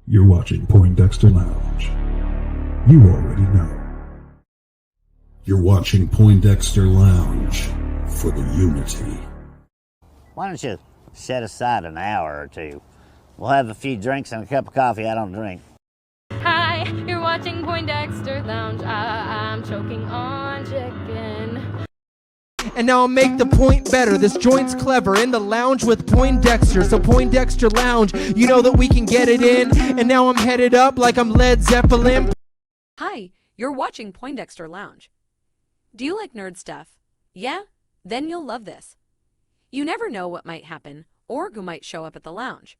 You're watching Poindexter Lounge. You already know. You're watching Poindexter Lounge for the unity. Why don't you set aside an hour or two? We'll have a few drinks and a cup of coffee. I don't drink. Hi, you're watching Poindexter Lounge. I'm choking on chicken. And now I'll make the point better. This joint's clever. In the lounge with Poindexter. So Poindexter Lounge, you know that we can get it in. And now I'm headed up like I'm Led Zeppelin. Hi, you're watching Poindexter Lounge. Do you like nerd stuff? Yeah? Then you'll love this. You never know what might happen or who might show up at the lounge.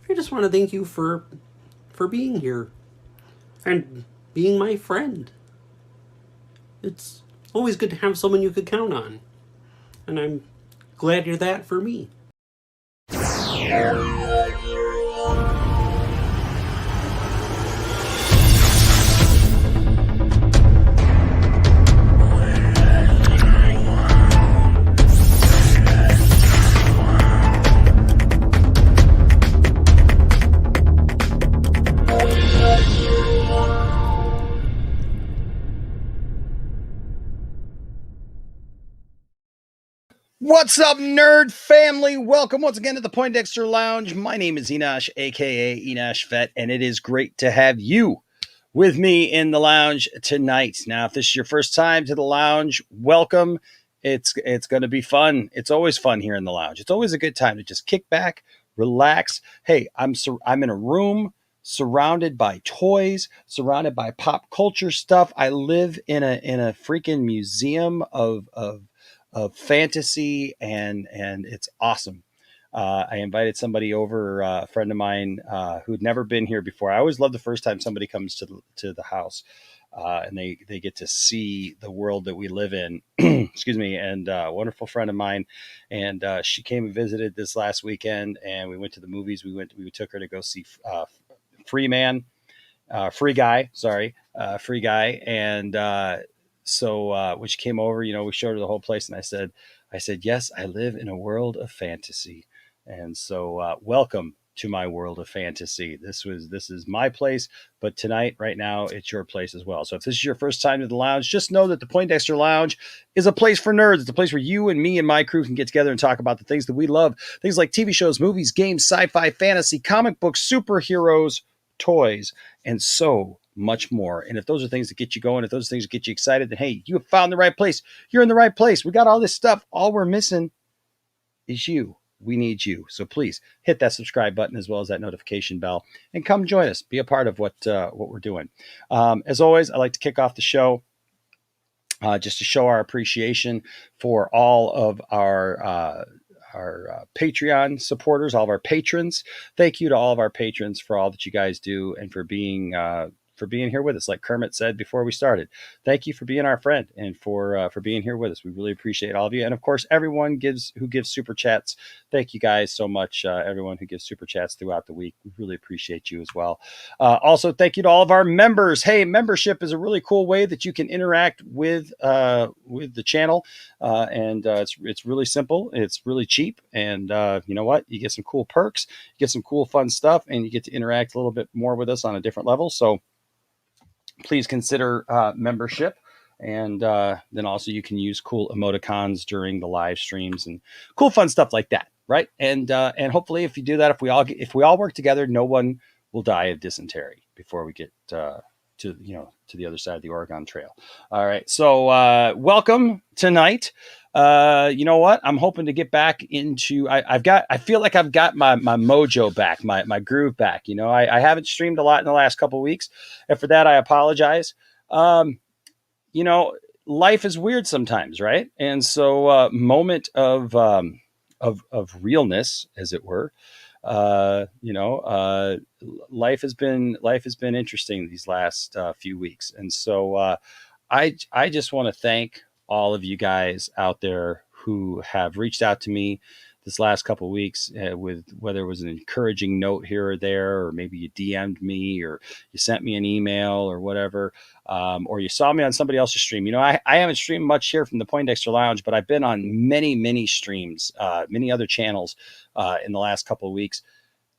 I just want to thank you for being here and being my friend. It's always good to have someone you could count on, and I'm glad you're that for me. What's up, nerd family? Welcome once again to the Poindexter Lounge. My name is Enosh, aka Enosh Vet, and it is great to have you with me in the lounge tonight. Now, if this is your first time to the lounge, welcome. It's going to be fun. It's always fun here in the lounge. It's always a good time to just kick back, relax. Hey, I'm in a room surrounded by toys, surrounded by pop culture stuff. I live in a freaking museum of fantasy, and it's awesome. I invited somebody over, a friend of mine who'd never been here before. I always love the first time somebody comes to the house and they get to see the world that we live in. Excuse me. And a wonderful friend of mine, and she came and visited this last weekend, and we went to the movies. We took her to go see Free Guy, and so when she came over, we showed her the whole place, and I said, yes, I live in a world of fantasy. And so welcome to my world of fantasy. This is my place, but tonight, right now, it's your place as well. So if this is your first time to the lounge, just know that the Poindexter Lounge is a place for nerds. It's a place where you and me and my crew can get together and talk about the things that we love. Things like TV shows, movies, games, sci-fi, fantasy, comic books, superheroes, toys, and so much more. And if those are things that get you going, if those things get you excited, then hey, you have found the right place. You're in the right place. We got all this stuff. All we're missing is you. We need you. So please hit that subscribe button as well as that notification bell and come join us. Be a part of what we're doing. As always, I like to kick off the show just to show our appreciation for all of our Patreon supporters, all of our patrons. Thank you to all of our patrons for all that you guys do and for being here with us. Like Kermit said before we started, thank you for being our friend and for being here with us. We really appreciate all of you. And of course, everyone who gives super chats. Thank you guys so much. Everyone who gives super chats throughout the week. We really appreciate you as well. Also, thank you to all of our members. Hey, membership is a really cool way that you can interact with the channel. And it's really simple. It's really cheap. And you know what? You get some cool perks, you get some cool fun stuff, and you get to interact a little bit more with us on a different level. So please consider membership. And then also you can use cool emoticons during the live streams and cool fun stuff like that. Right. And hopefully if you do that, if we all work together, no one will die of dysentery before we get to the other side of the Oregon Trail. All right. So welcome tonight. You know what? I'm hoping to get back into, I feel like I've got my mojo back, my groove back. I haven't streamed a lot in the last couple of weeks. And for that, I apologize. Life is weird sometimes, right? And so moment of realness, as it were. Life has been interesting these last few weeks. And so I just want to thank all of you guys out there who have reached out to me this last couple of weeks with whether it was an encouraging note here or there, or maybe you DM'd me or you sent me an email or whatever, or you saw me on somebody else's stream. I haven't streamed much here from the Poindexter Lounge, but I've been on many streams, many other channels in the last couple of weeks.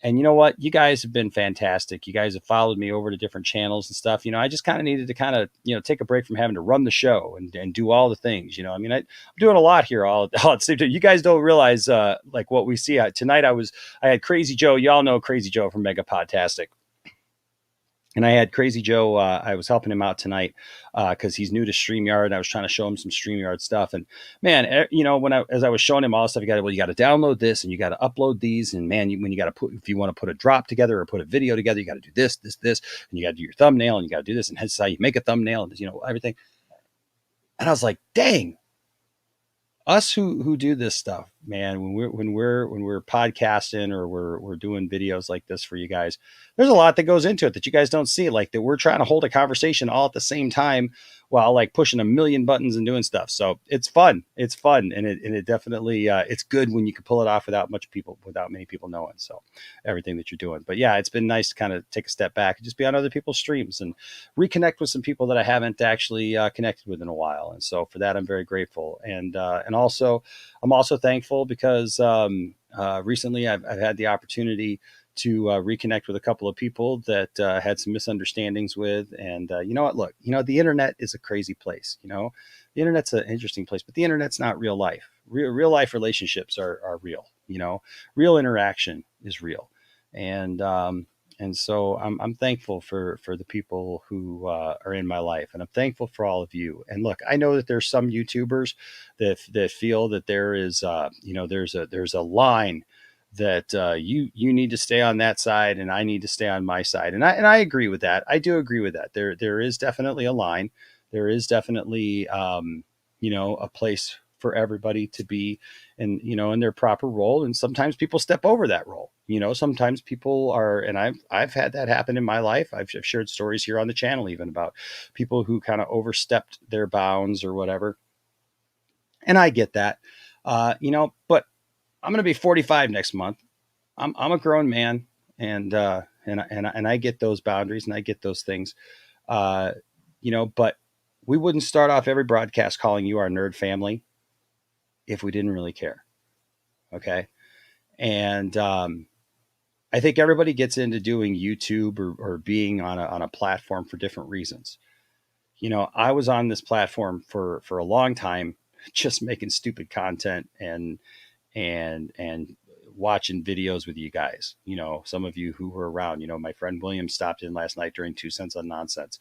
And you know what? You guys have been fantastic. You guys have followed me over to different channels and stuff. I just kind of needed to kind of, take a break from having to run the show and do all the things. I'm doing a lot here all at the same time. You guys don't realize like what we see. Tonight I had Crazy Joe. Y'all know Crazy Joe from Mega Podtastic. And I had Crazy Joe. I was helping him out tonight because he's new to StreamYard. And I was trying to show him some StreamYard stuff. And man, as I was showing him all this stuff, you got to download this and you got to upload these. And man, when you got to if you want to put a drop together or put a video together, you got to do this, and you got to do your thumbnail and you got to do this. And that's how you make a thumbnail and everything. And I was like, dang. Us who do this stuff, man, when we're podcasting or we're doing videos like this for you guys, there's a lot that goes into it that you guys don't see, like that we're trying to hold a conversation all at the same time while like pushing a million buttons and doing stuff. So it's fun. And it definitely it's good when you can pull it off without many people knowing. So everything that you're doing. But yeah, it's been nice to kind of take a step back and just be on other people's streams and reconnect with some people that I haven't actually connected with in a while. And so for that, I'm very grateful. And also I'm also thankful because recently I've had the opportunity to reconnect with a couple of people that had some misunderstandings with. And you know what? Look, the internet is a crazy place. The internet's an interesting place, but the internet's not real life. Real life relationships are real. Real interaction is real. And so I'm thankful for the people who are in my life, and I'm thankful for all of you. And look, I know that there's some YouTubers that feel that there is there's a line that you need to stay on that side and I need to stay on my side. And I agree with that. I do agree with that. There is definitely a line. There is definitely a place for everybody to be in their proper role. And sometimes people step over that role. Sometimes people are, and I've had that happen in my life. I've shared stories here on the channel, even about people who kind of overstepped their bounds or whatever. And I get that, but I'm going to be 45 next month. I'm a grown man, and I get those boundaries and I get those things, but we wouldn't start off every broadcast calling you our nerd family if we didn't really care. Okay. And, I think everybody gets into doing YouTube or being on a platform for different reasons. I was on this platform for a long time, just making stupid content and watching videos with you guys. Some of you who were around, my friend William stopped in last night during 2 Cents on Nonsense.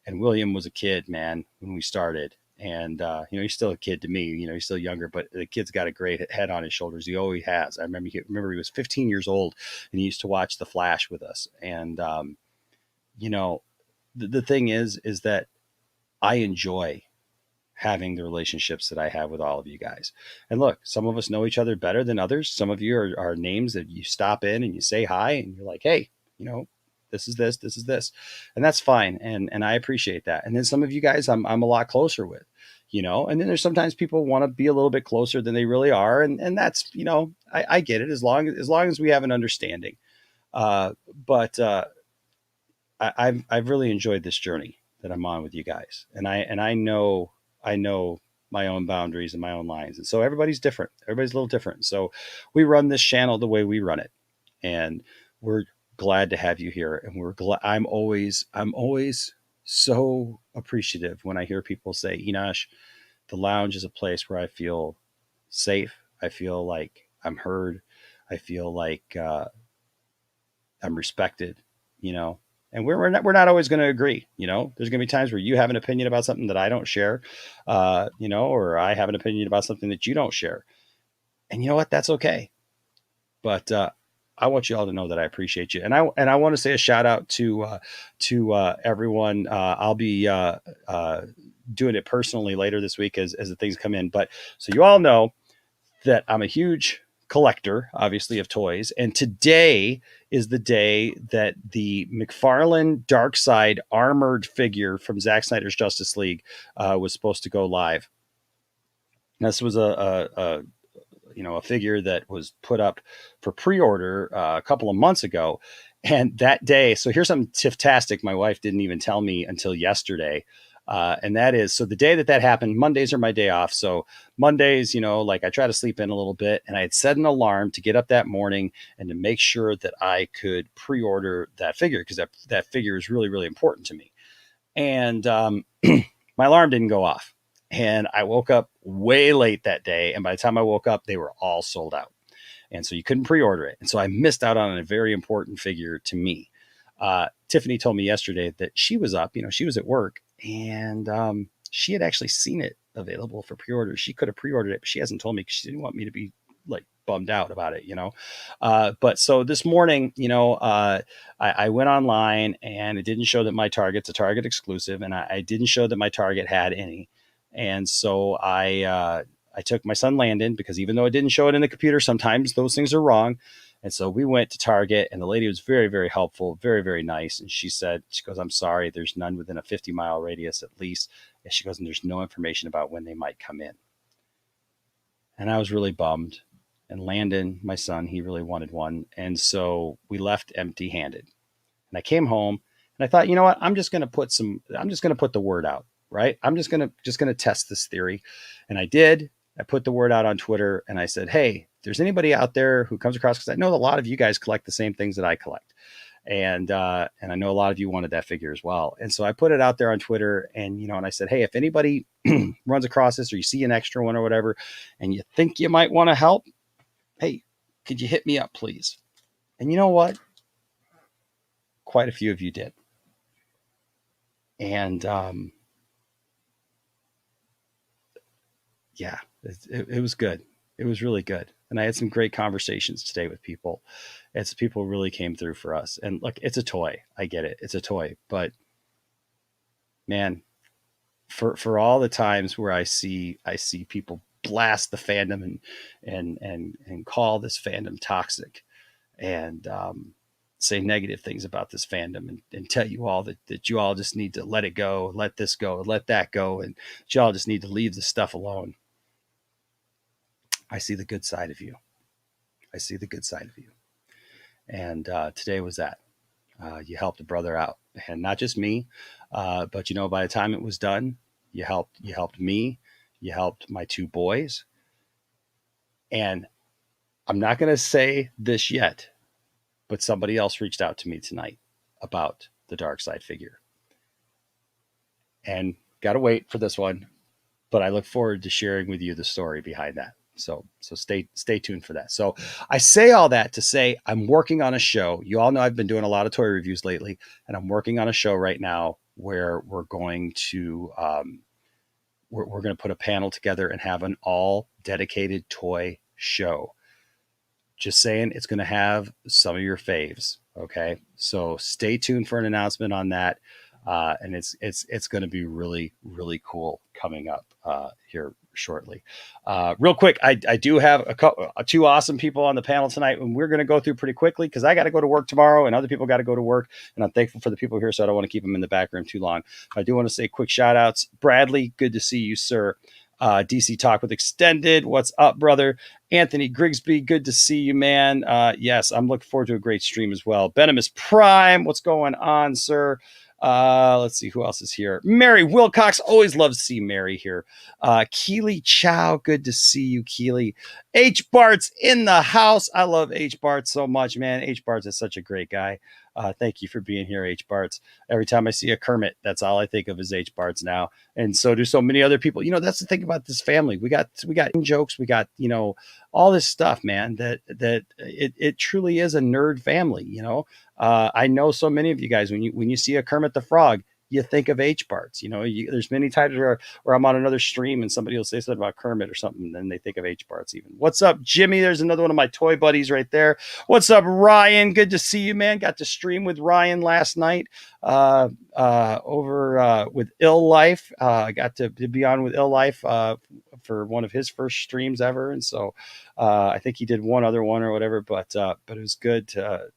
And William was a kid, man, when we started. And, he's still a kid to me, he's still younger, but the kid's got a great head on his shoulders. He always has. I remember he was 15 years old and he used to watch The Flash with us. And, the thing is that I enjoy having the relationships that I have with all of you guys. And look, some of us know each other better than others. Some of you are names that you stop in and you say hi and you're like, hey, this is this, and that's fine. And I appreciate that. And then some of you guys I'm a lot closer with, and then there's sometimes people want to be a little bit closer than they really are. And that's, I get it as long as we have an understanding. But I've really enjoyed this journey that I'm on with you guys. And I know my own boundaries and my own lines. And so everybody's different. Everybody's a little different. So we run this channel the way we run it. And we're glad to have you here. And we're glad. I'm always so appreciative when I hear people say, Enosh, the lounge is a place where I feel safe. I feel like I'm heard. I feel like I'm respected, and we're not always going to agree. There's going to be times where you have an opinion about something that I don't share, or I have an opinion about something that you don't share. And you know what? That's okay. But I want you all to know that I appreciate you. And I want to say a shout out to everyone. I'll be doing it personally later this week as the things come in. But so you all know that I'm a huge collector, obviously, of toys. And today is the day that the McFarlane Darkseid armored figure from Zack Snyder's Justice League was supposed to go live. And this was a figure that was put up for pre-order a couple of months ago. And that day, so here's something tiftastic my wife didn't even tell me until yesterday. And that is, so the day that happened, Mondays are my day off. So Mondays, like I try to sleep in a little bit, and I had set an alarm to get up that morning and to make sure that I could pre-order that figure, because that figure is really, really important to me. And my alarm didn't go off, and I woke up way late that day. And by the time I woke up, they were all sold out. And so you couldn't pre-order it. And so I missed out on a very important figure to me. Tiffany told me yesterday that she was up, she was at work, and she had actually seen it available for pre-order. She could have pre-ordered it, but she hasn't told me because she didn't want me to be like bummed out about it, but so this morning, I went online, and it didn't show that my Target's a Target exclusive, and I didn't show that my Target had any. And so I took my son Landon, because even though it didn't show it in the computer, sometimes those things are wrong. And so we went to Target, and the lady was very, very helpful, very, very nice. And she goes, "I'm sorry, there's none within a 50-mile radius at least." And she goes, "And there's no information about when they might come in." And I was really bummed. And Landon, my son, he really wanted one. And so we left empty handed. And I came home, and I thought, you know what? I'm just going to put the word out, right? I'm just going to test this theory. And I did. I put the word out on Twitter, and I said, "Hey, if there's anybody out there who comes across," because I know a lot of you guys collect the same things that I collect. And I know a lot of you wanted that figure as well. And so I put it out there on Twitter, and, and I said, "Hey, if anybody runs across this, or you see an extra one or whatever, and you think you might want to help, hey, could you hit me up, please?" And you know what? Quite a few of you did. And yeah, it was good. It was really good. And I had some great conversations today with people. It's people really came through for us. And look, it's a toy. I get it. It's a toy. But man, for all the times where I see people blast the fandom and call this fandom toxic, and say negative things about this fandom, and tell you all that you all just need to let it go, let this go, let that go, and you all just need to leave this stuff alone. I see the good side of you. I see the good side of you. And today was that. You helped a brother out, and not just me, but by the time it was done, you helped me, you helped my two boys. And I'm not going to say this yet, but somebody else reached out to me tonight about the dark side figure, and got to wait for this one, but I look forward to sharing with you the story behind that. So stay tuned for that. So I say all that to say I'm working on a show. You all know I've been doing a lot of toy reviews lately, and I'm working on a show right now where we're going to we're going to put a panel together and have an all dedicated toy show. Just saying, it's going to have some of your faves. Okay, so stay tuned for an announcement on that, and it's going to be really, really cool coming up here shortly. Real quick, I do have two awesome people on the panel tonight, and we're going to go through pretty quickly because I got to go to work tomorrow, and other people got to go to work, and I'm thankful for the people here, so I don't want to keep them in the back room too long. I do want to say quick shout outs. Bradley, good to see you, sir. DC Talk with Extended, what's up, brother? Anthony Grigsby, good to see you, man. Yes, I'm looking forward to a great stream as well. Venomous Prime, what's going on, sir? Let's see who else is here. Mary Wilcox, always love to see Mary here. Keely Chow, good to see you, Keely. H Bart's in the house. I love H Bart so much, man. H Bart's is such a great guy. Thank you for being here, H Bart's. Every time I see a Kermit, that's all I think of is H Bart's now. And so do so many other people. That's the thing about this family. We got jokes. We got, all this stuff, man, that it truly is a nerd family. I know so many of you guys, when you see a Kermit the Frog, you think of H Bart's. There's many times where I'm on another stream and somebody will say something about Kermit or something, and then they think of H Bart's even. What's up, Jimmy? There's another one of my toy buddies right there. What's up, Ryan? Good to see you, man. Got to stream with Ryan last night over with Ill Life. I got to be on with Ill Life for one of his first streams ever, and so I think he did one other one or whatever, but it was good to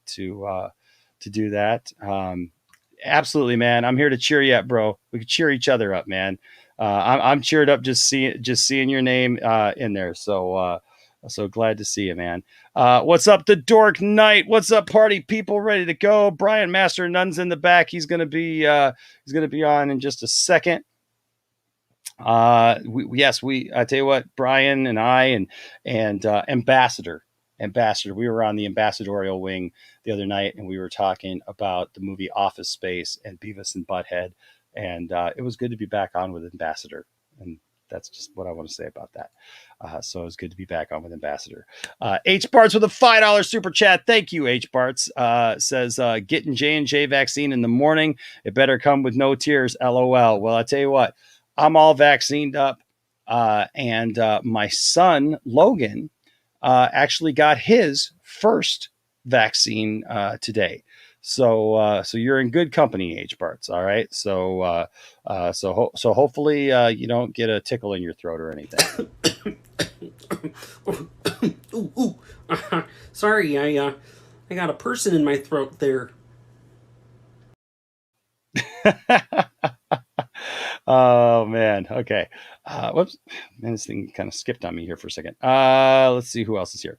do that. Absolutely, man. I'm here to cheer you up, bro. We can cheer each other up, man. I'm cheered up just seeing your name in there. So glad to see you, man. What's up, the Dork Knight? What's up, party people? Ready to go? Brian Master Nunn's in the back. He's gonna be on in just a second. Yes, I tell you what, Brian and I and Ambassador, we were on the ambassadorial wing the other night, and we were talking about the movie Office Space and Beavis and Butthead, and it was good to be back on with Ambassador, and that's just what I want to say about that. So it was good to be back on with Ambassador. H Barts with a $5 super chat. Thank you, H Barts. Says getting J&J vaccine in the morning. It better come with no tears. LOL. Well, I tell you what. I'm all vaccinated up, and my son Logan actually got his first vaccine today. So you're in good company, H Barts. All right. So hopefully you don't get a tickle in your throat or anything. Ooh. Sorry, I got a person in my throat there. Oh man. Okay. Whoops. Man, this thing kind of skipped on me here for a second. Let's see who else is here.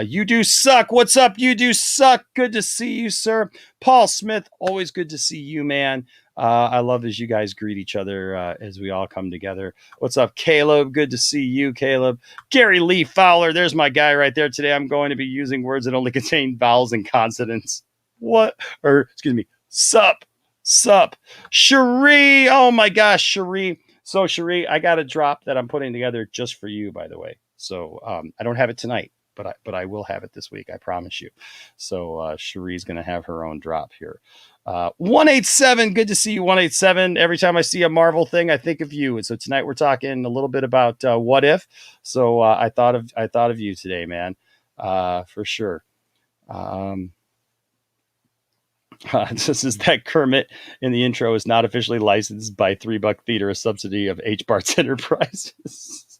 You do suck. What's up? You do suck. Good to see you, sir. Paul Smith. Always good to see you, man. I love as you guys greet each other as we all come together. What's up, Caleb? Good to see you, Caleb. Gary Lee Fowler. There's my guy right there. Today I'm going to be using words that only contain vowels and consonants. What? Or excuse me. Sup. Cherie. Oh my gosh, Cherie. So Cherie, I got a drop that I'm putting together just for you, by the way. So I don't have it tonight, but I will have it this week. I promise you. So Cherie's going to have her own drop here. 187. Good to see you, 187. Every time I see a Marvel thing, I think of you. And so tonight we're talking a little bit about What If. So I thought of you today, man, for sure. This is that Kermit in the intro is not officially licensed by $3 Theater, a subsidy of H Bart's Enterprises.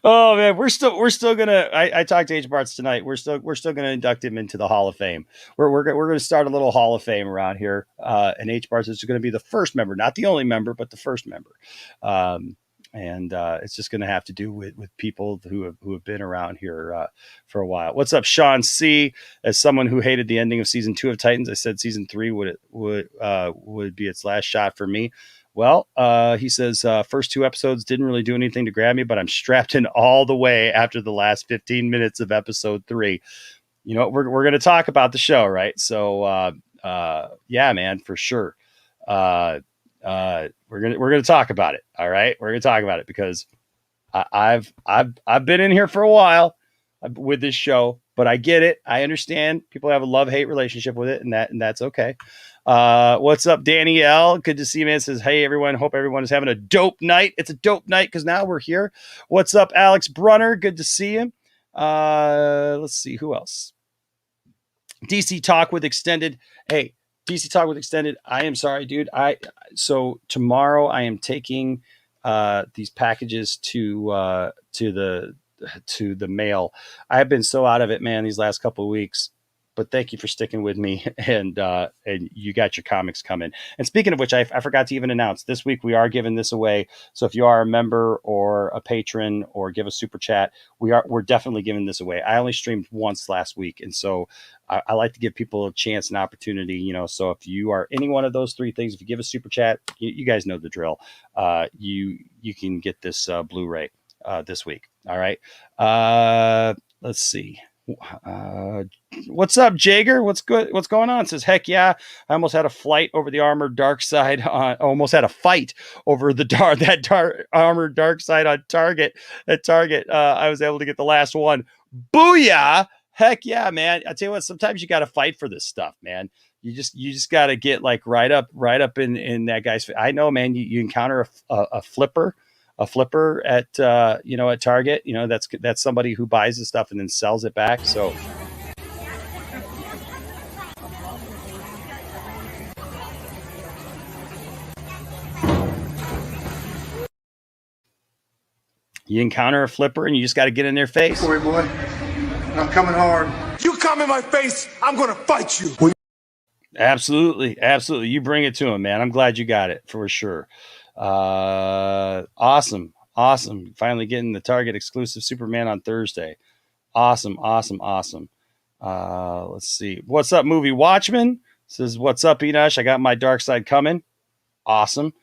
Oh man, we're still gonna. I talked to H Bart's tonight. We're still gonna induct him into the Hall of Fame. We're gonna start a little Hall of Fame around here. And H Bart's is going to be the first member, not the only member, but the first member. And it's just going to have to do with people who have been around here for a while. What's up, Sean C? As someone who hated the ending of season 2 of Titans, I said season 3 would be its last shot for me. Well, he says first 2 episodes didn't really do anything to grab me, but I'm strapped in all the way after the last 15 minutes of episode 3. You know, we're going to talk about the show, right? So yeah, man, for sure. We're gonna talk about it. All right, we're gonna talk about it because I've been in here for a while with this show, but I get it. I understand people have a love-hate relationship with it, and that's okay. What's up, Danielle? Good to see you, man. It says, hey everyone, hope everyone is having a dope night. It's a dope night because now we're here. What's up, Alex Brunner? Good to see you. Let's see who else. DC Talk with Extended. Hey, DC Talk with Extended. I am sorry, dude. So tomorrow I am taking these packages to the mail. I've been so out of it, man, these last couple of weeks. But thank you for sticking with me, and you got your comics coming. And speaking of which, I forgot to even announce this week we are giving this away. So if you are a member or a patron or give a super chat, we're definitely giving this away. I only streamed once last week, and so I like to give people a chance and opportunity. You know, so if you are any one of those 3 things, if you give a super chat, you guys know the drill. You can get this Blu-ray this week. All right. Let's see. What's up, Jager? What's good? What's going on? It says, heck yeah, I almost had a flight over the armored dark side. Almost had a fight over that armored dark side on Target. At Target, I was able to get the last one. Booyah! Heck yeah, man! I tell you what, sometimes you got to fight for this stuff, man. You just got to get like right up in that guy's face. I know, man. You encounter a flipper. A flipper at at Target, that's somebody who buys the stuff and then sells it back. So you encounter a flipper and you just got to get in their face. Sorry, boy. I'm coming hard. You come in my face, I'm gonna fight you. Absolutely. You bring it to him, man. I'm glad you got it for sure. Awesome. Finally getting the Target exclusive Superman on Thursday. Awesome. Let's see. What's up, Movie Watchman? Says, what's up, Enosh? I got my dark side coming. Awesome.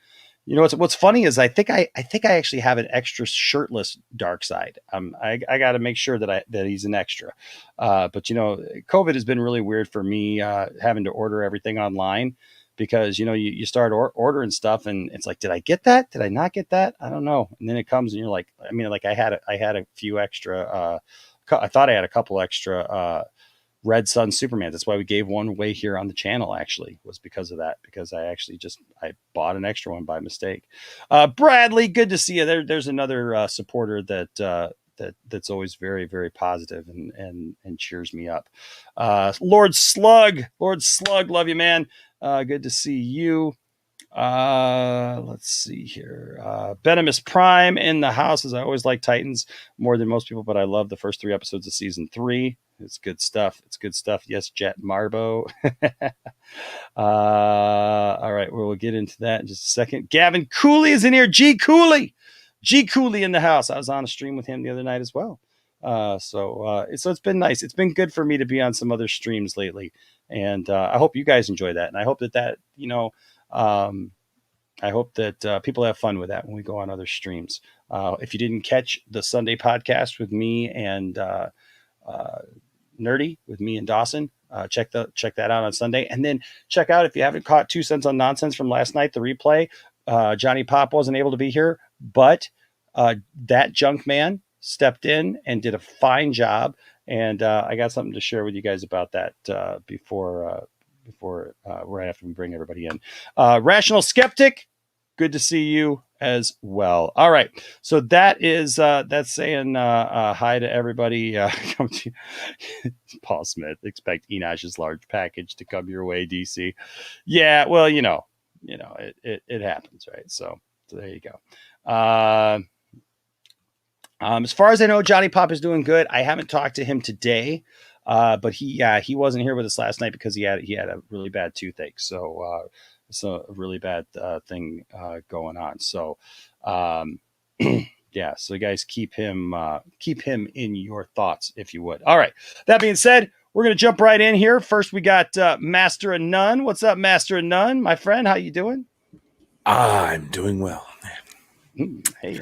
You know what's funny is I think I actually have an extra shirtless dark side. I got to make sure that he's an extra. But you know, COVID has been really weird for me, having to order everything online, because you know you start ordering stuff and it's like, did I get that? Did I not get that? I don't know. And then it comes and you're like, I mean, like I had a few extra. I thought I had a couple extra Red Sun Superman. That's why we gave one away here on the channel, actually, was because of that, because I bought an extra one by mistake. Bradley, good to see you. There's another supporter that's always very, very positive and cheers me up. Lord Slug, love you, man. Good to see you. Let's see here. Venomous Prime in the house, as I always like Titans more than most people, but I love the first 3 episodes of season 3. It's good stuff. Yes, Jet Marbo. All right, we'll get into that in just a second. Gavin Cooley is in here. G Cooley in the house. I was on a stream with him the other night as well. So it's been nice. It's been good for me to be on some other streams lately, and I hope you guys enjoy that. And I hope that you know. I hope that people have fun with that when we go on other streams. If you didn't catch the Sunday podcast with me and Nerdy, with me and Dawson, check that out on Sunday. And then check out, if you haven't caught 2 Cents on Nonsense from last night, the replay. Johnny Pop wasn't able to be here, but that junk man stepped in and did a fine job. And I got something to share with you guys about that before right after we bring everybody in. Rational Skeptic, good to see you as well. All right, so that's saying hi to everybody. Come to Paul Smith. Expect Enosh's large package to come your way, DC. Yeah, well, you know, it happens, right? So there you go. As far as I know, Johnny Pop is doing good. I haven't talked to him today. But he wasn't here with us last night because he had a really bad toothache. So it's a really bad thing going on. So yeah, so guys, keep him in your thoughts, if you would. All right. That being said, we're gonna jump right in here. First, we got Master of None. What's up, Master of None, my friend? How you doing? I'm doing well. Hey,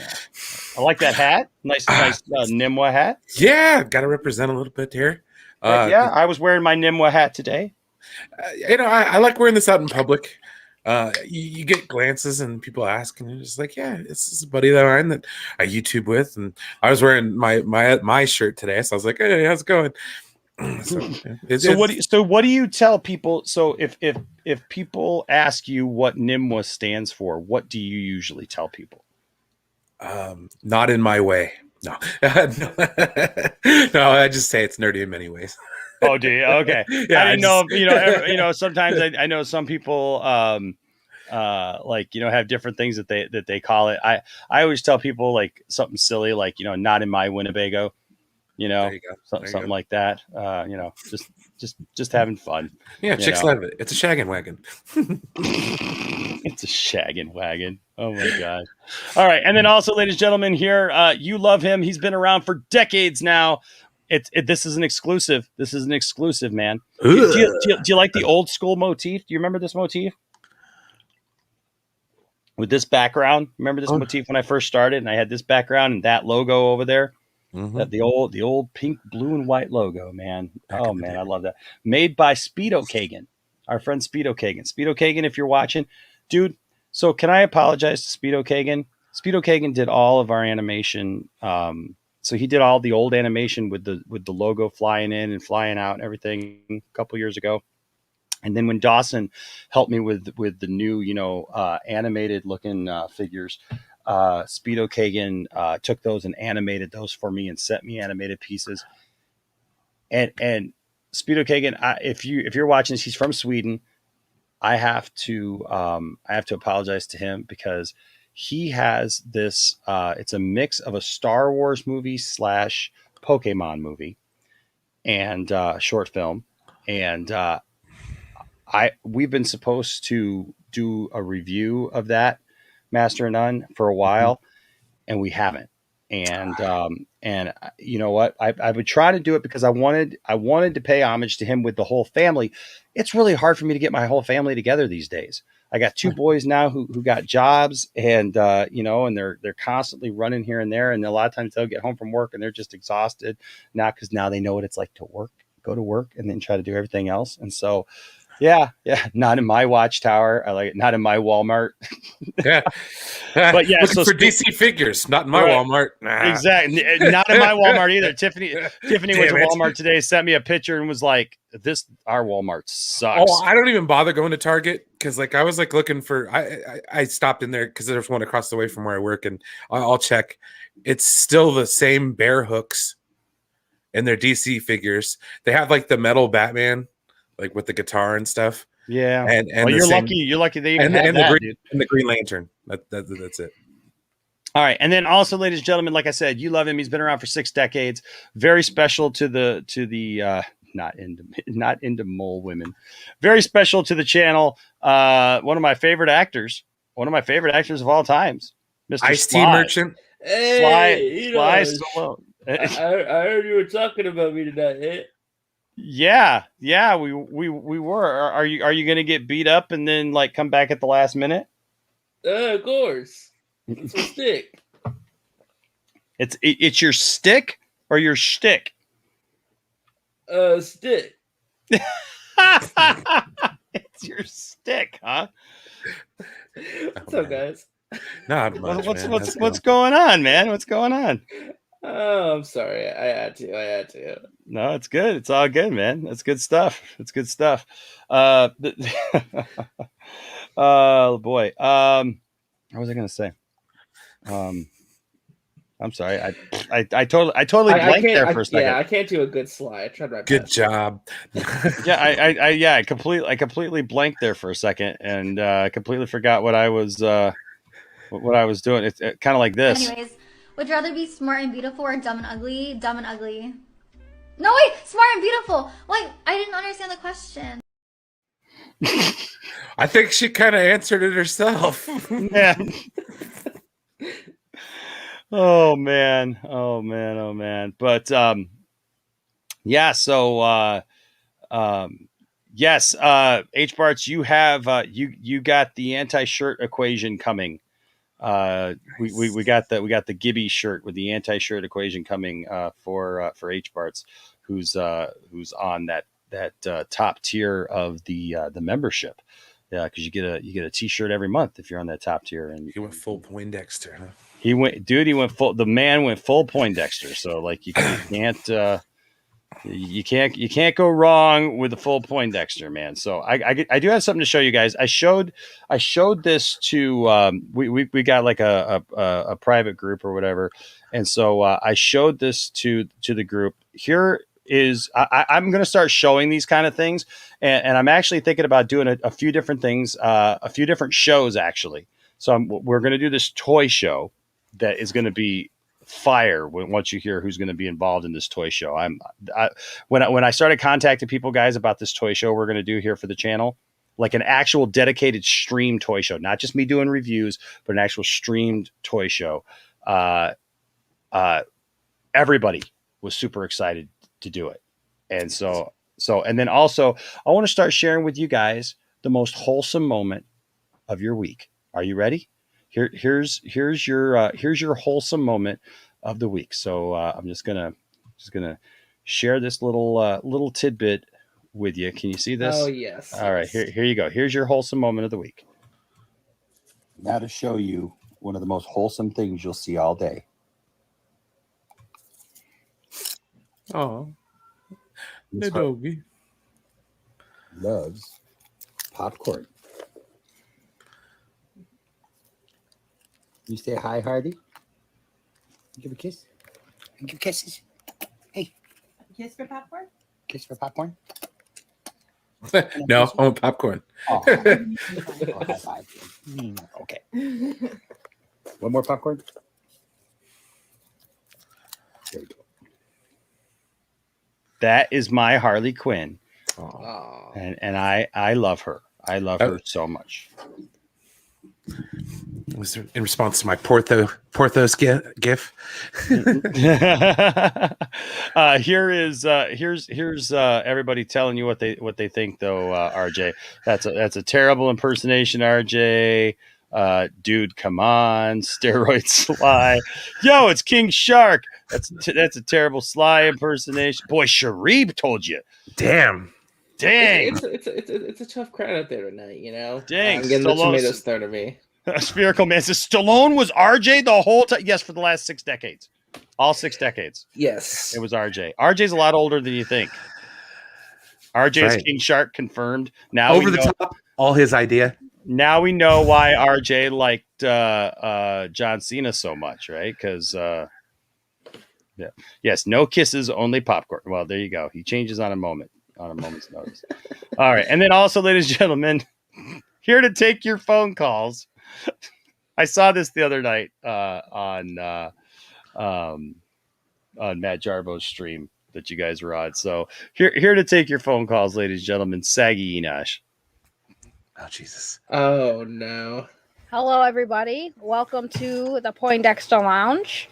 I like that hat. Nice Nimwa hat. Yeah, got to represent a little bit here. Yeah, I was wearing my Nimwa hat today. I like wearing this out in public. You get glances and people ask, and you're just like, yeah, this is a buddy of mine that I YouTube with, and I was wearing my shirt today, so I was like, hey, how's it going? So what do you tell people? So if people ask you what Nimwa stands for, what do you usually tell people? Not in my way. No. No, I just say it's nerdy in many ways. Oh, do you? Okay. Yeah, I didn't know if, sometimes I know some people have different things that they call it. I always tell people like something silly, like, not in my Winnebago, something like that. Just having fun. Yeah, chicks love it. It's a shaggin' wagon. It's a shaggin' wagon. Oh my God. All right. And then also, ladies and gentlemen, here, you love him. He's been around for decades now. This is an exclusive. This is an exclusive, man. Do you like the old school motif? Do you remember this motif? With this background? Remember this motif when I first started and I had this background and that logo over there? Mm-hmm. The old pink, blue, and white logo, man. Oh man, I love that. Made by Speedo Kagan, our friend Speedo Kagan. Speedo Kagan, if you're watching, dude. So can I apologize to Speedo Kagan? Speedo Kagan did all of our animation. So he did all the old animation with the logo flying in and flying out and everything a couple years ago. And then when Dawson helped me with the new, animated looking figures. Speedo Kagan took those and animated those for me and sent me animated pieces. And Speedo Kagan, if you're watching this, he's from Sweden. I have to apologize to him because he has this. It's a mix of a Star Wars movie / Pokemon movie and short film. And we've been supposed to do a review of that Master of None for a while, and we haven't. And you know what? I would try to do it because I wanted to pay homage to him with the whole family. It's really hard for me to get my whole family together these days. I got two boys now who got jobs, and and they're constantly running here and there, and a lot of times they'll get home from work and they're just exhausted now because now they know what it's like to go to work and then try to do everything else. And so yeah, not in my Watchtower. I like it. Not in my Walmart. Yeah. But yeah, looking so for DC figures, not in my Right. Walmart. Nah. Exactly. Not in my Walmart either. Tiffany went to Damn it. Walmart today, sent me a picture and was like, our Walmart sucks. Oh, I don't even bother going to Target because like I was like looking for I stopped in there because there's one across the way from where I work, and I'll check. It's still the same bear hooks and their DC figures. They have like the metal Batman, like with the guitar and stuff. Yeah. And well, the you're same, lucky. You're lucky they even have and that, the dude. and the Green Lantern. That's it. All right. And then also, ladies and gentlemen, like I said, you love him. He's been around for 6 decades. Very special to the not into mole women. Very special to the channel. One of my favorite actors of all times. Mr. Ice-T Sly. Merchant. Hey, Sly Stallone. I heard you were talking about me tonight. Eh? Yeah, we were. Are you going to get beat up and then like come back at the last minute? Of course. It's a stick. It's your stick or your shtick? Stick. It's your stick, huh? What's up, guys? Not much, What's going on, man? What's going on? Oh, I'm sorry. I had to. No, it's good. It's all good, man. That's good stuff. Oh boy. What was I gonna say? I'm sorry. I totally blanked there for a second. Yeah, I can't do a good Sly. I tried my best. Good job. I completely blanked there for a second and completely forgot what I was doing. It's kind of like this. Anyways, would you rather be smart and beautiful or dumb and ugly? Dumb and ugly. No, wait, smart and beautiful. Wait, I didn't understand the question. I think she kind of answered it herself. Yeah. Oh man. But yeah, so yes, H Barts, you have you got the anti-shirt equation coming. We got the Gibby shirt with the anti-shirt equation coming for H Barts, who's on that top tier of the membership. Yeah, because you get a T-shirt every month if you're on that top tier. And he went full Poindexter, huh? He went full. The man went full Poindexter. So like you can't go wrong with the full Poindexter, man. So I do have something to show you guys. I showed this to we got like a private group or whatever, and so I showed this to the group. Here is I'm going to start showing these kind of things, and I'm actually thinking about doing a few different things, a few different shows actually. So we're going to do this toy show that is going to be fire once you hear who's going to be involved in this toy show. When I started contacting people, guys, about this toy show we're going to do here for the channel, like an actual dedicated stream toy show, not just me doing reviews, but an actual streamed toy show. Everybody was super excited to do it. And so, and then also I want to start sharing with you guys the most wholesome moment of your week. Are you ready? Here's your wholesome moment of the week. So I'm just gonna share this little tidbit with you. Can you see this? Oh yes. All right, here you go. Here's your wholesome moment of the week. Now to show you one of the most wholesome things you'll see all day. Oh, the doggy loves popcorn. You say hi, Hardy. Give a kiss. Give kisses. Hey. Kiss for popcorn? Kiss for popcorn. No, I want popcorn. Oh, high five. Okay. One more popcorn. There you go. That is my Harley Quinn. Oh. And I love her. I love her so much. It was in response to my Porthos gif. Here's everybody telling you what they think though. RJ, that's a terrible impersonation. RJ, dude, come on, steroid Sly. Yo, it's King Shark. That's a terrible Sly impersonation. Boy, Sharib told you. Damn. Dang. It's a tough crowd out there tonight, you know. Dang, I'm getting the Stallone- tomatoes thrown at me. Spherical Man says Stallone was RJ the whole time. Yes, for the last 6 decades. All 6 decades. Yes. It was RJ. RJ's a lot older than you think. RJ is Right. King Shark confirmed. Now Over we the know, top, all his idea. Now we know why RJ liked John Cena so much, right? Because yeah. Yes, no kisses, only popcorn. Well, there you go. He changes on a moment's notice. All right. And then also, ladies and gentlemen, here to take your phone calls. I saw this the other night on Matt Jarbo's stream that you guys were on. So here to take your phone calls, ladies and gentlemen, Saggy Enosh. Oh, Jesus. Oh, no. Hello, everybody. Welcome to the Poindexter Lounge.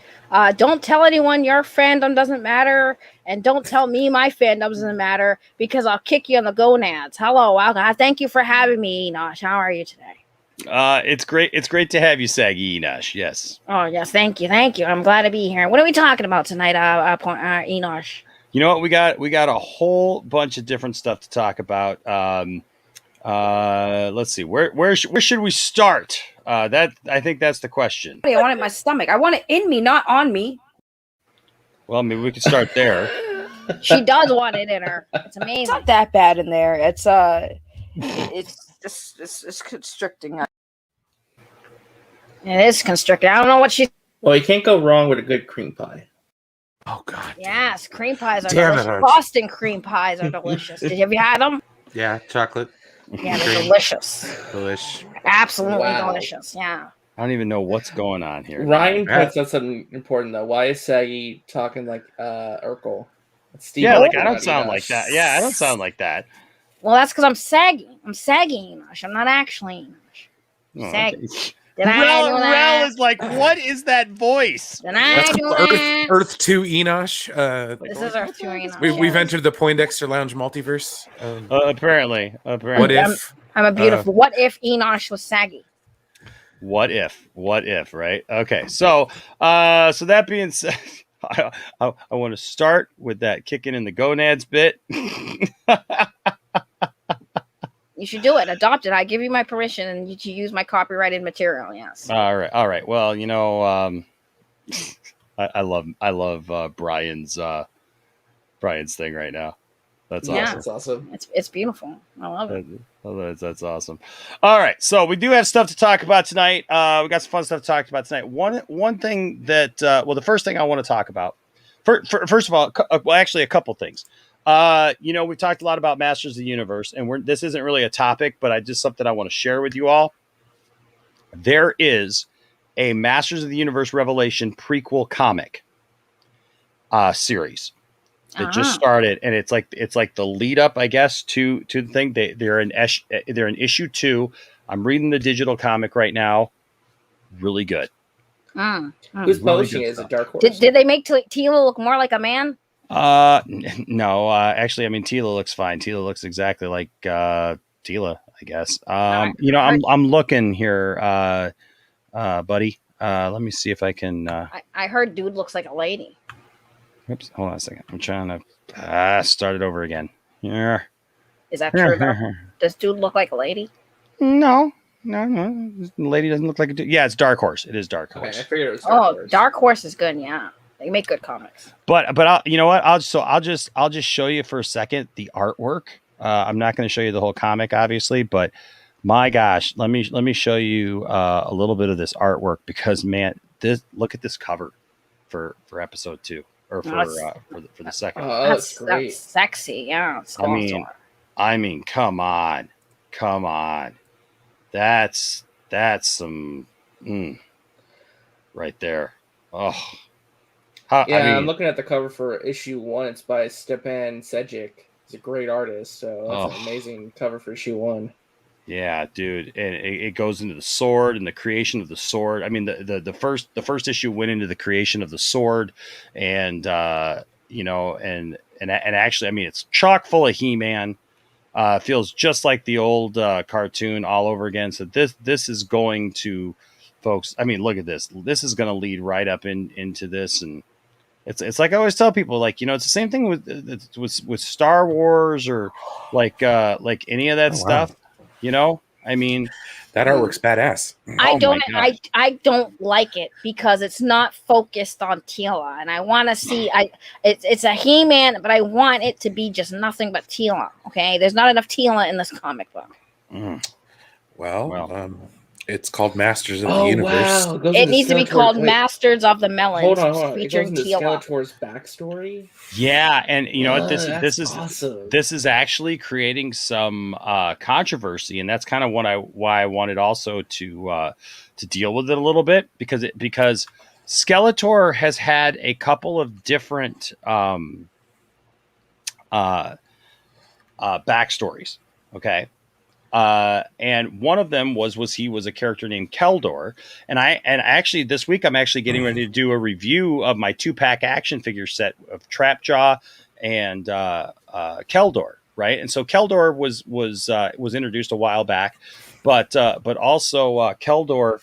Don't tell anyone your fandom doesn't matter, and don't tell me my fandom doesn't matter, because I'll kick you in the gonads. Hello, welcome. Thank you for having me, Enosh. How are you today? It's great. It's great to have you, Saggy Enosh. Yes. Oh, yes. Thank you. I'm glad to be here. What are we talking about tonight, Enosh? You know what? We got a whole bunch of different stuff to talk about. Let's see. Where should we start? I think that's the question. I want it in my stomach. I want it in me, not on me. Well, maybe we could start there. She does want it in her. It's amazing. It's not that bad in there. It's constricting. It is constricting. I don't know what she. Well, you can't go wrong with a good cream pie. Oh, God. Yes, cream pies are Damn it, delicious. Arch. Boston cream pies are delicious. Have you had them? Yeah, chocolate. Yeah, they're delicious. Delish. Absolutely Wow. delicious. Yeah. I don't even know what's going on here. Ryan points out something important though. Why is Saggy talking like Urkel? Steve Yeah, like Urkel I don't about sound Enosh. like that. Yeah, I don't sound like that. Well, that's because I'm saggy. I'm saggy, Enosh. I'm not actually Enosh. Oh, Saggy. okay. Did I do that? Rel is like, what is that voice? Did I That's do called that? Earth 2 Enosh. This is Earth 2 Enosh. We've entered the Poindexter Lounge multiverse. Apparently. What if? I'm a beautiful. What if Enosh was saggy? What if? Right? Okay. So that being said, I want to start with that kicking in the gonads bit. You should do it. Adopt it. I give you my permission, and you to use my copyrighted material. Yes. All right. Well, you know, I love Brian's thing right now. That's Yeah. awesome. That's awesome. It's beautiful. I love it. That's awesome. All right, so we do have stuff to talk about tonight. We got some fun stuff to talk about tonight. One thing that the first thing I want to talk about, first of all, well, actually, a couple things. We talked a lot about Masters of the Universe, and this isn't really a topic, but something I want to share with you all. There is a Masters of the Universe Revelation prequel comic series. It just started, and it's like the lead up, I guess, to the thing. They're in issue 2. I'm reading the digital comic right now. Really good. Who's publishing it? Is it Dark Horse? Did they make Tila look more like a man? No. Actually, I mean, Tila looks fine. Tila looks exactly like Tila, I guess. I'm looking here, buddy. Let me see if I can. I heard dude looks like a lady. Oops, hold on a second. I'm trying to start it over again. Yeah. Is that true? Does dude look like a lady? No. The lady doesn't look like a dude. Yeah, it's Dark Horse. It is Dark Horse. Okay, I figured it was Dark Horse. Dark Horse is good. Yeah, they make good comics. But you know what? I'll just show you for a second the artwork. I'm not going to show you the whole comic, obviously, but my gosh, let me show you a little bit of this artwork because man, look at this cover for episode 2. Or for the second. Oh, that's great. That's sexy. Yeah. I mean, come on. That's some right there. Oh, I'm looking at the cover for issue 1. It's by Stepan Sejic. He's a great artist, so that's an amazing cover for issue 1. Yeah, dude, and it goes into the sword and the creation of the sword. I mean, the first issue went into the creation of the sword, and and actually, I mean, it's chock full of He-Man. Feels just like the old cartoon all over again. So this is going to, folks. I mean, look at this. This is going to lead right up into this, and it's like I always tell people, like, it's the same thing with Star Wars or like any of that Oh, wow. stuff. I mean, that artwork's badass. I don't like it because it's not focused on Tila, and I want to see. It's a He-Man, but I want it to be just nothing but Tila. Okay, there's not enough Tila in this comic book. Well, it's called Masters of the Universe. Wow. It needs to be called Masters of the Melons, Hold on. It goes featuring into Tila. Skeletor's backstory. Yeah, and what That's awesome. This is actually creating some controversy, and that's kind of why I wanted also to deal with it a little bit, because Skeletor has had a couple of different backstories. Okay. And one of them was he was a character named Keldor, and actually this week I'm actually getting ready to do a review of my 2-pack action figure set of Trapjaw and Keldor, right? And so Keldor was introduced a while back, but also Keldor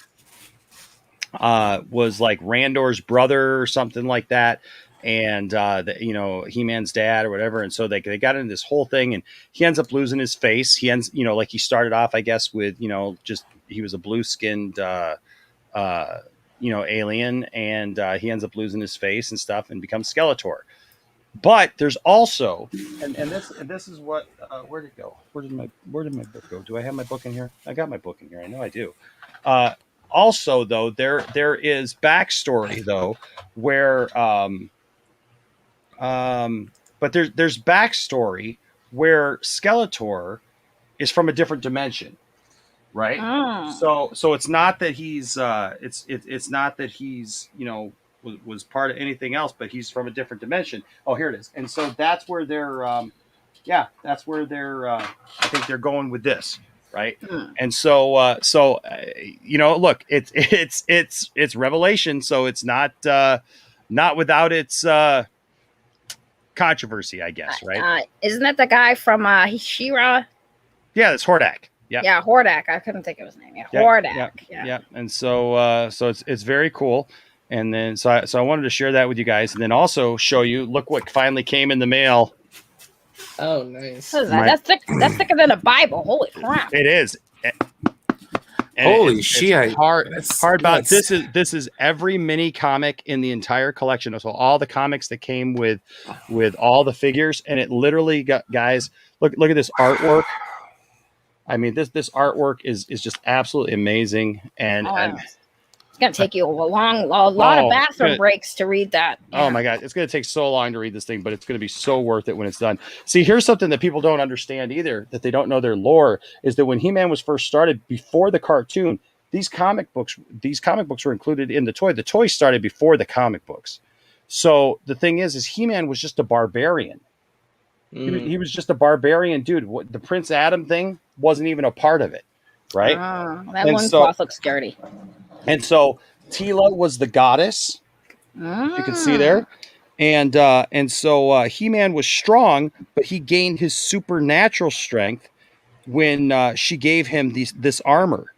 was like Randor's brother or something like that. And He-Man's dad or whatever, and so they got into this whole thing, and he ends up losing his face. He ends, like he started off, I guess, with just he was a blue-skinned alien, and he ends up losing his face and stuff and becomes Skeletor. But there's also and this is what where'd it go? Where did my book go? Do I have my book in here? I got my book in here. I know I do. Also, though, there is backstory though where but there's backstory where Skeletor is from a different dimension, right? So it's not that he's it's not that he's was part of anything else, but he's from a different dimension. Oh, here it is. And so that's where they're I think they're going with this, right? And so look, it's Revelation, so it's not without its controversy, I guess, right? Isn't that the guy from She-Ra? Yeah, it's Hordak. Yeah, Hordak. I couldn't think of his name. Hordak. Yeah. And so it's very cool. And then so I wanted to share that with you guys, and then also show you. Look what finally came in the mail. Oh, nice. What is that? That's thicker than a Bible. Holy crap! It is. And holy shit! It's hard about this is every mini comic in the entire collection. So all the comics that came with all the figures, and it literally got, guys. Look at this artwork. I mean, this artwork is just absolutely amazing, and it's gonna take you a lot of bathroom breaks to read that. Yeah. Oh my god, it's gonna take so long to read this thing, but it's gonna be so worth it when it's done. See, here's something that people don't understand either, that they don't know their lore, is that when He-Man was first started, before the cartoon, these comic books were included in the toy. The toy started before the comic books. So the thing is He-Man was just a barbarian. He was just a barbarian dude. The Prince Adam thing wasn't even a part of it, right? That loincloth looks dirty. And so Tila was the goddess. You can see there. And so He-Man was strong, but he gained his supernatural strength when she gave him this armor.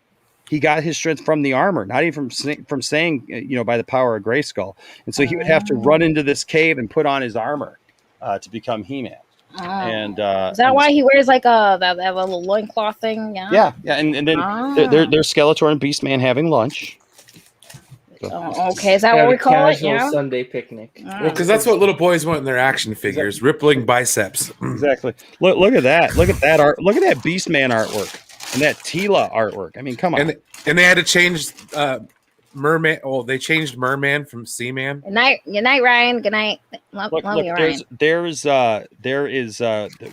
He got his strength from the armor, not even from saying, by the power of Grayskull. And so he would have to run into this cave and put on his armor to become He-Man. And is that why he wears like that little loincloth thing? Yeah. And then there's Skeletor and Beastman having lunch. Okay, is that what we call it? Yeah. Sunday picnic. Well, because that's what little boys want in their action figures: rippling biceps. Exactly. Look at that. Look at that art. Look at that Beastman artwork and that Tila artwork. I mean, come on. And they had to change Merman. Oh, they changed Merman from Seaman. Good night, Ryan. Good night. Love you, Ryan. There is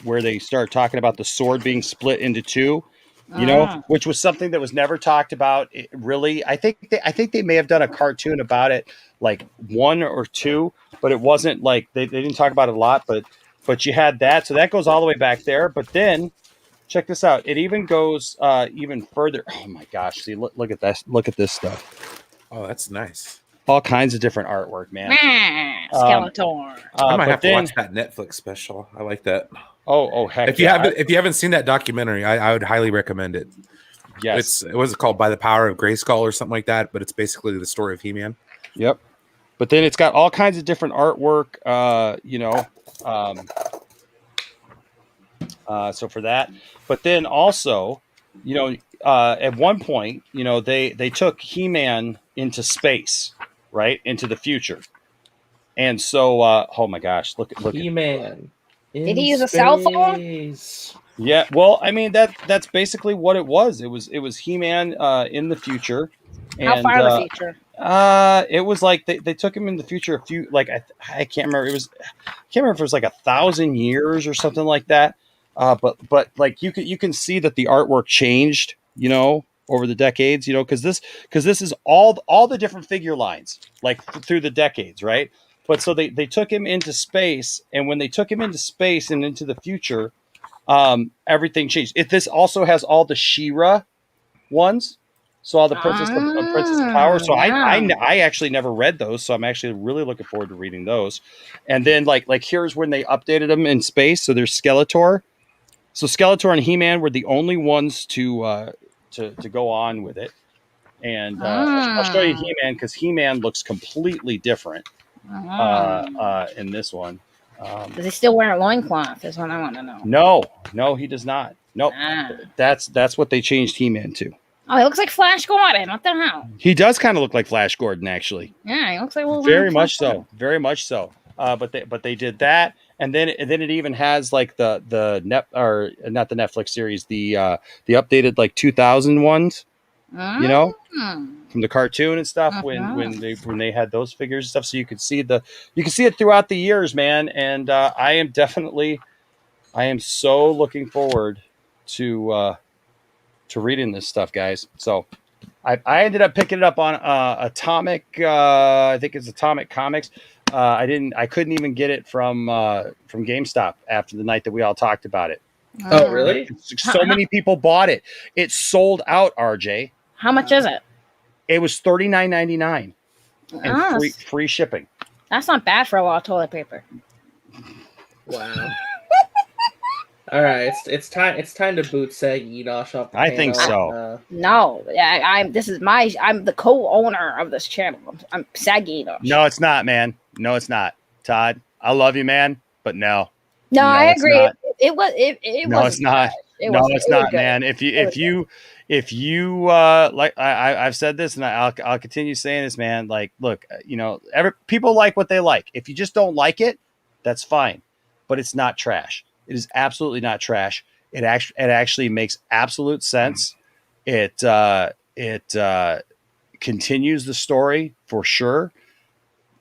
where they start talking about the sword being split into two. Which was something that was never talked about. Really, I think they may have done a cartoon about it, like 1 or 2, but it wasn't like they didn't talk about it a lot. But you had that, so that goes all the way back there. But then check this out. It even goes even further. Oh my gosh! See, look at this. Look at this stuff. Oh, that's nice. All kinds of different artwork, man. Skeletor. I might but have to then, watch that Netflix special. I like that. Oh, heck! If you haven't seen that documentary, I would highly recommend it. Yes, it was called By the Power of Grayskull or something like that, but it's basically the story of He-Man. Yep. But then it's got all kinds of different artwork. So for that, but then also, at one point, they took He-Man into space, right, into the future, and so oh my gosh, look He-Man. Did he use a cell phone? Yeah, well, I mean that's basically what it was. It was He-Man in the future. How far in the future? It was like they took him in the future a few, like I can't remember. I can't remember if it was like 1,000 years or something like that. But like you can see that the artwork changed, over the decades, because this is all the different figure lines like through the decades, right? But so they took him into space, and when they took him into space and into the future, everything changed. This also has all the She-Ra ones. So all the Princess of Power. So I actually never read those, so I'm actually really looking forward to reading those. And then like here's when they updated them in space. So there's Skeletor. So Skeletor and He-Man were the only ones to go on with it. And I'll show you He-Man because He-Man looks completely different in this one. Does he still wear a loincloth? Is what I want to know. No, he does not. Nope. That's what they changed He-Man to. Oh, he looks like Flash Gordon. What the hell? He does kind of look like Flash Gordon, actually. Yeah, he looks like very much so. Very much so. But they did that, and then it even has like the net, or not the Netflix series, the updated like 2000 ones, from the cartoon and stuff when they had those figures and stuff. So you could see it throughout the years, man. And I am so looking forward to reading this stuff, guys. So I ended up picking it up on Atomic. I think it's Atomic Comics. I couldn't even get it from GameStop after the night that we all talked about it. Oh, really? So many people bought it. It sold out, RJ. How much is it? It was $39.99 and free shipping. That's not bad for a lot of toilet paper. Wow. All right, it's time to boot Saggy Enosh off the I panel. think so. No, I'm the co-owner of this channel. I'm Saggy Enosh. No, it's not, man. No, it's not. Todd, I love you, man, but no. No, I agree. Not. It was. No, it's not. No, it's not, man. If you like, I've said this, and I'll continue saying this, man. Like, look, people like what they like. If you just don't like it, that's fine, but it's not trash. It is absolutely not trash. It actually makes absolute sense. It continues the story for sure.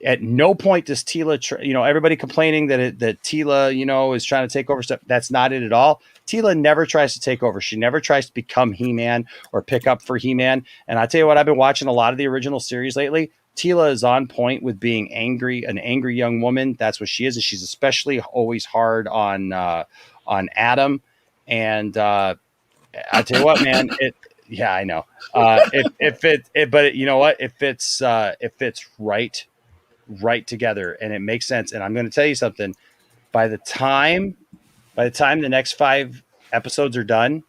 At no point does Teela, everybody complaining that Teela, is trying to take over stuff. That's not it at all. Teela never tries to take over. She never tries to become He-Man or pick up for He-Man. And I tell you what, I've been watching a lot of the original series lately. Teela is on point with being angry, an angry young woman. That's what she is. And she's especially always hard on Adam. And I tell you what, man, yeah, I know. But you know what? It fits right together, and it makes sense. And I'm going to tell you something. By the time the next 5 episodes are done,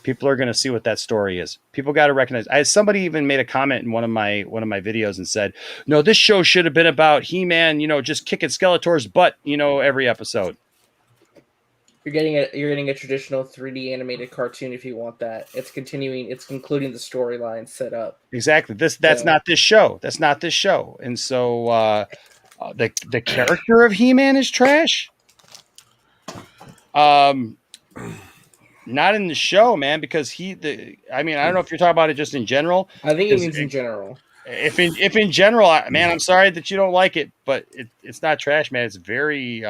people are going to see what that story is. People got to recognize. Somebody even made a comment in one of my videos and said, "No, this show should have been about He-Man, just kicking Skeletor's butt, every episode." You're getting a traditional 3D animated cartoon if you want that. It's concluding the storyline set up. Exactly. That's not this show. That's not this show. And so the character of He-Man is trash. Not in the show, man, because I don't know if you're talking about it just in general. I think it means in general. If in general, man, I'm sorry that you don't like it, but it's not trash, man. It's very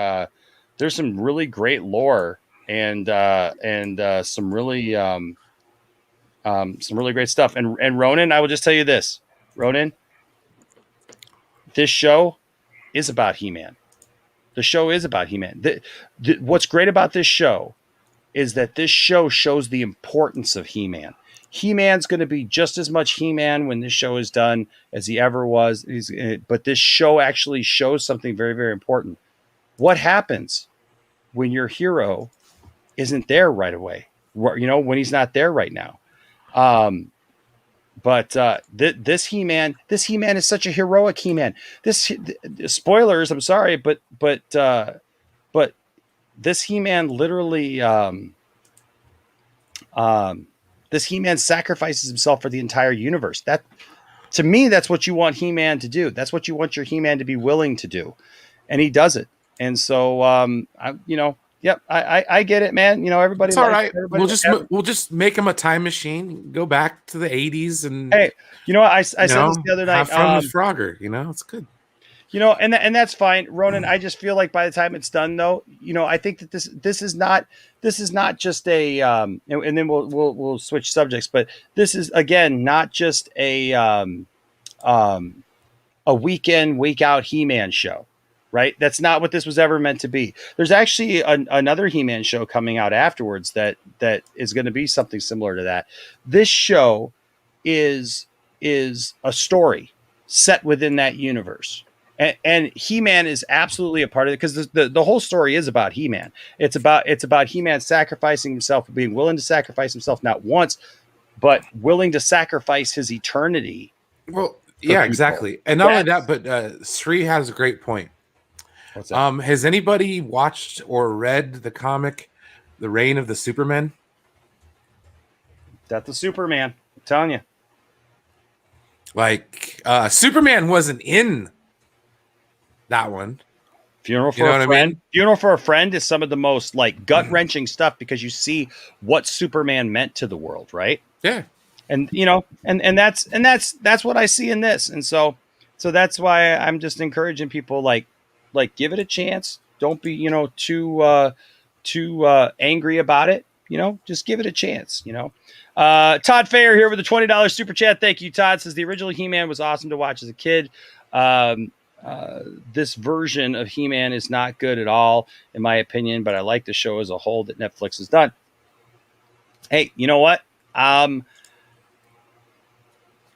there's some really great lore and some really great stuff. And Ronan, I will just tell you this, Ronan, this show is about He-Man. The show is about He-Man. What's great about this show is that this show shows the importance of He-Man. He-Man's going to be just as much He-Man when this show is done as he ever was. But this show actually shows something very, very important. What happens when your hero isn't there right away? When he's not there right now. But this He-Man is such a heroic He-Man. Spoilers, I'm sorry, but this He-Man literally, this He-Man sacrifices himself for the entire universe. That, to me, that's what you want He-Man to do. That's what you want your He-Man to be willing to do, and he does it. And so, yep, I get it, man. Everybody. It's all right. We'll just make him a time machine. Go back to the 80s and hey, I said this the other night. Have fun with Frogger. It's good. And that's fine, Ronan. I just feel like by the time it's done, though, I think that this is not just a and then we'll switch subjects, but this is again not just a week in, week out He-Man show, right? That's not what this was ever meant to be. There's actually another He-Man show coming out afterwards that is going to be something similar to that. This show is a story set within that universe. And He-Man is absolutely a part of it because the whole story is about He-Man. It's about He-Man sacrificing himself, being willing to sacrifice himself not once, but willing to sacrifice his eternity. Well, yeah, exactly. And not only that, but Sri has a great point. What's that? Has anybody watched or read the comic, The Reign of the Supermen? That's the Superman. I'm telling you. Like, Superman wasn't in that one. Funeral for a Friend. Funeral for a Friend is some of the most like gut wrenching stuff because you see what Superman meant to the world, right? Yeah. And and that's what I see in this, and so that's why I'm just encouraging people like give it a chance. Don't be too angry about it. Just give it a chance. Todd Fayer here with a $20 super chat. Thank you, Todd. Says the original He-Man was awesome to watch as a kid. This version of He-Man is not good at all, in my opinion, but I like the show as a whole that Netflix has done. Hey, you know what? All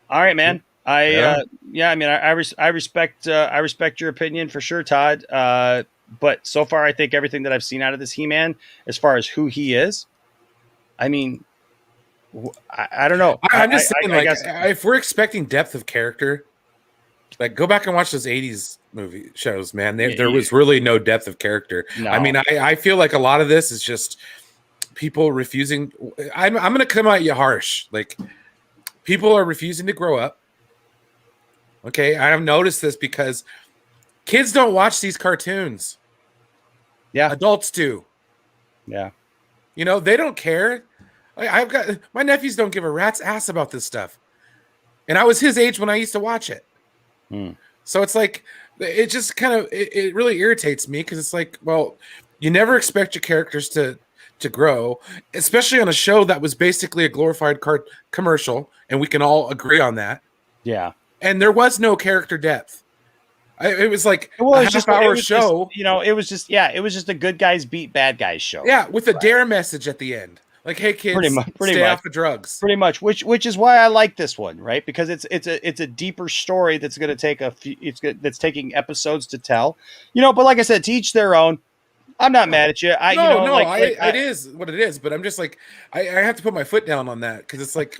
right, man. I respect your opinion for sure, Todd. But so far, I think everything that I've seen out of this He-Man, as far as who he is, I mean, I don't know. I'm just saying, I guess if we're expecting depth of character, like go back and watch those 80s movie shows, man. There was really no depth of character. No. I mean, I feel like a lot of this is just people refusing. I'm going to come at you harsh. Like people are refusing to grow up. Okay. I have noticed this because kids don't watch these cartoons. Yeah. Adults do. Yeah. They don't care. I've got my nephews don't give a rat's ass about this stuff. And I was his age when I used to watch it. So it's like, it just kind of, it really irritates me because it's like, well, you never expect your characters to grow, especially on a show that was basically a glorified commercial. And we can all agree on that. Yeah. And there was no character depth. It was like a half-hour show. It was just a good guys beat bad guys show. Yeah. With a dare message at the end. Like, hey kids, stay off the drugs. Pretty much, which is why I like this one, right? Because it's a deeper story that's going to take that's taking episodes to tell, But like I said, to each their own. I'm not mad at you. It is what it is. But I'm just like, I have to put my foot down on that because it's like,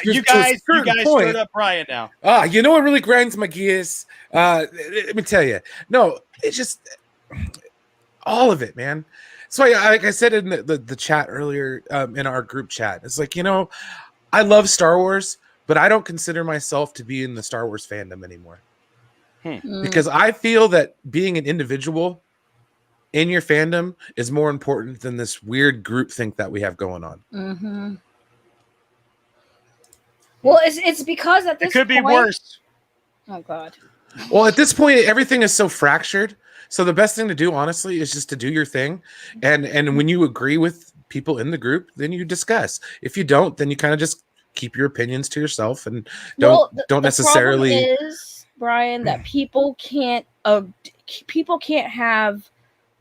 you guys stirred up Brian now. You know what really grinds my gears? Let me tell you. No, it's just all of it, man. So like I said in the chat earlier, in our group chat, it's like, I love Star Wars, but I don't consider myself to be in the Star Wars fandom anymore. Because I feel that being an individual in your fandom is more important than this weird group think that we have going on. Mm-hmm. Well, it's because at this point... It could be worse. Oh, God. Well, at this point, everything is so fractured. So the best thing to do, honestly, is just to do your thing. And when you agree with people in the group, then you discuss. If you don't, then you kind of just keep your opinions to yourself and don't necessarily. The problem is, Brian, that people can't have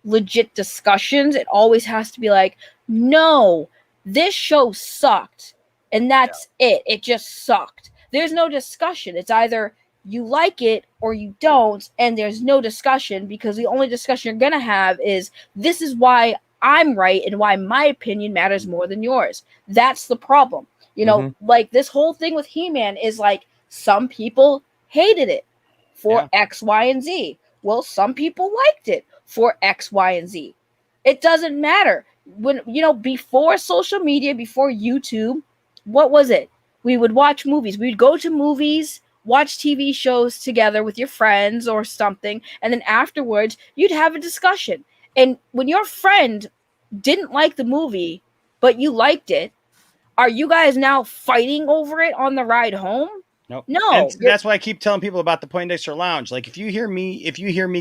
legit discussions. It always has to be like, no, this show sucked, and that's it. It just sucked. There's no discussion. It's either you like it or you don't, and there's no discussion, because the only discussion you're gonna have is, this is why I'm right and why my opinion matters more than yours. That's the problem. You know, like this whole thing with He-Man is like, some people hated it for X, Y, and Z. Well, some people liked it for X, Y, and Z. It doesn't matter. When, you know, before social media, before YouTube, what was it? We would watch movies. We'd go to movies, watch TV shows together with your friends or something, and then afterwards you'd have a discussion. And when your friend didn't like the movie, but you liked it, are you guys now fighting over it on the ride home? Nope. No. And that's why I keep telling people about the Poindexter Lounge. Like, if you hear me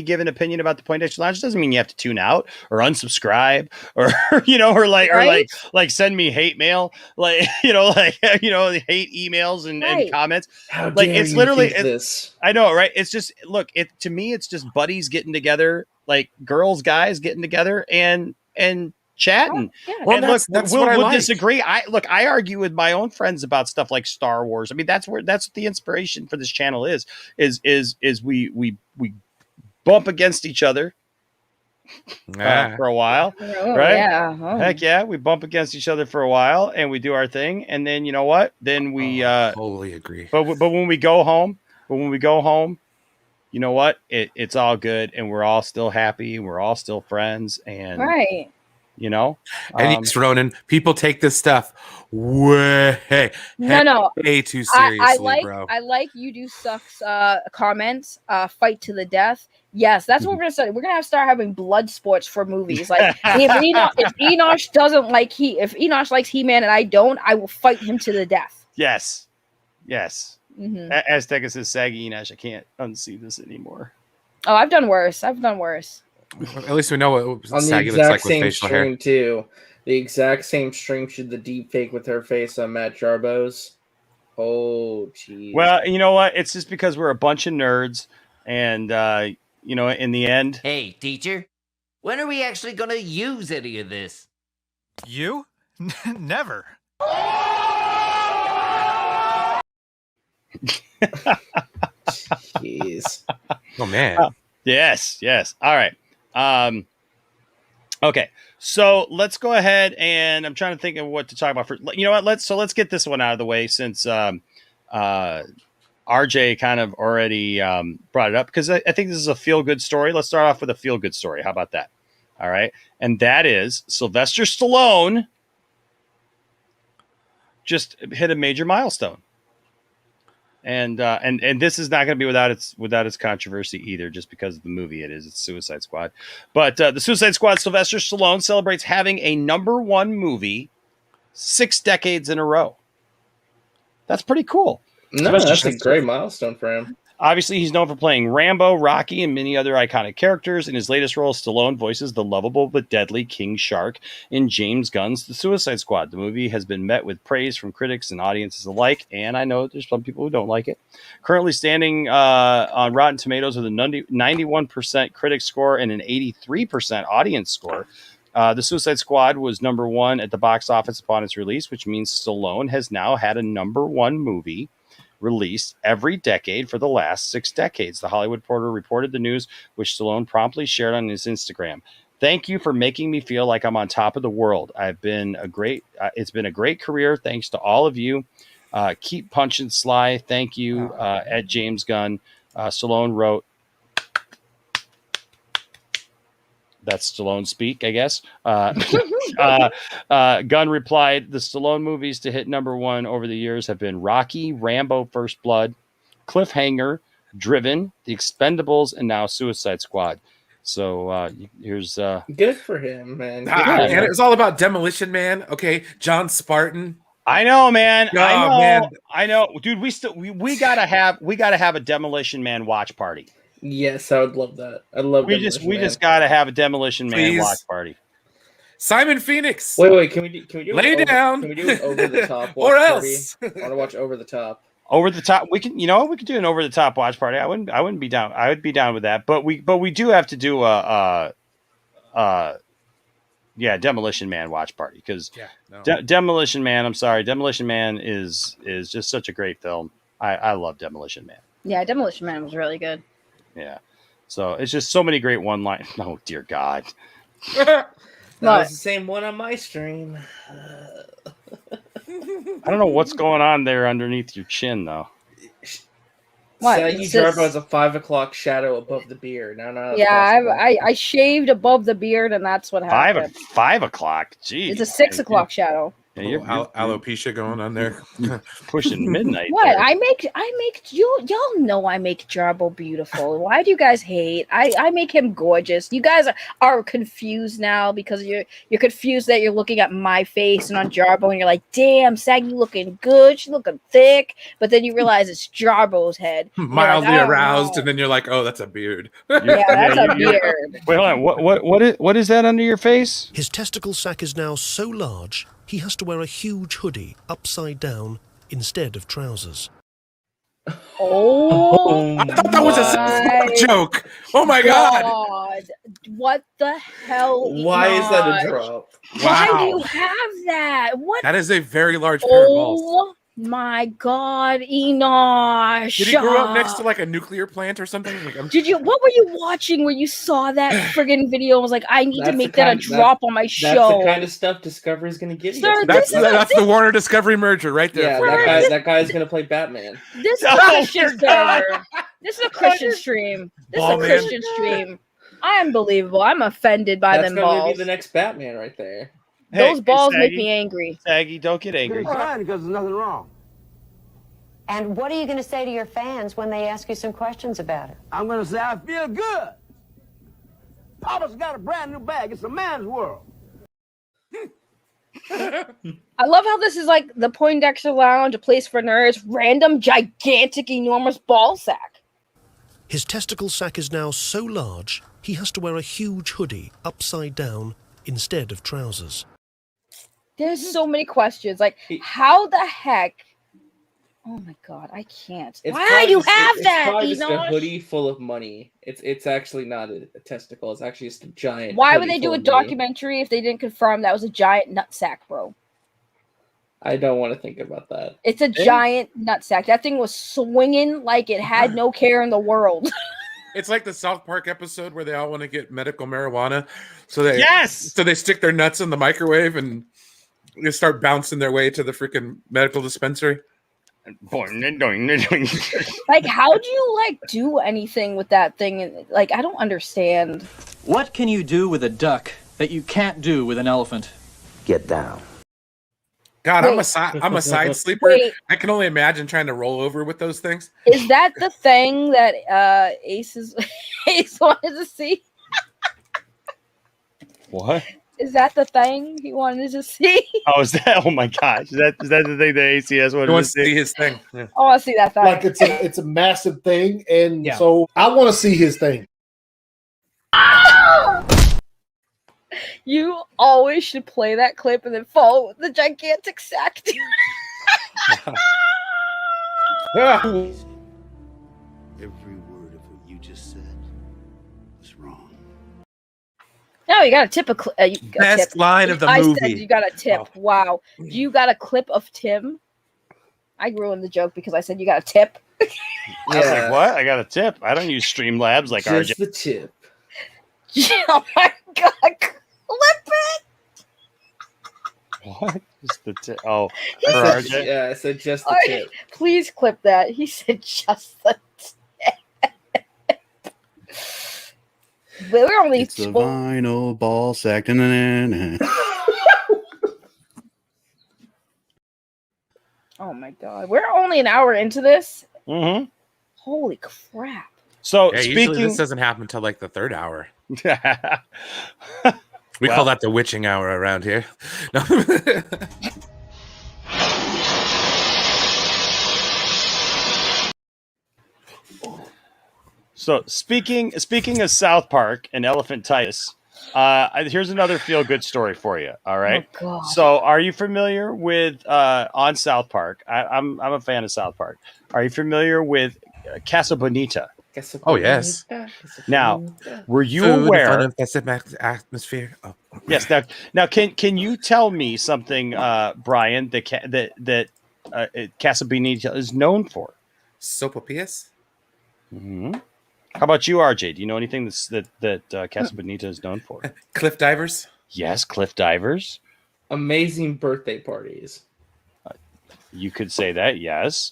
give an opinion about the Poindexter Lounge, it doesn't mean you have to tune out or unsubscribe or, you know, or like send me hate mail, like, hate emails and comments. How like, dare it's you literally think this? I know, right? It's just, look, to me, it's just buddies getting together, like girls, guys getting together and chatting. Well, and that's we'll what I like. disagree. I argue with my own friends about stuff like Star Wars. I mean, that's what the inspiration for this channel is we bump against each other for a while, right? Yeah. Heck yeah, we bump against each other for a while and we do our thing, and then you know what? Then we totally agree. But when we go home, you know what? It's all good, and we're all still happy, and we're all still friends, and right. You know, and yes, Ronan, people take this stuff way too seriously, bro. I like you do sucks comments, fight to the death. Yes, that's what we're gonna start. We're gonna start having blood sports for movies. Like if Enosh doesn't like if Enosh likes He-Man and I don't, I will fight him to the death. Yes. Azteca says, saggy Enosh, I can't unsee this anymore. Oh, I've done worse. At least we know what on saggy the looks exact like with same facial stream hair. too. The exact same stream should the deep fake with her face on Matt Jarbo's. Oh, geez. Well, you know what? It's just because we're a bunch of nerds, and you know, in the end. Hey, teacher, when are we actually going to use any of this? You? Never. Jeez. Oh man. Yes. All right. Okay. So let's go ahead, and I'm trying to think of what to talk about first. You know what? Let's get this one out of the way, since RJ kind of already brought it up, because I think this is a feel-good story. Let's start off with a feel-good story. How about that? All right. And that is Sylvester Stallone just hit a major milestone. And this is not going to be without its controversy either, just because of the movie it's Suicide Squad. But the Suicide Squad, Sylvester Stallone celebrates having a #1 movie 6 decades in a row. That's pretty cool. No, that's a great milestone for him. Obviously, he's known for playing Rambo, Rocky, and many other iconic characters. In his latest role, Stallone voices the lovable but deadly King Shark in James Gunn's The Suicide Squad. The movie has been met with praise from critics and audiences alike, and I know there's some people who don't like it. Currently standing on Rotten Tomatoes with a 91% critic score and an 83% audience score. The Suicide Squad was #1 at the box office upon its release, which means Stallone has now had a #1 movie released every decade for the last 6 decades. The Hollywood Reporter reported the news, which Stallone promptly shared on his Instagram. Thank you for making me feel like I'm on top of the world. It's been a great career. Thanks to all of you. Keep punching Sly. Thank you. At James Gunn. Stallone wrote, that's Stallone speak, I guess. Gunn replied, the Stallone movies to hit #1 over the years have been Rocky, Rambo, First Blood, Cliffhanger, Driven, The Expendables, and now Suicide Squad. So here's good for him, man. And it's all about Demolition Man. Okay, John Spartan. I know, man. Oh, man. I know, dude. We gotta have a Demolition Man watch party. Yes, I would love that. I love. We just gotta have a Demolition Man watch party. Simon Phoenix. Wait. Can we do? Lay down. Can we do an over the top? Or else. I want to watch Over the Top. Over the top. We can. You know what? We could do an over the top watch party. I wouldn't be down. I would be down with that. But we do have to do a Demolition Man watch party, because no. Demolition Man. I'm sorry, Demolition Man is just such a great film. I love Demolition Man. Yeah, Demolition Man was really good. Yeah, so it's just so many great one line. Oh dear God. That was the same one on my stream. I don't know what's going on there underneath your chin, though. What? Saggy Jarbo has a 5 o'clock shadow above the beard. No, Yeah, I shaved above the beard, and that's what happened. 5 o'clock. Jeez, It's a 6 o'clock shadow. Yeah, you're alopecia going on there. Pushing midnight. What? There. I make y'all know I make Jarbo beautiful. Why do you guys hate? I make him gorgeous. You guys are confused now because you're confused that you're looking at my face and on Jarbo, and you're like, damn, Saggy looking good, she's looking thick, but then you realize it's Jarbo's head. Mildly aroused, and then you're like, oh, that's a beard. Yeah, that's a beard. Wait, hold on. What is that under your face? His testicle sack is now so large he has to wear a huge hoodie upside down instead of trousers. Oh, I thought that was a sexy joke. Oh my God. What the hell? Why is that a drop? Why Wow. do you have that? What? That is a very large pair of balls. Oh my God, Enosh! Did he grow up next to like a nuclear plant or something? Like, Did you? What were you watching where you saw that friggin' video? And was like, I need to make that a drop on my show. That's the kind of stuff Discovery's going to give you. Sir, That's the Warner Discovery merger right there. Yeah, that guy's going to play Batman. This is a Christian server. This is a Christian stream. This is a Christian stream. Unbelievable. I'm offended by them That's going to balls. be the next Batman right there. Those balls make Saggy. me angry. Saggy, don't get angry. Because there's nothing wrong. And what are you going to say to your fans when they ask you some questions about it? I'm going to say I feel good. Papa's got a brand new bag. It's a man's world. I love how this is like the Poindexter Lounge, a place for nerds, random, gigantic, enormous ball sack. His testicle sack is now so large he has to wear a huge hoodie upside down instead of trousers. There's so many questions. Like, how the heck? Oh my God, I can't. Why do you have that? It's probably just a Enosh? hoodie full of money. It's actually not a testicle. It's actually just a giant. Why would hoodie they do full a of money. documentary if they didn't confirm that was a giant nutsack, bro? I don't want to think about that. It's a giant nutsack. That thing was swinging like it had no care in the world. It's like the South Park episode where they all want to get medical marijuana, so they stick their nuts in the microwave and they start bouncing their way to the freaking medical dispensary. Like, how do you like do anything with that thing? Like, I don't understand. What can you do with a duck that you can't do with an elephant? Get down. God, I'm Wait. a side sleeper. Wait. I can only imagine trying to roll over with those things. Is that the thing that Ace wanted to see? What? Is that the thing he wanted to see? Oh, is that? Oh my gosh, is that the thing that ACS wanted He to wants to see? see his thing. Yeah. I want to see that thing. Like it's a massive thing, and so I want to see his thing. You always should play that clip and then follow with the gigantic sack, dude. Every word of what you just said was wrong. No, you got a tip. Best line of the I movie. said you got a tip. Wow. You got a clip of Tim. I ruined the joke because I said you got a tip. I was like, what? I got a tip. I don't use Streamlabs like Just RJ. the tip. Oh my God. Clip it. What? Just the tip. Oh, He for said- RJ. Yeah, I said just the Alright, tip. please clip that. He said just the tip. We're only It's the vinyl ball sack. Na-na-na-na. Oh my God. We're only an hour into this. Mm-hmm. Holy crap. So Yeah, usually speaking, this doesn't happen until like the third hour. well, We call that the witching hour around here. No. So speaking of South Park and elephantitis, here's another feel good story for you. All right. Oh, God. So are you familiar with on South Park? I'm a fan of South Park. Are you familiar with Casa Bonita? Oh, yes. Now, were you Food, aware? fun, and festive atmosphere. Oh. Yes. Now, can you tell me something, Brian? That Casa Bonita is known for? Sopopias. Mm-hmm. How about you, RJ? Do you know anything that Casa Bonita is known for? Cliff divers. Yes, cliff divers. Amazing birthday parties. You could say that. Yes.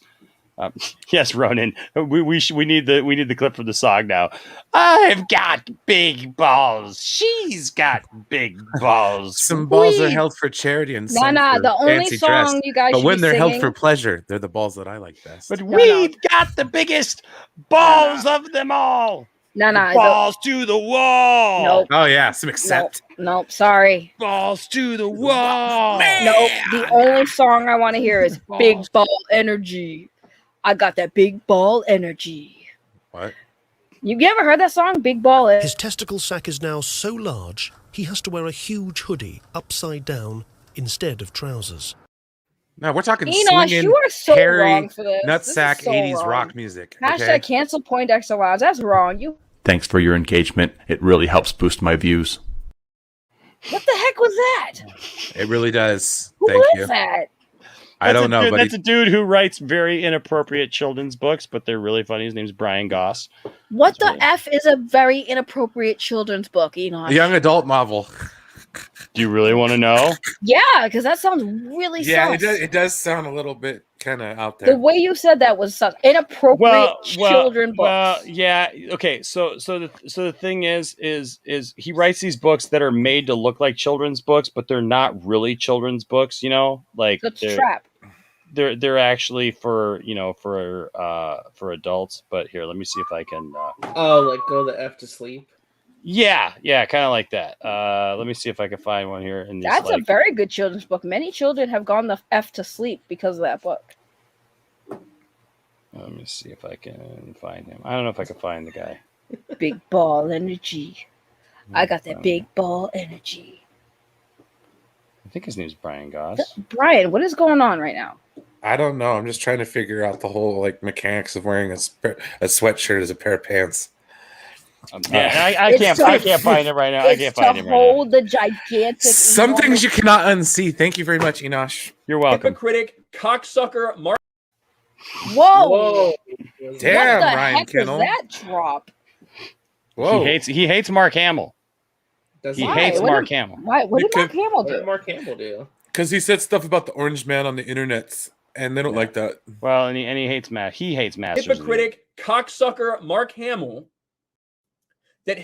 Yes, Ronan. We need the clip from the song now. I've got big balls. She's got big balls. Some balls are Weed. held for charity and Nah, some nah. for The only fancy dress. song you guys But should when be they're held singing. for pleasure, they're the balls that I like best. But we've got the biggest balls of them all. Nah. Balls to the wall. Nope. Oh yeah, some accept. Nope. Sorry. Balls to the wall. Nope. The only song I want to hear is Big Ball Energy. I got that big ball energy. What? You ever heard that song, Big Ball? His testicle sack is now so large, he has to wear a huge hoodie upside down instead of trousers. No, we're talking Enosh, swinging, you are so hairy, wrong for this. nutsack This is so 80s wrong. rock music. Hashtag Okay? cancel Poindexter Lounge. That's wrong. You. Thanks for your engagement. It really helps boost my views. What the heck was that? It really does. Who Thank is you. that? I don't know, but That's a dude who writes very inappropriate children's books, but they're really funny. His name's Brian Goss. What the F is a very inappropriate children's book, Enosh? a young adult novel. Do you really want to know? Yeah, because that sounds really Yeah, sus. it does sound a little bit kind of out The there. way you said that was sus. Inappropriate children books. Well, yeah. Okay. So the thing is he writes these books that are made to look like children's books, but they're not really children's books. You know, like That's a they're- trap. They're actually for adults. But here, let me see if I can. Oh, like go the F to sleep. Yeah, kind of like that. Let me see if I can find one here. In That's a very good children's book. Many children have gone the F to sleep because of that book. Let me see if I can find him. I don't know if I can find the guy. Big ball energy. I got that big ball energy. I think his name's Brian Goss. Brian, what is going on right now? I don't know. I'm just trying to figure out the whole mechanics of wearing a sweatshirt as a pair of pants. Yeah, I can't find it right now. I can't find it right now. Hold the gigantic. Some things you cannot unsee. Thank you very much, Enosh. You're welcome. Hypocritic cocksucker Mark. Whoa! Damn, what the Ryan heck Kennel. was that drop? Whoa. He hates Mark Hamill. He hates What Mark did- Hamill. Why? What did Because- Mark Hamill What do? did Mark Hamill do? Because he said stuff about the orange man on the internet, and they don't like that. Well, and he hates Matt. He hates Masters. Hypocritic cocksucker Mark Hamill. That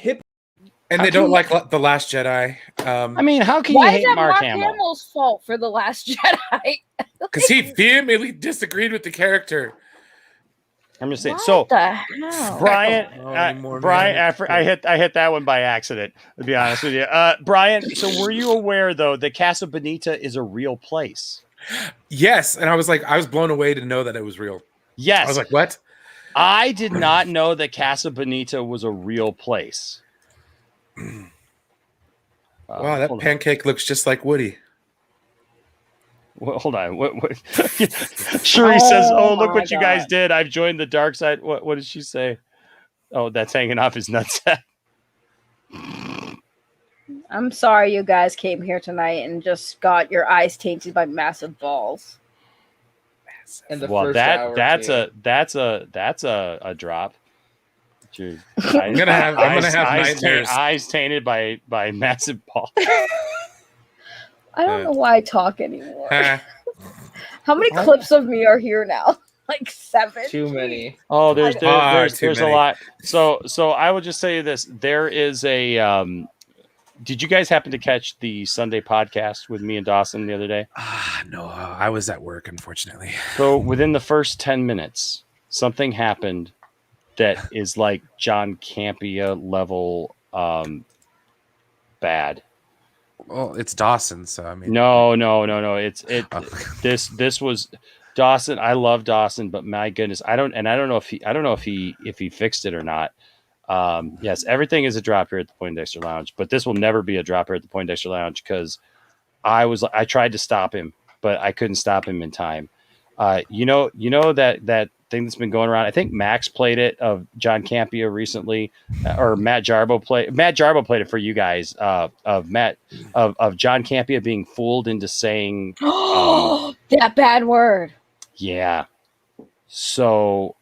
And they don't like The Last Jedi. I mean, how can Why you is hate that Mark Mark Hamill? Hamill's fault for The Last Jedi? Because he vehemently disagreed with the character. I'm just saying. What So, the hell? Brian, I hit that one by accident. To be honest with you, Brian. So, were you aware though that Casa Bonita is a real place? Yes, and I was blown away to know that it was real. Yes, I was like, what? I did not know that Casa Bonita was a real place. Wow, that pancake looks just like Woody. Well, hold on. What? Shuri says, "Oh, look my what you guys God. did! I've joined the dark side." What did she say? Oh, that's hanging off his nutsack. I'm sorry you guys came here tonight and just got your eyes tainted by massive balls. And the Well, first that's hour, that's a drop. Dude, I'm gonna have nightmares. Eyes tainted by massive balls. I don't know why I talk anymore. Huh. How many clips of me are here now? Like 7? Too many. Oh, there's too a many. lot. So I will just say this: there is a. Did you guys happen to catch the Sunday podcast with me and Dawson the other day? No, I was at work, unfortunately. So within the first 10 minutes, something happened that is like John Campea level bad. Well, it's Dawson, so I mean. No. This was Dawson. I love Dawson, but my goodness, I don't know if he fixed it or not. Yes, everything is a drop here at the Poindexter Lounge, but this will never be a drop here at the Poindexter Lounge because I tried to stop him, but I couldn't stop him in time. You know that thing that's been going around. I think Max played it of John Campea recently, or Matt Jarbo played it for you guys. Of John Campea being fooled into saying, that bad word. yeah. So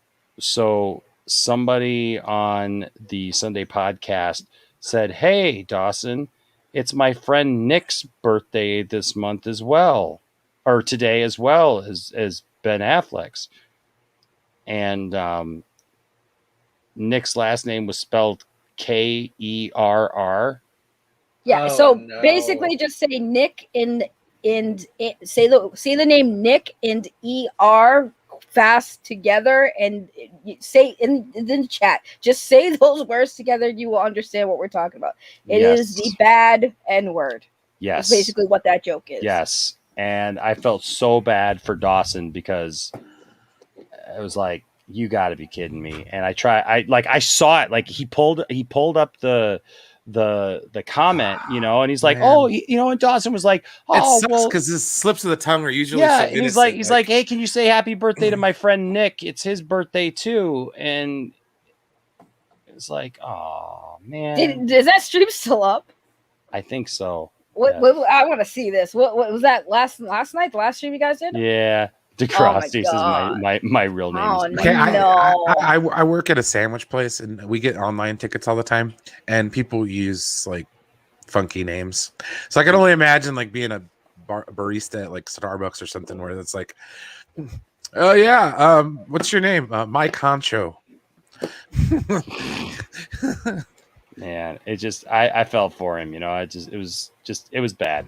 somebody on the Sunday podcast said, "Hey, Dawson, it's my friend Nick's birthday this month as well, or today as well as Ben Affleck's." And Nick's last name was spelled Kerr. Yeah. Basically, just say Nick say the name Nick and ER fast together, and say in the chat. Just say those words together, and you will understand what we're talking about. It is the bad N word. Yes, that's basically what that joke is. Yes, and I felt so bad for Dawson because it was like, you got to be kidding me. And I saw it, like he pulled up the comment, and he's like, Man. and Dawson was like, oh, it sucks because his slips of the tongue are usually yeah, so and he's innocent, like, hey, can you say happy birthday to my friend Nick? It's his birthday too. And it's like, oh man, Is that stream still up? I think so. What I want to see this. What was that last night? The last stream you guys did? Yeah. DeCrosty is my real name. Okay, I work at a sandwich place, and we get online tickets all the time, and people use like funky names. So I can only imagine like being a barista at like Starbucks or something, where it's like, oh yeah, what's your name? Mike Concho. Man, it just I felt for him, it was bad.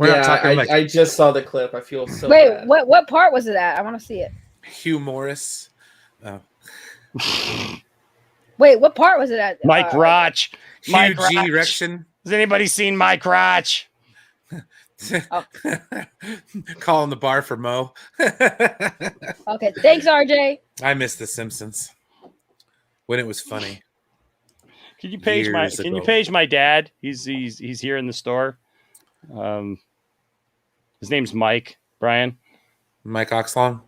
I just saw the clip. I feel so Wait, bad. what part was it at? I want to see it. Hugh Morris. Wait, what part was it at? Mike Roch. Hugh G. Rection. Has anybody seen Mike Roch? Calling the bar for Mo. Okay, thanks, RJ. I miss The Simpsons when it was funny. Can you page my dad? He's here in the store. His name's Mike, Brian. Mike Oxlong.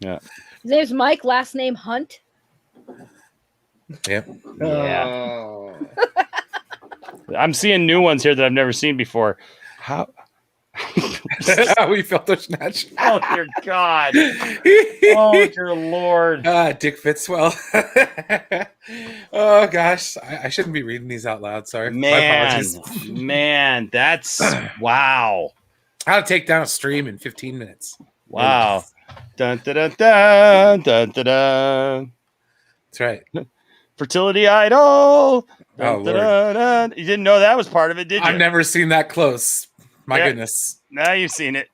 Yeah. His name's Mike, last name Hunt. Yep. Yeah. I'm seeing new ones here that I've never seen before. How we felt those snatch. Oh dear God. Oh dear Lord. Dick Fitzwell. Oh gosh. I shouldn't be reading these out loud. Sorry. My apologies. Man, that's wow. How to take down a stream in 15 minutes. Wow. Dun, dun, dun, dun, dun, dun, dun. That's right. Fertility Idol. Oh, Dun, dun, dun. You didn't know that was part of it, did you? I've never seen that close. My goodness. Now you've seen it.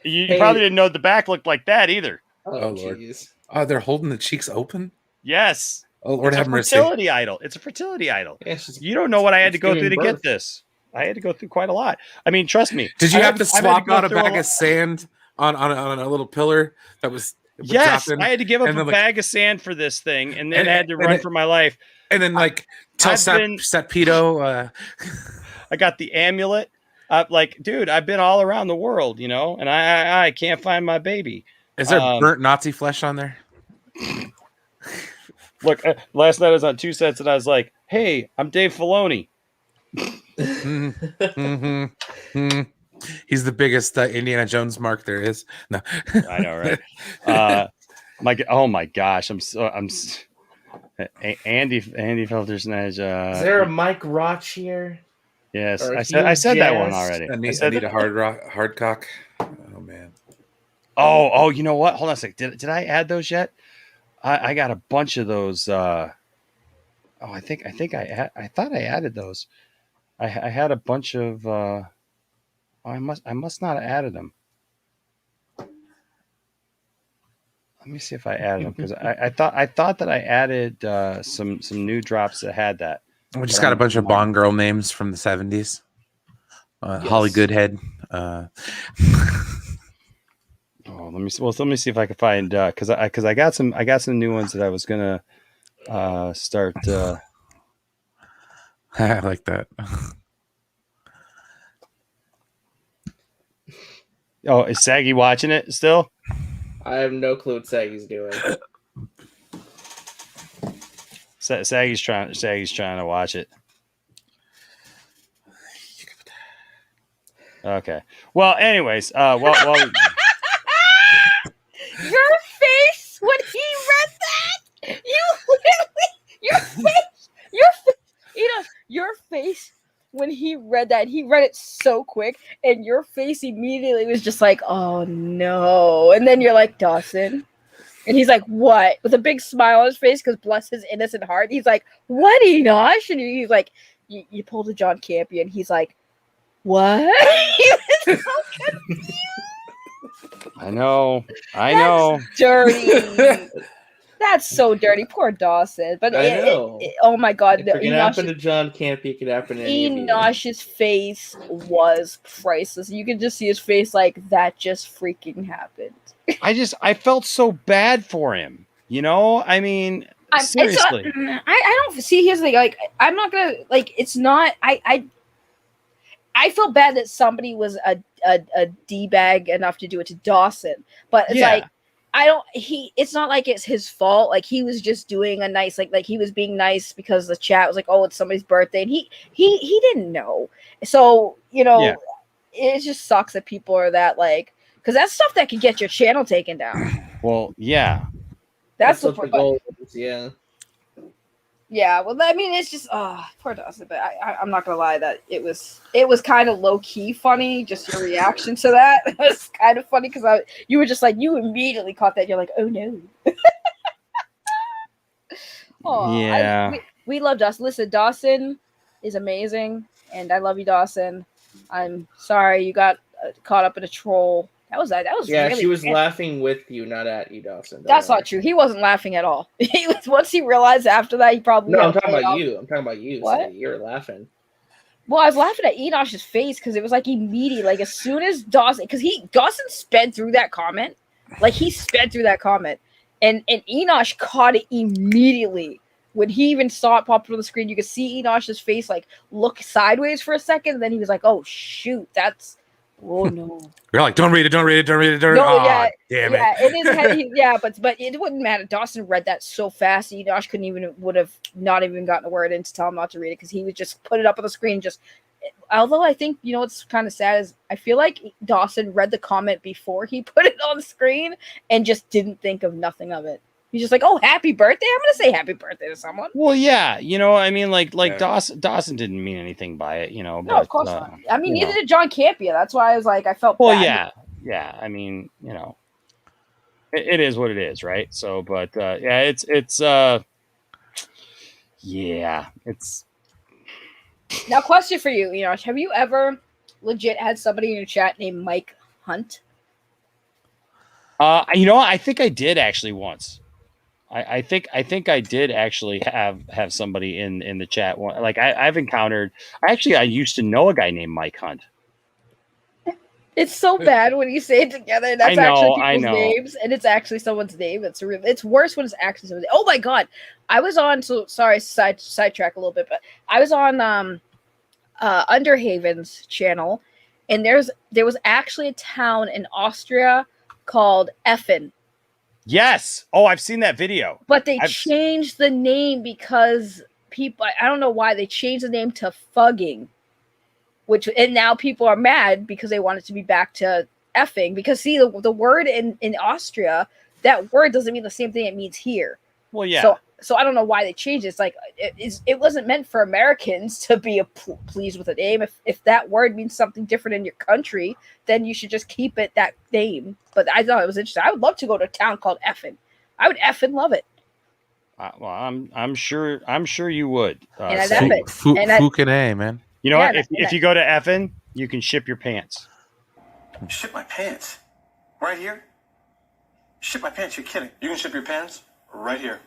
You probably didn't know the back looked like that either. Oh Lord. Oh, they're holding the cheeks open? Yes. Oh Lord, have mercy. Fertility idol. It's a fertility idol. You don't know what I had to go through to get this. I had to go through quite a lot. I mean, trust me. Did you have to swap out a bag of sand on a little pillar that was? Yes, I had to give up a bag of sand for this thing, and then I had to run for my life. And then, tell Sat Pito. I got the amulet. Dude, I've been all around the world, and I can't find my baby. Is there burnt Nazi flesh on there? Look, last night I was on 2 Sets, and I was like, "Hey, I'm Dave Filoni." He's the biggest Indiana Jones mark there is. No, I know, right? Oh my gosh, Andy Felter's Edge. Is there a Mike Roch here? Yes, I said that one already. I need a hard cock. Oh man. Oh, you know what? Hold on a sec. Did I add those yet? I got a bunch of those. I thought I added those. I had a bunch of. I must not have added them. Let me see if I added them because I thought that I added some new drops that had that. We just got a bunch of Bond girl names from the 70s. Yes. Holly Goodhead. Let me see. Well, let me see if I can find because I got some new ones that I was gonna start. I like that. Oh, is Saggy watching it still? I have no clue what Saggy's doing. Saggy's trying to watch it. Okay. Well, anyways, well, Your face when he read that, your face when he read that, he read it so quick, and your face immediately was just like, oh no. And then you're like, Dawson. And he's like, what? With a big smile on his face, because bless his innocent heart. He's like, what, Enosh? And he's like, you pulled a John Campion. He's like, what? He was so confused. I know. Dirty. That's so dirty. Poor Dawson. But I know. Oh my God. If it can happen to John Campy, it can happen to any of you. Enosh's face was priceless. You could just see his face like, that just freaking happened. I felt so bad for him. You know? I mean, seriously. I don't see his thing. Like, I'm not gonna like. It's not. I feel bad that somebody was a D-bag enough to do it to Dawson, but it's like it's not like it's his fault. Like, he was just doing a nice, like he was being nice because the chat was like, oh, it's somebody's birthday, and he didn't know. So, it just sucks that people are that, like, because that's stuff that could get your channel taken down. Well, yeah. That's what the goal is, yeah. Yeah, well, I mean, it's just poor Dawson. But I'm not gonna lie, that it was kind of low key funny. Just your reaction to that it was kind of funny because you were just like, you immediately caught that. You're like, oh no. Yeah. We love Dawson. Listen, Dawson is amazing, and I love you, Dawson. I'm sorry you got caught up in a troll. That was yeah. Really she was bad. laughing with you, not at you, Dawson. That's not true. He wasn't laughing at all. He was, once he realized after that, he probably. No, I'm talking about you. I'm talking about you. What? So you're laughing. Well, I was laughing at Enosh's face because it was like immediate. Like, as soon as Dawson, because Dawson sped through that comment, and Enosh caught it immediately. When he even saw it pop up on the screen, you could see Enosh's face like look sideways for a second, and then he was like, "Oh shoot, that's oh no." You're like, don't read it. No, yeah, damn it. It is heavy, yeah, but it wouldn't matter. Dawson read that so fast, Enosh would have not even gotten a word in to tell him not to read it because he would just put it up on the screen. Although I think what's kind of sad is I feel like Dawson read the comment before he put it on the screen and just didn't think of nothing of it. He's just like, oh, happy birthday. I'm gonna say happy birthday to someone. Well, yeah, I mean, like Dawson didn't mean anything by it, No, but, of course not. I mean, neither did John Campia. That's why I was like, I felt bad. Yeah. I mean, it is what it is, right? So, but yeah, it's Now, question for you, Enosh. Have you ever legit had somebody in your chat named Mike Hunt? I think I did actually once. I think I did actually have somebody in the chat. Like I've encountered. I used to know a guy named Mike Hunt. It's so bad when you say it together. And that's actually people's names, and it's actually someone's name. It's worse when it's actually someone's name. Oh my god! I was on. So sorry, sidetrack a little bit, but I was on Underhaven's channel, and there was actually a town in Austria called Effen. Yes. Oh, I've seen that video. But they changed the name because people, I don't know why, they changed the name to Fugging. And now people are mad because they want it to be back to effing. Because see, the word in Austria, that word doesn't mean the same thing it means here. Well, yeah. So I don't know why they changed it. It's like it wasn't meant for Americans to be pleased with a name. If that word means something different in your country, then you should just keep it that name. But I thought it was interesting. I would love to go to a town called Effen. I would effing love it. Well, I'm sure you would. And I love it. Fukin' man. You know what? If you go to Effen, you can ship your pants. Ship my pants? Right here? Ship my pants? You're kidding. You can ship your pants right here.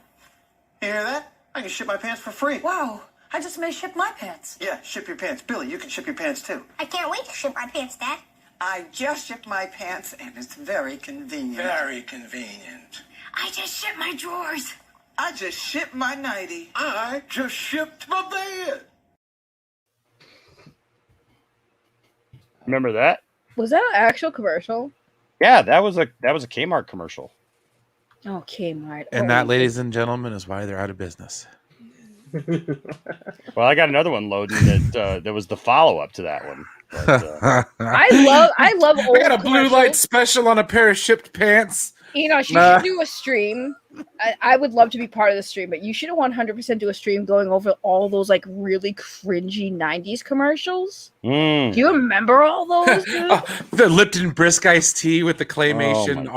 You hear that? I can ship my pants for free. Wow. I just may ship my pants. Yeah, ship your pants. Billy, you can ship your pants too. I can't wait to ship my pants, Dad. I just shipped my pants, and it's very convenient. Very convenient. I just shipped my drawers. I just shipped my nightie. I just shipped my bed. Remember that? Was that an actual commercial? Yeah, that was a Kmart commercial. Oh, Kmart. And Oh, that, my ladies and gentlemen, is why they're out of business. Well, I got another one loading that was the follow up to that one. But, I love old I got a blue light commercials. special on a pair of shipped pants. You know, she should do a stream. I would love to be part of the stream, but you should 100% do a stream going over all those like really cringy 90s commercials. Do you remember all those, dude? The Lipton brisk iced tea with the claymation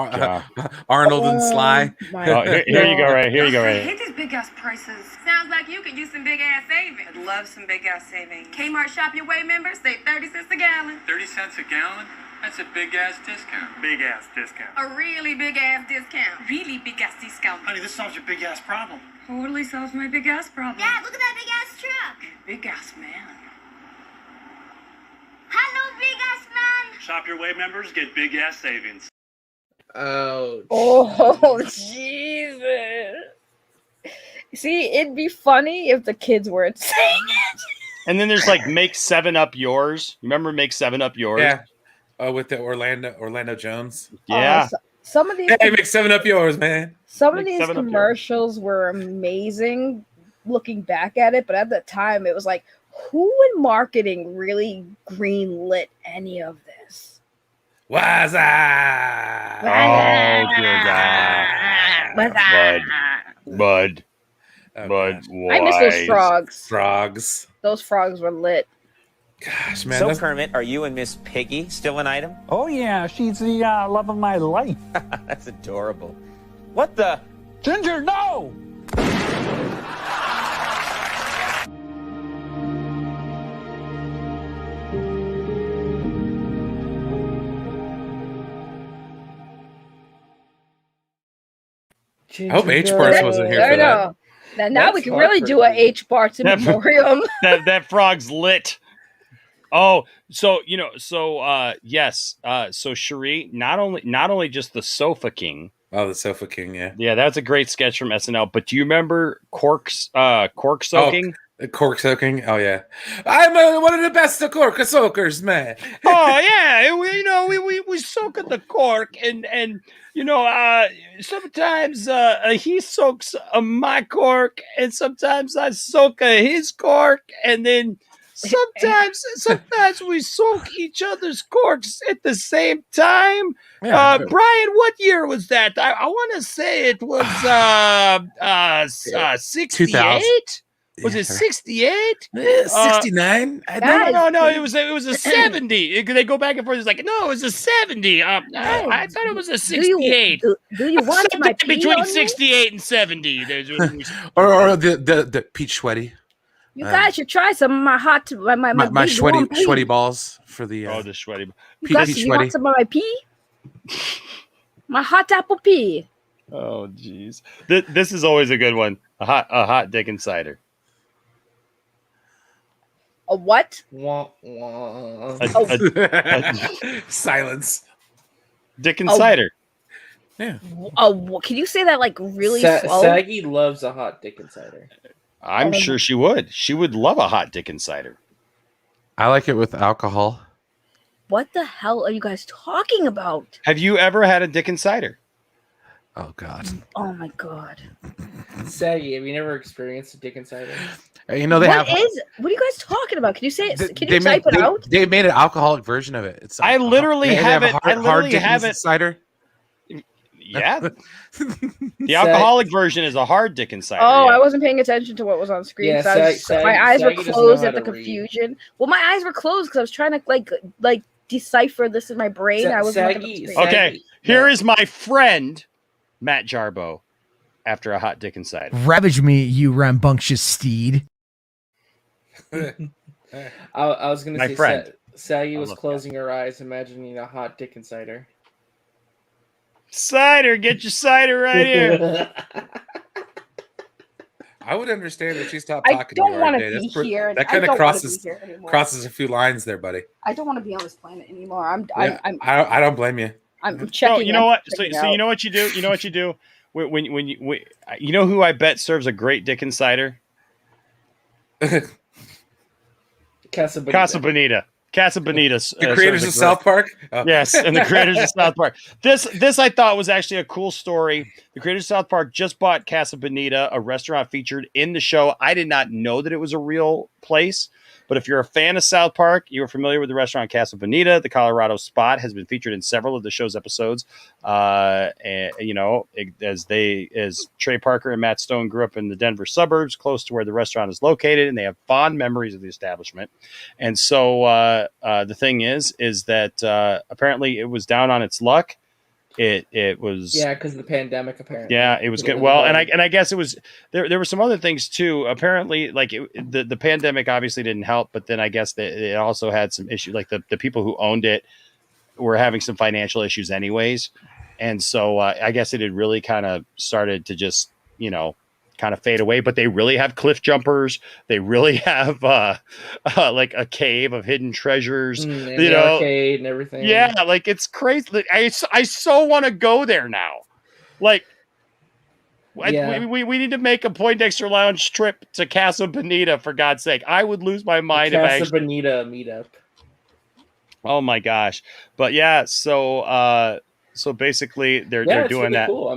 Arnold and Sly. Here you go, right here. You go, right. Hate these big ass prices. Sounds like you could use some big ass savings. I'd love some big ass savings. Kmart Shop Your Way members save 30 cents a gallon. 30 cents a gallon? That's a big ass discount. Big ass discount. A really big ass discount. Really big ass discount. Honey, this solves your big ass problem. Totally solves my big ass problem. Dad, look at that big ass truck. Big ass man. Hello, big ass man. Shop Your Way members get big ass savings. Oh, Jesus. See, it'd be funny if the kids weren't saying it. And then there's like Make 7 Up Yours. Remember Make 7 Up Yours? Yeah. With the Orlando Jones. Yeah. Some of these Hey, make 7 Up Yours, man. Some of these commercials were amazing looking back at it, but at the time it was like, who in marketing really green-lit any of this? Waza! Oh, dear God. Bud. I miss those frogs. Frogs. Those frogs were lit. Gosh, man. So, Kermit, are you and Miss Piggy still an item? Oh, yeah. She's the love of my life. That's adorable. What the? Ginger, no! I hope H Barts wasn't here for that. Now we can really do a H Barts in memoriam. that frog's lit. Oh, so yes. So Cherie, not only just the Sofa King. Oh, the Sofa King, yeah. Yeah, that's a great sketch from SNL. But do you remember cork soaking? Cork soaking? Oh yeah. I'm one of the best cork soakers, man. Oh yeah. We soak at the cork and sometimes he soaks my cork and sometimes I soak his cork and then sometimes we soak each other's corks at the same time. Yeah. Brian, what year was that? I want to say it was 68. Was it 68? 69? No. It was a 70. They go back and forth. It's like, no, it was a 70. I thought it was a 68. Do you want my pee between on 68 and 70? or the peach sweaty. You guys should try some of my hot my sweaty balls for the the sweaty. You want some of my pee? My hot apple pee. Oh jeez. This is always a good one. A hot dick and cider. A what? Silence. Dick and cider. Yeah. Oh, can you say that like really slow? Saggy loves a hot dick and cider. I'm sure she would. She would love a hot dick and cider. I like it with alcohol. What the hell are you guys talking about? Have you ever had a dick and cider? Oh God. Oh my God. Saggy, have you never experienced a dick and cider? What are you guys talking about? Can you say it? Can you type it out? They made an alcoholic version of it. It's I literally have it. I literally have it. Cider. Yeah. The alcoholic version is a hard dick and cider. Oh, yeah. I wasn't paying attention to what was on screen. Yeah, my eyes were closed at the confusion. Well, my eyes were closed because I was trying to like decipher this in my brain. I was okay. Here is my friend Matt Jarbo after a hot dick and cider. Ravage me, you rambunctious steed. I was going to say, friend. Saggy was closing her eyes, imagining a hot dick and cider. Cider, get your cider right here. I would understand if she stopped talking to you. I don't want to be here. That kind of crosses a few lines there, buddy. I don't want to be on this planet anymore. I don't blame you. I'm checking. Oh, you know what? So you know what you do. You know what you do when you know who I bet serves a great dick and cider. Casa Bonita. Casa Bonita. The creators of South Park? Oh. Yes, and the creators of South Park. This I thought was actually a cool story. The creators of South Park just bought Casa Bonita, a restaurant featured in the show. I did not know that it was a real place. But if you're a fan of South Park, you're familiar with the restaurant Casa Bonita. The Colorado Spot has been featured in several of the show's episodes. And you know, as Trey Parker and Matt Stone grew up in the Denver suburbs, close to where the restaurant is located, and they have fond memories of the establishment. And so the thing is that apparently it was down on its luck. It was because of the pandemic. Apparently, it was good. Well, and I guess it was there were some other things too. Apparently, like the pandemic obviously didn't help, but then I guess that it also had some issues. Like the people who owned it were having some financial issues, anyways, and so I guess it had really kind of started to just kind of fade away. But they really have cliff jumpers. They really have like a cave of hidden treasures. And the arcade and everything. Yeah, like it's crazy. Like, I so want to go there now. Like, we need to make a Poindexter Lounge trip to Casa Bonita, for God's sake. I would lose my mind if I Casa Bonita meetup. Oh my gosh! But yeah, so basically they're doing really that. Cool.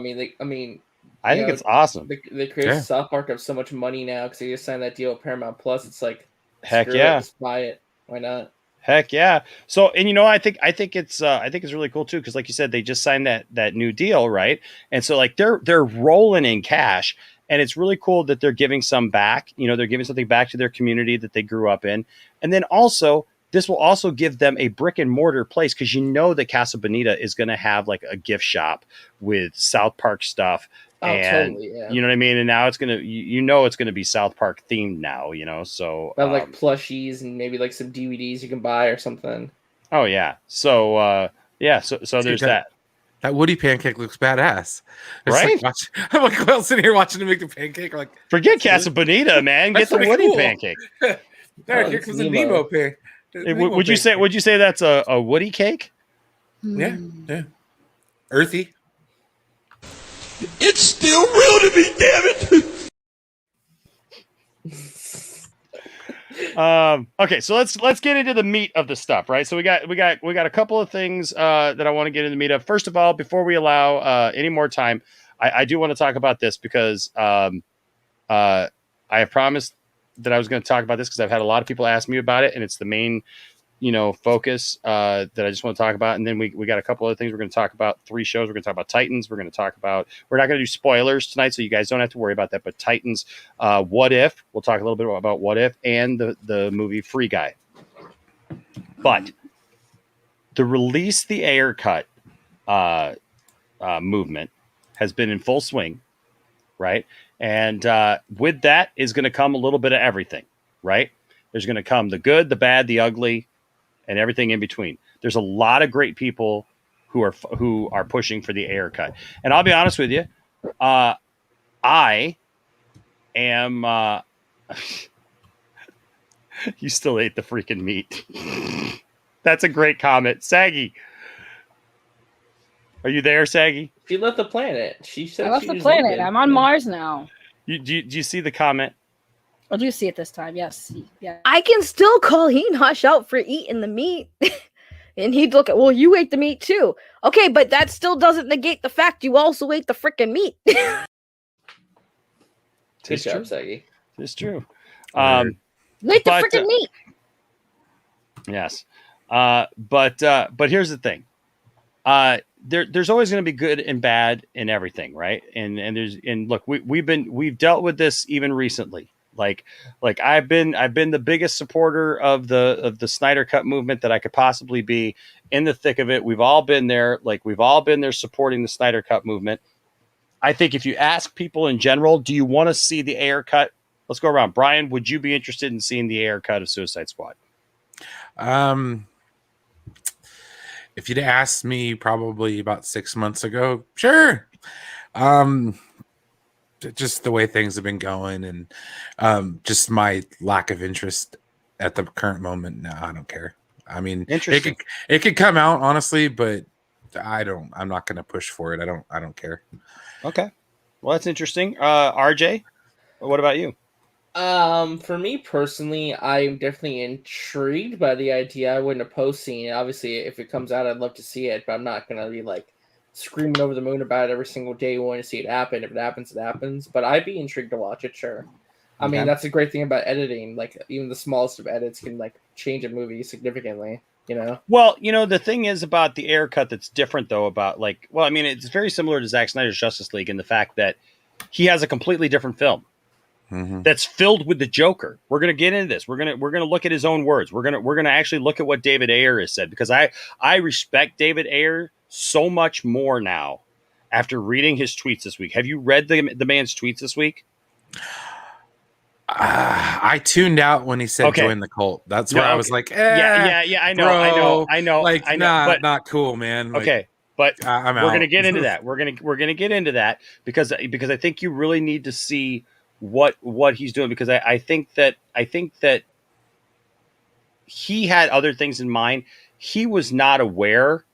I think it's awesome. The creators of South Park have so much money now because they just signed that deal with Paramount Plus. It's like, heck yeah, just buy it. Why not? Heck yeah. So, and I think it's really cool too, because like you said, they just signed that new deal, right? And so like they're rolling in cash, and it's really cool that they're giving some back. They're giving something back to their community that they grew up in, and then also this will also give them a brick and mortar place, because that Casa Bonita is going to have like a gift shop with South Park stuff. Oh, and totally, yeah. You know what I mean? And now it's gonna, it's gonna be South Park themed now, so like plushies and maybe like some DVDs you can buy or something. Oh yeah. So so there's that. That Woody pancake looks badass. Right? I'm like, well, sitting here watching him make the pancake. I'm like, forget Casa Bonita, man. Get the Woody pancake. All right, here comes the Nemo pancake. Would you say that's a Woody cake? Yeah. Earthy. It's still real to me, damn it. Okay, so let's get into the meat of the stuff, right? So we got a couple of things that I want to get into the meat of. First of all, before we allow any more time, I do want to talk about this, because I have promised that I was going to talk about this, because I've had a lot of people ask me about it, and it's the main focus that I just want to talk about. And then we got a couple other things we're going to talk about. 3 shows. We're going to talk about Titans. We're not going to do spoilers tonight, so you guys don't have to worry about that. But Titans, What If, we'll talk a little bit about What If, and the movie Free Guy. But the Release the Ayer cut movement has been in full swing, right? And with that is going to come a little bit of everything, right? There's going to come the good, the bad, the ugly, and everything in between. There's a lot of great people who are pushing for the Ayer cut. And I'll be honest with you, I am you still ate the freaking meat. That's a great comment. Saggy, are you there, Saggy? She left the planet. She said I left the planet. I'm on Mars now. Do you see the comment? I do see it this time. Yes. Yeah. I can still call Enosh out for eating the meat. And he'd look at, well, you ate the meat too. Okay, but that still doesn't negate the fact you also ate the freaking meat. Good job, Saggy. It's true. You ate the freaking meat. Yes. But here's the thing. There's always going to be good and bad in everything, right? And look, we've dealt with this even recently. Like I've been the biggest supporter of the Snyder Cut movement that I could possibly be, in the thick of it. We've all been there. We've all been there supporting the Snyder Cut movement. I think if you ask people in general, do you want to see the Ayer cut? Let's go around. Brian, would you be interested in seeing the Ayer cut of Suicide Squad? If you'd asked me probably about 6 months ago, sure. Just the way things have been going, and just my lack of interest at the current moment. No, I don't care. I mean, it could come out, honestly, but I'm not going to push for it. I don't care. Okay. Well, that's interesting. RJ, what about you? For me personally, I'm definitely intrigued by the idea. I wouldn't oppose seeing it. Obviously, if it comes out, I'd love to see it, but I'm not gonna be like screaming over the moon about it every single day, wanting to see it happen. If it happens, it happens. But I'd be intrigued to watch it, sure. I mean, Okay. that's a great thing about editing. Like, even the smallest of edits can like change a movie significantly. You know. Well, the thing is about the Ayer cut that's different though about I mean, it's very similar to Zack Snyder's Justice League in the fact that he has a completely different film. That's filled with the Joker. We're gonna get into this. We're gonna look at his own words. We're gonna actually look at what David Ayer has said, because I respect David Ayer so much more now after reading his tweets this week. Have you read the man's tweets this week? I tuned out when he said join the cult. That's where I was like, yeah, I know. Like, I know, nah, but not cool, man. Like, okay, but I'm we're out. gonna get into that. We're gonna get into that because I think you really need to see what he's doing, because I think that he had other things in mind. He was not aware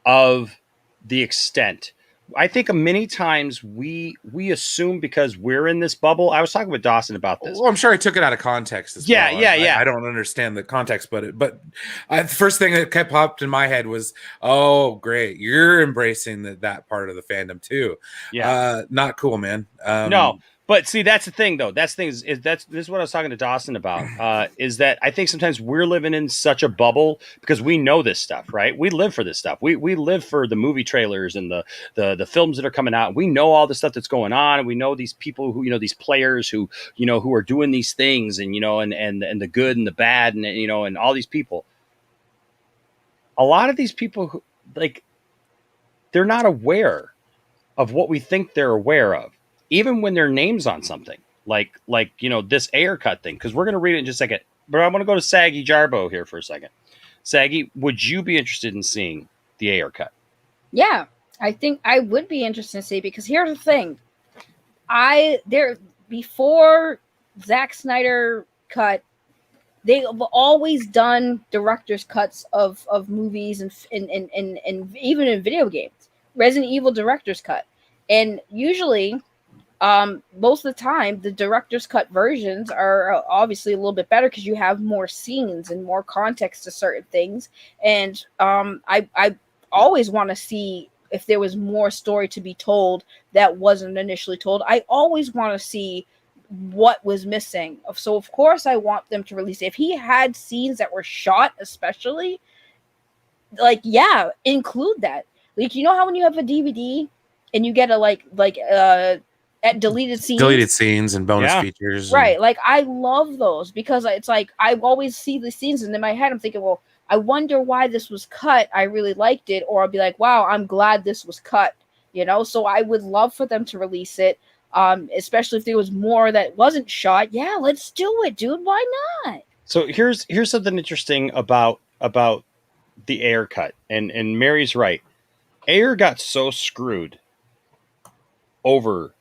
of the extent. I think many times we assume because we're in this bubble. I was talking with Dawson about this. Well, I'm sure I took it out of context as well. Yeah. I don't understand the context, but the first thing that kept popped in my head was, oh, great, you're embracing that part of the fandom too. Yeah, not cool, man. No. But see, that's the thing, though. That's the thing is this is what I was talking to Dawson about. Is that I think sometimes we're living in such a bubble because we know this stuff, right? We live for this stuff. We live for the movie trailers and the films that are coming out. We know all the stuff that's going on, and we know these people who these players who who are doing these things, and and the good and the bad, and and all these people. A lot of these people who they're not aware of what we think they're aware of. Even when their name's on something like this Ayer cut thing, because we're going to read it in just a second. But I want to go to Saggy Jarbo here for a second. Saggy, would you be interested in seeing the Ayer cut? Yeah, I think I would be interested to see, because here's the thing. Before Zack Snyder cut, they've always done director's cuts of movies and even in video games. Resident Evil director's cut, and usually. Most of the time, the director's cut versions are obviously a little bit better because you have more scenes and more context to certain things. And I always want to see if there was more story to be told that wasn't initially told. I always want to see what was missing. So of course I want them to release it. If he had scenes that were shot, especially, include that. Like, how when you have a DVD and you get a at deleted scenes and bonus features, right? Like, I love those because it's like I always see the scenes, and in my head I'm thinking, well, I wonder why this was cut. I really liked it, or I'll be like, wow, I'm glad this was cut. So I would love for them to release it, especially if there was more that wasn't shot. Yeah, let's do it, dude. Why not? So here's something interesting about the Ayer cut, and Mary's right. Ayer got so screwed over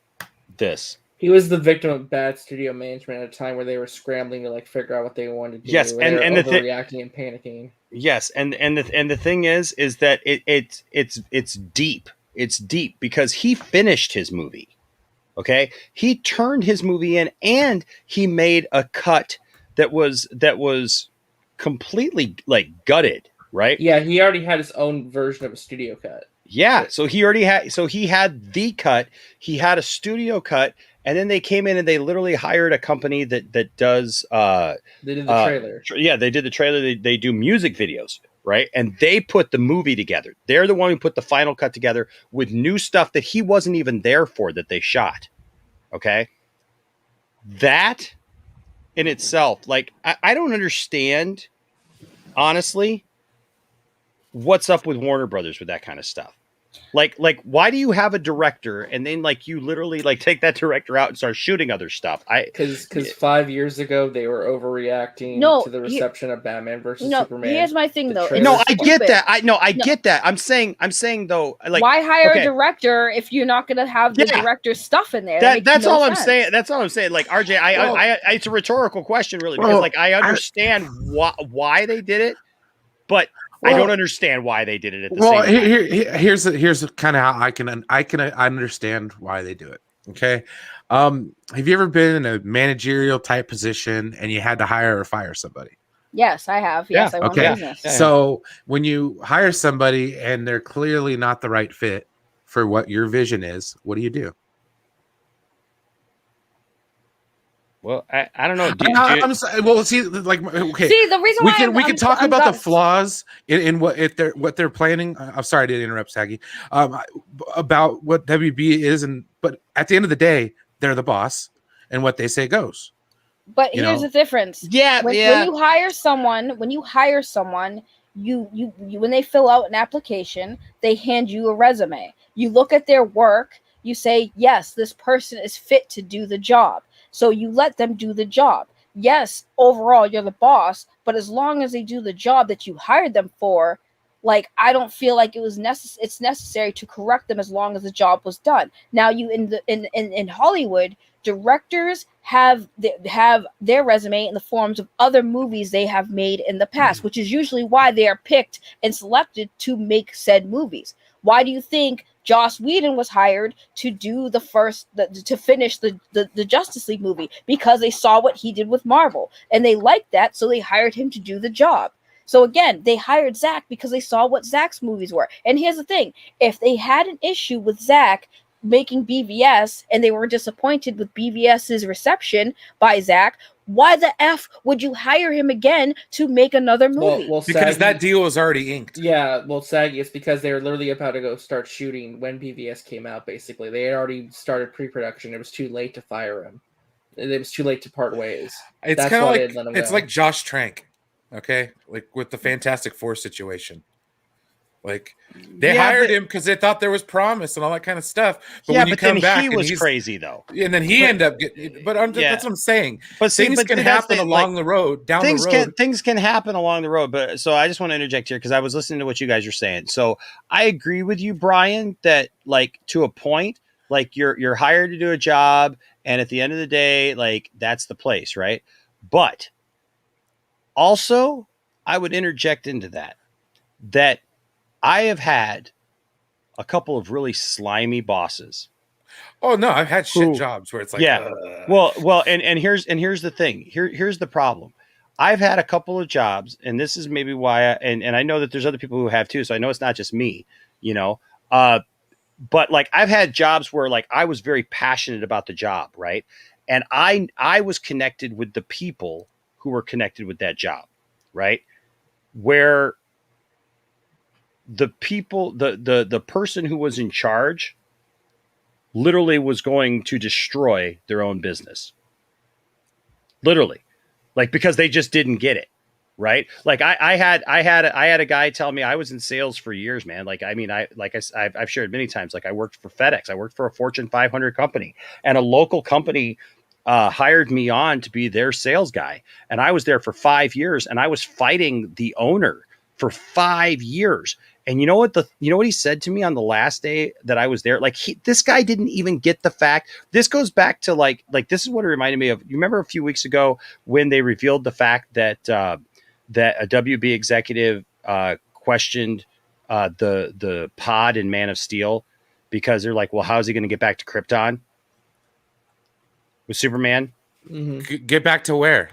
this. He was the victim of bad studio management at a time where they were scrambling to figure out what they wanted to do. Yes, and overreacting and panicking. Yes, and the thing is that it's deep. It's deep because he finished his movie. Okay, he turned his movie in, and he made a cut that was completely gutted. Right? Yeah, he already had his own version of a studio cut. Yeah, so he had the cut, he had a studio cut, and then they came in and they literally hired a company that does they did the trailer. They did the trailer. They do music videos, right? And they put the movie together. They're the one who put the final cut together with new stuff that he wasn't even there for, that they shot. Okay? That in itself, I don't understand, honestly, what's up with Warner Brothers with that kind of stuff. Why do you have a director and then you literally take that director out and start shooting other stuff? Because 5 years ago they were overreacting to the reception of Batman versus Superman. Here's my thing though. No, I get that. I get that. I'm saying though, why hire a director if you're not going to have the director's stuff in there? That's all I'm saying. That's all I'm saying. RJ, it's a rhetorical question, really, because I understand why they did it, but. I don't understand why they did it at the same time. Here's kind of how I can understand why they do it. Okay. Have you ever been in a managerial type position and you had to hire or fire somebody? Yes, I have. Yes, I run a Okay. business. So when you hire somebody and they're clearly not the right fit for what your vision is, what do you do? Well, I don't know. I'm sorry. Well, see, like, okay. See, the reason why we can talk I'm about the got- flaws in what they're planning. I'm sorry to interrupt, Saggy. About what WB is, but at the end of the day, they're the boss, and what they say goes. But here's the difference. When you hire someone, you when they fill out an application, they hand you a resume. You look at their work, you say, yes, this person is fit to do the job. So you let them do the job. Yes, overall you're the boss, but as long as they do the job that you hired them for, like, I don't feel like it's necessary to correct them as long as the job was done. Now you in Hollywood, directors have their resume in the forms of other movies they have made in the past, which is usually why they are picked and selected to make said movies. Why do you think Joss Whedon was hired to do to finish the Justice League movie? Because they saw what he did with Marvel and they liked that, so they hired him to do the job. So again, they hired Zach because they saw what Zach's movies were. And here's the thing: if they had an issue with Zach making BVS and they were disappointed with BVS's reception by Zach, why the F would you hire him again to make another movie? Well, Because Saggy, that deal was already inked. Yeah, well, Saggy, it's because they were literally about to go start shooting when BVS came out, basically. They had already started pre-production. It was too late to fire him. It was too late to part ways. It's That's kind of why like they didn't let him it's go. like Josh Trank, okay, like with the Fantastic Four situation. Like they hired him because they thought there was promise and all that kind of stuff. But when you come back, he was and crazy though, and then he ended up getting. But that's what I'm saying. But see, things can that's happen along the road, down the road. Things can happen along the road. But so I just want to interject here because I was listening to what you guys are saying. So I agree with you, Brian, that like to a point, like you're hired to do a job, and at the end of the day, like that's the place, right? But also, I would interject into that I have had a couple of really slimy bosses. Oh no, I've had shit jobs where it's like, well, and here's the thing. Here's the problem. I've had a couple of jobs, and this is maybe why, and I know that there's other people who have too. So I know it's not just me, but like I've had jobs where like I was very passionate about the job, right? And I was connected with the people who were connected with that job, right? Where the people, the person who was in charge literally was going to destroy their own business. Literally. Like, because they just didn't get it. Right. Like I had a guy tell me I was in sales for years, man. Like, I mean, I've shared many times, like I worked for FedEx. I worked for a Fortune 500 company, and a local company hired me on to be their sales guy. And I was there for 5 years, and I was fighting the owner for 5 years. And you know what he said to me on the last day that I was there? Like this guy didn't even get the fact. This goes back to like this is what it reminded me of. You remember a few weeks ago when they revealed the fact that that a WB executive questioned the pod in Man of Steel because they're like, well, how's he going to get back to Krypton with Superman? Mm-hmm. Get back to where?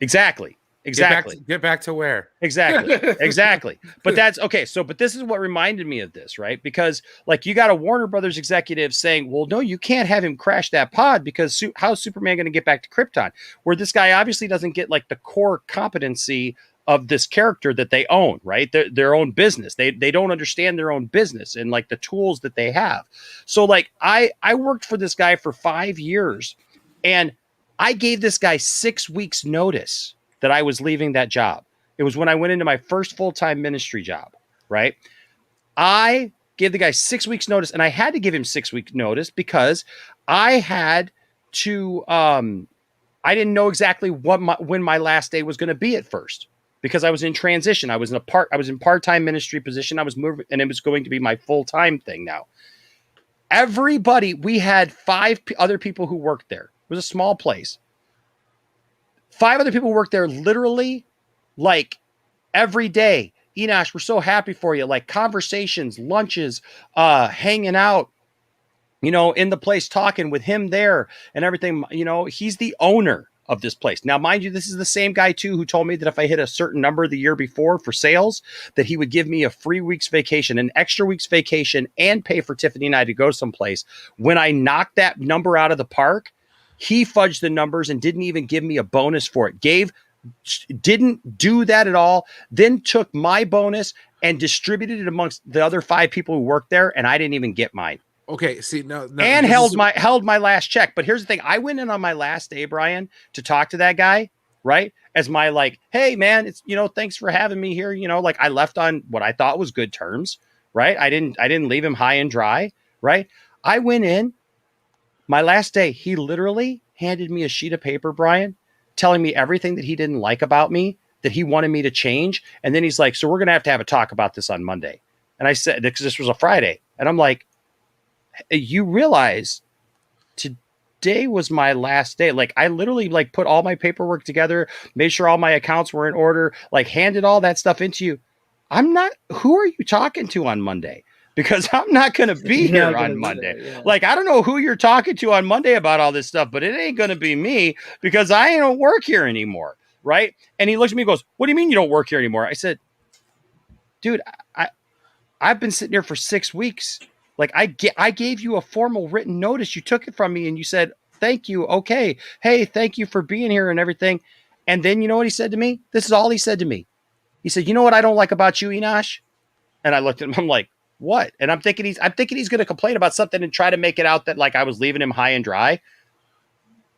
Exactly. Get back to where? Exactly. But that's okay. So, but this is what reminded me of this, right? Because like you got a Warner Brothers executive saying, well, no, you can't have him crash that pod because how's Superman going to get back to Krypton? Where this guy obviously doesn't get like the core competency of this character that they own, right? Their own business. They don't understand their own business and like the tools that they have. So like I worked for this guy for 5 years, and I gave this guy 6 weeks notice that I was leaving that job. It was when I went into my first full-time ministry job, right? I gave the guy 6 weeks notice, and I had to give him 6 week notice because I had to, I didn't know exactly when my last day was going to be at first because I was in transition. I was in part-time ministry position. I was moving, and it was going to be my full-time thing now. We had 5 other people who worked there. It was a small place. 5 other people worked there literally like every day. Enosh, we're so happy for you. Like conversations, lunches, hanging out. you know, in the place talking with him there and everything. You know, he's the owner of this place. Now, mind you, this is the same guy too who told me that if I hit a certain number the year before for sales, that he would give me a free week's vacation, an extra week's vacation, and pay for Tiffany and I to go someplace. When I knocked that number out of the park, he fudged the numbers and didn't even give me a bonus for it. Didn't do that at all. Then took my bonus and distributed it amongst the other 5 people who worked there, and I didn't even get mine. Okay, see, no, and held my last check. But here's the thing: I went in on my last day, Brian, to talk to that guy, right? As my like, hey man, it's, you know, thanks for having me here. You know, like I left on what I thought was good terms, right? I didn't leave him high and dry, right? I went in my last day. He literally handed me a sheet of paper, Brian, telling me everything that he didn't like about me, that he wanted me to change. And then he's like, so we're gonna have to have a talk about this on Monday. And I said, because this was a Friday, and I'm like, you realize today was my last day. Like I literally like put all my paperwork together, made sure all my accounts were in order, like handed all that stuff into you. Who are you talking to on Monday? Because I'm not going to be here on Monday. There, yeah. Like, I don't know who you're talking to on Monday about all this stuff, but it ain't going to be me because I don't work here anymore. Right. And he looks at me and goes, what do you mean you don't work here anymore? I said, dude, I've been sitting here for 6 weeks. Like I gave you a formal written notice. You took it from me and you said, thank you. Okay. Hey, thank you for being here and everything. And then you know what he said to me? This is all he said to me. He said, you know what I don't like about you, Enosh? And I looked at him, I'm like, what? And I'm thinking he's going to complain about something and try to make it out that like I was leaving him high and dry.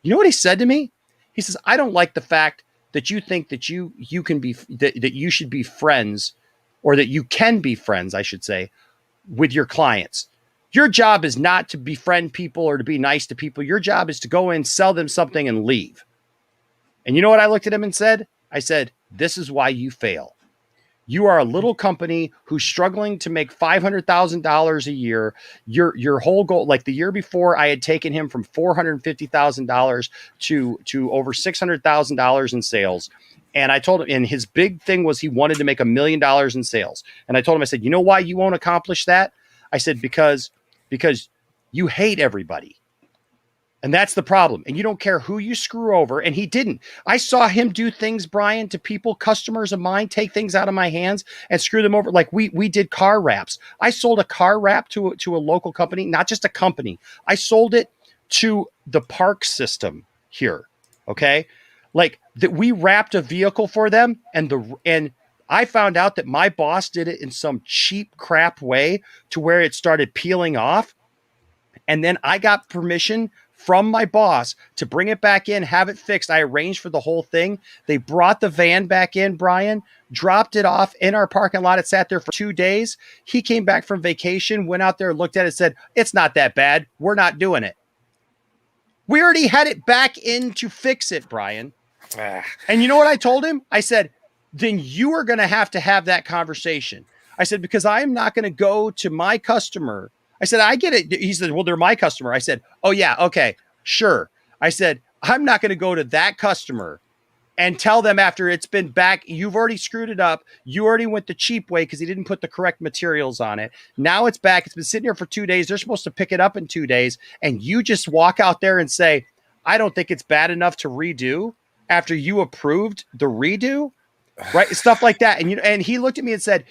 You know what he said to me? He says, I don't like the fact that you think that you can be, that you should be friends, or that you can be friends, I should say, with your clients. Your job is not to befriend people or to be nice to people. Your job is to go in, sell them something, and leave. And you know what I looked at him and said? I said, this is why you fail. You are a little company who's struggling to make $500,000 a year. Your whole goal, like the year before, I had taken him from $450,000 to over $600,000 in sales. And I told him, and his big thing was he wanted to make $1 million in sales. And I told him, I said, you know why you won't accomplish that? I said, because you hate everybody. And that's the problem. And you don't care who you screw over. And he didn't. I saw him do things, Brian, to people, customers of mine, take things out of my hands and screw them over. Like we did car wraps. I sold a car wrap to a local company, not just a company. I sold it to the park system here. Okay. Like that, we wrapped a vehicle for them, and I found out that my boss did it in some cheap crap way to where it started peeling off. And then I got permission from my boss to bring it back in, have it fixed. I arranged for the whole thing. They brought the van back in, Brian, dropped it off in our parking lot. It sat there for 2 days. He came back from vacation, went out there, looked at it, said, it's not that bad. We're not doing it. We already had it back in to fix it, Brian. And you know what I told him? I said, then you are going to have that conversation. I said, because I am not going to go to my customer. I said, I get it. He said, well, they're my customer. I said, oh yeah. Okay, sure. I said, I'm not going to go to that customer and tell them after it's been back, you've already screwed it up. You already went the cheap way because he didn't put the correct materials on it. Now it's back. It's been sitting here for 2 days. They're supposed to pick it up in 2 days. And you just walk out there and say, I don't think it's bad enough to redo after you approved the redo, right? Stuff like that. And he looked at me and said,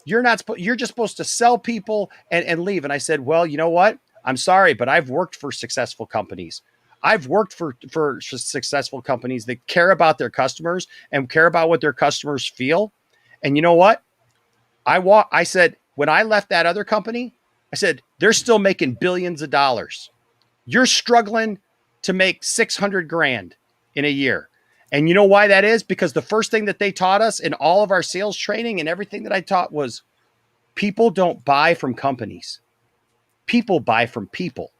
you're just supposed to sell people and leave. And I said, well, you know what? I'm sorry, but I've worked for successful companies. I've worked for successful companies that care about their customers and care about what their customers feel. And you know what? I said, when I left that other company, I said, they're still making billions of dollars. You're struggling to make 600 grand in a year. And you know why that is? Because the first thing that they taught us in all of our sales training and everything that I taught was people don't buy from companies. People buy from people.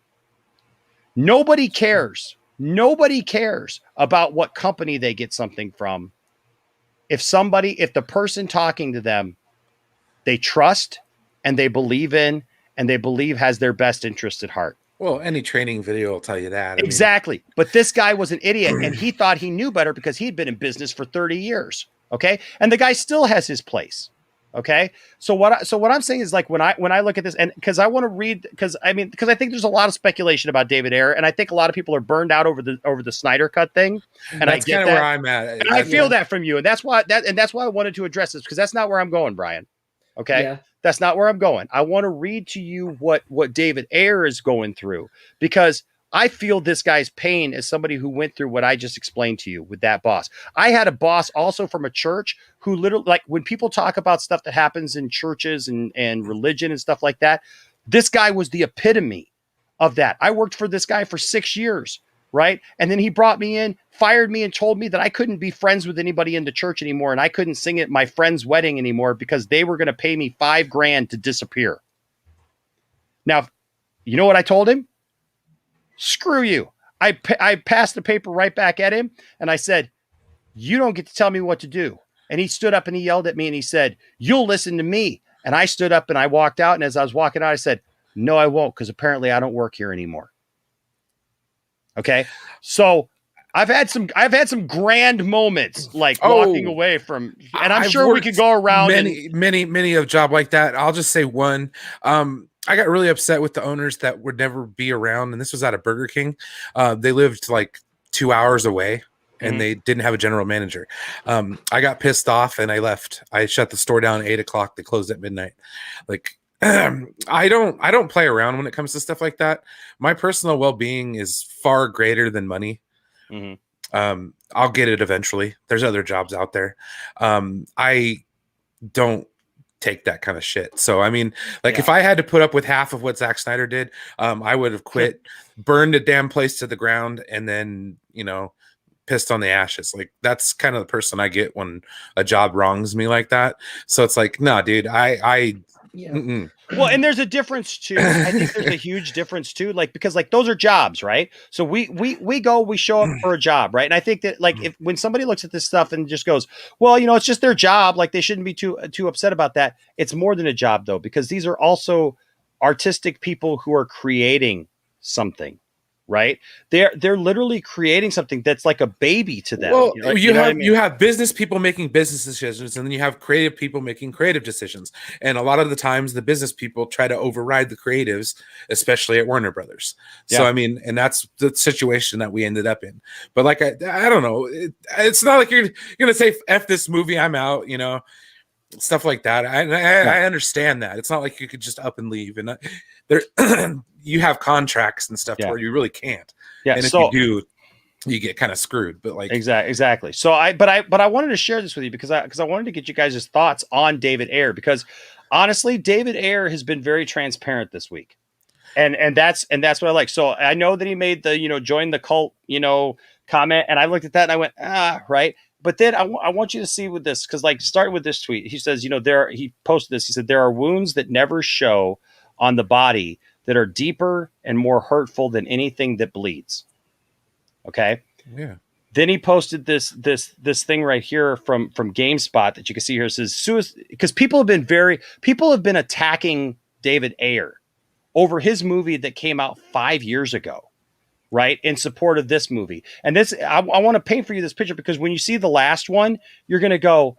Nobody cares. Nobody cares about what company they get something from. If the person talking to them, they trust and they believe in and they believe has their best interest at heart. Well, any training video will tell you that. Exactly. But this guy was an idiot and he thought he knew better because he'd been in business for 30 years. Okay. And the guy still has his place. Okay. So what I'm saying is, like, when I look at this, and because I want to read, because I think there's a lot of speculation about David Ayer, and I think a lot of people are burned out over the Snyder Cut thing. And That's I get kind of that. where I'm at. And I feel that from you. And that's why I wanted to address this, because that's not where I'm going, Brian. Okay. Yeah. That's not where I'm going. I want to read to you what David Ayer is going through, because I feel this guy's pain as somebody who went through what I just explained to you with that boss. I had a boss also from a church who literally, like, when people talk about stuff that happens in churches and religion and stuff like that, this guy was the epitome of that. I worked for this guy for 6 years, right? And then he brought me in, fired me, and told me that I couldn't be friends with anybody in the church anymore, and I couldn't sing at my friend's wedding anymore because they were going to pay me $5,000 to disappear. Now, you know what I told him? Screw you. I passed the paper right back at him, and I said, you don't get to tell me what to do. And he stood up and he yelled at me and he said, you'll listen to me. And I stood up and I walked out. And as I was walking out, I said, no, I won't, because apparently I don't work here anymore. Okay. So I've had some grand moments, like walking away from, and I'm sure we could go around many of job like that. I'll just say one. I got really upset with the owners that would never be around, and this was at a Burger King. They lived like 2 hours away, and they didn't have a general manager. I got pissed off and I left. I shut the store down at 8 o'clock. They closed at midnight. Like, I don't play around when it comes to stuff like that. My personal well-being is far greater than money. I'll get it eventually. There's other jobs out there. I don't take that kind of shit. So, I mean, like, if I had to put up with half of what Zack Snyder did, I would have quit, burned a damn place to the ground, and then, pissed on the ashes. Like, that's kind of the person I get when a job wrongs me like that. So it's like, nah, dude, Well, and there's a difference too. I think there's a huge difference too, like, because, like, those are jobs, right? So we show up for a job, right? And I think that, like, when somebody looks at this stuff and just goes, well, it's just their job, like, they shouldn't be too upset about that. It's more than a job, though, because these are also artistic people who are creating something. Right? They're literally creating something that's like a baby to them. Well, you have business people making business decisions, and then you have creative people making creative decisions. And a lot of the times the business people try to override the creatives, especially at Warner Brothers. So, I mean, and that's the situation that we ended up in. But, like, I don't know. It's not like you're going to say, F this movie, I'm out, stuff like that. I understand that. It's not like you could just up and leave. And there, you have contracts and stuff where you really can't. Yeah. And if you do, you get kind of screwed. But, like, exactly. So I wanted to share this with you because I wanted to get you guys' thoughts on David Ayer, because honestly, David Ayer has been very transparent this week. And that's what I like. So I know that he made the, join the cult, comment. And I looked at that and I went, right. But then I want you to see with this, because, like, start with this tweet. He says, he posted this. He said, there are wounds that never show on the body that are deeper and more hurtful than anything that bleeds. Okay. Yeah. Then he posted this thing right here from GameSpot that you can see here. It says, because people have been attacking David Ayer over his movie that came out 5 years ago. Right, in support of this movie. And this, I want to paint for you this picture, because when you see the last one, you're going to go,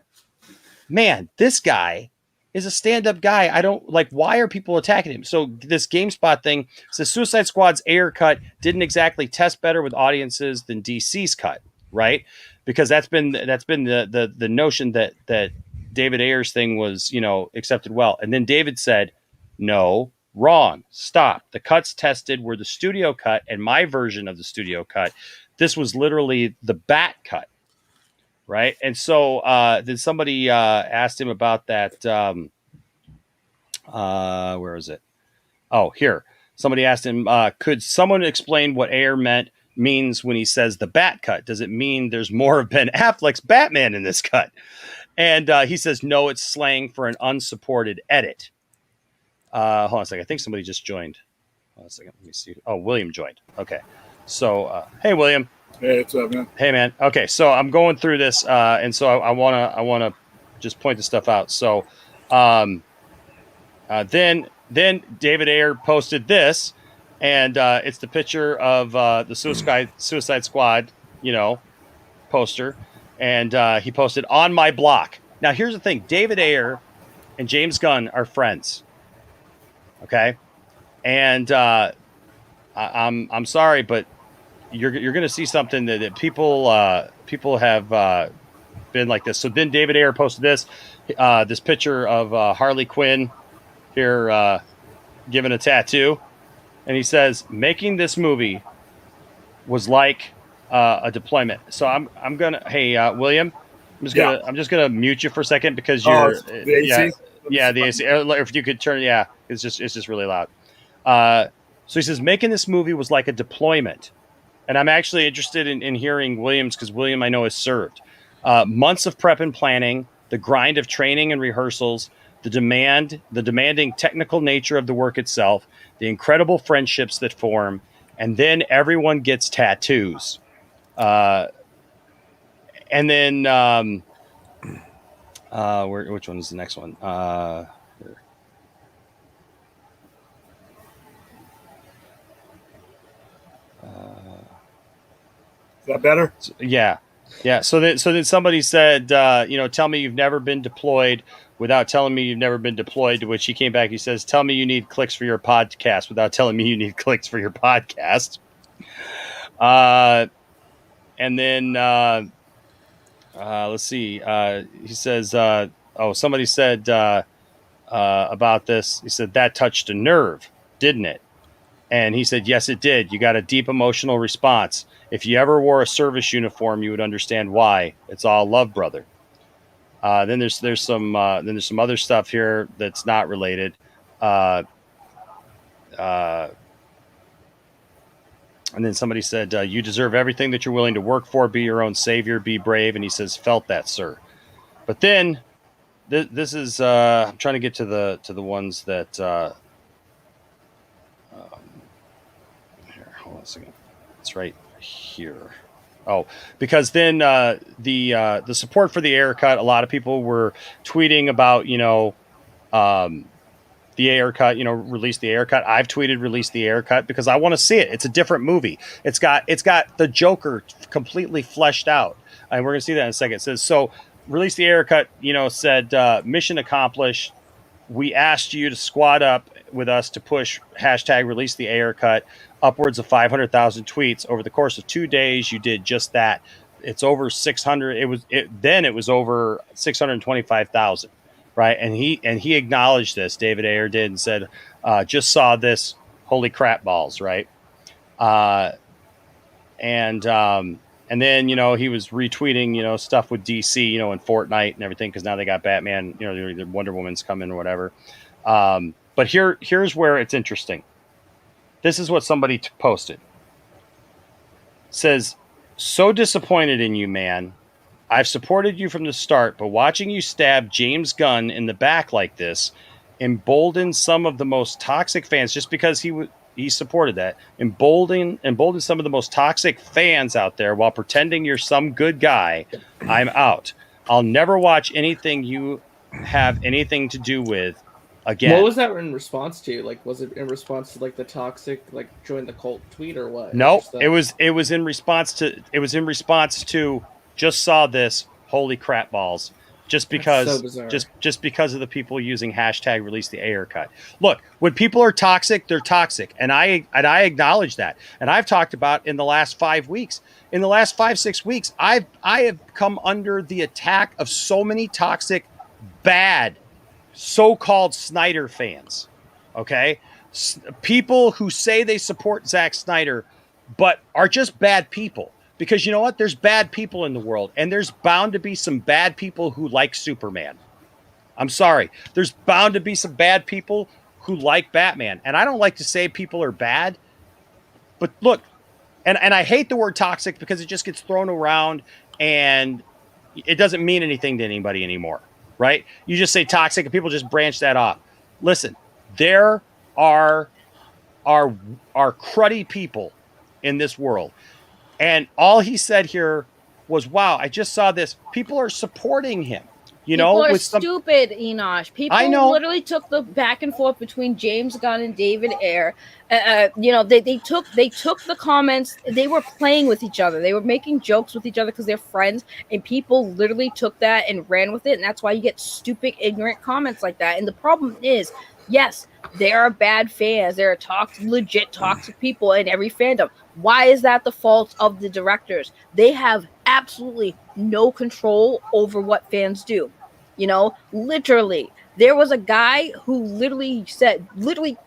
man, this guy is a stand-up guy. I don't like, why are people attacking him? So this GameSpot thing says Suicide Squad's Ayer cut didn't exactly test better with audiences than DC's cut, right? Because that's been the notion that David Ayer's thing was, accepted well. And then David said, no, wrong. Stop. The cuts tested were the studio cut and my version of the studio cut. This was literally the bat cut. Right. And so then somebody asked him about that. Where is it? Oh, here. Somebody asked him, could someone explain what Ayer means when he says the bat cut? Does it mean there's more of Ben Affleck's Batman in this cut? And he says, no, it's slang for an unsupported edit. Hold on a second. I think somebody just joined. Hold on a second. Let me see. Oh, William joined. Okay. So, hey, William. Hey, what's up, man? Hey, man. Okay. So I'm going through this. And so I want to just point this stuff out. So, then David Ayer posted this, and it's the picture of the Suicide Squad, poster. And he posted on my block. Now, here's the thing. David Ayer and James Gunn are friends. Okay, and I'm sorry, but you're going to see something that people have been like this. So then David Ayer posted this picture of Harley Quinn here given a tattoo, and he says making this movie was like a deployment. So I'm gonna William, I'm just gonna mute you for a second because you're it's the AC? the AC. If you could turn it's just really loud. So he says making this movie was like a deployment. And I'm actually interested in hearing Williams because William I know has served. Months of prep and planning, the grind of training and rehearsals, the demanding technical nature of the work itself, the incredible friendships that form, and then everyone gets tattoos. And then which one is the next one? Here. Is that better? Yeah. So then somebody said, tell me you've never been deployed without telling me you've never been deployed. To which he came back. He says, tell me you need clicks for your podcast without telling me you need clicks for your podcast. And then let's see. He says, somebody said about this. He said that touched a nerve, didn't it? And he said, yes, it did. You got a deep emotional response. If you ever wore a service uniform, you would understand why. It's all love, brother. Then there's some other stuff here that's not related. And then somebody said, you deserve everything that you're willing to work for. Be your own savior. Be brave. And he says, felt that, sir. But then this is I'm trying to get to the ones that here, hold on a second. It's right here. Oh, because then the support for the Ayer cut, a lot of people were tweeting about, the Ayer cut, release the Ayer cut. I've tweeted release the Ayer cut because I want to see it. It's a different movie. It's got the Joker completely fleshed out. And we're going to see that in a second. It says, so release the Ayer cut, said mission accomplished. We asked you to squad up with us to push hashtag release the Ayer cut upwards of 500,000 tweets over the course of 2 days. You did just that. It's over 600. It was over 625,000. Right. And he acknowledged this. David Ayer did and said, just saw this. Holy crap balls. Right. And then, he was retweeting, stuff with DC, and Fortnite and everything, because now they got Batman, the Wonder Woman's coming or whatever. But here's where it's interesting. This is what somebody posted. It says, so disappointed in you, man. I've supported you from the start, but watching you stab James Gunn in the back like this emboldened some of the most toxic fans just because he supported that. Emboldened some of the most toxic fans out there while pretending you're some good guy. I'm out. I'll never watch anything you have anything to do with again. What was that in response to? Like, was it in response to like the toxic, like join the cult tweet or what? No, it was in response to just saw this. Holy crap balls. Just because just because of the people using hashtag release the Ayer cut. Look, when people are toxic, they're toxic. And I acknowledge that. And I've talked about in the last 5 weeks. In the last 5-6 weeks, I have come under the attack of so many toxic, bad, so-called Snyder fans. Okay? People who say they support Zack Snyder, but are just bad people. Because you know what? There's bad people in the world, and there's bound to be some bad people who like Superman. I'm sorry. There's bound to be some bad people who like Batman. And I don't like to say people are bad, but look, and I hate the word toxic because it just gets thrown around and it doesn't mean anything to anybody anymore, right? You just say toxic and people just branch that off. Listen, there are cruddy people in this world. And all he said here was, wow, I just saw this. People are supporting him. You People know, are with some. stupid, Enosh. People I know. literally took the back and forth between James Gunn and David Ayer. They took the comments. They were playing with each other. They were making jokes with each other because they're friends, and people literally took that and ran with it. And that's why you get stupid, ignorant comments like that. And the problem is, yes, there are bad fans. There are legit toxic people in every fandom. Why is that the fault of the directors? They have absolutely no control over what fans do. Literally, there was a guy who literally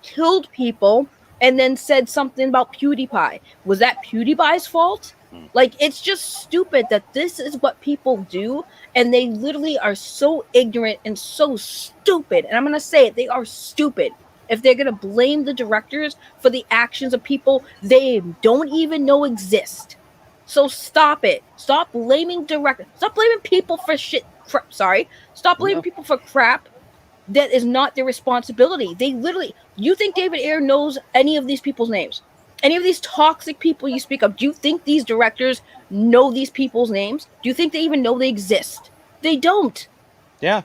killed people and then said something about PewDiePie. Was that PewDiePie's fault? Like, it's just stupid that this is what people do, and they literally are so ignorant and so stupid. And I'm gonna say it, they are stupid. If they're gonna blame the directors for the actions of people they don't even know exist. So stop it. Stop blaming directors. Stop blaming people for shit. Stop blaming people for crap that is not their responsibility. They literally. You think David Ayer knows any of these people's names? Any of these toxic people you speak of? Do you think these directors know these people's names? Do you think they even know they exist? They don't. Yeah.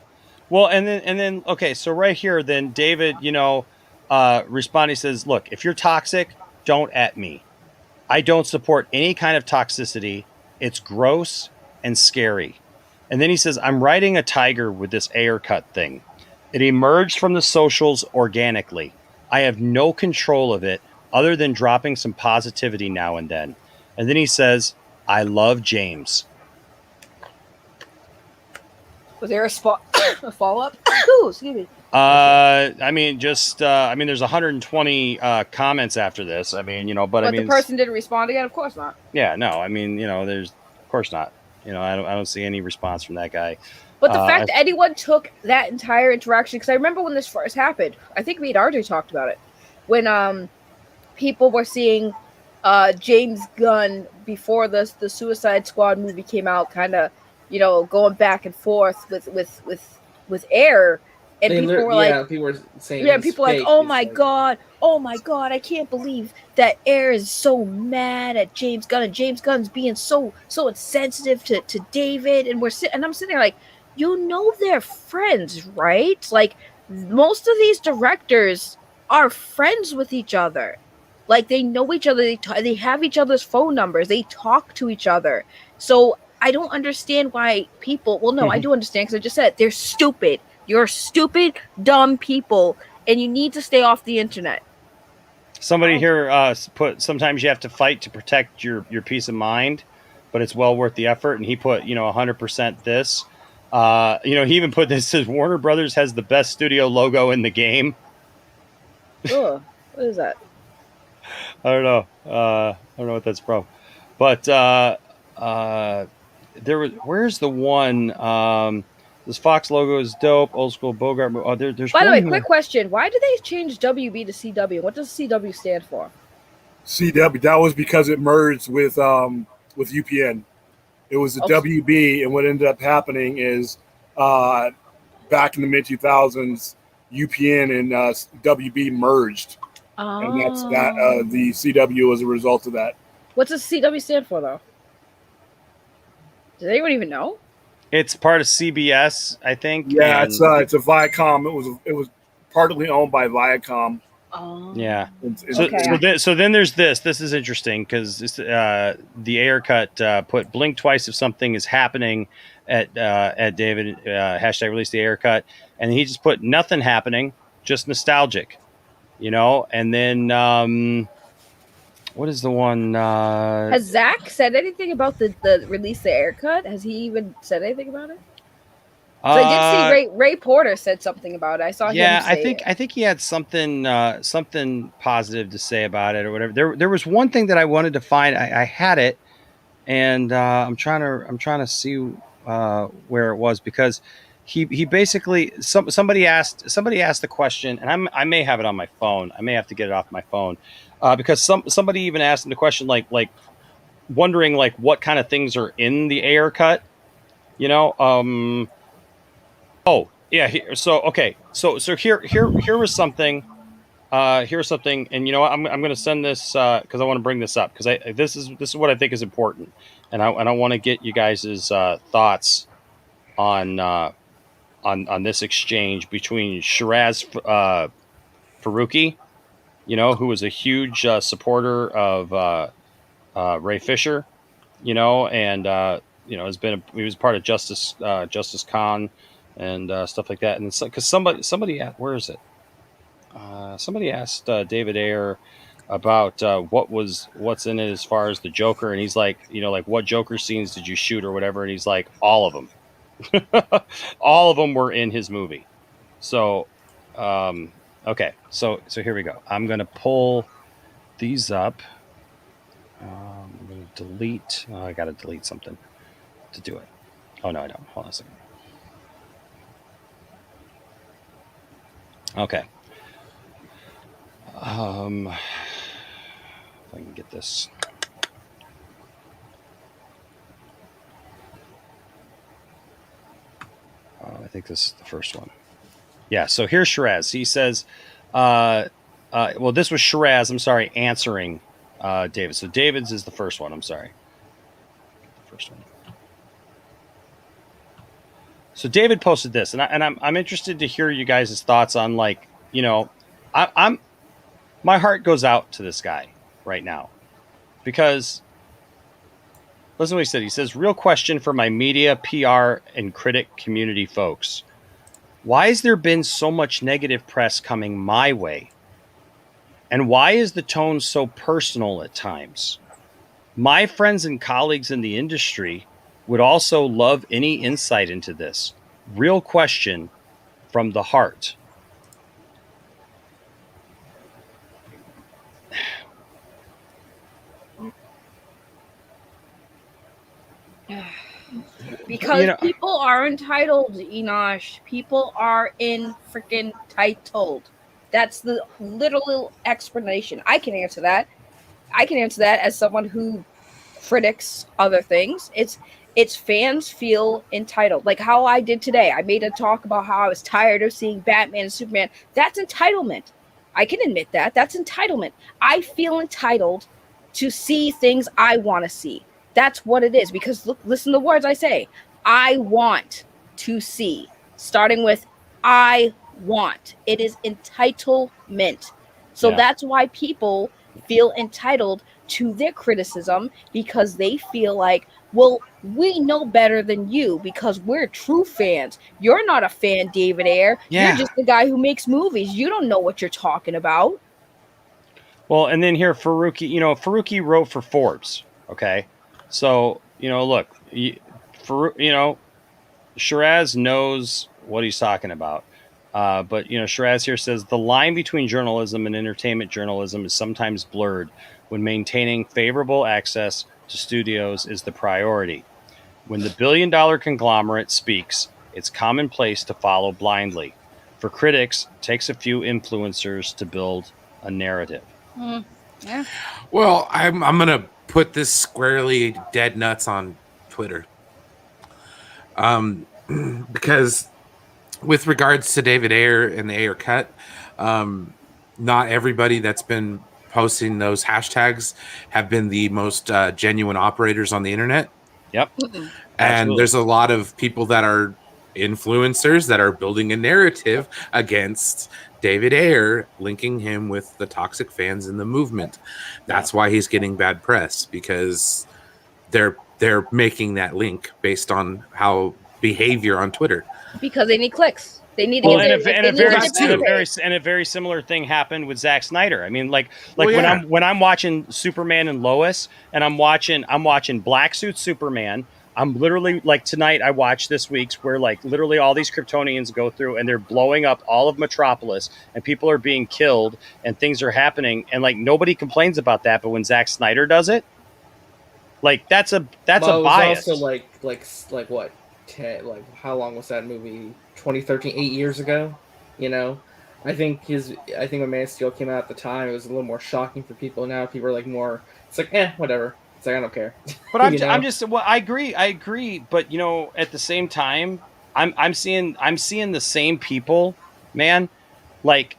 Well, and then okay, so right here, then David, responding says, "Look, if you're toxic, don't at me. I don't support any kind of toxicity. It's gross and scary." And then he says, "I'm riding a tiger with this Ayer cut thing. It emerged from the socials organically. I have no control of it other than dropping some positivity now and then." And then he says, "I love James." Was there a follow up? Excuse me. There's 120 comments after this. But the person didn't respond again. Of course not. Yeah, no. Of course not. I don't see any response from that guy. But the fact that anyone took that entire interaction, because I remember when this first happened, I think me and RJ talked about it, when people were seeing James Gunn before the Suicide Squad movie came out, kind of going back and forth with Ayer. And people were saying, people were like, oh my god, I can't believe that Ayer is so mad at James Gunn, and James Gunn's being so insensitive to David. And I'm sitting there like, they're friends, right? Like, most of these directors are friends with each other. Like, they know each other. They have each other's phone numbers. They talk to each other. So I don't understand why people. Well, no, I do understand, because I just said they're stupid. You're stupid, dumb people, and you need to stay off the internet. Somebody here put, sometimes you have to fight to protect your peace of mind, but it's well worth the effort. And he put, 100% this. He even put this, says Warner Brothers has the best studio logo in the game. Oh, what is that? I don't know. I don't know what that's from. But where's the one? This Fox logo is dope. Old school Bogart. Oh, there's. By the way, quick question: why did they change WB to CW? What does CW stand for? CW. That was because it merged with UPN. It was the WB, and what ended up happening is, back in the mid 2000s, UPN and WB merged, and that's that. The CW was a result of that. What does CW stand for, though? Does anyone even know? It's part of CBS, I think. Yeah, it's a Viacom. It was partly owned by Viacom. Oh. Yeah. Okay. So then there's this. This is interesting because the Ayer cut put blink twice if something is happening at David hashtag release the Ayer cut, and he just put nothing happening, just nostalgic, And then what is the one? Has Zach said anything about the release the Ayer cut? Has he even said anything about it? So I did see Ray Porter said something about it. I saw him say I think he had something positive to say about it or whatever. There was one thing that I wanted to find. I had it, and I'm trying to see where it was, because he basically somebody asked the question, and I may have it on my phone. I may have to get it off my phone because somebody even asked him the question like wondering like what kind of things are in the Ayer cut, Oh yeah. So here was something. Here's something, and I'm going to send this because I want to bring this up, because this is what I think is important, and I want to get you guys' thoughts on on this exchange between Shiraz Faruqi, who was a huge supporter of Ray Fisher, and he was part of Justice Khan and stuff like that. And it's because somebody where is it? Somebody asked David Ayer about what's in it as far as the Joker, and he's like, like what Joker scenes did you shoot or whatever, and he's like, all of them. All of them were in his movie. So, okay, so here we go. I'm gonna pull these up. I'm gonna delete. Oh, I gotta delete something to do it. Oh no, I don't. Hold on a second. Okay. If I can get this. I think this is the first one. Yeah, so here's Shiraz. He says, well, this was Shiraz, I'm sorry, answering David. So David's is the first one, I'm sorry. The first one. So David posted this, and I'm interested to hear you guys' thoughts on, like, I'm my heart goes out to this guy right now because listen to what he said. He says, real question for my media, PR, and critic community folks. Why has there been so much negative press coming my way? And why is the tone so personal at times? My friends and colleagues in the industry would also love any insight into this. Real question from the heart. Because people are entitled, Enosh. People are freaking entitled. That's the literal explanation. I can answer that. As someone who critiques other things. It's fans feel entitled. Like how I did today. I made a talk about how I was tired of seeing Batman and Superman. That's entitlement. I can admit that. That's entitlement. I feel entitled to see things I want to see. That's what it is. Because look, listen to the words I say. I want to see. Starting with I want. It is entitlement. So that's why people feel entitled to their criticism, because they feel like, well, we know better than you because we're true fans. You're not a fan, David Ayer. Yeah. You're just the guy who makes movies. You don't know what you're talking about. Well, and then here, Faruqi, Faruqi wrote for Forbes. Okay. So, look, Shiraz knows what he's talking about. But, Shiraz here says the line between journalism and entertainment journalism is sometimes blurred when maintaining favorable access to studios is the priority. When the billion-dollar conglomerate speaks, it's commonplace to follow blindly. For critics, it takes a few influencers to build a narrative. Yeah. Well, I'm gonna put this squarely dead nuts on Twitter. Because with regards to David Ayer and the Ayer cut, not everybody that's been posting those hashtags have been the most genuine operators on the internet. Yep. And there's a lot of people that are influencers that are building a narrative against David Ayer, linking him with the toxic fans in the movement. That's why he's getting bad press, because they're making that link based on how behavior on Twitter. Because they need clicks. They need to and a very similar thing happened with Zack Snyder. I mean, like when I'm watching Superman and Lois, and I'm watching Black Suit Superman. I'm literally, like, tonight I watched this week's where, like, literally all these Kryptonians go through and they're blowing up all of Metropolis and people are being killed and things are happening, and, like, nobody complains about that. But when Zack Snyder does it, like, that's a bias. Also like what? How long was that movie? 2013, 8 years ago. I think when Man of Steel came out at the time, it was a little more shocking for people. Now people are like more. It's like, whatever. It's like, I don't care. But I agree. But at the same time, I'm seeing the same people, man, like,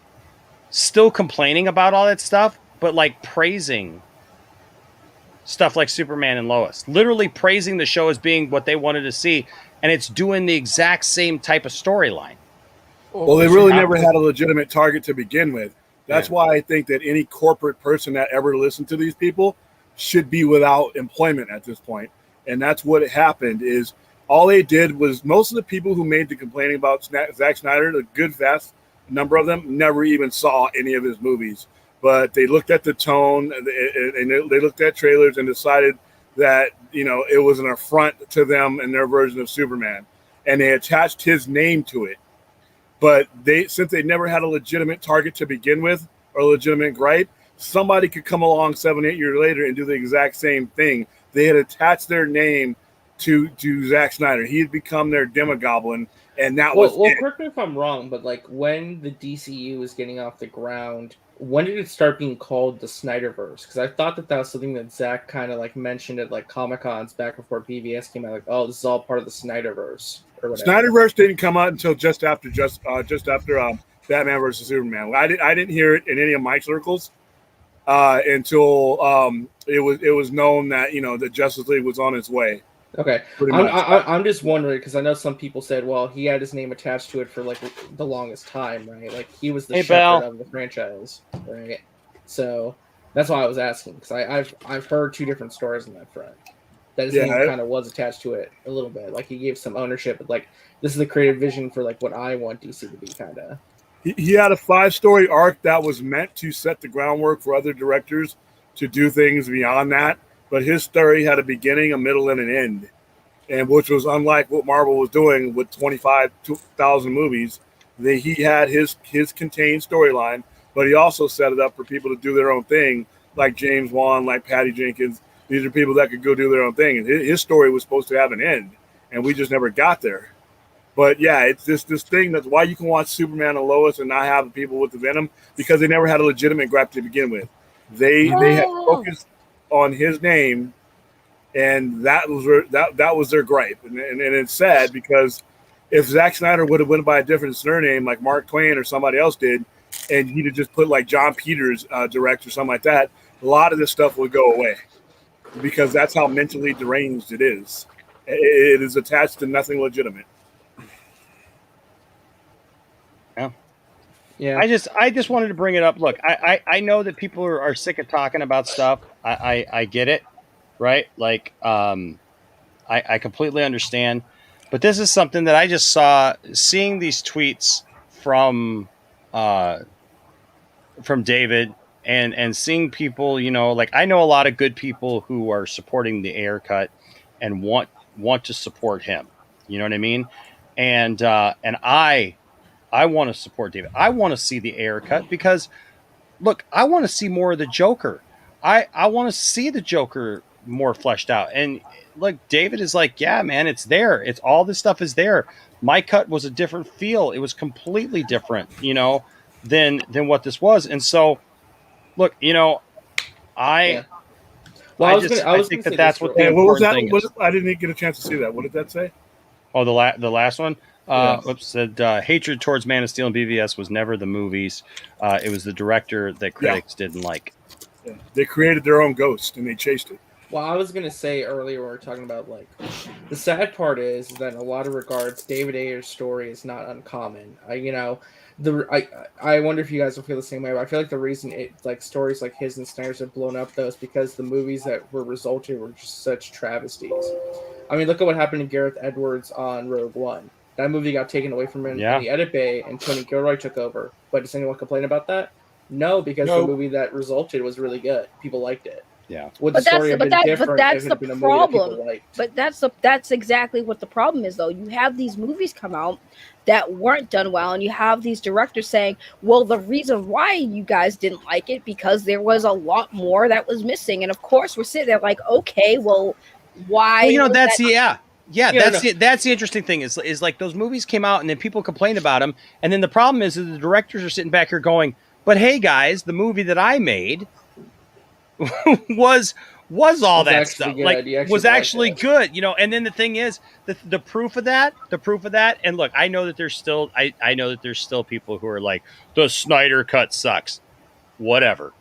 still complaining about all that stuff, but, like, praising stuff like Superman and Lois, literally praising the show as being what they wanted to see, and it's doing the exact same type of storyline. Well, they really never had a legitimate target to begin with. That's why I think that any corporate person that ever listened to these people should be without employment at this point. And that's what happened is all they did was most of the people who made the complaining about Zack Snyder, the good vast number of them, never even saw any of his movies. But they looked at the tone and they looked at trailers and decided that, it was an affront to them and their version of Superman. And they attached his name to it. But since they never had a legitimate target to begin with or a legitimate gripe, somebody could come along 7-8 years later and do the exact same thing. They had attached their name to Zack Snyder. He had become their Demogoblin, and that was it. Correct me if I'm wrong, but like when the DCU was getting off the ground, when did it start being called the Snyderverse? Because I thought that was something that Zack kind of like mentioned at like Comic-Cons back before BVS came out. Like, oh, this is all part of the Snyderverse. Snyderverse didn't come out until just after Batman versus Superman. I didn't hear it in any of my circles until it was known that the Justice League was on its way. Okay, I'm just wondering because I know some people said, well, he had his name attached to it for like the longest time, right? Like he was the shepherd of the franchise, right? So that's why I was asking because I've heard two different stories on that front. That his name kind of was attached to it a little bit. Like he gave some ownership, but like this is the creative vision for like what I want DC to be, kind of. He had a 5-story arc that was meant to set the groundwork for other directors to do things beyond that. But his story had a beginning, a middle, and an end, and which was unlike what Marvel was doing with 25,000 movies. He had his contained storyline, but he also set it up for people to do their own thing, like James Wan, like Patty Jenkins. These are people that could go do their own thing. And his story was supposed to have an end, and we just never got there. But yeah, it's this thing that's why you can watch Superman and Lois and not have the people with the Venom, because they never had a legitimate gripe to begin with. They had focused on his name, and that was their gripe. And it's sad because if Zack Snyder would have went by a different surname like Mark Twain or somebody else did, and he'd have just put like John Peters direct or something like that, a lot of this stuff would go away. Because that's how mentally deranged it is. It is attached to nothing legitimate. Yeah. I just wanted to bring it up. Look, I know that people are sick of talking about stuff. I get it, right? Like, I completely understand. But this is something that I just saw, seeing these tweets from David. And seeing people, like I know a lot of good people who are supporting the Ayer cut and want to support him. You know what I mean? And I want to support David. I want to see the Ayer cut because, look, I want to see more of the Joker. I want to see the Joker more fleshed out. And look, David is like, yeah, man, it's there. It's all this stuff is there. My cut was a different feel. It was completely different, than what this was. And so, look, I think that's what the important thing is. I didn't get a chance to see that. What did that say? Oh, the last one? Yes. Oops, said hatred towards Man of Steel and BVS was never the movies. It was the director that critics didn't like. Yeah. They created their own ghost and they chased it. Well, I was going to say earlier when we were talking about, like, the sad part is that in a lot of regards, David Ayer's story is not uncommon. I wonder if you guys will feel the same way, but I feel like the reason stories like his and Snyder's have blown up, though, is because the movies that were resulted were just such travesties. I mean, look at what happened to Gareth Edwards on Rogue One. That movie got taken away from him in the edit bay, and Tony Gilroy took over. But does anyone complain about that? No, because the movie that resulted was really good. People liked it. Yeah. But that's the problem. But that's exactly what the problem is, though. You have these movies come out that weren't done well, and you have these directors saying, well, the reason why you guys didn't like it because there was a lot more that was missing. And of course we're sitting there like, okay, well, why? Well, that's the interesting thing is like those movies came out and then people complained about them, and then the problem is that the directors are sitting back here going, but hey guys, the movie that I made was all that stuff was actually good, and then the thing is the proof of that, and look, I know that there's still I know that there's still people who are like, the Snyder cut sucks. Whatever.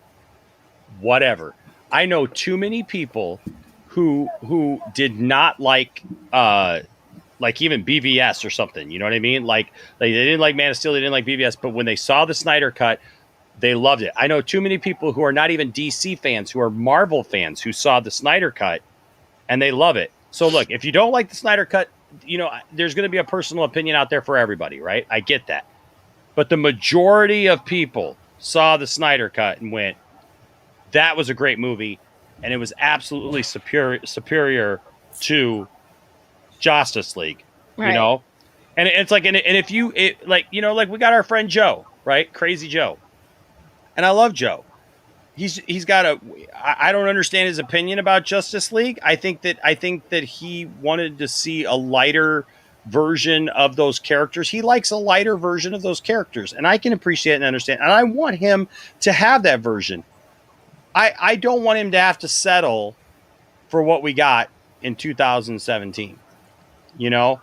I know too many people who did not like even BVS or something. You know what I mean? Like they didn't like Man of Steel, they didn't like BVS, but when they saw the Snyder Cut, they loved it. I know too many people who are not even DC fans, who are Marvel fans, who saw the Snyder Cut and they love it. So look, if you don't like the Snyder Cut, you know, there's going to be a personal opinion out there for everybody, right? I get that. But the majority of people saw the Snyder Cut and went, that was a great movie, and it was absolutely superior to Justice League, you know? And it's like, and if you, like, you know, like we got our friend Joe, right? Crazy Joe. And I love Joe. He's got I don't understand his opinion about Justice League. I think that he wanted to see a lighter version of those characters. He likes a lighter version of those characters, and I can appreciate and understand. And I want him to have that version. I don't want him to have to settle for what we got in 2017, you know,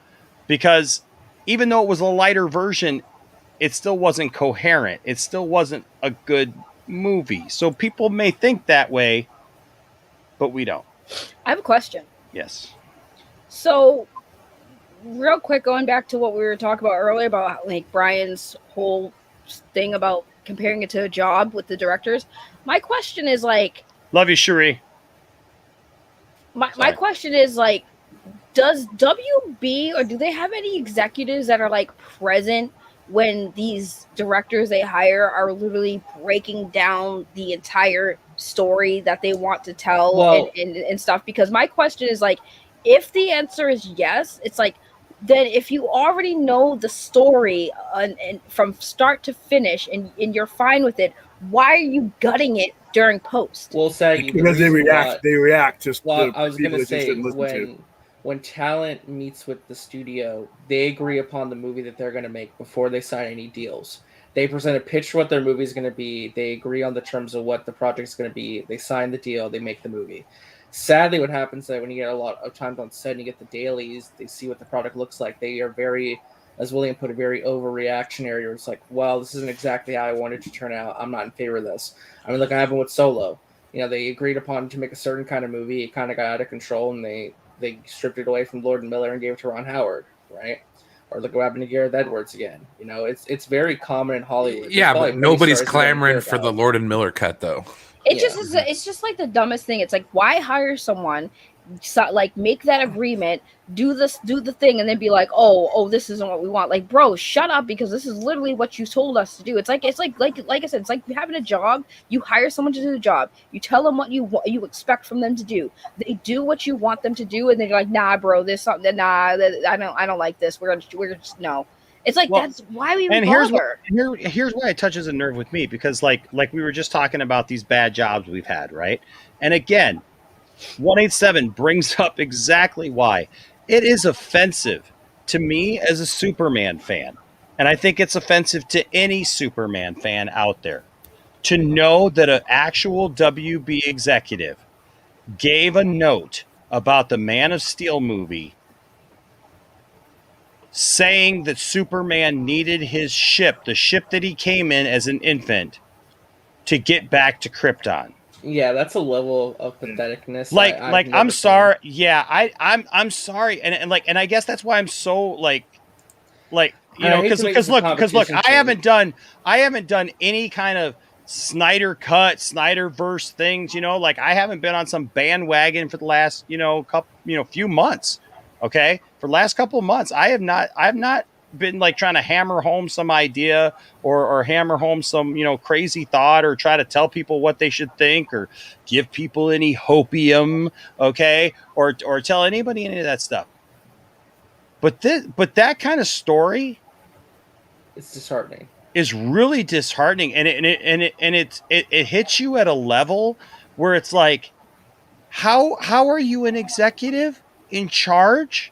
because even though it was a lighter version, it still wasn't coherent. It still wasn't a good movie. So people may think that way, but we don't. I have a question. Yes. So, real quick, going back to what we were talking about earlier about like Brian's whole thing about comparing it to a job with the directors. My question is like, love you, Cherie. My question is like, does WB or do they have any executives that are like present when these directors they hire are literally breaking down the entire story that they want to tell and stuff? Because my question is like, if the answer is yes, it's like, then if you already know the story and from start to finish and you're fine with it, why are you gutting it during post? Well, Saggy, because they react to I was people gonna that they say shouldn't listen to. when talent meets with the studio, they agree upon the movie that they're going to make before they sign any deals. They present a pitch for what their movie is going to be. They agree on the terms of what the project is going to be. They sign the deal. They make the movie. Sadly, what happens is that when you get a lot of times on set and you get the dailies, they see what the product looks like. They are very, as William put it, very overreactionary. Or it's like, well, this isn't exactly how I wanted to turn out. I'm not in favor of this. I mean, look, I happened with Solo. You know, they agreed upon to make a certain kind of movie. It kind of got out of control, and they stripped it away from Lord and Miller and gave it to Ron Howard, right? Or look what happened to Gareth Edwards again. You know, it's very common in Hollywood. Yeah, but nobody's clamoring for the Lord and Miller cut, though. It just is. It's just like the dumbest thing. It's like, why hire someone, like make that agreement, do the thing, and then be like, oh, this isn't what we want. Like, bro, shut up, because this is literally what you told us to do. It's like I said, it's like having a job. You hire someone to do the job. You tell them what you expect from them to do. They do what you want them to do, and they're like, nah, bro, there's something. Nah, I don't like this. We're just no. It's like, that's why we even bother. Here's why it touches a nerve with me, because like we were just talking about these bad jobs we've had, right? And again, 187 brings up exactly why it is offensive to me as a Superman fan. And I think it's offensive to any Superman fan out there to know that an actual WB executive gave a note about the Man of Steel movie saying that Superman needed his ship, the ship that he came in as an infant, to get back to Krypton. Yeah, that's a level of patheticness. I'm sorry. Yeah, I'm sorry, and I guess that's why I'm so like you know, because look, I haven't done any kind of Snyder cut, Snyderverse things. You know, like I haven't been on some bandwagon for the last few months. Okay, for the last couple of months, I have not been like trying to hammer home some idea or hammer home some crazy thought or try to tell people what they should think or give people any hopium, okay, or tell anybody any of that stuff. But that kind of story, it's disheartening. Is really disheartening, and it hits you at a level where it's like, how are you an executive in charge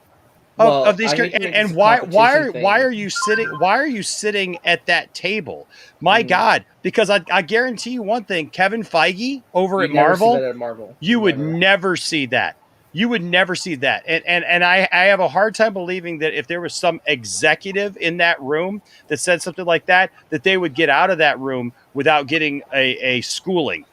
of these characters, and why are you sitting at that table? My God, because I guarantee you one thing, Kevin Feige over at Marvel, you would never see that. You would never see that. And I have a hard time believing that if there was some executive in that room that said something like that they would get out of that room without getting a schooling.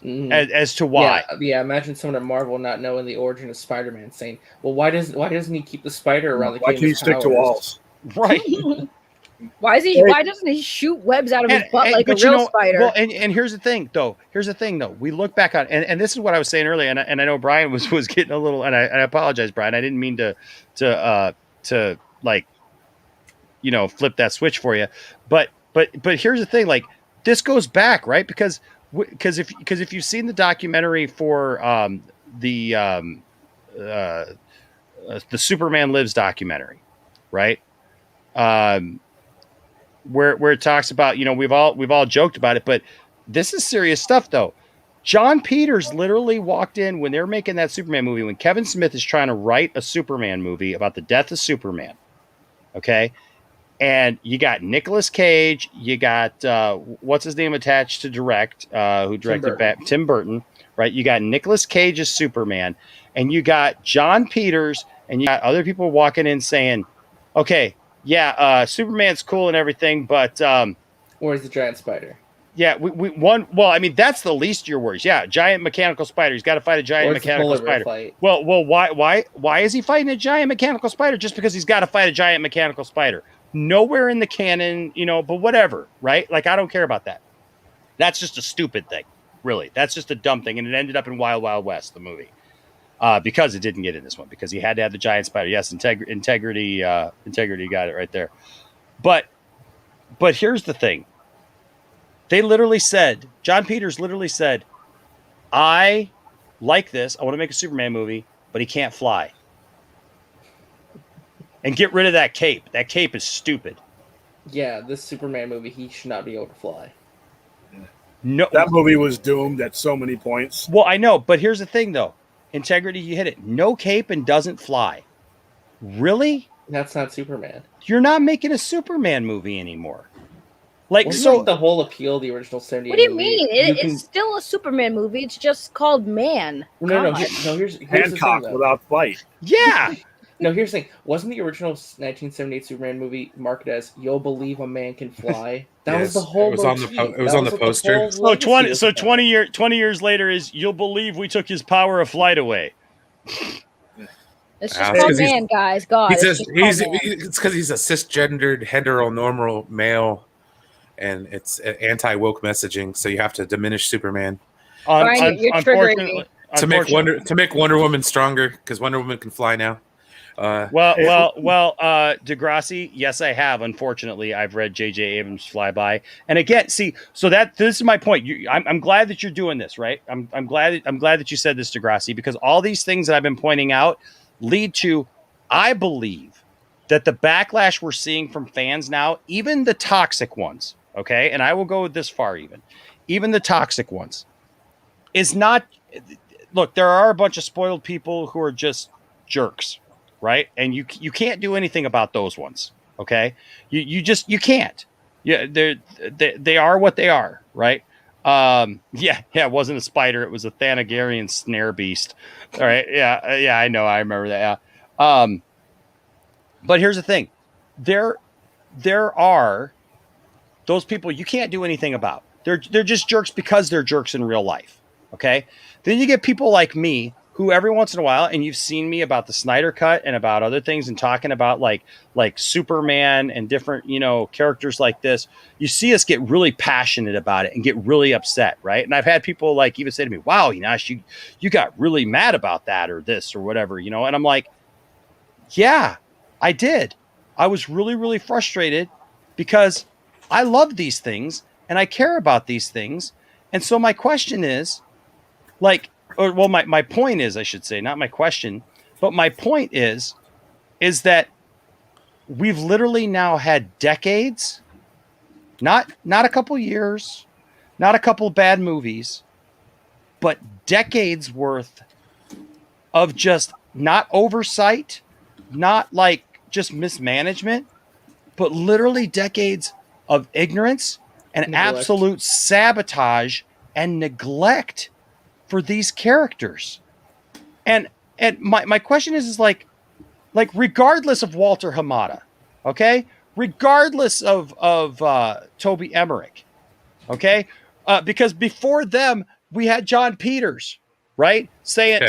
as to why. Yeah. Imagine someone at Marvel not knowing the origin of Spider-Man, saying, "Well, why doesn't he keep the spider around to Why give can't him he his stick to powers?" walls? Right. Why doesn't he shoot webs out of his butt like a but you real know, spider? well, and here's the thing though. We look back on, and this is what I was saying earlier, and I know Brian was getting a little, and I apologize, Brian. I didn't mean to like, flip that switch for you, but here's the thing, like this goes back, right? Because if you've seen the documentary for the Superman Lives documentary, right? Where it talks about, we've all joked about it, but this is serious stuff though. John Peters literally walked in when they were making that Superman movie, when Kevin Smith is trying to write a Superman movie about the death of Superman. Okay. And you got Nicolas Cage, you got what's his name attached to direct, who directed Tim Burton, right? You got Nicolas Cage as Superman, and you got John Peters, and you got other people walking in saying, okay, yeah, Superman's cool and everything, but where's the giant spider? Yeah, well, I mean, that's the least of your worries. Yeah, giant mechanical spider. He's got to fight a giant mechanical spider. Fight? Well, why is he fighting a giant mechanical spider? Just because he's got to fight a giant mechanical spider. Nowhere in the canon, but whatever, right? Like, I don't care about that. That's just a stupid thing, really. That's just a dumb thing, and it ended up in Wild Wild West, the movie, because it didn't get in this one, because he had to have the giant spider. Yes, integrity got it right there. But here's the thing. John Peters literally said, I like this. I want to make a Superman movie, but he can't fly. And get rid of that cape. That cape is stupid. Yeah, this Superman movie, he should not be able to fly. No, that movie was doomed at so many points. Well, I know, but here's the thing, though. Integrity, you hit it. No cape and doesn't fly. Really? That's not Superman. You're not making a Superman movie anymore. Wasn't the whole appeal of the original 78 What do you movie, mean? It's still a Superman movie. It's just called Man. No. Here's Hancock the thing, without fight. Yeah. No, here's the thing. Wasn't the original 1978 Superman movie marketed as "You'll believe a man can fly"? That was the whole. It was on the poster. So 20 years later is "You'll believe we took his power of flight away." It's just called Man, guys. God, it's because he's a cisgendered heteronormal male, and it's anti woke messaging. So you have to diminish Superman. Brian, you're triggering me. To make Wonder Woman stronger, because Wonder Woman can fly now. Degrassi, yes, I have. Unfortunately, I've read J.J. Abrams' Flyby, and again, see, so this is my point. I'm glad that you're doing this, right? I'm glad that you said this, Degrassi, because all these things that I've been pointing out lead to, I believe, that the backlash we're seeing from fans now, even the toxic ones, okay, and I will go this far, even the toxic ones, is not. Look, there are a bunch of spoiled people who are just jerks. Right. And you can't do anything about those ones. OK, you just can't. Yeah, they are what they are. Right. Yeah. It wasn't a spider. It was a Thanagarian snare beast. All right. Yeah. I know. I remember that. Yeah. But here's the thing. There are those people you can't do anything about. They're just jerks because they're jerks in real life. OK, then you get people like me, who every once in a while, and you've seen me about the Snyder Cut and about other things and talking about like Superman and different, characters like this, you see us get really passionate about it and get really upset, right? And I've had people like even say to me, wow, Enash, you got really mad about that or this or whatever, and I'm like, yeah, I did. I was really, really frustrated because I love these things and I care about these things. And so my question is, my point is, I should say, not my question, but my point is that we've literally now had decades, not a couple years, not a couple bad movies, but decades worth of just not oversight, not like just mismanagement, but literally decades of ignorance and absolute sabotage and neglect for these characters. And my question is like regardless of Walter Hamada, okay, regardless of Toby Emmerich, okay, because before them we had John Peters, right? Saying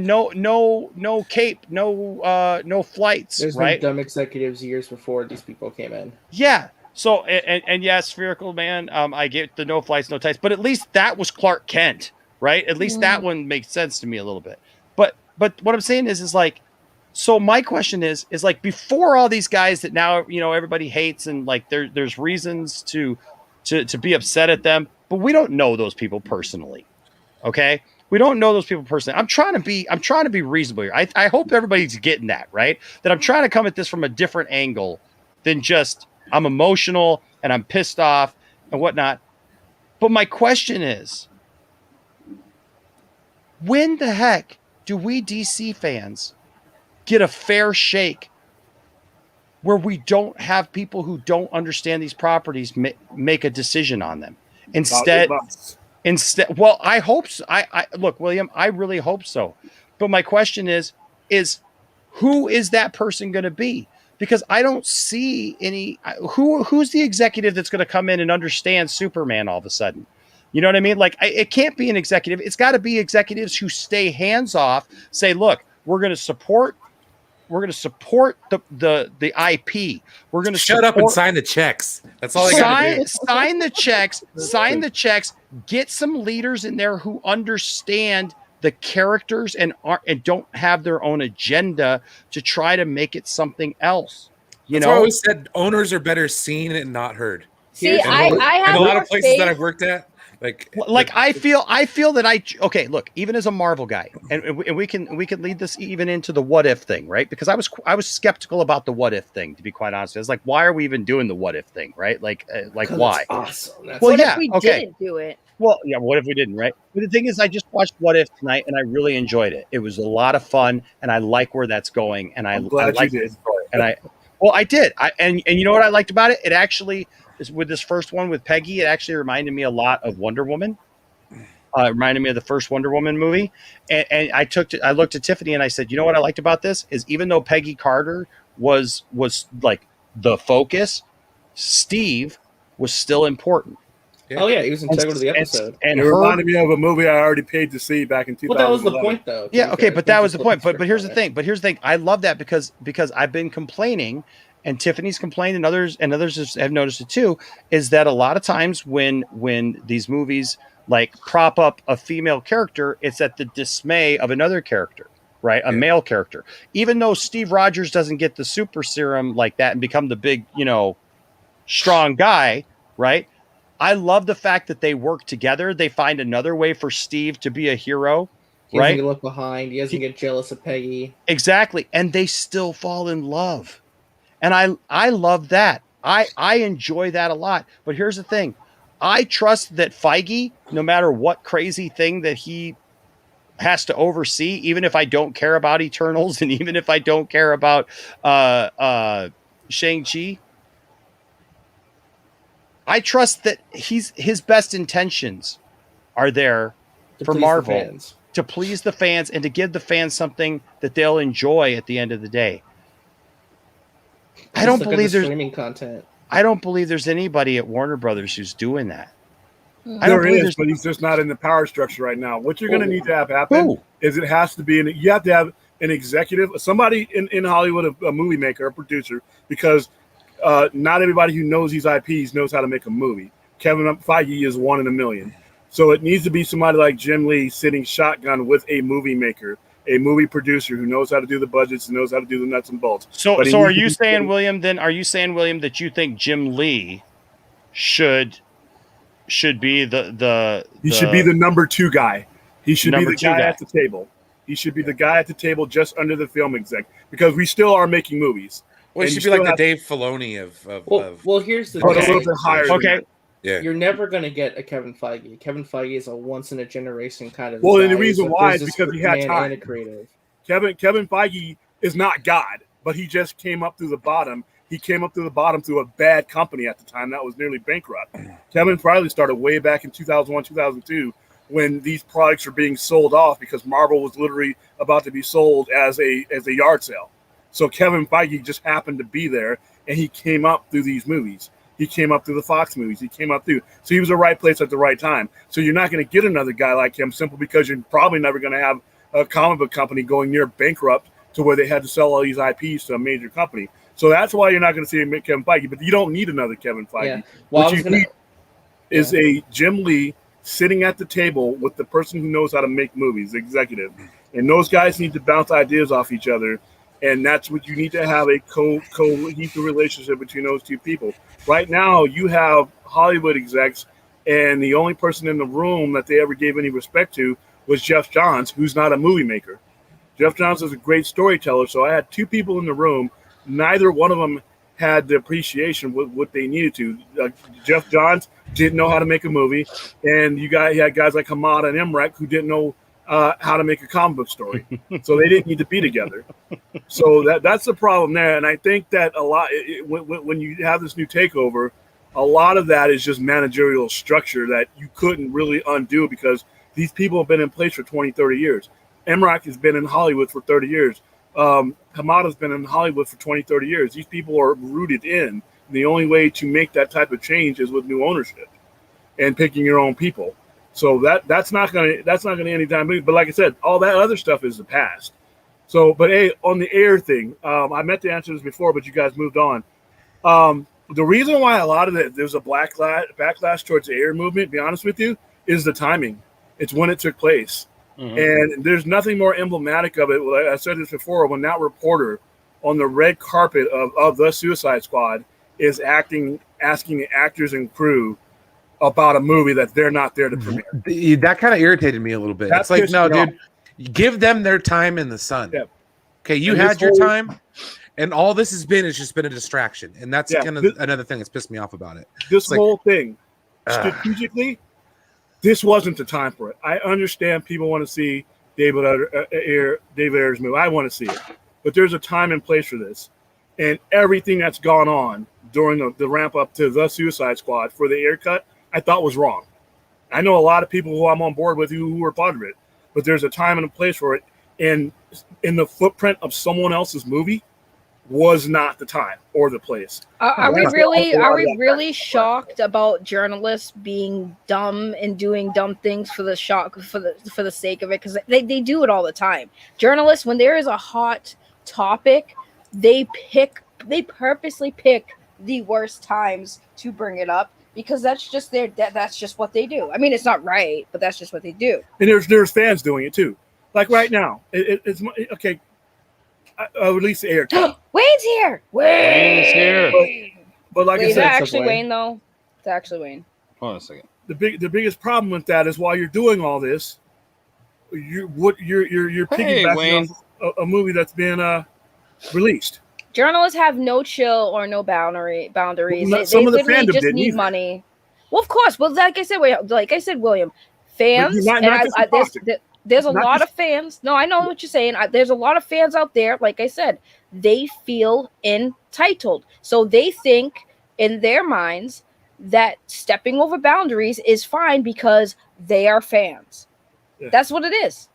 no cape, no flights. There's right? been dumb executives years before these people came in. Yeah. So and yeah, Spherical Man, I get the no flights, no tights, but at least that was Clark Kent, right? At least that one makes sense to me a little bit. But what I'm saying is like, so my question is like, before all these guys that now everybody hates, and like there's reasons to be upset at them, but we don't know those people personally. Okay. We don't know those people personally. I'm trying to be reasonable here. I hope everybody's getting that, right? That I'm trying to come at this from a different angle than just I'm emotional and I'm pissed off and whatnot. But my question is, when the heck do we DC fans get a fair shake where we don't have people who don't understand these properties make a decision on them? Instead, well, I hope so. I look, William, I really hope so. But my question is who is that person going to be? Because I don't see any who's the executive that's going to come in and understand Superman all of a sudden. You know what I mean? Like, it can't be an executive. It's got to be executives who stay hands off, say, look, we're going to support the IP. We're going to shut up and sign the checks. That's all I got to do. Sign the checks. Get some leaders in there who understand the characters and don't have their own agenda to try to make it something else. That's why I always said owners are better seen and not heard. See, I have a lot of places faith. that I've worked at. Like I feel that okay, look, even as a Marvel guy, and we can lead this even into the what if thing, right? Because I was skeptical about the what if thing, to be quite honest. I was like, why are we even doing the what if thing, right? Like why? Awesome. What if we didn't do it? Well, yeah, what if we didn't, right? But the thing is, I just watched What If tonight, and I really enjoyed it. It was a lot of fun, and I like where that's going. And I'm glad you did. I did. And you know what I liked about it? It actually, with this first one with Peggy, it actually reminded me a lot of Wonder Woman. It reminded me of the first Wonder Woman movie. And I looked at Tiffany and I said, you know what I liked about this is, even though Peggy Carter was like the focus, Steve was still important. Oh yeah, he was integral to the episode. And it reminded me of a movie I already paid to see back in 2011. Well, that was the point, though. Yeah, okay, but that was the point. But here's the thing. I love that because I've been complaining, and Tiffany's complained, and others have noticed it too, is that a lot of times when these movies like prop up a female character, it's at the dismay of another character, right? A male character. Even though Steve Rogers doesn't get the super serum like that and become the big, strong guy, right? I love the fact that they work together. They find another way for Steve to be a hero, he right? He doesn't look behind. He doesn't get jealous of Peggy. Exactly. And they still fall in love. And I love that. I enjoy that a lot. But here's the thing. I trust that Feige, no matter what crazy thing that he has to oversee, even if I don't care about Eternals and even if I don't care about Shang-Chi, I trust that his best intentions are there for Marvel to please the fans and to give the fans something that they'll enjoy at the end of the day. I don't believe there's streaming content. I don't believe there's anybody at Warner Brothers who's doing that. There is, but he's just not in the power structure right now. What you're going to need to have happen is it has to be you have to have an executive, somebody in Hollywood, a movie maker, a producer, because not everybody who knows these IPs knows how to make a movie. Kevin Feige is one in a million. So it needs to be somebody like Jim Lee sitting shotgun with a movie maker, a movie producer who knows how to do the budgets and knows how to do the nuts and bolts. So are you saying, William, that you think Jim Lee should be he should be the number two guy. He should be the guy at the table. He should be the guy at the table just under the film exec, because we still are making movies. Well, it should be like the Dave Filoni of Well, here's the thing. A little bit higher. Okay. Yeah. You're never going to get a Kevin Feige. Kevin Feige is a once-in-a-generation kind of Well, guy. and the reason why is because he had time. And a creative. Kevin Feige is not God, but he just came up through the bottom. He came up through the bottom through a bad company at the time that was nearly bankrupt. Kevin Feige started way back in 2001, 2002, when these products were being sold off because Marvel was literally about to be sold as a yard sale. So Kevin Feige just happened to be there, and he came up through these movies. He came up through the Fox movies. He came up through. So he was the right place at the right time. So you're not going to get another guy like him simply because you're probably never going to have a comic book company going near bankrupt to where they had to sell all these IPs to a major company. So that's why you're not going to see Kevin Feige. But you don't need another Kevin Feige. Yeah. Well, what you need is a Jim Lee sitting at the table with the person who knows how to make movies, the executive. And those guys need to bounce ideas off each other. And that's what you need to have, a cohesive relationship between those two people. Right now, you have Hollywood execs, and the only person in the room that they ever gave any respect to was Jeff Johns, who's not a movie maker. Jeff Johns is a great storyteller, so I had two people in the room. Neither one of them had the appreciation what they needed to. Jeff Johns didn't know how to make a movie, and you had guys like Hamada and Emmerich who didn't know how to make a comic book story. So they didn't need to be together. So that's the problem there. And I think that a lot, when you have this new takeover, a lot of that is just managerial structure that you couldn't really undo because these people have been in place for 20, 30 years. Emmerich has been in Hollywood for 30 years. Hamada's been in Hollywood for 20, 30 years. These people are rooted in. The only way to make that type of change is with new ownership and picking your own people. So that's not gonna anytime. But like I said, all that other stuff is the past. So, but hey, on the Ayer thing, I meant to answer this before, but you guys moved on. The reason why a lot of there's a backlash towards the Ayer movement, to be honest with you, is the timing. It's when it took place. Mm-hmm. And there's nothing more emblematic of it. I said this before, when that reporter on the red carpet of the Suicide Squad is asking the actors and crew about a movie that they're not there to premiere. That kind of irritated me a little bit. It's like, no, dude, give them their time in the sun. Yeah. Okay, you had your time, and all this has just been a distraction. And that's kind of another thing that's pissed me off about it. This whole thing, strategically, this wasn't the time for it. I understand people want to see David Ayer's movie. I want to see it. But there's a time and place for this. And everything that's gone on during the ramp up to the Suicide Squad for the Ayer cut, I thought was wrong. I know a lot of people who I'm on board with who were part of it, but there's a time and a place for it. And in the footprint of someone else's movie was not the time or the place. Are we really shocked about journalists being dumb and doing dumb things for the sake of it? Because they do it all the time. Journalists, when there is a hot topic, they purposely pick the worst times to bring it up because that's just that's just what they do. I mean, it's not right, but that's just what they do. And there's fans doing it too. Like right now, it's okay. I'll release the Ayer cut. Wayne's here. Wayne's here. But like I said, is that actually Wayne though? It's actually Wayne. Hold on a second. The biggest problem with that is while you're doing all this, you're piggybacking off a movie that's been released. Journalists have no chill or no boundaries. Well, they literally just need money. Well, of course. Well, like I said, William, fans. There's a lot of fans. No, I know what you're saying. There's a lot of fans out there. Like I said, they feel entitled, so they think in their minds that stepping over boundaries is fine because they are fans. Yeah. That's what it is.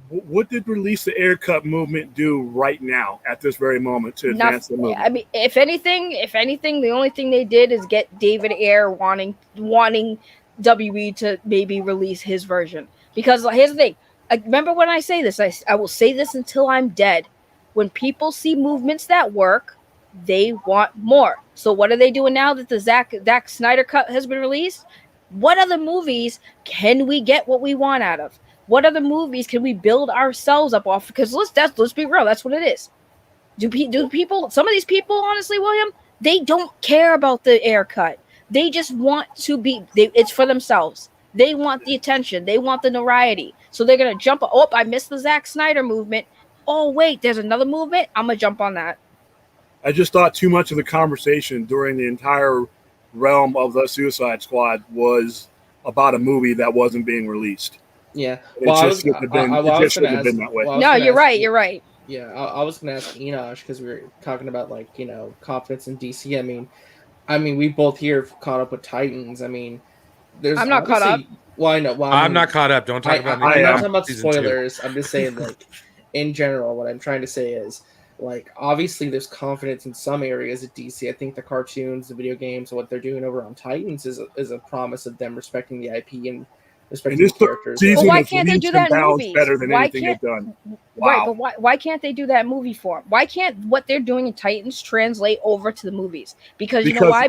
What did release the Ayer cut movement do right now at this very moment to advance the movement? I mean, if anything, the only thing they did is get David Ayer wanting WB to maybe release his version. Because here's the thing. Remember when I say this, I will say this until I'm dead. When people see movements that work, they want more. So what are they doing now that the Zack Snyder cut has been released? What other movies can we get what we want out of? What other movies can we build ourselves up off? Because let's be real, that's what it is. Do people? Some of these people, honestly, William, they don't care about the Ayer cut. They just want to be. It's for themselves. They want the attention. They want the notoriety. So they're gonna jump. Oh, I missed the Zack Snyder movement. Oh wait, there's another movement. I'm gonna jump on that. I just thought too much of the conversation during the entire realm of the Suicide Squad was about a movie that wasn't being released. Yeah, well, it just shouldn't have been that way. No, you're right. You're right. Yeah, I was going to ask Enosh because we were talking about confidence in DC. I mean, we both here caught up with Titans. I mean, I'm not caught up. Well, I know. Well, I'm not caught up. Don't talk about me. I'm not talking about spoilers. I'm just saying, in general, what I'm trying to say is, Like, obviously, there's confidence in some areas at DC. I think the cartoons, the video games, what they're doing over on Titans is a promise of them respecting the IP and respecting this the characters. season why is can't they leaps do and that in bounds movies? better than Why anything can't they've done. right? Wow. But why can't they do that in movie form? Why can't what they're doing in Titans translate over to the movies? Because you know why?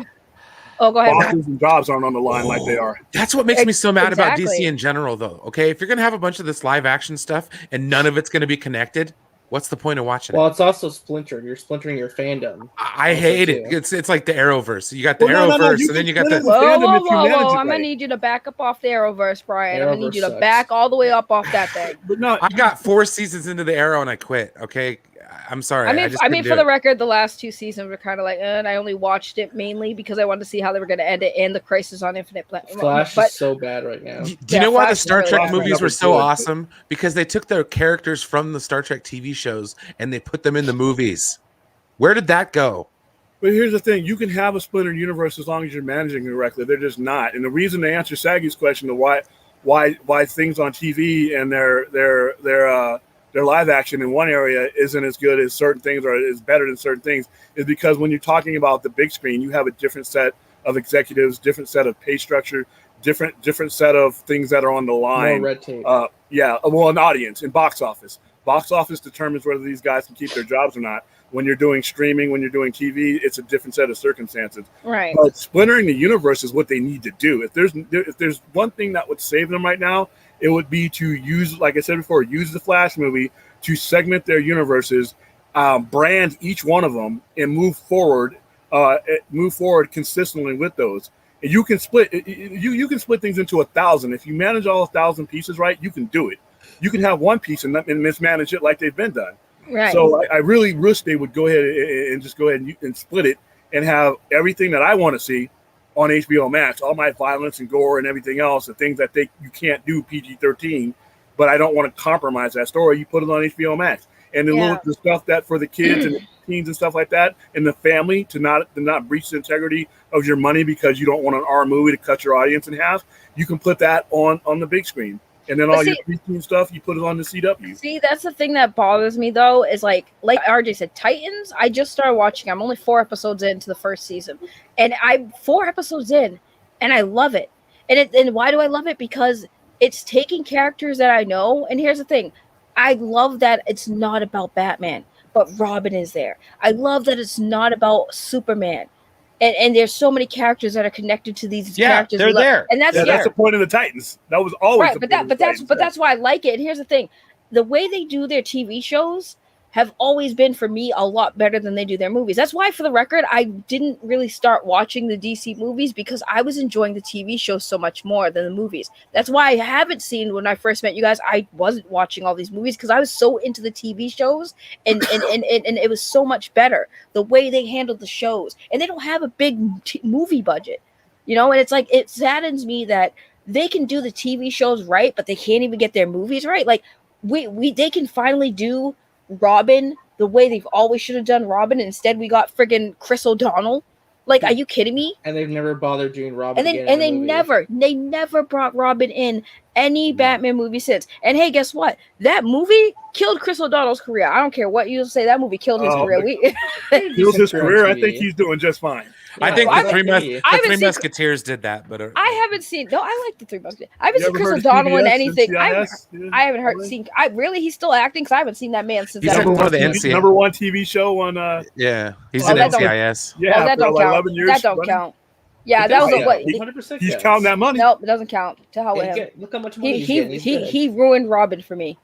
Oh, go ahead. Bosses and jobs aren't on the line like they are. That's what makes me so mad about Exactly. DC in general, though. Okay, if you're gonna have a bunch of this live action stuff and none of it's gonna be connected, what's the point of watching it? Well, it's also splintered. You're splintering your fandom. I hate it. It's like the Arrowverse. You got the Well, no, Arrowverse, you and then can you got split the. it in the fandom if you manage it I'm gonna right. need you to back up off the Arrowverse, Brian. I'm gonna need you to Arrowverse back all the way up off that thing. But no, I got 4 seasons into the Arrow and I quit. Okay, I'm sorry. I mean, just couldn't for do the it. record, the last 2 seasons were kind of like, and I only watched it mainly because I wanted to see how they were going to end it and the Crisis on Infinite Planet. Flash is so bad right now. Do you know why the Flash is Star really Trek bad. movies were Never so good, but- awesome? Because they took their characters from the Star Trek TV shows and they put them in the movies. Where did that go? But here's the thing: you can have a splintered universe as long as you're managing it correctly. They're just not. And the reason to answer Saggy's question of why things on TV and their live action in one area isn't as good as certain things or is better than certain things is because when you're talking about the big screen, you have a different set of executives, different set of pay structure, different set of things that are on the line. More red tape. An audience in box office. Box office determines whether these guys can keep their jobs or not. When you're doing streaming, when you're doing TV, it's a different set of circumstances. Right. But splintering the universe is what they need to do. If there's one thing that would save them right now, it would be to use, like I said before, use the Flash movie to segment their universes, brand each one of them, and move forward consistently with those. And you can split you can split things into 1,000. If you manage all 1,000 pieces right, you can do it. You can have one piece and mismanage it like they've been done. Right. So I really wish they would go ahead and just go ahead and split it and have everything that I want to see on HBO Max, all my violence and gore and everything else, the things that you can't do PG-13, but I don't want to compromise that story. You put it on HBO Max, and the stuff that for the kids and the teens and stuff like that, and the family to not breach the integrity of your money because you don't want an R movie to cut your audience in half. You can put that on the big screen. And then your preteen stuff, you put it on the CW. See, that's the thing that bothers me, though, is like RJ said, Titans, I just started watching. I'm only 4 episodes into the first season. And I'm 4 episodes in, and I love it. And why do I love it? Because it's taking characters that I know. And here's the thing. I love that it's not about Batman, but Robin is there. I love that it's not about Superman. And there's so many characters that are connected to these characters. They're there. And that's the point of the Titans. That was always right. But that's why I like it. And here's the thing: the way they do their TV shows have always been for me a lot better than they do their movies. That's why, for the record, I didn't really start watching the DC movies because I was enjoying the TV shows so much more than the movies. That's why I haven't seen, when I first met you guys, I wasn't watching all these movies because I was so into the TV shows and it was so much better the way they handled the shows. And they don't have a big movie budget, and it's like, it saddens me that they can do the TV shows right, but they can't even get their movies right. Like they can finally do Robin the way they've always should have done Robin. Instead, we got friggin' Chris O'Donnell. Like, are you kidding me? And they've never bothered doing Robin. And they never brought Robin in any Batman movie since. And hey, guess what? That movie killed Chris O'Donnell's career. I don't care what you say. That movie killed his career. Killed his career. I think he's doing just fine. I think the Three Musketeers did that, but I haven't seen. No, I like the Three Musketeers. I haven't seen Chris O'Donnell in anything. I haven't heard. Really, he's still acting because I haven't seen that man since. He's number one TV show on. He's in NCIS. Yeah, that don't count. 11 years. That don't count. Yeah, that was what 100%. He's counting that money. Nope, it doesn't count. To hell with him. Look how much money he's getting. He ruined Robin for me.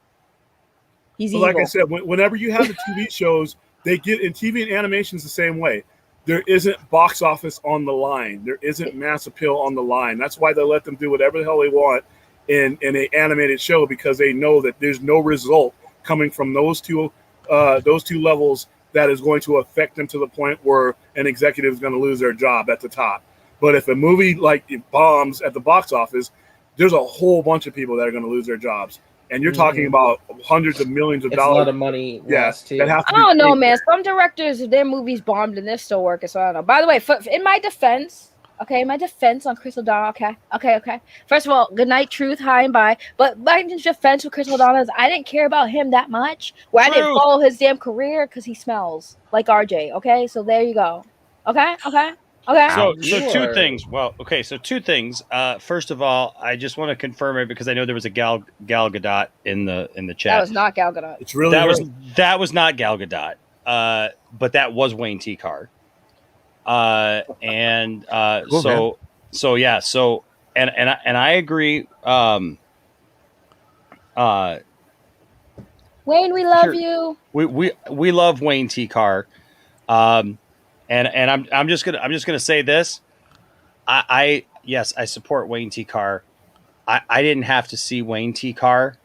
He's evil. Like I said, whenever you have the TV shows, they get in TV and animations the same way. There isn't box office on the line. There isn't mass appeal on the line. That's why they let them do whatever the hell they want in an animated show, because they know that there's no result coming from those two levels that is going to affect them to the point where an executive is going to lose their job at the top. But if a movie it bombs at the box office, there's a whole bunch of people that are going to lose their jobs. And you're talking about hundreds of millions of dollars. A lot of money lost too. I don't know, man. Some directors, their movies bombed and they're still working, so I don't know. By the way, in my defense, Okay, my defense on Chris O'Donnell. Okay. First of all, good night, truth, high and by. But my defense with Chris O'Donnell is I didn't care about him that much. Where I didn't follow his damn career because he smells like RJ. Okay, so there you go. Okay. So two things. Well, okay, so two things. First of all, I just want to confirm it because I know there was a Gal Gadot in the chat. That was not Gal Gadot. It's really that was not Gal Gadot. But that was Wayne T. Carr. Cool, and I agree. Wayne, we love you. We love Wayne T. Carr. And I'm just gonna say this. I support Wayne T. Carr. I didn't have to see Wayne T. Carr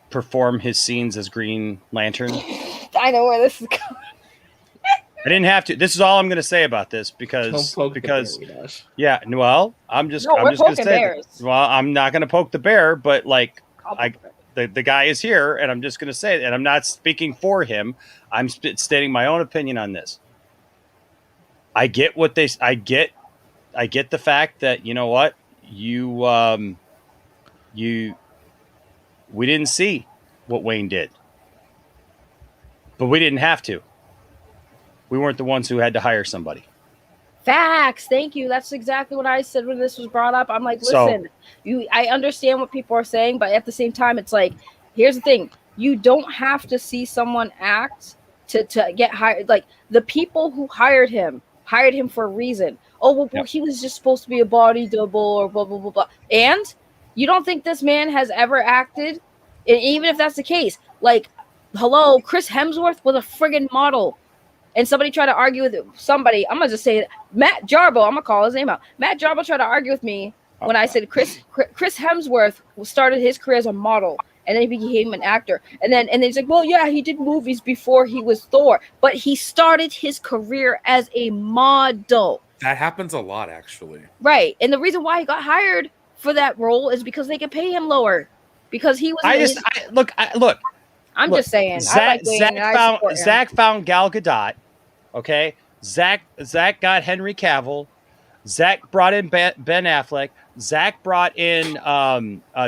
perform his scenes as Green Lantern. I know where this is going. I didn't have to. This is all I'm going to say about this because yeah. Well, I'm just going to say. Bears. Well, I'm not going to poke the bear, but like the guy is here, and I'm just going to say it, and I'm not speaking for him. I'm stating my own opinion on this. I get what they. I get the fact that you know what we didn't see what Wayne did, but we didn't have to. We weren't the ones who had to hire somebody. Facts. Thank you. That's exactly what I said when this was brought up. I'm like, listen, I understand what people are saying, but at the same time, it's like, here's the thing. You don't have to see someone act to get hired. Like the people who hired him for a reason. Oh, well, he was just supposed to be a body double or blah, blah, blah, blah. And you don't think this man has ever acted? And even if that's the case, like, hello, Chris Hemsworth was a friggin' model. And somebody tried to argue with somebody. I'm going to just say it. Matt Jarbo. I'm going to call his name out. Matt Jarbo tried to argue with me when I said Chris Hemsworth started his career as a model. And then he became an actor. And then he's like, well, yeah, he did movies before he was Thor. But he started his career as a model. That happens a lot, actually. Right. And the reason why he got hired for that role is because they could pay him lower. Because he was... Look. I'm just saying. Zach found Gal Gadot. Okay, Zach got Henry Cavill. Zach brought in Ben Affleck. Zach brought in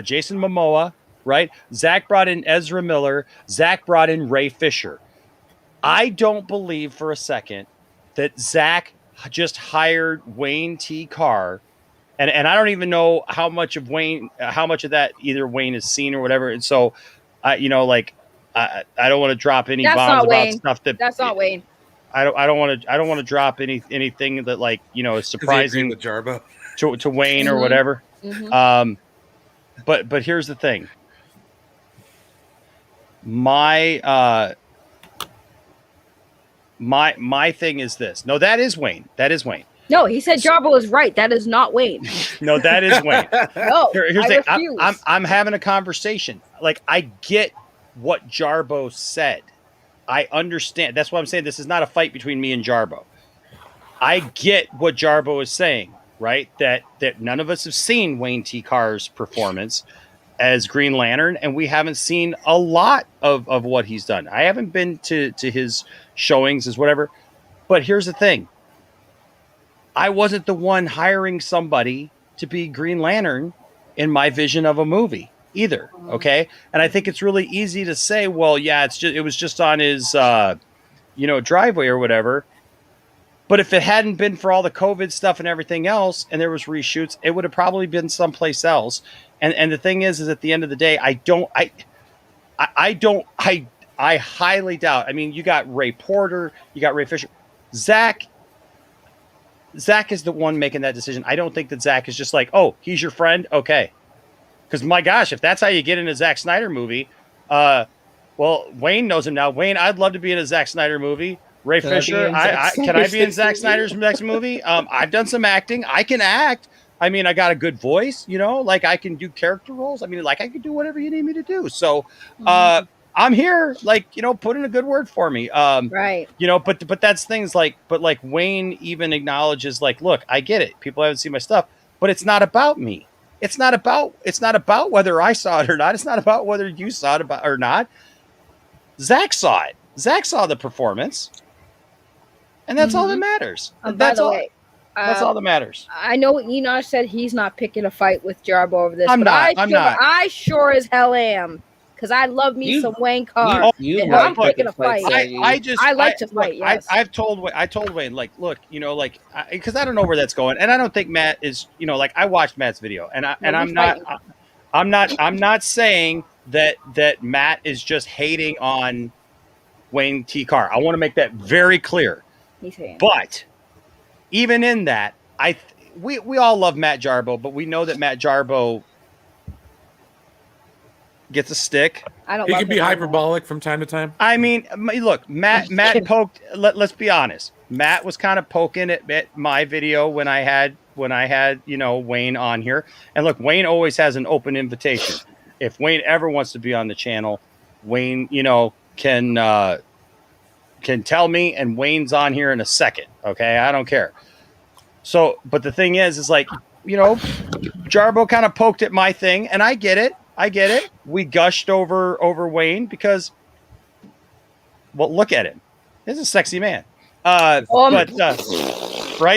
Jason Momoa. Right. Zach brought in Ezra Miller. Zach brought in Ray Fisher. I don't believe for a second that Zach just hired Wayne T. Carr. And I don't even know how much of that either Wayne has seen or whatever. And so, I don't want to drop any bombs about stuff that's not Wayne. I don't want to drop anything that is surprising with Jarbo to Wayne or whatever. Mm-hmm. But here's the thing. My thing is this. No, that is Wayne. No, he said Jarbo was right. That is not Wayne. No, that is Wayne. No, here's the thing. I'm having a conversation. Like, I get what Jarbo said. I understand. That's why I'm saying this is not a fight between me and Jarbo. I get what Jarbo is saying, right? That none of us have seen Wayne T. Carr's performance as Green Lantern, and we haven't seen a lot of what he's done. I haven't been to his showings as whatever. But here's the thing. I wasn't the one hiring somebody to be Green Lantern in my vision of a movie either. Okay. And I think it's really easy to say, well, yeah, it was just on his, driveway or whatever. But if it hadn't been for all the COVID stuff and everything else, and there was reshoots, it would have probably been someplace else. And the thing is at the end of the day, I highly doubt. I mean, you got Ray Porter, you got Ray Fisher, Zach is the one making that decision. I don't think that Zach is just like, oh, he's your friend. Okay. Because my gosh, if that's how you get in a Zack Snyder movie, well, Wayne knows him now. Wayne, I'd love to be in a Zack Snyder movie. Ray Fisher, can I be in Zack Snyder's next movie? I've done some acting. I can act. I mean, I got a good voice, like I can do character roles. I mean, like I can do whatever you need me to do. So I'm here, put in a good word for me. Right. But that's things but Wayne even acknowledges look, I get it. People haven't seen my stuff, but it's not about me. It's not about whether I saw it or not. It's not about whether you saw it or not. Zach saw it. Zach saw the performance. and that's all that matters. By That's the all. way, That's all that matters. I know Enosh said he's not picking a fight with Jarbo over this, I'm but not. I'm not. I sure as hell am. Because I love me some Wayne Carr. And I'm picking a fight. I like to fight, yes. I told Wayne, like, look, you know, like, because I don't know where that's going, and I don't think Matt is, you know, like, I watched Matt's video, and I'm not saying that Matt is just hating on Wayne T. Carr. I want to make that very clear. He's hating. But even in that, we all love Matt Jarbo, but we know that Matt Jarbo gets a stick. He can be hyperbolic from time to time. I mean, look, Matt poked. Let's be honest. Matt was kind of poking at my video when I had you know, Wayne on here. And look, Wayne always has an open invitation. If Wayne ever wants to be on the channel, Wayne, you know, can tell me, and Wayne's on here in a second. Okay, I don't care. So, but the thing is like, you know, Jarbo kind of poked at my thing, and I get it. We gushed over Wayne because, well, look at him. He's a sexy man. Right,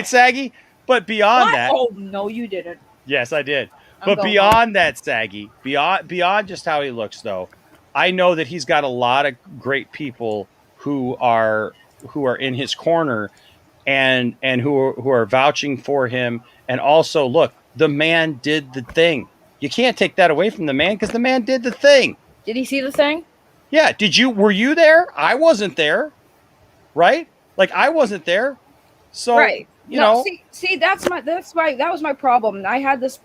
Saggy? But beyond that. Oh, no, you didn't. Yes, I did. But beyond that, Saggy, beyond just how he looks, though, I know that he's got a lot of great people who are in his corner and who are vouching for him. And also, look, the man did the thing. You can't take that away from the man because the man did the thing. Did he see the thing? Yeah. Were you there? I wasn't there. Right? Like, I wasn't there. So, right. You know. See, that was my problem. I had this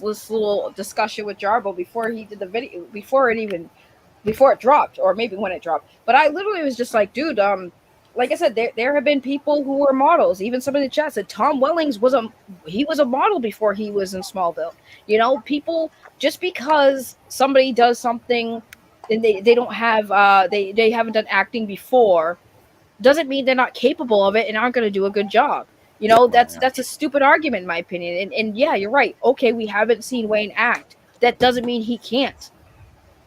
little discussion with Jarbo before he did the video, before it dropped, or maybe when it dropped. But I literally was just like, dude, like I said, there have been people who were models. Even some of the chat said Tom Wellings was a model before he was in Smallville. You know, people, just because somebody does something and they don't have they haven't done acting before, doesn't mean they're not capable of it and aren't going to do a good job. You know, that's a stupid argument in my opinion. And yeah, you're right. Okay, we haven't seen Wayne act. That doesn't mean he can't.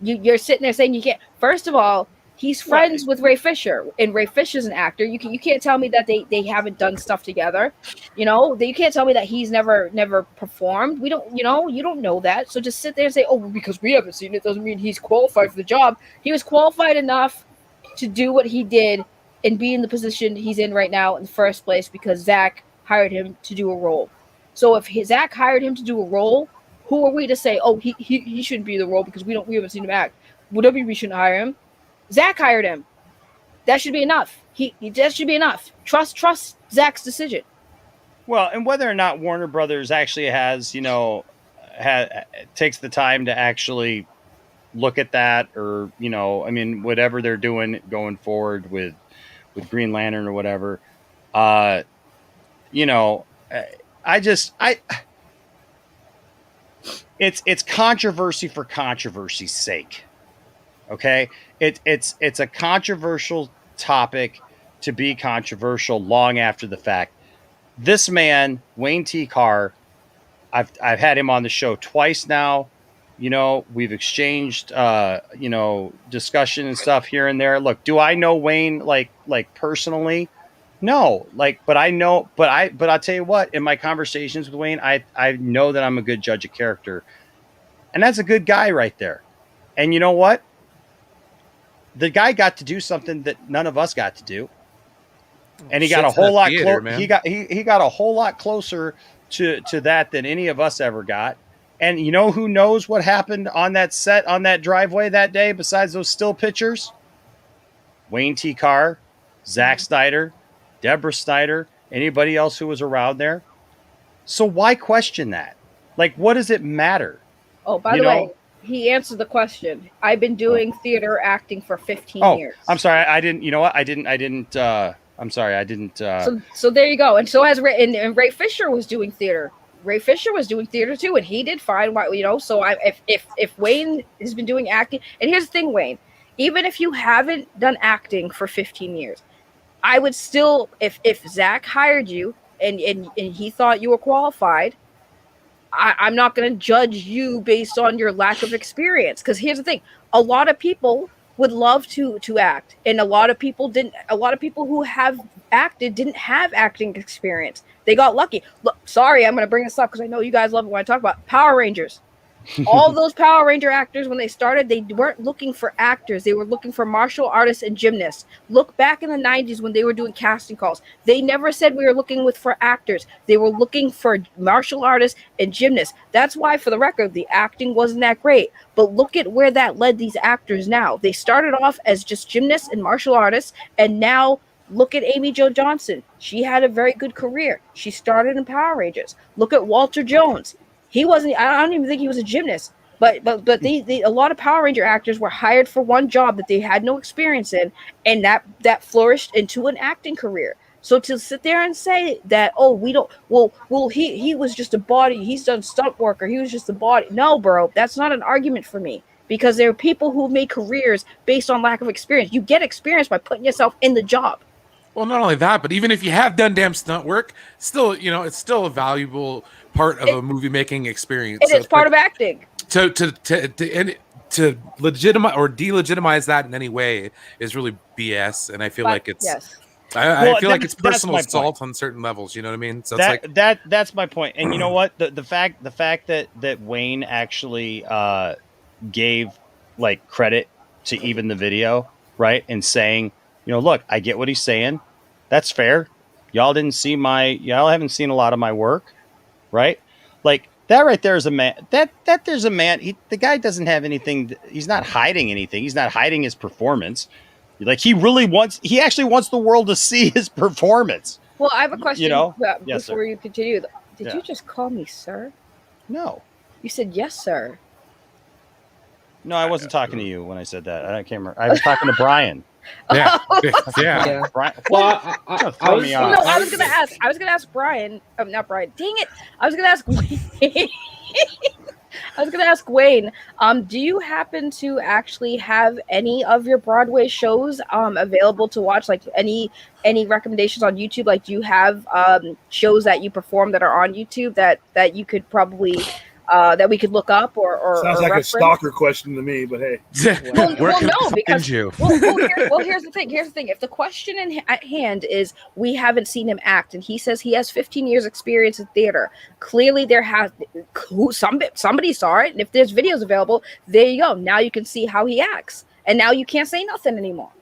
You're sitting there saying you can't. First of all, he's friends with Ray Fisher, and Ray Fisher's an actor. You can't tell me that they haven't done stuff together. You know, you can't tell me that he's never performed. We don't, you know, you don't know that. So just sit there and say, oh, because we haven't seen it doesn't mean he's qualified for the job. He was qualified enough to do what he did and be in the position he's in right now in the first place because Zach hired him to do a role. So if Zach hired him to do a role, who are we to say, oh, he shouldn't be the role because we haven't seen him act? Whatever, we shouldn't hire him. Zach hired him. That should be enough. That should be enough. Trust Zach's decision. Well, and whether or not Warner Brothers actually has, you know, takes the time to actually look at that, or, you know, I mean, whatever they're doing going forward with Green Lantern or whatever, you know, it's controversy for controversy's sake. Okay, it's a controversial topic to be controversial long after the fact. This man, Wayne T. Carr, I've had him on the show twice now. You know, we've exchanged you know, discussion and stuff here and there. Look, do I know Wayne like personally? No, like, but I know, but I'll tell you what, in my conversations with Wayne, I know that I'm a good judge of character, and that's a good guy right there. And you know what? The guy got to do something that none of us got to do, and he got a whole lot closer. He got a whole lot closer to that than any of us ever got. And you know who knows what happened on that set, on that driveway that day, besides those still pictures? Wayne T. Carr, Zack Snyder, Deborah Snyder, anybody else who was around there. So why question that? Like, what does it matter? Oh, by the way, he answered the question. I've been doing theater acting for 15 years. I'm sorry. I didn't, you know what? I didn't, I'm sorry. I didn't. So there you go. And so has Ray, and Ray Fisher was doing theater. Ray Fisher was doing theater too, and he did fine. You know, so if Wayne has been doing acting, and here's the thing, Wayne, even if you haven't done acting for 15 years, I would still, if Zach hired you and he thought you were qualified, I'm not going to judge you based on your lack of experience. Because here's the thing, a lot of people would love to act, and a lot of people didn't. A lot of people who have acted didn't have acting experience. They got lucky. Look, sorry, I'm going to bring this up because I know you guys love it when I talk about Power Rangers. All those Power Ranger actors, when they started, they weren't looking for actors. They were looking for martial artists and gymnasts. Look back in the 90s when they were doing casting calls. They never said we were looking for actors. They were looking for martial artists and gymnasts. That's why, for the record, the acting wasn't that great. But look at where that led these actors now. They started off as just gymnasts and martial artists, and now look at Amy Jo Johnson. She had a very good career. She started in Power Rangers. Look at Walter Jones. He wasn't. I don't even think he was a gymnast. But a lot of Power Ranger actors were hired for one job that they had no experience in, and that flourished into an acting career. So to sit there and say that, oh, we don't, well, he was just a body. He's done stunt work, or he was just a body. No, bro, that's not an argument for me, because there are people who made careers based on lack of experience. You get experience by putting yourself in the job. Well, not only that, but even if you have done damn stunt work, still, it's still a valuable part of a movie making experience. It's part of acting. To legitimize or delegitimize that in any way is really BS, and I feel like it's. Yes. I feel like it's personal assault on certain levels. You know what I mean? So that's my point. And you know what? The fact that Wayne actually gave like credit to even the video, right, and saying, look, I get what he's saying. That's fair. Y'all haven't seen a lot of my work, right? Like that right there is a man. That there's a man. The guy doesn't have anything. He's not hiding anything. He's not hiding his performance. Like he actually wants the world to see his performance. Well, I have a question Yes, before sir. you continue. Did Yeah. you just call me sir? No. You said yes, sir. No, I wasn't talking to you when I said that. I can't remember. I was talking to Brian. Yeah. Brian. Well, I was gonna ask Brian. Not Brian. Dang it! I was gonna ask Wayne. I was gonna ask Wayne. Do you happen to actually have any of your Broadway shows available to watch? Like any recommendations on YouTube? Like, do you have shows that you perform that are on YouTube that you could probably that we could look up or sounds or like reference? a stalker question to me, but hey. Here's the thing. If the question at hand is we haven't seen him act, and he says he has 15 years experience in theater, clearly somebody saw it, and if there's videos available, there you go. Now you can see how he acts, and now you can't say nothing anymore.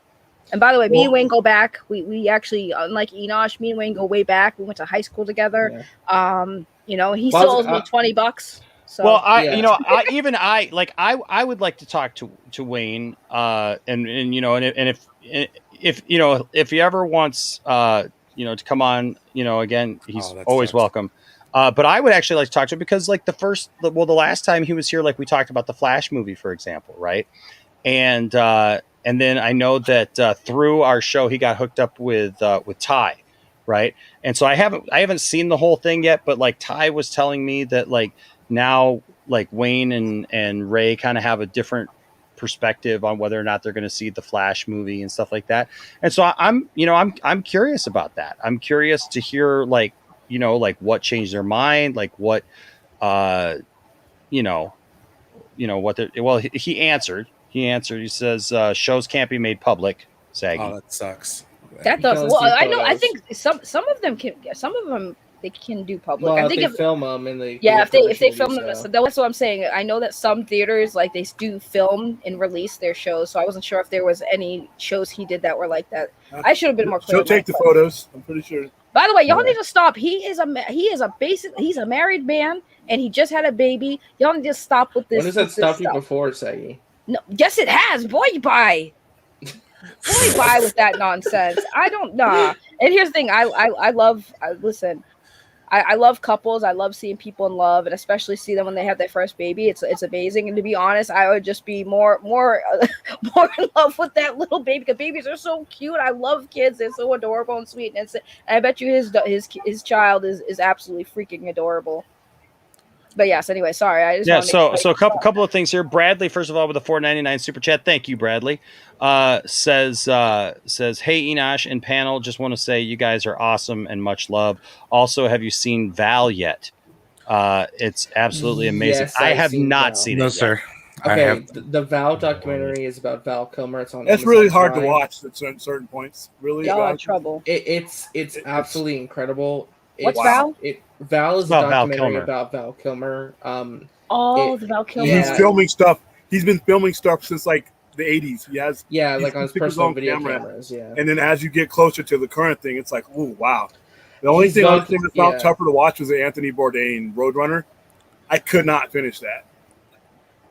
And by the way, me and Wayne go back. We actually, unlike Enosh, me and Wayne go way back. We went to high school together. Yeah. He still owes me $20. So, well, I would like to talk to Wayne, and if he ever wants, to come on, again, he's always welcome. But I would actually like to talk to him because, like, the last time he was here, like, we talked about the Flash movie, for example, right? And then I know that through our show, he got hooked up with Ty, right? And so I haven't seen the whole thing yet, but like Ty was telling me that like now like Wayne and Ray kind of have a different perspective on whether or not they're going to see the Flash movie and stuff like that. And so I'm curious about that. I'm curious to hear like what changed their mind, like what what he answered. He says shows can't be made public. Saggy. Oh, that sucks. That does. Well, I know. I think some of them can. Some of them they can do public. Well, I think if they film them and they if they film them, so that's what I'm saying. I know that some theaters like they do film and release their shows. So I wasn't sure if there was any shows he did that were like that. I should have been more clear. She'll take the photos. I'm pretty sure. By the way, y'all need to stop. He's a married man and he just had a baby. Y'all need to stop with this. When has that stopped you before, Saggy? No, yes, it has. Boy, bye. Boy, bye with that nonsense. I don't know. And here's the thing. I love. Listen. I love couples. I love seeing people in love, and especially see them when they have their first baby. It's amazing. And to be honest, I would just be more in love with that little baby because babies are so cute. I love kids. They're so adorable and sweet. And I bet you his child is absolutely freaking adorable. But yes, anyway, sorry. I just so a couple of things here. Bradley, first of all, with a $4.99 super chat. Thank you, Bradley. Says, hey, Enosh and panel, just want to say you guys are awesome and much love. Also, have you seen Val yet? It's absolutely amazing. Yes, I have not seen it. No, yet. sir. Okay, the Val documentary is about Val Kilmer. It's on. That's Amazon really hard Prime. to watch at certain points. Really, Y'all Val? in trouble. It's absolutely incredible. What's Val? Val? Val is It's a about Val documentary Kilmer. about Val Kilmer. The Val Kilmer. He's filming stuff. He's been filming stuff since like the 80s. He's like on his took personal own video camera. cameras. Yeah. And then as you get closer to the current thing, it's like, ooh, wow. The only He's thing gone I think that through- felt yeah. tougher to watch was the Anthony Bourdain Roadrunner. I could not finish that.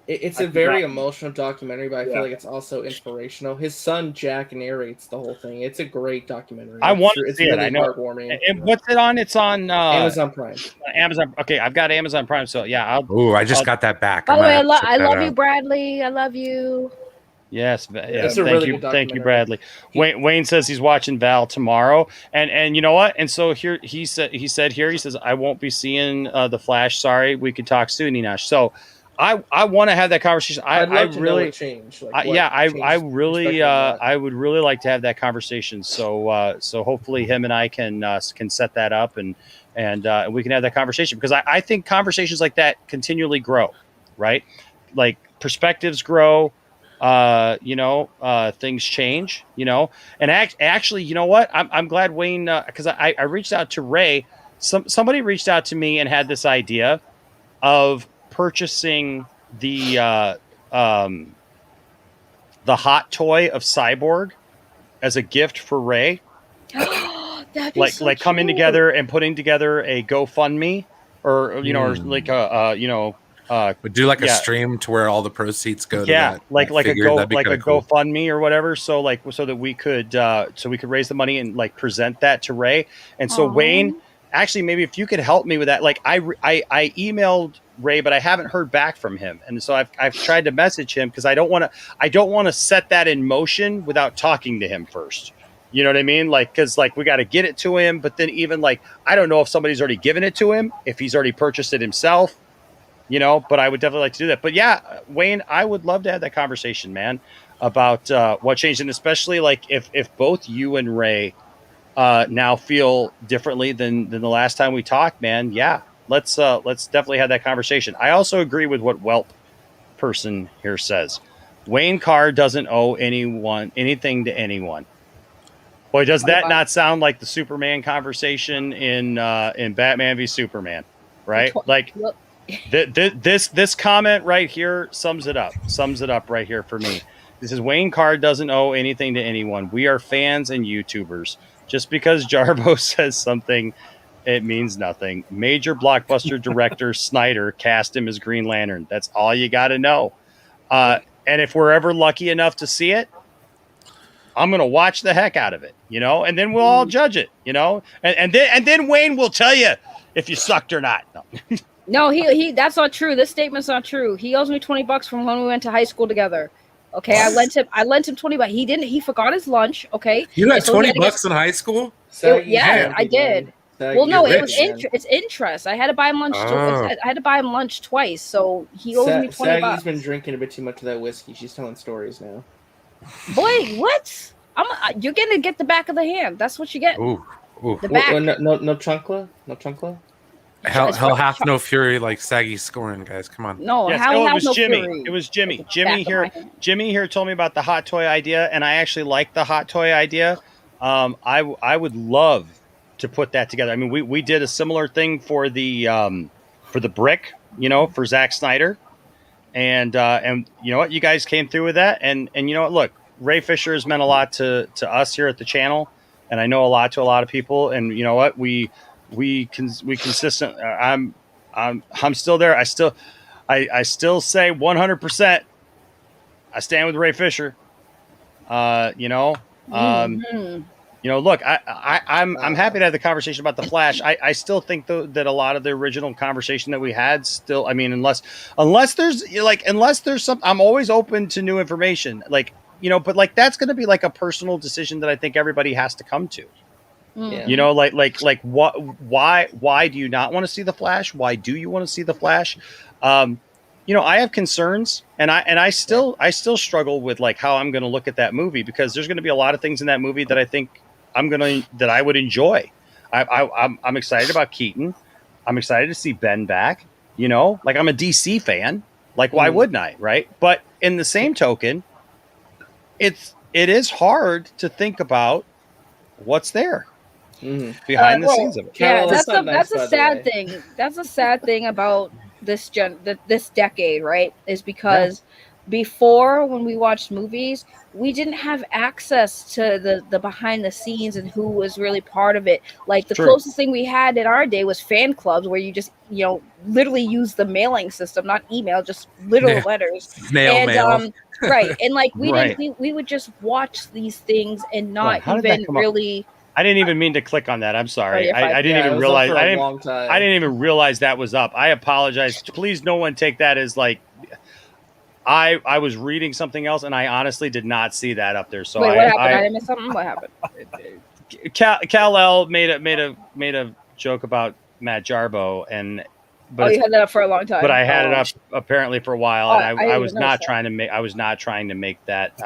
It's I a could very not. emotional documentary, but I feel like it's also inspirational. His son Jack narrates the whole thing. It's a great documentary. I want to It's see it. really I know. heartwarming. And what's it on? It's on Amazon Prime. Amazon. Okay, I've got Amazon Prime, so yeah. I just got that back. By the way, I love you, Bradley. I love you. Yes, It's thank a really you, good thank you, documentary. Bradley. Wayne says he's watching Val tomorrow, and you know what? And so here he says I won't be seeing the Flash. Sorry, we could talk soon, Enosh. So I want to have that conversation. I'd love to know really what changed. I would really like to have that conversation. So hopefully him and I can set that up and we can have that conversation, because I think conversations like that continually grow, right? Like perspectives grow. Things change, and actually, you know what? I'm glad Wayne, because I reached out to Ray. Somebody reached out to me and had this idea of purchasing the hot toy of Cyborg as a gift for Ray. That'd be so coming cute. together and putting together a GoFundMe, or or like Would do like a stream to where all the proceeds go to that. like a figure. That'd be kinda cool. GoFundMe or whatever. So that we could raise the money and like present that to Ray. And so Wayne, actually, maybe if you could help me with that. Like I emailed Ray, but I haven't heard back from him, and so I've tried to message him, because I don't want to set that in motion without talking to him first. You know what I mean? Like, because like we got to get it to him, but then even like I don't know if somebody's already given it to him, if he's already purchased it himself. But I would definitely like to do that. But yeah, Wayne, I would love to have that conversation, man, about what changed, and especially like if both you and Ray now feel differently than the last time we talked, man. Yeah, let's definitely have that conversation. I also agree with what Welp person here says. Wayne Carr doesn't owe anything to anyone. Boy, does that not sound like the Superman conversation in Batman v Superman, right? Like. This comment right here sums it up right here for me. This is Wayne Carr doesn't owe anything to anyone. We are fans and YouTubers. Just because Jarbo says something, it means nothing. Major blockbuster director Snyder cast him as Green Lantern. That's all you got to know. And if we're ever lucky enough to see it, I'm going to watch the heck out of it, and then we'll all judge it, and then Wayne will tell you if you sucked or not. No. No, he that's not true. This statement's not true. He owes me $20 from when we went to high school together. Okay, I lent him $20. He forgot his lunch. Okay, You had so $20 in high school? Yeah, I did. Well, no, you're it was rich, man. it's interest. I had to buy him lunch. Oh. I had to buy him lunch twice, so he owes me $20. Saggy's been drinking a bit too much of that whiskey. She's telling stories now. Boy, what? You're gonna get the back of the hand. That's what you get. Ooh. The back. No chunkla? No chunkla? Hell hath no fury like Saggy scoring, guys. Come on. No, yes, it was no Jimmy. Fury. It was Jimmy. Jimmy here told me about the hot toy idea, and I actually like the hot toy idea. I would love to put that together. I mean, we did a similar thing for the brick, for Zack Snyder, and you know what, you guys came through with that, and you know what, look, Ray Fisher has meant a lot to us here at the channel, and I know a lot to a lot of people, and you know what, we consistent. I'm still there. I still say 100%. I stand with Ray Fisher. Look, I'm happy to have the conversation about the Flash. I still think though that a lot of the original conversation that we had still, I mean, unless there's some, I'm always open to new information, but like that's going to be like a personal decision that I think everybody has to come to. Yeah. What? Why do you not want to see the Flash? Why do you want to see the Flash? I have concerns, and I still struggle with like how I'm going to look at that movie, because there's going to be a lot of things in that movie that I think that I would enjoy. I'm excited about Keaton. I'm excited to see Ben back. I'm a DC fan, Like, why wouldn't I? Right. But in the same token, it is hard to think about what's there behind the scenes of it. Yeah, Carol, that's nice, a by the sad way. thing. That's a sad thing about this this decade, right? Is because before, when we watched movies, we didn't have access to the behind the scenes and who was really part of it. Like the True. closest thing we had in our day was fan clubs, where you just literally use the mailing system, not email, just literal letters. Snail and mail. right, and like we Right. didn't we would just watch these things and not How did that even come up? really. I didn't even mean to click on that. I'm sorry. you're fine. I didn't Yeah, it even was up realize. for a I didn't. long time. I didn't even realize that was up. I apologize. Please, no one take that as like. I was reading something else, and I honestly did not see that up there. So Wait, what happened? I didn't miss something. What happened? Kal-El made a joke about Matt Jarbo, but you had that up for a long time. But I had it up apparently for a while, and I was didn't not notice trying to make. I was not trying to make that.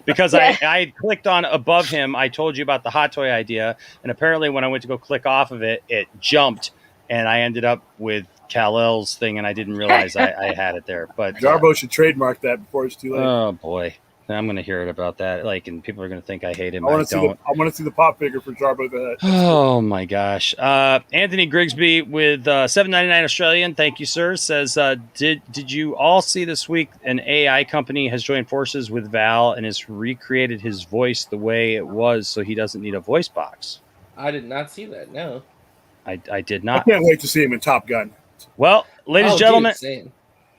Because I clicked on above him. I told you about the hot toy idea, and apparently when I went to go click off of it, it jumped, and I ended up with Kal-El's thing, and I didn't realize I had it there. But Jarbo should trademark that before it's too late. Oh boy, I'm going to hear it about that. Like, and people are going to think I hate him. I want to see the pop figure for Jarbo. Oh my gosh. Anthony Grigsby with $7.99 Australian. Thank you, sir. Says, did you all see this week an AI company has joined forces with Val and has recreated his voice the way it was, so he doesn't need a voice box? I did not see that. No, I did I not. can't wait to see him in Top Gun. Well, ladies and gentlemen. Dude,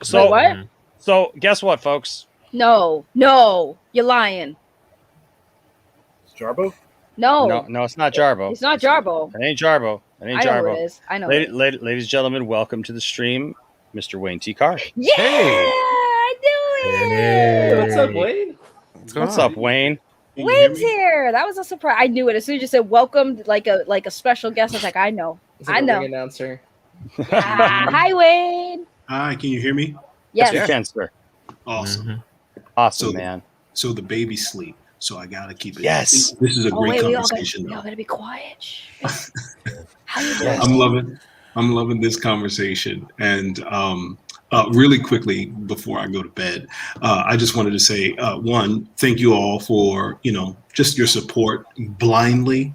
so wait, what? So guess what, folks? No, you're lying. It's Jarbo? No, it's not Jarbo. It's not Jarbo. It ain't Jarbo. It ain't I know Jarbo. who it is. I know. who it is. Ladies and gentlemen, welcome to the stream, Mr. Wayne T. Carr. Yeah, I knew it. What's up, Wayne? What's up, Wayne? Wayne's here. That was a surprise. I knew it as soon as you said welcome, like a special guest. I was like, I know. It's like I a know. ring announcer. Hi, Wayne. Hi, can you hear me? Yes, you can, sir. Awesome. Awesome, man. So the baby sleep. So I gotta keep it. Yes. This is a great wait, conversation. we all gotta be quiet. How you doing? I'm loving this conversation. And really quickly before I go to bed, I just wanted to say, one, thank you all for just your support blindly.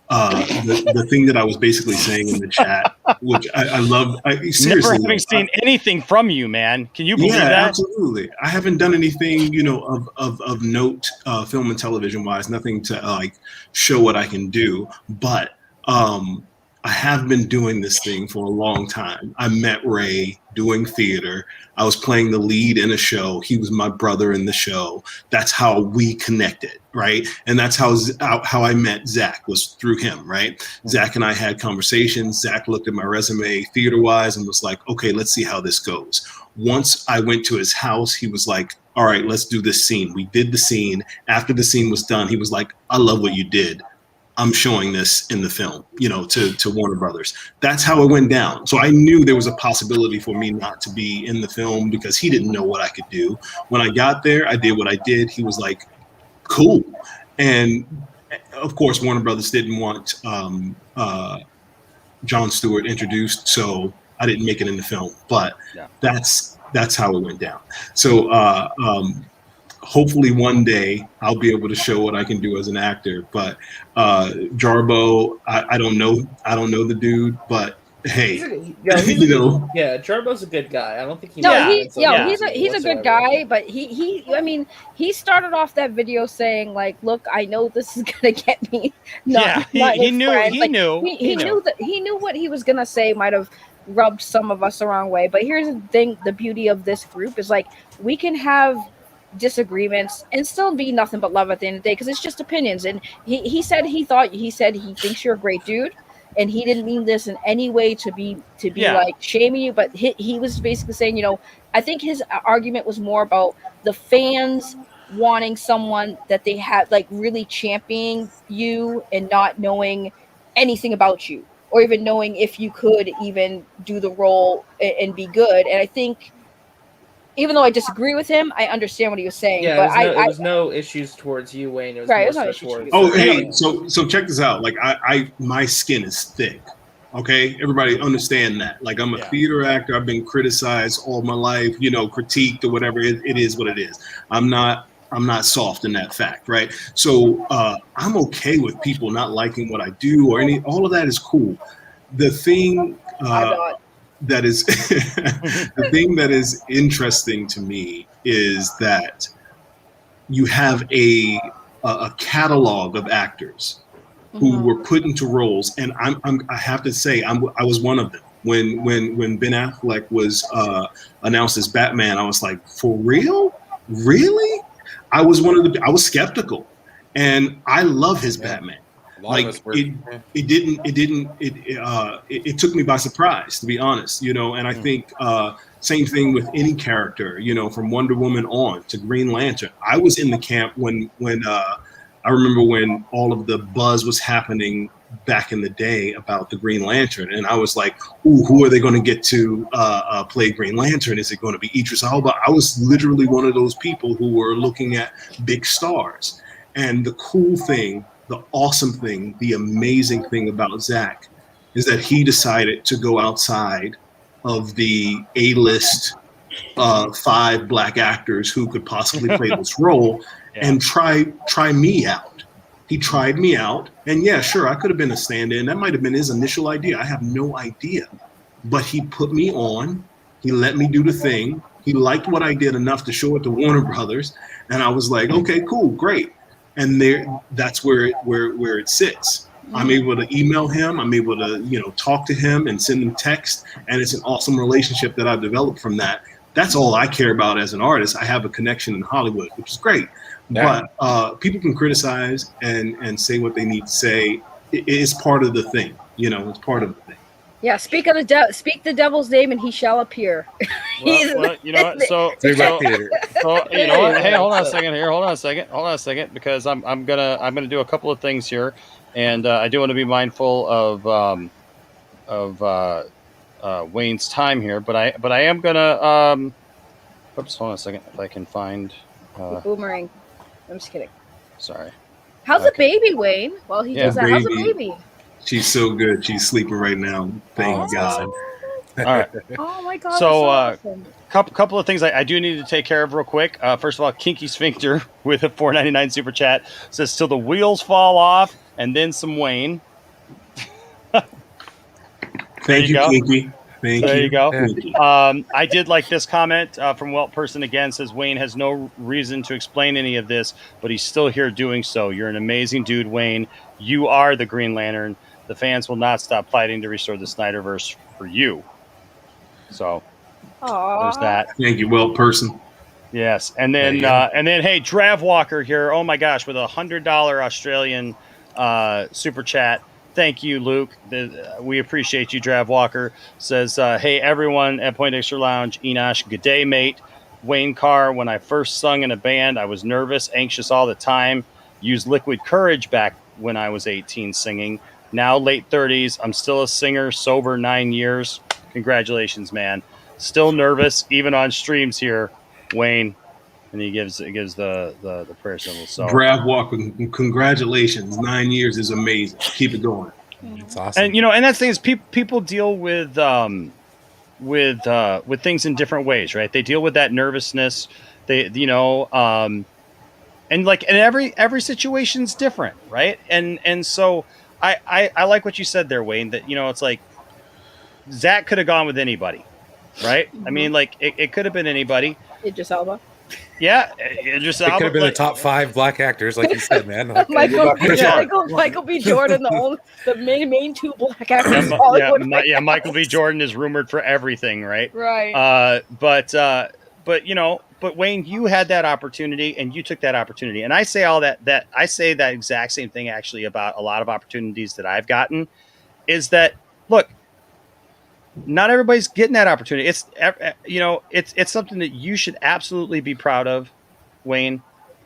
The thing that I was basically saying in the chat, which I love, seriously, never having seen anything from you, man. Can you believe that? Absolutely. I haven't done anything, of note, film and television wise. Nothing to show what I can do, but I have been doing this thing for a long time. I met Ray doing theater. I was playing the lead in a show. He was my brother in the show. That's how we connected, right? And that's how I met Zach, was through him, right? Zach and I had conversations. Zach looked at my resume theater-wise and was like, okay, let's see how this goes. Once I went to his house, he was like, all right, let's do this scene. We did the scene. After the scene was done, he was like, I love what you did. I'm showing this in the film, to Warner Brothers. That's how it went down. So I knew there was a possibility for me not to be in the film because he didn't know what I could do. When I got there, I did what I did. He was like, cool. And of course, Warner Brothers didn't want Jon Stewart introduced, so I didn't make it in the film. But that's how it went down. So hopefully one day I'll be able to show what I can do as an actor. But Jarbo, I don't know the dude, but hey, Yeah, Jarbo's a good guy. I don't think he. He's a good guy, but he started off that video saying like, "Look, I know this is gonna get me." He knew what he was gonna say might have rubbed some of us the wrong way. But here's the thing: the beauty of this group is like we can have disagreements and still be nothing but love at the end of the day because it's just opinions. And he said he thinks you're a great dude, and he didn't mean this in any way to be like shaming you, but he was basically saying, I think his argument was more about the fans wanting someone that they had like really championing you and not knowing anything about you or even knowing if you could even do the role and be good. And I think even though I disagree with him, I understand what he was saying. Yeah, but it was no issues towards you, Wayne. It was Right, more it was no so issues towards. Oh, hey, so check this out. Like my skin is thick. Okay, everybody understand that. Like, I'm a theater actor. I've been criticized all my life, critiqued or whatever. It is what it is. I'm not soft in that fact, right? So I'm okay with people not liking what I do or all of that is cool. The thing that is the thing that is interesting to me is that you have a catalog of actors who were put into roles, and I have to say I was one of them. When Ben Affleck was announced as Batman, I was like, for real, really? I was skeptical, and I love his Batman. Like it took me by surprise, to be honest, and I think same thing with any character, from Wonder Woman on to Green Lantern. I was in the camp when I remember when all of the buzz was happening back in the day about the Green Lantern, and I was like, "Ooh, who are they going to get to play Green Lantern? Is it going to be Idris Elba?" I was literally one of those people who were looking at big stars. And the cool thing, the awesome thing, the amazing thing about Zach is that he decided to go outside of the A-list 5 black actors who could possibly play this role and try me out. He tried me out, and yeah, sure, I could have been a stand-in. That might have been his initial idea. I have no idea. But he put me on. He let me do the thing. He liked what I did enough to show it to Warner Brothers, and I was like, okay, cool, great. And that's where it sits. I'm able to email him. I'm able to talk to him and send him text, and it's an awesome relationship that I've developed from that. That's all I care about as an artist. I have a connection in Hollywood, which is great. Yeah. But people can criticize and say what they need to say. It's part of the thing. It's part of the thing. Yeah, speak the devil's name and he shall appear. Well, you know what? So you know what? Hey, hold on a second, because I'm gonna do a couple of things here, and I do want to be mindful of Wayne's time here, but I am gonna oops, hold on a second, if I can find Boomerang. I'm just kidding. Sorry. How's the baby, Wayne? Well, he does that. How's the baby? She's so good. She's sleeping right now. Thank God. Awesome. All right. Oh my God. So, awesome. couple of things I do need to take care of real quick. First of all, Kinky Sphincter with a $4.99 super chat says, "Till the wheels fall off, and then some Wayne." Thank you, Kinky. There you go. I did like this comment from Welt Person again. Says, "Wayne has no reason to explain any of this, but he's still here doing so. You're an amazing dude, Wayne. You are the Green Lantern. The fans will not stop fighting to restore the Snyderverse for you." So there's that. Thank you, Welt Person. Yes, and then hey, Drav Walker here. Oh my gosh, with $100 Australian super chat. Thank you, Luke. We appreciate you, Drav Walker. Says, "Hey, everyone at Poindexter Lounge. Enosh, good day, mate. Wayne Carr, when I first sung in a band, I was nervous, anxious all the time. Used Liquid Courage back when I was 18 singing. Now, late 30s, I'm still a singer, sober 9 years. Congratulations, man. Still nervous, even on streams here, Wayne." And he gives the prayer symbol. So Drav Walker, congratulations. 9 years is amazing. Keep it going. It's awesome. And and that's the thing is people deal with things in different ways, right? They deal with that nervousness. And every situation's different, right? And so I like what you said there, Wayne, that it's like Zach could have gone with anybody, right? I mean, like it could have been anybody. Idris Elba. Yeah, it could have been the top 5 black actors, like you said, man. Like, Michael B. Jordan, the main 2 black actors in Hollywood. Michael B. Jordan is rumored for everything, right? Right. But Wayne, you had that opportunity and you took that opportunity. And I say all that I say that exact same thing actually about a lot of opportunities that I've gotten, is that, look, not everybody's getting that opportunity. It's something that you should absolutely be proud of, Wayne,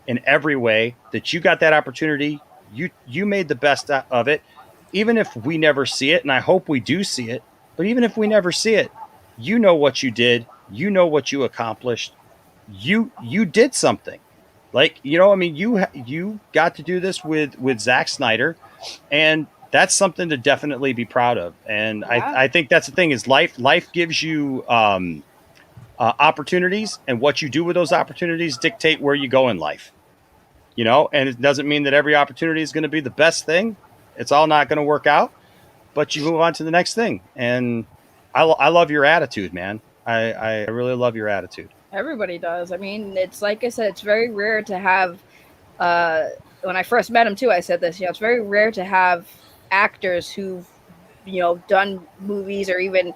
in every way, that you got that opportunity. You made the best of it, even if we never see it. And I hope we do see it, but even if we never see it, you know what you did, you know what you accomplished. You did something, like, you got to do this with Zack Snyder, and that's something to definitely be proud of. And Yeah. I think that's the thing is life gives you opportunities, and what you do with those opportunities dictate where you go in life. You know, and it doesn't mean that every opportunity is going to be the best thing. It's all not going to work out, but you move on to the next thing. And I love your attitude, man. I really love your attitude. Everybody does. I mean, it's like I said, it's very rare to have. When I first met him too, I said this. You know, it's very rare to have actors who've done movies, or even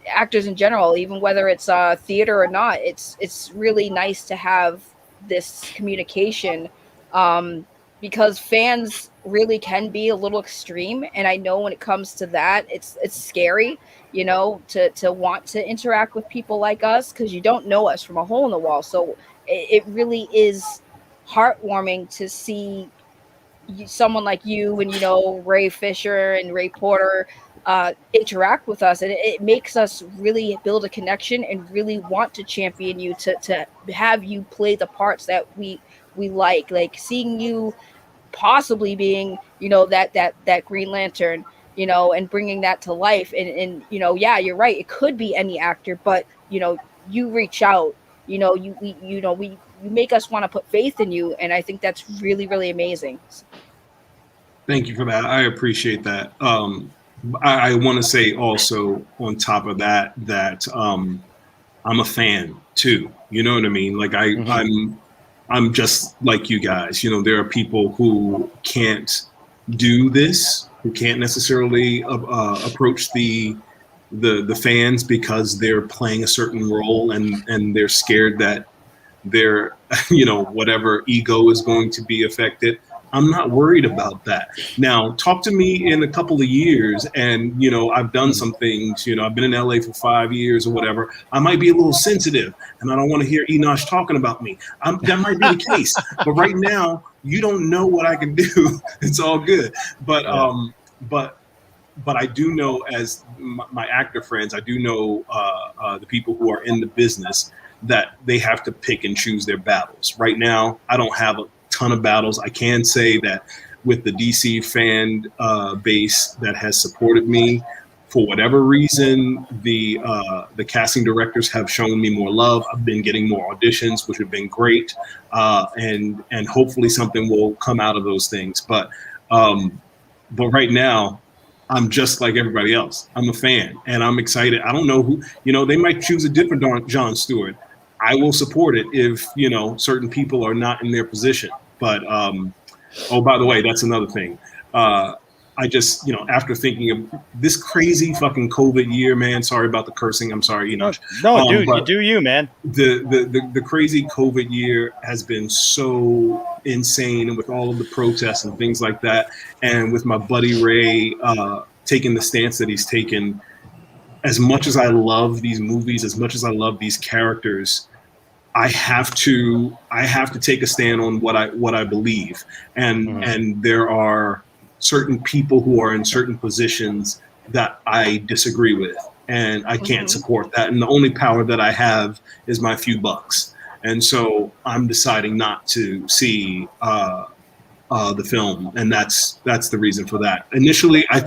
actors in general, even whether it's theater or not. It's really nice to have this communication, because fans really can be a little extreme, and I know when it comes to that, it's scary, to want to interact with people like us, because you don't know us from a hole in the wall. So it really is heartwarming to see someone like you and Ray Fisher and Ray Porter interact with us, and it makes us really build a connection and really want to champion you, to have you play the parts that we like seeing you possibly being that Green Lantern, and bringing that to life. And yeah, you're right, it could be any actor, but you reach out, you make us want to put faith in you, and I think that's really, really amazing. Thank you for that. I appreciate that. I want to say also on top of that I'm a fan too. You know what I mean? Like I'm just like you guys. There are people who can't do this, who can't necessarily approach the fans because they're playing a certain role, and they're scared that their whatever ego is going to be affected. I'm not worried about that. Now, talk to me in a couple of years, and I've done some things. I've been in LA for 5 years or whatever. I might be a little sensitive, and I don't want to hear Enosh talking about me. That might be the case, but right now, you don't know what I can do. It's all good, but I do know, as my actor friends, I do know the people who are in the business, that they have to pick and choose their battles. Right now, I don't have a ton of battles. I can say that with the DC fan base that has supported me, for whatever reason, the casting directors have shown me more love. I've been getting more auditions, which have been great, and hopefully something will come out of those things. But right now, I'm just like everybody else. I'm a fan, and I'm excited. I don't know who, they might choose a different John Stewart. I will support it if, certain people are not in their position. But, oh, by the way, that's another thing. I just, after thinking of this crazy fucking COVID year, man, sorry about the cursing. I'm sorry, Enosh. No, dude, you do you, man. The crazy COVID year has been so insane, and with all of the protests and things like that, and with my buddy Ray taking the stance that he's taken, as much as I love these movies, as much as I love these characters, I have to take a stand on what I believe, and there are certain people who are in certain positions that I disagree with, and I can't support that. And the only power that I have is my few bucks, and so I'm deciding not to see the film, and that's the reason for that. Initially, I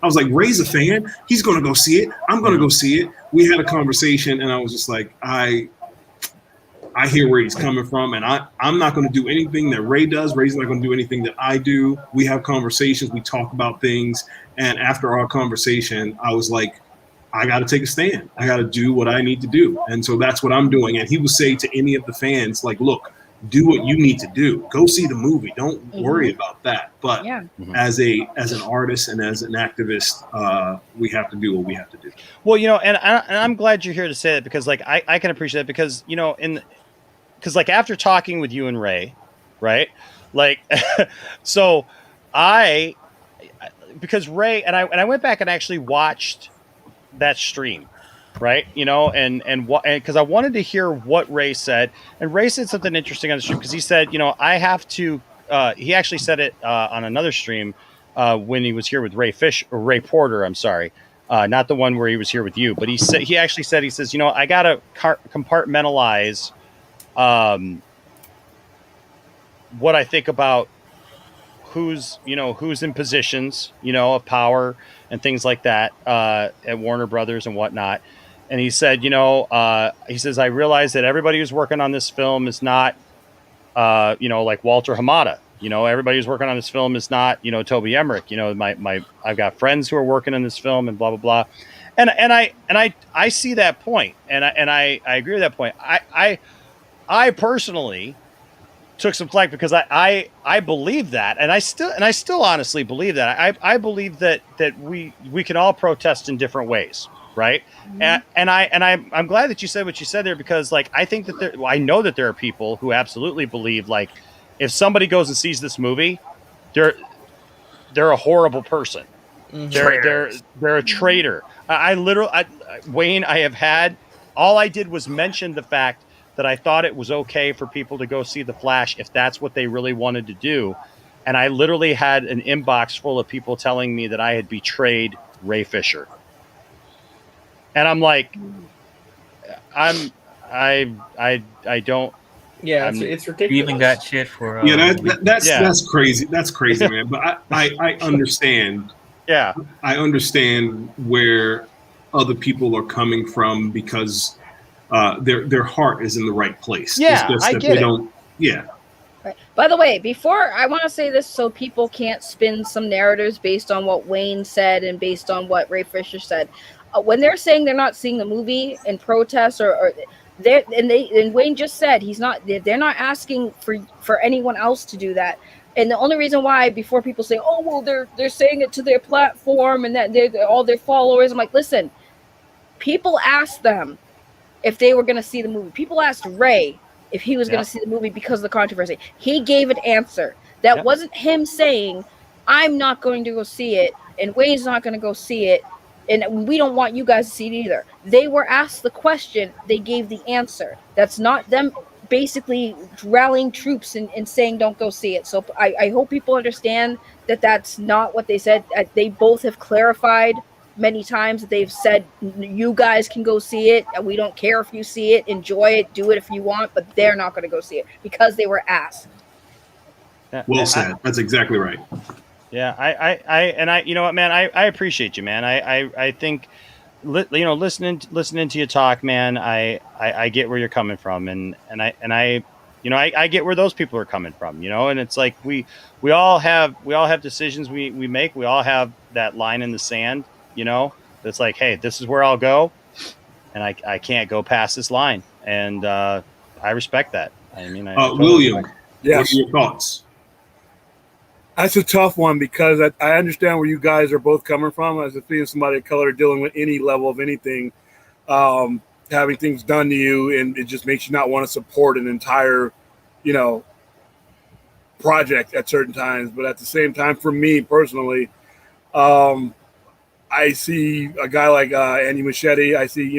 was like, Ray's a fan. He's going to go see it. I'm going to go see it. We had a conversation, and I was just like, I hear where he's coming from, and I'm not going to do anything that Ray does. Ray's not going to do anything that I do. We have conversations. We talk about things. And after our conversation, I was like, I got to take a stand. I got to do what I need to do. And so that's what I'm doing. And he would say to any of the fans, like, look, do what you need to do. Go see the movie. Don't worry about that. But as an artist and as an activist, we have to do what we have to do. Well, and I'm glad you're here to say that, because like I can appreciate that, because because like after talking with you and Ray, right? Like, so because Ray and I went back and actually watched that stream, right? And because I wanted to hear what Ray said, and Ray said something interesting on the stream, because he said, I have to. He actually said it on another stream when he was here with Ray Porter. I'm sorry. Not the one where he was here with you, but he says, I got to compartmentalize what I think about who's in positions, of power and things like that at Warner Brothers and whatnot. And he said, he says, I realize that everybody who's working on this film is not, like Walter Hamada. Everybody who's working on this film is not, Toby Emmerich. I've got friends who are working on this film and blah blah blah. And I see that point, and I agree with that point. I personally took some flack because I believe that, and I still honestly believe that. I believe that we can all protest in different ways, right? Mm-hmm. I'm glad that you said what you said there, because like I think that I know that there are people who absolutely believe, like, if somebody goes and sees this movie, they're a horrible person. Mm-hmm. They're a traitor. Wayne, all I did was mention the fact that I thought it was okay for people to go see The Flash if that's what they really wanted to do. And I literally had an inbox full of people telling me that I had betrayed Ray Fisher. And I'm like, I don't. Yeah, it's ridiculous. You even got shit for. That's crazy. That's crazy, man. But I understand. Yeah, I understand where other people are coming from, because their heart is in the right place. Yeah, it's just I that get they it. don't. Yeah. Right. By the way, before I want to say this, so people can't spin some narratives based on what Wayne said and based on what Ray Fisher said. When they're saying they're not seeing the movie in protest, or and Wayne just said they're not asking for anyone else to do that. And the only reason why, before people say, oh well, they're saying it to their platform and that they're all their followers, I'm like, listen, people asked them if they were going to see the movie. People asked Ray if he was going to see the movie because of the controversy. He gave an answer. That wasn't him saying, I'm not going to go see it, and Wayne's not going to go see it, and we don't want you guys to see it either. They were asked the question. They gave the answer. That's not them basically rallying troops and saying don't go see it. So I hope people understand that that's not what they said. They both have clarified many times that they've said, you guys can go see it, and we don't care if you see it, enjoy it, do it if you want, but they're not going to go see it because they were asked. Well said. That's exactly right. Yeah, I you know what, man, I appreciate you, man. I think, listening to you talk, man, I get where you're coming from, and I get where those people are coming from, and it's like we all have decisions we make. We all have that line in the sand, that's like, hey, this is where I'll go, and I can't go past this line, and I respect that. I mean, William, yes. What are your thoughts? That's a tough one, because I understand where you guys are both coming from. As being somebody of color dealing with any level of anything, having things done to you, and it just makes you not want to support an entire, project at certain times. But at the same time, for me personally, I see a guy like Andy Muschietti. I see,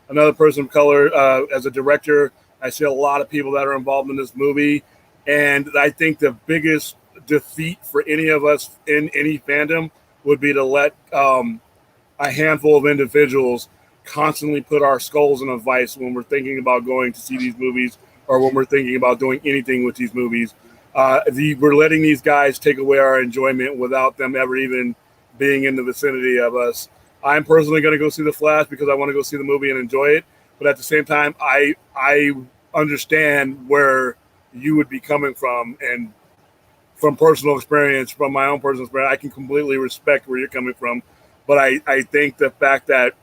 another person of color as a director. I see a lot of people that are involved in this movie. And I think the biggest defeat for any of us in any fandom would be to let a handful of individuals constantly put our skulls in a vice when we're thinking about going to see these movies, or when we're thinking about doing anything with these movies. We're letting these guys take away our enjoyment without them ever even being in the vicinity of us. I'm personally going to go see The Flash because I want to go see the movie and enjoy it. But at the same time, I understand where you would be coming from, and from personal experience, from my own personal experience, I can completely respect where you're coming from. But I think the fact that,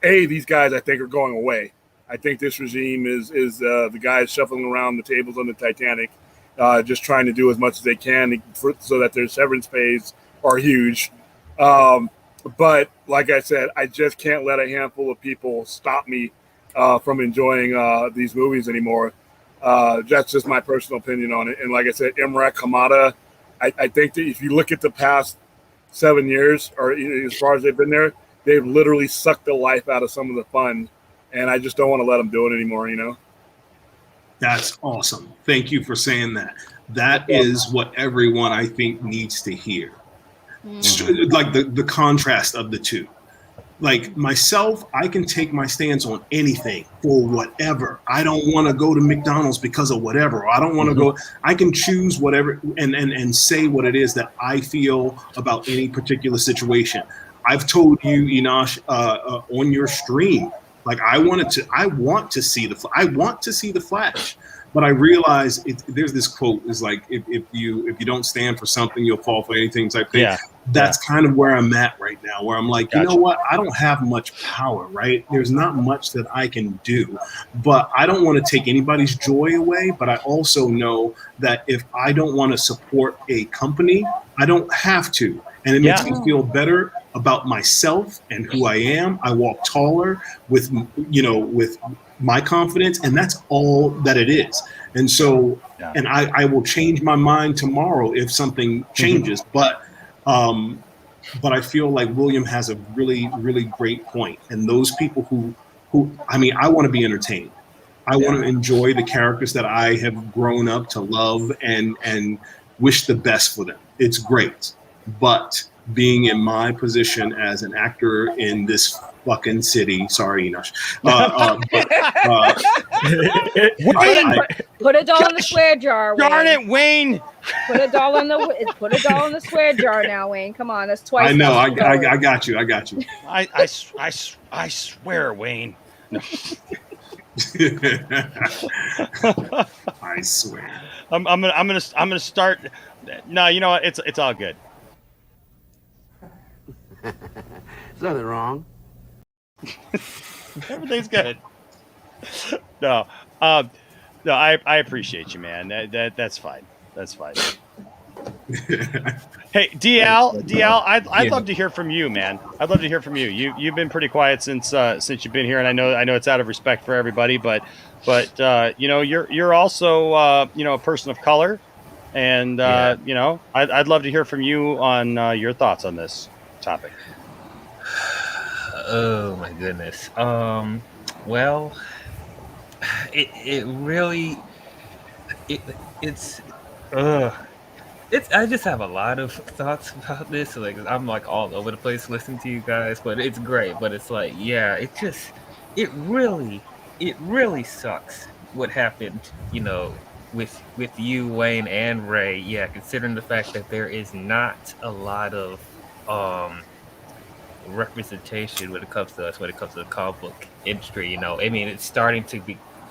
these guys, I think, are going away. I think this regime is the guys shuffling around the tables on the Titanic, just trying to do as much as they can so that their severance pays are huge. But like I said, I just can't let a handful of people stop me from enjoying these movies anymore. That's just my personal opinion on it. And like I said, Emmerich, Hamada, I think that if you look at the past 7 years, or as far as they've been there, they've literally sucked the life out of some of the fun. And I just don't want to let them do it anymore, That's awesome. Thank you for saying that. That is what everyone, I think, needs to hear. Like the contrast of the two. Like myself, I can take my stance on anything for whatever. I don't want to go to McDonald's because of whatever. Or I don't want to go. I can choose whatever and say what it is that I feel about any particular situation. I've told you, Enosh, on your stream, like I want to see the Flash. But I realize there's this quote is like if you don't stand for something, you'll fall for anything type thing. Yeah. That's kind of where I'm at right now, where I'm like, you know Gotcha. what? I don't have much power, right? There's not much that I can do, but I don't want to take anybody's joy away. But I also know that if I don't want to support a company, I don't have to. And it makes me feel better about myself and who I am. I walk taller with my confidence, and that's all that it is. And so, and I will change my mind tomorrow if something changes, but I feel like William has a really, really great point. And those people who I mean, I want to be entertained. I want to enjoy the characters that I have grown up to love and wish the best for them. It's great. But being in my position as an actor in this fucking city, sorry, Enosh. Put a doll in the swear jar. Darn Wayne. it, Wayne! Put a doll in the swear jar now, Wayne. Come on, that's twice. I know. I got you. I swear, Wayne. No. I swear. I'm gonna start. No, you know what? It's all good. There's nothing wrong. Everything's good. No, I appreciate you, man. That's fine. That's fine. Hey, DL, I'd love to hear from you, man. I'd love to hear from you. You've been pretty quiet since you've been here, and I know it's out of respect for everybody, but you're also a person of color, and I'd love to hear from you on your thoughts on this topic. Oh my goodness. Well, it really it's I just have a lot of thoughts about this. Like I'm like all over the place listening to you guys, but it's great. But it's like, yeah, it really sucks what happened, with you, Wayne, and Ray. Yeah, considering the fact that there is not a lot of representation when it comes to the comic book industry. I mean,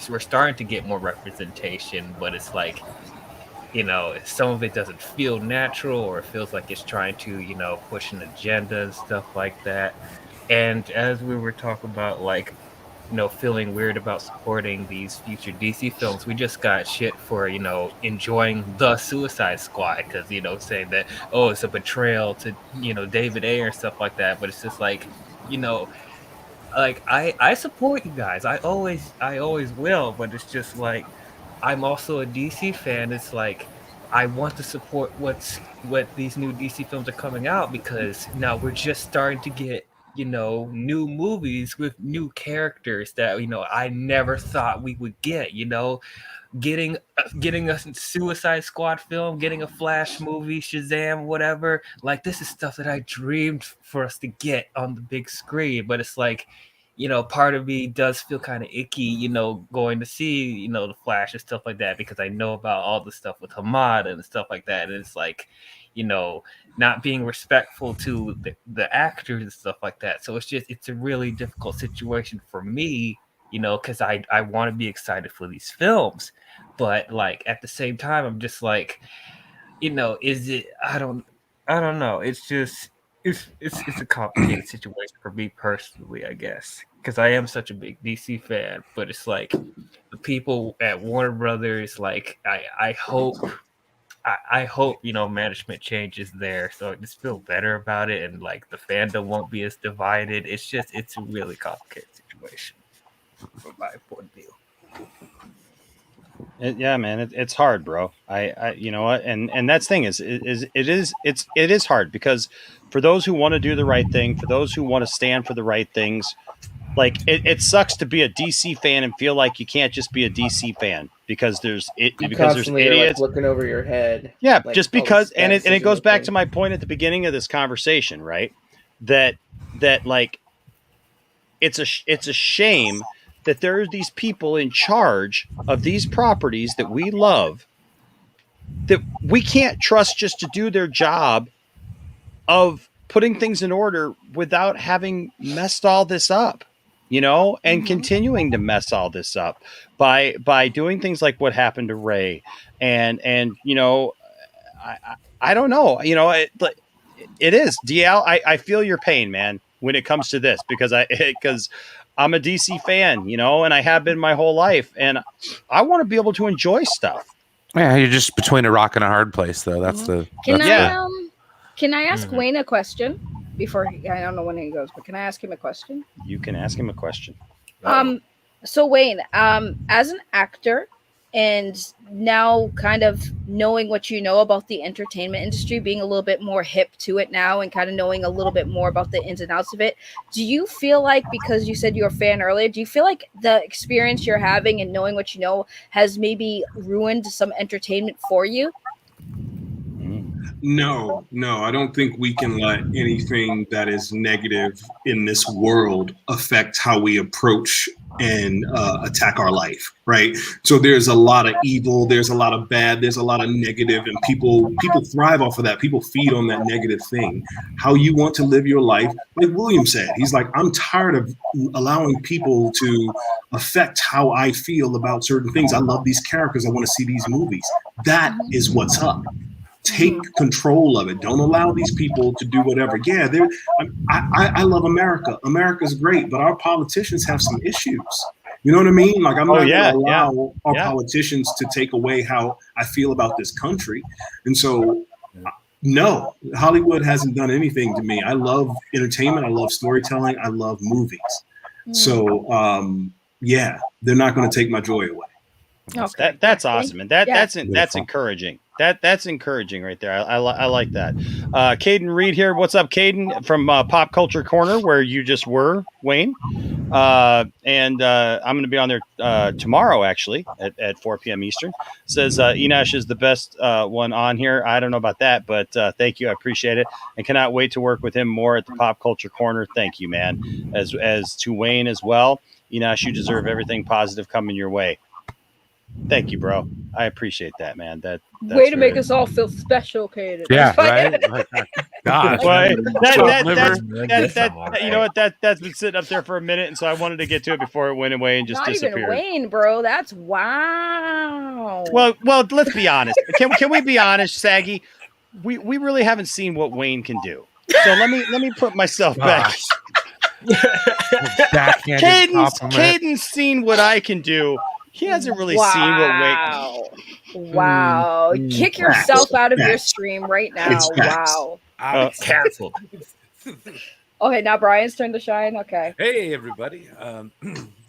we're starting to get more representation, but it's like, some of it doesn't feel natural, or it feels like it's trying to, push an agenda and stuff like that. And as we were talking about, like, feeling weird about supporting these future DC films, we just got shit for, enjoying the Suicide Squad because, saying that, oh, it's a betrayal to, David Ayer and stuff like that. But it's just like, like I support you guys. I always will. But it's just like, I'm also a DC fan. It's like, I want to support what these new DC films are coming out, because now we're just starting to get, new movies with new characters that, I never thought we would get, getting a Suicide Squad film, getting a Flash movie, Shazam, whatever. Like, this is stuff that I dreamed for us to get on the big screen. But it's like, part of me does feel kind of icky, going to see, the Flash and stuff like that, because I know about all the stuff with Hamad and stuff like that. And it's like, not being respectful to the actors and stuff like that. So it's a really difficult situation for me, because I want to be excited for these films. But like, at the same time, I'm just like, is it, I don't know. It's just, it's a complicated situation for me personally, I guess, because I am such a big DC fan. But it's like, the people at Warner Brothers, like, I hope management changes there, so I just feel better about it, and like the fandom won't be as divided. It's a really complicated situation from my point of view. Yeah, man, it's hard, bro. I you know what, and that's thing is it is hard, because for those who want to do the right thing, for those who want to stand for the right things, like it sucks to be a DC fan and feel like you can't just be a DC fan because there's idiots like looking over your head. Yeah, like, just because, and it goes back to my point at the beginning of this conversation, right? That like it's a shame that there are these people in charge of these properties that we love that we can't trust just to do their job of putting things in order without having messed all this up, and continuing to mess all this up by doing things like what happened to Ray. And I don't know, it is DL. I feel your pain, man, when it comes to this, because I'm a DC fan, and I have been my whole life, and I want to be able to enjoy stuff. Yeah, you're just between a rock and a hard place, though. That's the. Can I ask Mm-hmm. Wayne a question before I don't know when he goes, but can I ask him a question? You can ask him a question. So Wayne, as an actor, and now kind of knowing what you know about the entertainment industry, being a little bit more hip to it now, and kind of knowing a little bit more about the ins and outs of it, do you feel like, because you said you were a fan earlier, do you feel like the experience you're having and knowing what you know has maybe ruined some entertainment for you? No, I don't think we can let anything that is negative in this world affect how we approach and attack our life, right? So there's a lot of evil, there's a lot of bad, there's a lot of negative, and people thrive off of that. People feed on that negative thing. How you want to live your life, like William said, he's like, I'm tired of allowing people to affect how I feel about certain things. I love these characters, I want to see these movies. That is what's up. Take control of it. Don't allow these people to do whatever. Yeah, I love America. America's great, but our politicians have some issues. You know what I mean? Like, I'm not going to allow our politicians to take away how I feel about this country. And so, no, Hollywood hasn't done anything to me. I love entertainment. I love storytelling. I love movies. So, yeah, they're not going to take my joy away. Okay. That's awesome, and that's encouraging. That's encouraging right there. I like that. Caden Reed here. What's up, Caden, from Pop Culture Corner, where you just were, Wayne. And I'm going to be on there tomorrow, actually, at 4 p.m. Eastern. Says Enash is the best one on here. I don't know about that, but thank you. I appreciate it, and cannot wait to work with him more at the Pop Culture Corner. Thank you, man. As to Wayne as well. Enash, you deserve everything positive coming your way. Thank you, bro. I appreciate that, man. That's way to make us all feel special, Kaden. Yeah, right. Gosh, well, you know what? That's been sitting up there for a minute, and so I wanted to get to it before it went away and just disappeared. Not even Wayne, bro. That's wow. Well, let's be honest. Can we be honest, Saggy? We really haven't seen what Wayne can do. So let me put myself back. Caden's seen what I can do. He hasn't really seen what Wayne. Wow. Kick yourself out of your stream right now. Wow. Canceled. Okay, now Brian's turn to shine. Okay. Hey, everybody.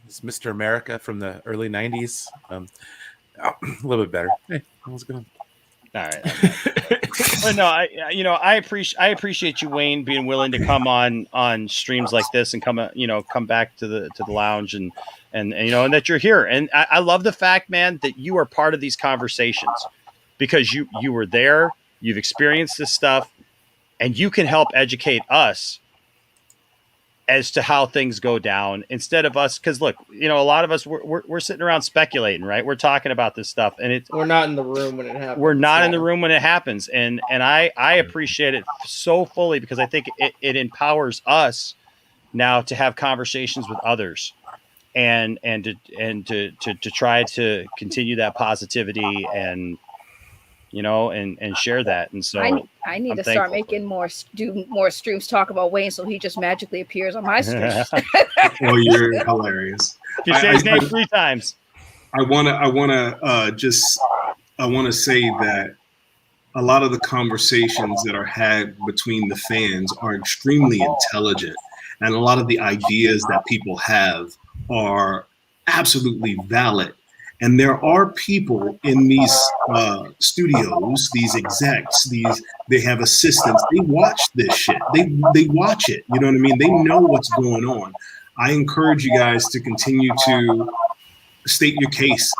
It's Mr. America from the early 90s. A little bit better. Hey, how's it going? All right. But no, I appreciate you, Wayne, being willing to come on streams like this and come back to the lounge and that you're here. And I love the fact, man, that you are part of these conversations because you were there, you've experienced this stuff, and you can help educate us as to how things go down instead of us. Because look, a lot of us we're sitting around speculating, right? We're talking about this stuff, and we're not in the room when it happens. We're not in the room when it happens, and I appreciate it so fully because I think it empowers us now to have conversations with others, and to try to continue that positivity and share that. And so I need to start making more streams talk about Wayne so he just magically appears on my stream. Well, you're hilarious. You say his name 3 times. I want to say that a lot of the conversations that are had between the fans are extremely intelligent, and a lot of the ideas that people have are absolutely valid. And there are people in these studios, these execs, they have assistants. They watch this shit. They watch it. You know what I mean? They know what's going on. I encourage you guys to continue to state your case,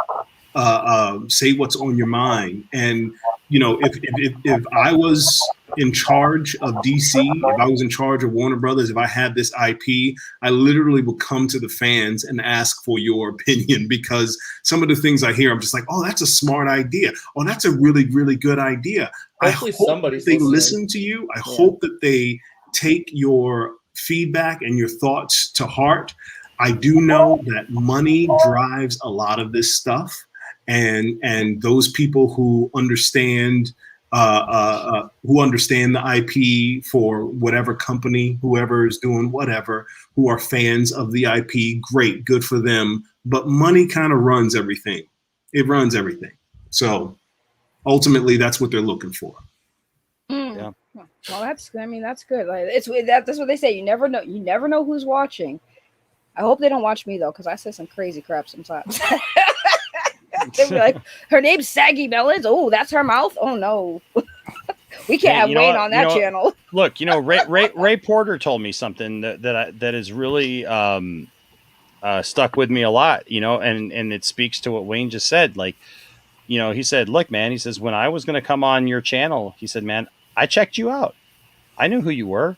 say what's on your mind. And if I was in charge of DC, if I was in charge of Warner Brothers, if I had this IP, I literally would come to the fans and ask for your opinion, because some of the things I hear, I'm just like, oh, that's a smart idea. Oh, that's a really, really good idea. Hopefully I hope somebody's that they listening. listen to you. I hope that they take your feedback and your thoughts to heart. I do know that money drives a lot of this stuff, and those people who understand the IP for whatever company, whoever is doing whatever, who are fans of the IP, great, good for them. But money kind of runs everything. It runs everything. So ultimately, that's what they're looking for. Yeah. Well, that's good. Like that's what they say. You never know. You never know who's watching. I hope they don't watch me though, because I say some crazy crap sometimes. They'll be like, her name's Saggy Melons. Oh, that's her mouth. Oh no. We can't have Wayne on that channel. Look, Ray Porter told me something that is really stuck with me a lot, and it speaks to what Wayne just said. Like, he said, look, man, he says, when I was going to come on your channel, he said, man, I checked you out. I knew who you were.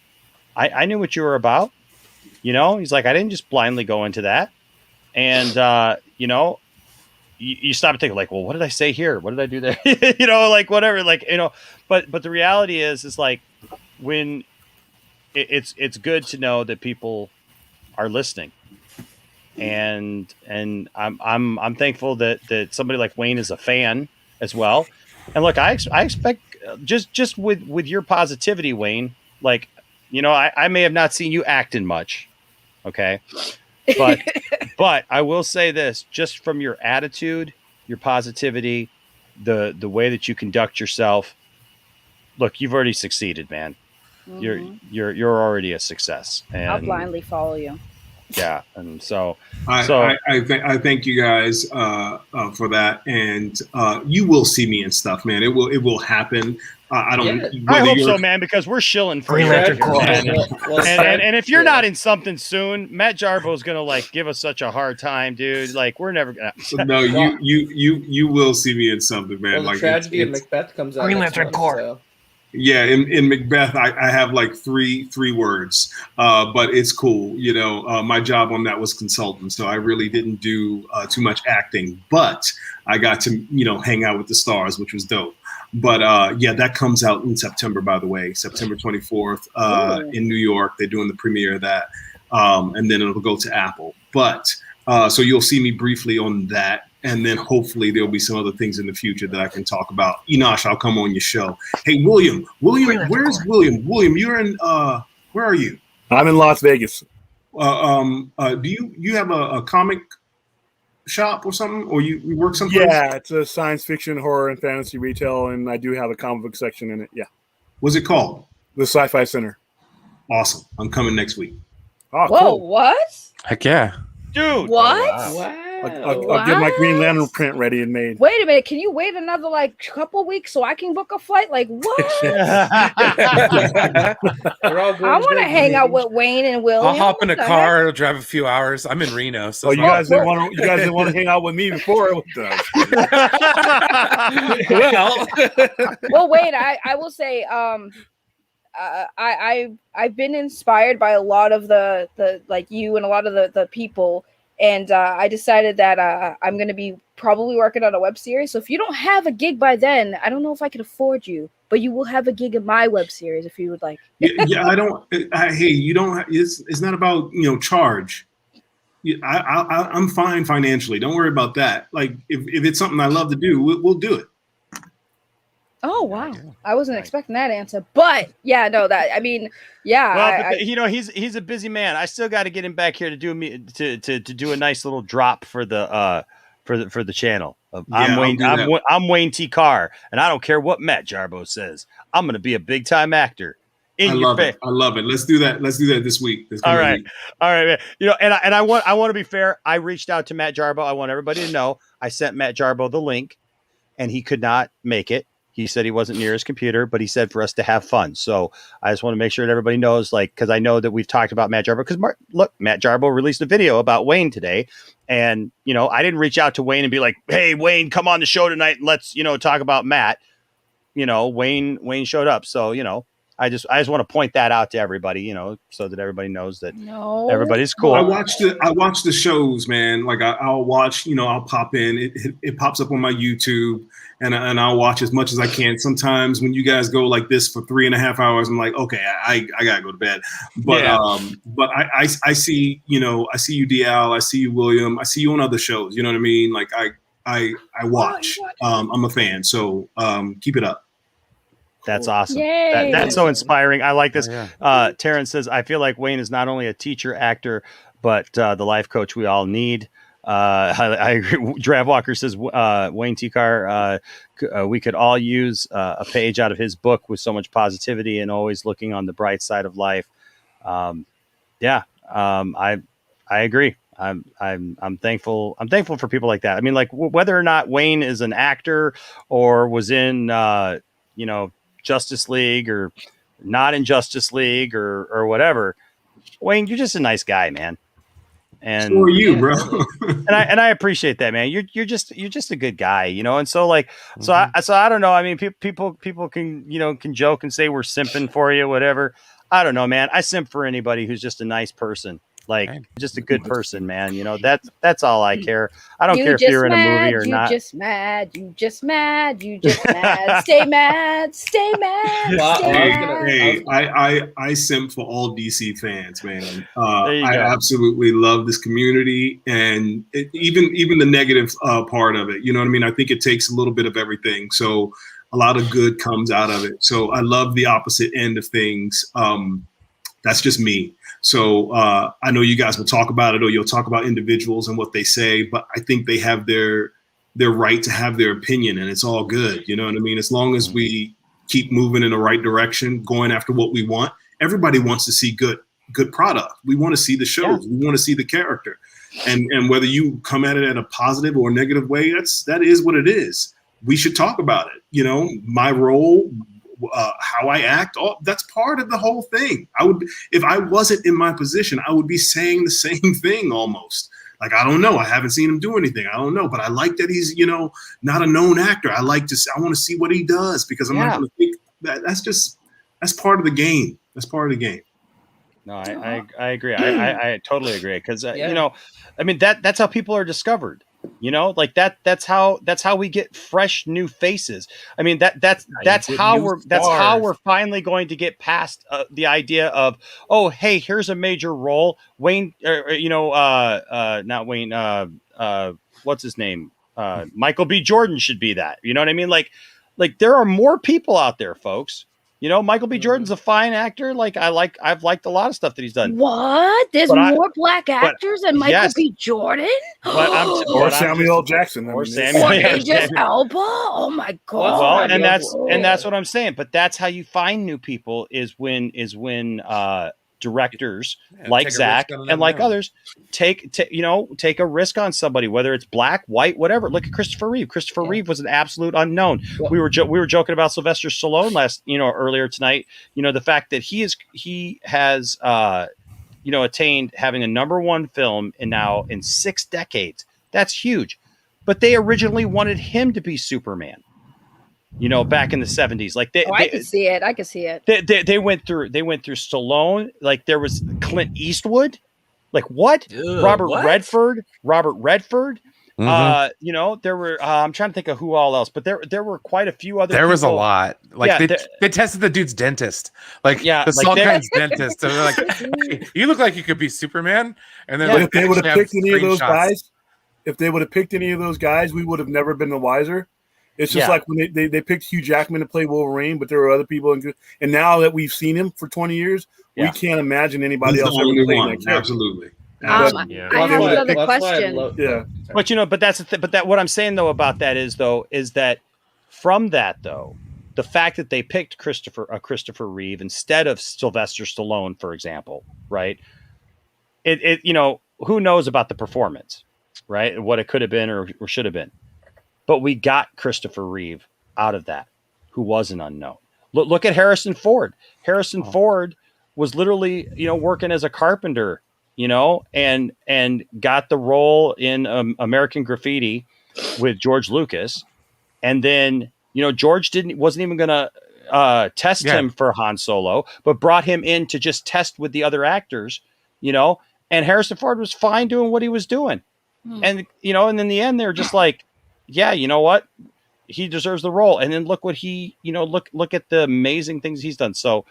I knew what you were about. He's like, I didn't just blindly go into that. And, you stop and think like, well, what did I say here? What did I do there? Like whatever, but the reality is like when it's good to know that people are listening. And I'm thankful that somebody like Wayne is a fan as well. And look, I expect just with your positivity, Wayne, like, I may have not seen you acting much. Okay. But I will say this, just from your attitude, your positivity, the way that you conduct yourself, look, you've already succeeded, man. Mhm. You're already a success. And I'll blindly follow you. yeah. And so I thank you guys for that, and you will see me and stuff, man. It will happen. I don't. Yeah. I hope so, man, because we're shilling for you. Man. And if you're not in something soon, Matt Jarbo is gonna like give us such a hard time, dude. Like we're never gonna. No, you will see me in something, man. Well, the like tragedy of Macbeth comes out. Green next Lantern month, Corps. so. Yeah, in Macbeth, I have like three words, but it's cool. My job on that was consultant, so I really didn't do too much acting, but I got to hang out with the stars, which was dope. But yeah, that comes out in September, by the way, September 24th in New York. They're doing the premiere of that, and then it'll go to Apple. But so you'll see me briefly on that. And then hopefully there'll be some other things in the future that I can talk about. Enosh, I'll come on your show. Hey, William, where's William? William, you're in, where are you? I'm in Las Vegas. Do you have a comic shop or something? Or you work someplace? Yeah, it's a science fiction, horror, and fantasy retail, and I do have a comic book section in it. Yeah. What's it called? The Sci-Fi Center. Awesome. I'm coming next week. Oh, Whoa, cool. what? Heck yeah. Dude. What? Wow. I'll get my Green Lantern print ready and made. Wait a minute. Can you wait another couple weeks so I can book a flight? Like what? I want to hang out with Wayne and William. I'll hop in a What the car. It'll drive a few hours. I'm in Reno. So Oh, you guys didn't want to hang out with me before. Well, Wayne, I will say, I've been inspired by a lot of the like you and a lot of the people, and I decided that I'm going to be probably working on a web series. So if you don't have a gig by then, I don't know if I can afford you, but you will have a gig in my web series if you would like. Yeah, I don't. Hey, you don't. It's not about charge. I'm fine financially. Don't worry about that. Like if it's something I love to do, we'll do it. Oh wow, I wasn't expecting that answer, but yeah, no, yeah. Well, he's a busy man. I still got to get him back here to do a nice little drop for the channel. I'm Wayne T. Carr, and I don't care what Matt Jarbo says. I'm gonna be a big time actor. I love it. Let's do that. Let's do that this week. All right, man. And I want to be fair. I reached out to Matt Jarbo. I want everybody to know I sent Matt Jarbo the link, and he could not make it. He said he wasn't near his computer, but he said for us to have fun. So I just want to make sure that everybody knows, because I know that we've talked about Matt Jarbo. Because Matt Jarbo released a video about Wayne today, and I didn't reach out to Wayne and be like, "Hey, Wayne, come on the show tonight and let's talk about Matt." Wayne showed up. So, I just want to point that out to everybody, so that everybody knows that everybody's cool. I watch the shows, man. Like I'll watch, I'll pop in. It pops up on my YouTube, and I'll watch as much as I can. Sometimes when you guys go like this for 3.5 hours, I'm like, okay, I gotta go to bed. But I see, I see you, DL. I see you, William. I see you on other shows. You know what I mean? Like I watch. I'm a fan. So keep it up. That's awesome. Yay. That's so inspiring. I like this. Oh, yeah. Terrence says, I feel like Wayne is not only a teacher, actor, but the life coach we all need. I agree. Drav Walker says, Wayne Tikar, we could all use a page out of his book with so much positivity and always looking on the bright side of life. I agree. I'm thankful. I'm thankful for people like that. I mean, like whether or not Wayne is an actor or was in, Justice League or not in Justice League or whatever, Wayne, you're just a nice guy, man. And so are you, bro. and I appreciate that, man. You're just a good guy, and so like, so I don't know. I mean, people can joke and say we're simping for you, whatever. I don't know, man. I simp for anybody who's just a nice person. Like just a good person, man. That's all I care. I don't care if you're in a movie or not. You just mad. Stay mad. Stay mad. Hey, I simp for all DC fans, man. I absolutely love this community, and even the negative part of it. You know what I mean? I think it takes a little bit of everything. So a lot of good comes out of it. So I love the opposite end of things. That's just me. So I know you guys will talk about it, or you'll talk about individuals and what they say, but I think they have their right to have their opinion, and it's all good. You know what I mean? As long as we keep moving in the right direction, going after what we want. Everybody wants to see good product. We want to see the shows. We want to see the character, and whether you come at it in a positive or negative way, that is what it is. We should talk about it. My role. How I act, that's part of the whole thing. If I wasn't in my position, I would be saying the same thing almost. Like, I don't know. I haven't seen him do anything. I don't know. But I like that he's, not a known actor. I want to see what he does, because I'm not going to think that's part of the game. That's part of the game. No, I agree. I totally agree. Because, I mean, that's how people are discovered. Like that's how we get fresh new faces. I mean, that's how we're finally going to get past the idea of, oh, hey, here's a major role. Wayne, not Wayne. What's his name? Michael B. Jordan should be that. You know what I mean? Like there are more people out there, folks. Michael B. Jordan's a fine actor. I've liked a lot of stuff that he's done. What? There's more black actors than Michael B. Jordan? Or Samuel L. Jackson. Or Samuel Idris Elba? Oh my God. Well, and that's what I'm saying. But that's how you find new people is when directors like Zach and like others take a risk on somebody, whether it's black, white, whatever. Look at Christopher Reeve. Christopher Reeve was an absolute unknown. We were joking about Sylvester Stallone earlier tonight. The fact that he has attained having a #1 film in 6 decades. That's huge. But they originally wanted him to be Superman. Back in the 70s, like I could see it. I could see it. They went through Stallone. Like there was Clint Eastwood. Like what? Robert Redford. Mm-hmm. There were. I'm trying to think of who all else, but there were quite a few other. There was a lot. Like they tested the dude's dentist. Like the Saltkind's dentist. And they're like, hey, you look like you could be Superman. And then if they would have picked any of those guys, we would have never been the wiser. It's just like when they picked Hugh Jackman to play Wolverine, but there were other people. And now that we've seen him for 20 years, we can't imagine anybody else ever playing that character. Absolutely. I have another question. But that's what I'm saying though about that is that from that though, the fact that they picked Christopher Reeve instead of Sylvester Stallone, for example, right? It who knows about the performance, right? What it could have been or should have been. But we got Christopher Reeve out of that, who was an unknown. Look at Harrison Ford. Ford was literally, working as a carpenter, and got the role in American Graffiti with George Lucas, and then George wasn't even gonna test him for Han Solo, but brought him in to just test with the other actors, and Harrison Ford was fine doing what he was doing. And, and in the end, they're just like, yeah, you know what? He deserves the role. And then look what he, look at the amazing things he's done. So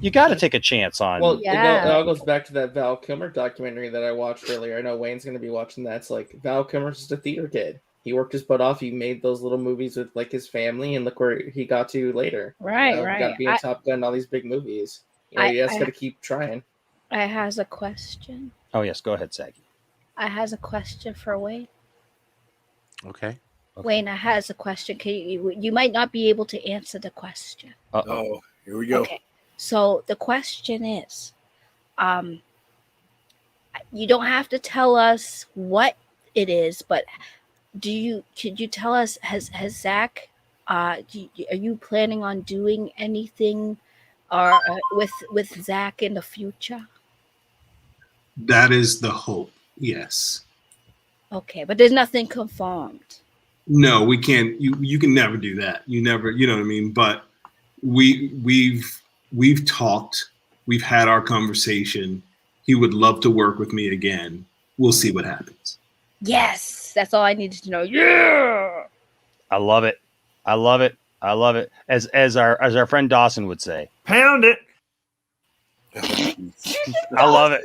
you got to take a chance on. Well, it all goes back to that Val Kilmer documentary that I watched earlier. I know Wayne's going to be watching that. It's like Val Kilmer's just a theater kid. He worked his butt off. He made those little movies with like his family, and look where he got to later. Right. He got to be in Top Gun, all these big movies. You just got to keep trying. I has a question. Oh yes, go ahead, Saggy. I has a question for Wayne. Okay. Wayne, I has a question. You might not be able to answer the question. Oh, here we go. Okay. So the question is, you don't have to tell us what it is, but could you tell us, has Zach, are you planning on doing anything with Zach in the future? That is the hope. Yes. Okay, but there's nothing confirmed. No, we can't. You can never do that. You never. You know what I mean. But we've talked. We've had our conversation. He would love to work with me again. We'll see what happens. Yes, that's all I needed to know. Yeah. I love it. I love it. I love it. As our friend Dawson would say, pound it. I love it.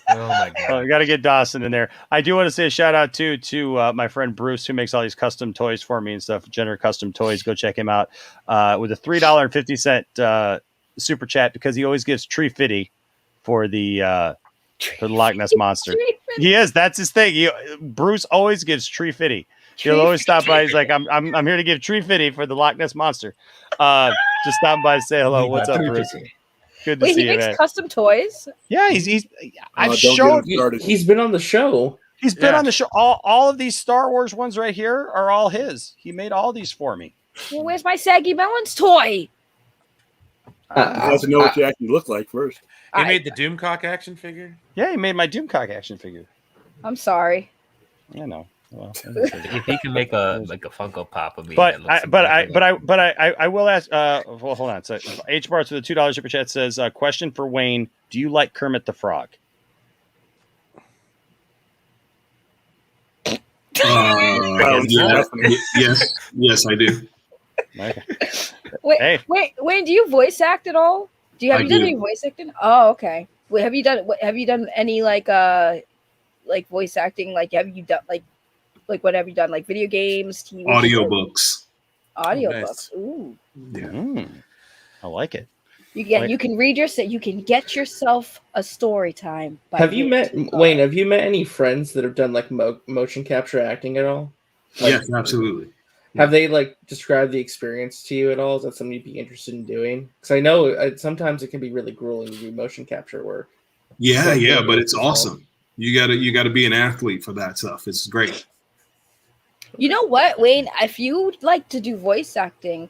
Oh my god! I got to get Dawson in there. I do want to say a shout out to my friend Bruce, who makes all these custom toys for me and stuff. Jenner Custom Toys. Go check him out with a $3.50 super chat, because he always gives Tree Fitty for the Loch Ness Monster. He is. That's his thing. Bruce always gives Tree Fitty. He'll always stop by. He's like, I'm here to give Tree Fitty for the Loch Ness Monster. Just stop by and say hello. What's up, Bruce? Good to see you, man. He makes custom toys. Yeah, I've showed. He's been on the show. He's been on the show. All of these Star Wars ones right here are all his. He made all these for me. Well, where's my Saggy Melons toy? You have to know what you actually look like first. He made the Doomcock action figure. Yeah, he made my Doomcock action figure. I'm sorry. I know. Well, if he can make a Funko Pop of me, but I will ask. Well, hold on. So H Barts with a $2 super chat says, "Question for Wayne: do you like Kermit the Frog?" Yes, I do. Okay. Wait, Wayne, do you voice act at all? Have you done any voice acting? Oh, okay. Wait, have you done any like voice acting? Like, have you done like what have you done? Like video games, TV, audiobooks. Audiobooks. Nice. Ooh. Yeah. I like it. You can read you can get yourself a story time. Have you met Wayne? Have you met any friends that have done like motion capture acting at all? Yes, absolutely. Have they like described the experience to you at all? Is that something you'd be interested in doing? Because I know sometimes it can be really grueling to do motion capture work. Yeah, but it's awesome. You gotta be an athlete for that stuff. It's great. You know what, Wayne? If you like to do voice acting,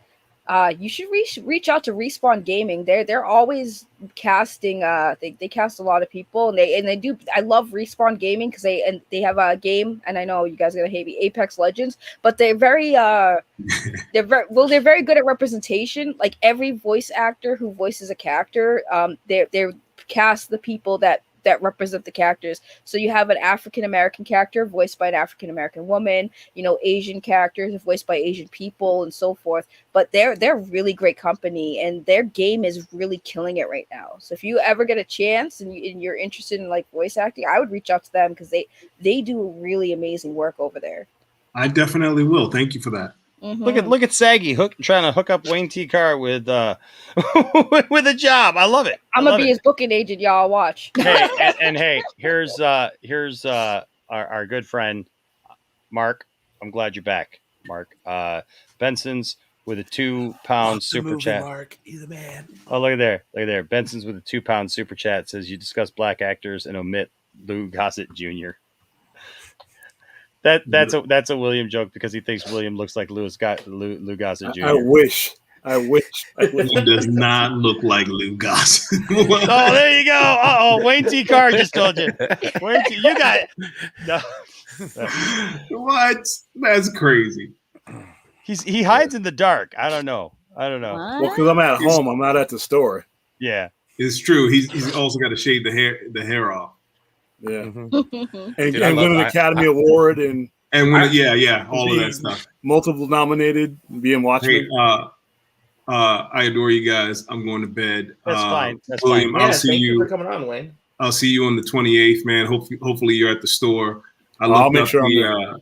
you should reach out to Respawn Gaming. They're always casting. They cast a lot of people, and they do. I love Respawn Gaming because they have a game, and I know you guys are gonna hate me, Apex Legends, but they're very they're very good at representation. Like every voice actor who voices a character, they're cast the people that represent the characters. So you have an African American character voiced by an African American woman, Asian characters voiced by Asian people, and so forth. But they're really great company, and their game is really killing it right now. So if you ever get a chance and you're interested in like voice acting, I would reach out to them because they do really amazing work over there. I definitely will. Thank you for that. Mm-hmm. Look at Saggy trying to hook up Wayne T. Carr with with a job. I love it. I'm gonna be his booking agent, y'all. Watch. Hey, and hey, here's our good friend Mark. I'm glad you're back, Mark. Benson's with a £2 super chat. Mark, you're the man. Oh, look at there. Benson's with a £2 super chat says you discuss black actors and omit Lou Gossett Jr. That's a William joke because he thinks William looks like Lou Gossett Jr. I wish. He does not look like Lou Gossett. Oh, there you go. Wayne T. Carr just told you. You got it. No. What? That's crazy. He hides in the dark. I don't know. Well, because I'm at home. I'm not at the store. Yeah, it's true. He's also got to shave the hair off. Yeah, Mhm. and, Dude, I and love- win an I- Academy I- Award and all of be that stuff. multiple nominated, being Watchmen. Hey, I adore you guys. I'm going to bed. That's fine. That's William, fine. I'll Yeah, see thank you you. for coming on, Wayne. I'll see you on the 28th, man. Hopefully you're at the store. I'll make sure I'm there.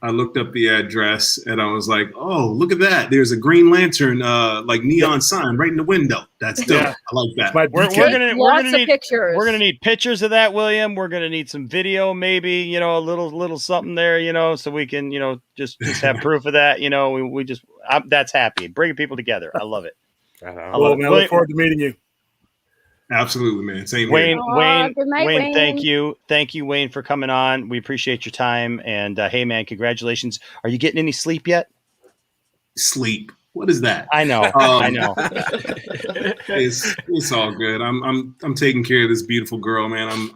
I looked up the address and I was like, oh, look at that. There's a Green Lantern like neon sign right in the window. That's dope. Yeah. I like that. we're gonna Lots of need pictures. We're gonna need pictures of that, William. We're gonna need some video, maybe, a little something there, so we can, just have proof of that. That's happy. Bringing people together. I love it. I love it. Man, I look forward to meeting you. Absolutely, man. Same Wayne, here. Good night, Wayne, thank you, Wayne, for coming on. We appreciate your time, and hey, man, congratulations. Are you getting any sleep yet? Sleep. What is that? I know. I know. It's all good. I'm taking care of this beautiful girl, man.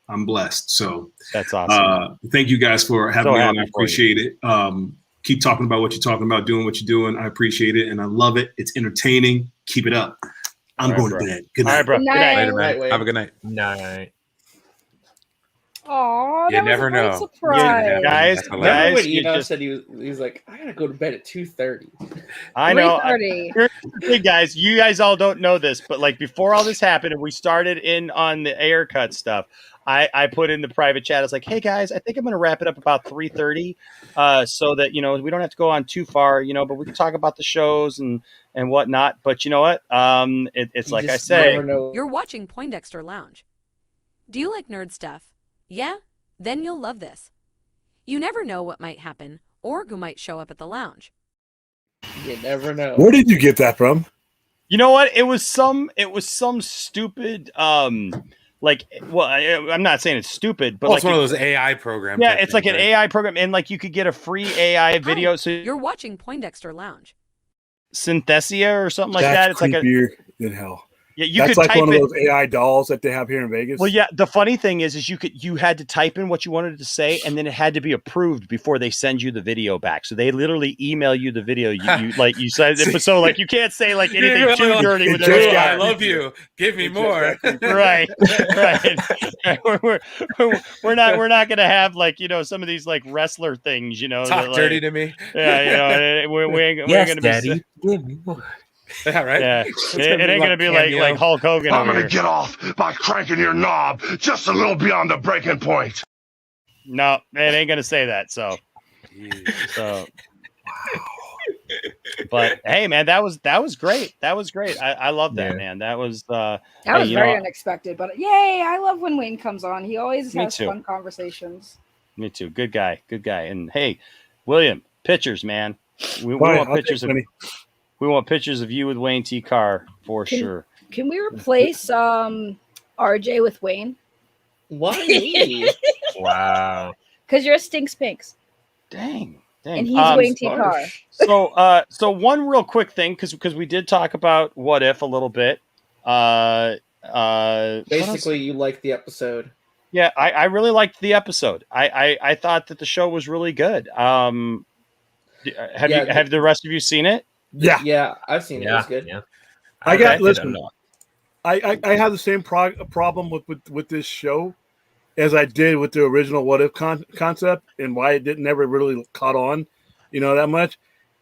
I'm blessed. So that's awesome. Thank you guys for having me on. I happy for you. appreciate it. Keep talking about what you're talking about, doing what you're doing. I appreciate it, and I love it. It's entertaining. Keep it up. I'm going to bed. Good night. All right, bro. Good Good night. night. Later, man. Night, Wayne. Have a good night. Night. Aw, You that was never a great know. surprise. Guys, That's Remember hilarious. when you Eno just- said he was like, I gotta go to bed at 2:30. I know. 3:30. Here's the thing, guys. You guys all don't know this, but like before all this happened and we started in on the Ayer cut stuff, I put in the private chat. I was like, hey guys, I think I'm going to wrap it up about 3:30, so that we don't have to go on too far, but we can talk about the shows and whatnot. But you know what? It's You like I just say. never know. You're watching Poindexter Lounge. Do you like nerd stuff? Yeah? Then you'll love this. You never know what might happen or who might show up at the lounge. You never know. Where did you get that from? You know what? It was some stupid I'm not saying it's stupid, but It's one of those AI programs. Yeah, it's like an AI program, and like you could get a free AI video. So You're watching Poindexter Lounge. Synthesia or something like That's that. It's like creepier than hell. Yeah, you That's could like type one of it. those AI dolls that they have here in Vegas. Well, yeah. The funny thing is you had to type in what you wanted to say, and then it had to be approved before they send you the video back. So they literally email you the video. You said, so like you can't say like anything too dirty with just it. got I love you. Give me more. Right. We're not gonna have like some of these like wrestler things. Talk dirty to me. Yeah, we ain't gonna Daddy. be. Give me more. Yeah, right. Yeah, it ain't gonna be cameo. like Hulk Hogan. I'm over gonna here. get off by cranking your knob just a little beyond the breaking point. No, it ain't gonna say that. So. But hey, man, that was great. That was great. I love that, man. That was That was very unexpected, but yay! I love when Wayne comes on. He always Me has too. fun conversations. Me too. Good guy. And hey, William, pictures, man. We Fine, want I'll pictures take of many. we want pictures of you with Wayne T. Carr for sure. Can we replace RJ with Wayne? Why me? Wow. Because you're a Stinks Pinks. Dang. And he's Wayne T. Carr. So one real quick thing, because we did talk about What If a little bit. Basically, you liked the episode. Yeah, I really liked the episode. I thought that the show was really good. Have the rest of you seen it? Yeah, I've seen it. It was good. Yeah. I got Okay. listen. I have the same problem with this show as I did with the original What If concept, and why it never really caught on, that much.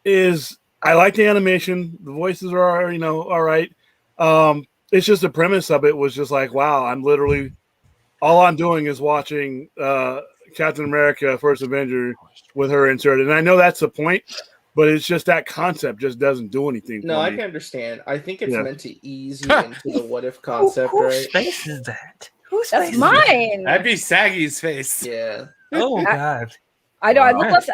Is I like the animation, the voices are all right. It's just the premise of it was just like, wow, all I'm doing is watching Captain America: First Avenger with her inserted, and I know that's the point. But it's just that concept just doesn't do anything. No, for I me. can understand. I think it's Yeah. meant to ease you into the what if concept, Whose right? face is that? Who's That's mine. That'd be Saggy's face. Yeah. Oh God. I know. I look Wow. less.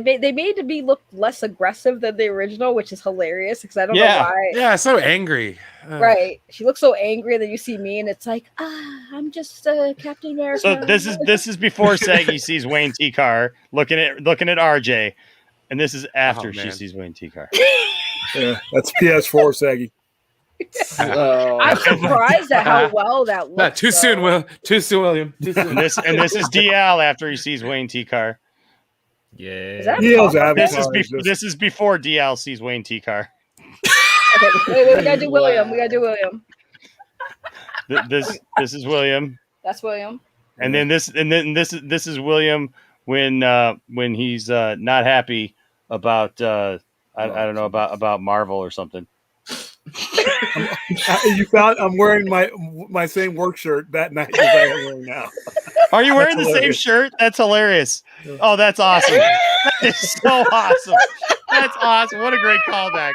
They made me look less aggressive than the original, which is hilarious because I don't know Yeah. why. Yeah, so angry. Right. She looks so angry, and then you see me, and it's like, I'm just Captain America. So this is before Saggy sees Wayne T. Carr looking at RJ, and this is after she man. sees Wayne T. Carr. Yeah, that's PS4, Saggy. I'm surprised at how well that looks. Not too soon, Will. Too soon, William. Too soon. And this is DL after he sees Wayne T. Carr. Yeah. This is before DLC's Wayne T car. Okay, wait, we gotta do William. We gotta do William. This is William. That's William. And then this is William when he's not happy about I don't know about Marvel or something. I'm wearing my same work shirt that night as I am wearing now. Are you wearing the same shirt? That's hilarious. Oh, that's awesome. That is so awesome. That's awesome. What a great callback.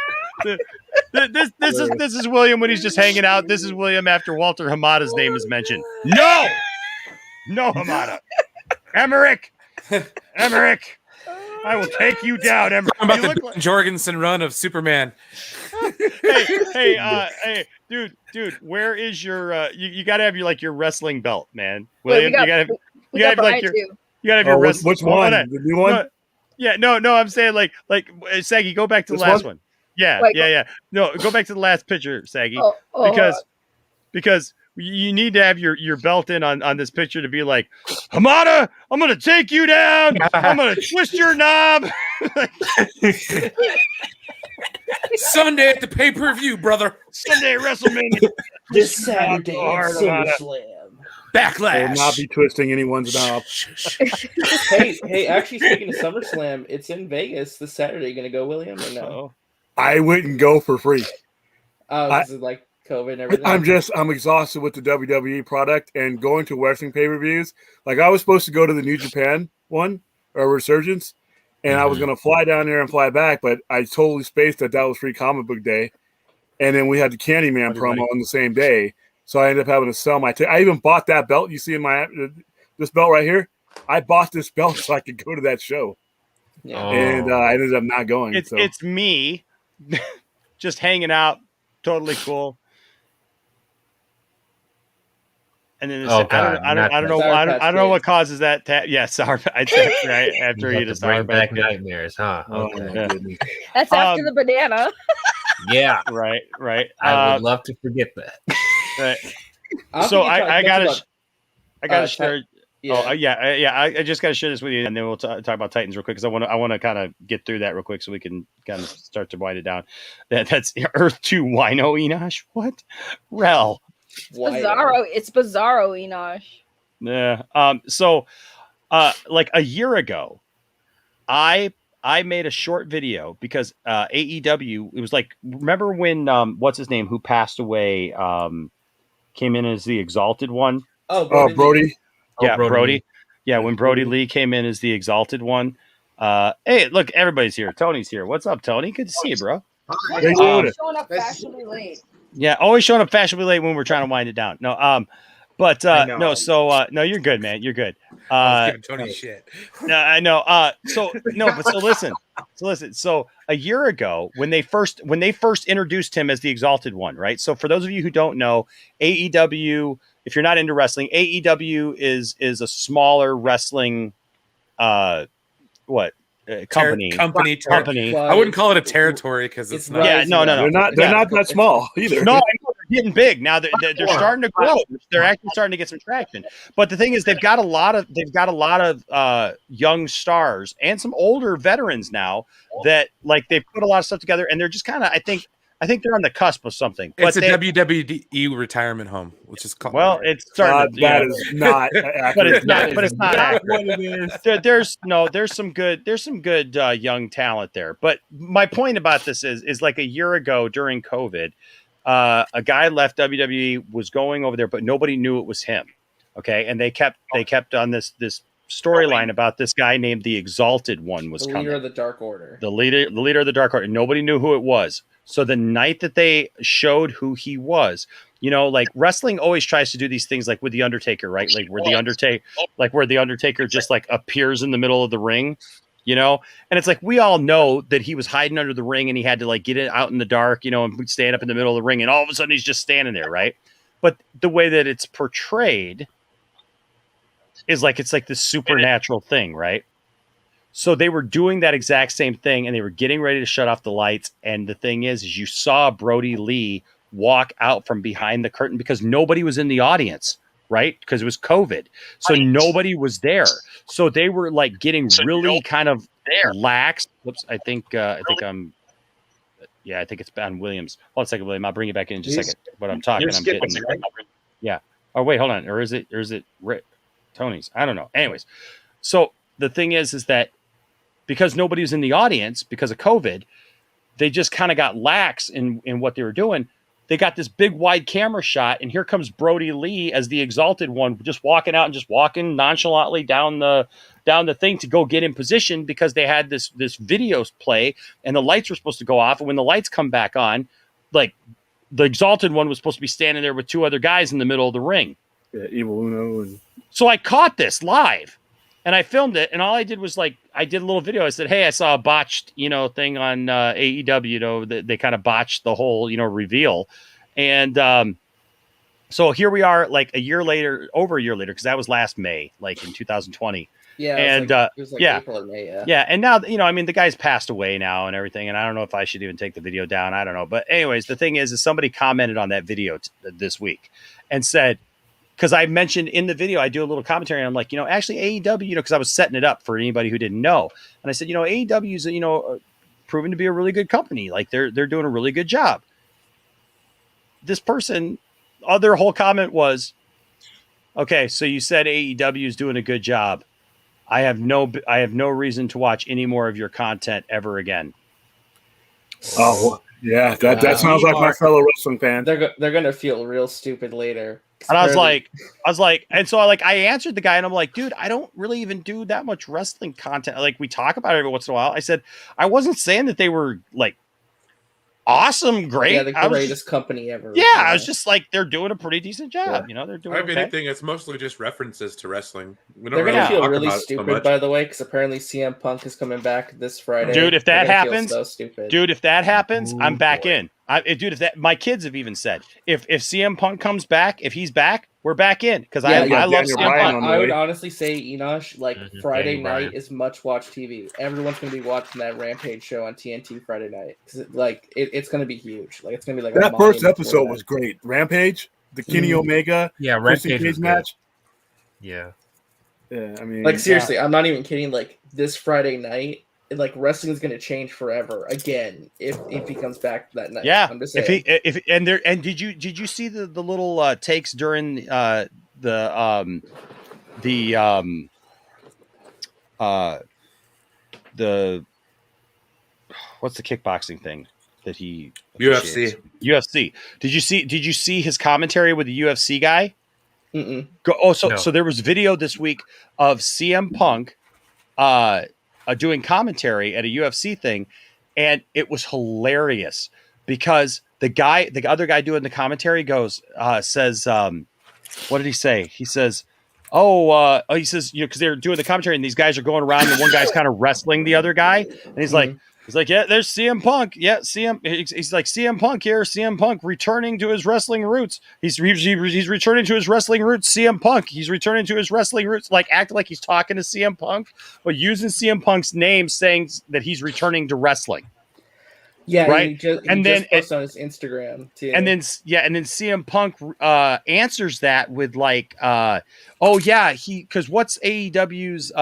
This is William when he's just hanging out. This is William after Walter Hamada's name is mentioned. No Hamada. Emmerich, I will take you down, Emmerich. I'm about the Jorgensen run of Superman. hey, dude, where is your? You got to have your wrestling belt, man. William, you got to have your wrestling. Which one? The new one? No. I'm saying like Saggy, go back to the last one. Yeah. No, go back to the last picture, Saggy, because you need to have your belt in on this picture to be like, Hamada, I'm gonna take you down. I'm gonna twist your knob. Sunday at the pay-per-view, brother. Sunday at WrestleMania. This Saturday at SummerSlam. Backlash. I will not be twisting anyone's knob. hey, actually, speaking of SummerSlam, it's in Vegas this Saturday. You gonna go, William, or no? I wouldn't go for free. Oh, because of like COVID and everything. I'm exhausted with the WWE product and going to wrestling pay-per-views. Like I was supposed to go to the New Japan one or Resurgence, and I was going to fly down there and fly back, but I totally spaced that was free comic book day, and then we had the Candyman promo on the same day, so I ended up having to sell my ticket. I even bought that belt you see in this belt right here. I bought this belt so I could go to that show, and I ended up not going. It's me. Just hanging out, totally cool. And then I don't know what causes that. Sour. I said right after you just bring back nightmares, huh? Okay. That's after the banana. Yeah, right. I would love to forget that. Right. So I gotta share. I just got to share this with you, and then we'll talk about Titans real quick because I want to kind of get through that real quick so we can kind of start to wind it down. That's Earth 2 Wino Enosh. What? Rel. It's Bizarro Enosh. Yeah. So, like a year ago, I made a short video because AEW. It was like, remember when what's his name who passed away came in as the Exalted One. Brody. Yeah, Brody. Yeah, when Brody Lee came in as the Exalted One. Hey, look, everybody's here. Tony's here. What's up, Tony? Good to see you, bro. Showing up fashionably late. Yeah, always showing up fashionably late when we're trying to wind it down. No, no. So no, you're good, man. You're good. Tony shit. No, I know. So listen. So a year ago, when they first introduced him as the Exalted One, right? So for those of you who don't know, AEW. If you're not into wrestling, AEW is a smaller wrestling, company. Company. I wouldn't call it a territory because it's not. Yeah, no. They're not that small either. No, they're getting big now. They're starting to grow. They're actually starting to get some traction. But the thing is, they've got a lot of young stars and some older veterans now that like they've put a lot of stuff together, and they're just kind of I think they're on the cusp of something. It's a WWE retirement home, which is called. Well, it's starting. That is not accurate. But it's not accurate. There's some good young talent there. But my point about this is like a year ago during COVID, a guy left WWE, was going over there, but nobody knew it was him. Okay, and they kept on this storyline about this guy named the Exalted One was coming. The leader of the Dark Order. The leader of the Dark Order. Nobody knew who it was. So the night that they showed who he was, like wrestling always tries to do these things like with the Undertaker, right? Like where the Undertaker just like appears in the middle of the ring, and it's like we all know that he was hiding under the ring and he had to like get it out in the dark, and stand up in the middle of the ring, and all of a sudden he's just standing there, right? But the way that it's portrayed is like it's like this supernatural thing, right? So they were doing that exact same thing, and they were getting ready to shut off the lights. And the thing is you saw Brody Lee walk out from behind the curtain because nobody was in the audience. right? Because it was COVID. So nobody was there. So they were like getting really kind of lax. Whoops, I think I'm I think it's Ben Williams. Hold on a second, William. I'll bring you back in just a second. But I'm talking. I'm getting. Yeah. Oh wait, hold on. Or is it Rick Tony's? I don't know. Anyways, so the thing is that because nobody was in the audience because of COVID, they just kind of got lax in what they were doing. They got this big wide camera shot, and here comes Brody Lee as the exalted one, just walking out and just walking nonchalantly down the thing to go get in position because they had this video play and the lights were supposed to go off. And when the lights come back on, like the exalted one was supposed to be standing there with two other guys in the middle of the ring. Yeah, Evil Uno. And so I caught this live and I filmed it. And all I did was I did a little video. I said, hey, I saw a botched, thing on AEW, they kind of botched the whole, reveal. And, so here we are, like over a year later, because that was last May, like in 2020. Yeah, and it was like April or May. Yeah, and now the guy's passed away now and everything, and I don't know if I should even take the video down. I don't know, but anyways, the thing is somebody commented on that video this week and said, because I mentioned in the video, I do a little commentary, and I'm like, actually AEW, because I was setting it up for anybody who didn't know, and I said, AEW is proven to be a really good company, like they're doing a really good job. This person. Their whole comment was, okay, so you said AEW is doing a good job. I have no reason to watch any more of your content ever again. Oh, yeah, that sounds like my fellow wrestling fan. They're gonna feel real stupid later. And I was like, and so I answered the guy, and I'm like, dude, I don't really even do that much wrestling content. Like, we talk about it every once in a while. I said, I wasn't saying that they were like awesome, great. Yeah, the greatest company ever. Yeah, I was just like, they're doing a pretty decent job. They're doing. If anything, it's mostly just references to wrestling. They're gonna feel really stupid, by the way, because apparently CM Punk is coming back this Friday. Dude, if that happens, so stupid. Dude, if that happens, I'm back in. My kids have even said, if CM Punk comes back, if he's back, we're back in because I love CM Punk. I would honestly say, Enosh, like Friday night is much watch TV. Everyone's gonna be watching that Rampage show on TNT Friday night because it's gonna be huge. Like it's gonna be like that first episode was great. Rampage, the Kenny Omega, Rampage match. Yeah, I mean, like seriously, I'm not even kidding. Like this Friday night, like wrestling is gonna change forever again if he comes back that night. Yeah, I'm just saying. Did you see the little takes during the what's the kickboxing thing that he UFC? Did you see his commentary with the UFC guy? Mm-mm. So there was video this week of CM Punk doing commentary at a UFC thing, and it was hilarious because the other guy doing the commentary says, what did he say? He says, he says, because they're doing the commentary and these guys are going around and one guy's kind of wrestling the other guy, and he's like, yeah, there's CM Punk. Yeah, he's like, CM Punk here. CM Punk returning to his wrestling roots. He's returning to his wrestling roots. CM Punk. He's returning to his wrestling roots. Like acting like he's talking to CM Punk, but using CM Punk's name, saying that he's returning to wrestling. Yeah, right. He just posted on his Instagram too. And then CM Punk answers that with like, because what's AEW's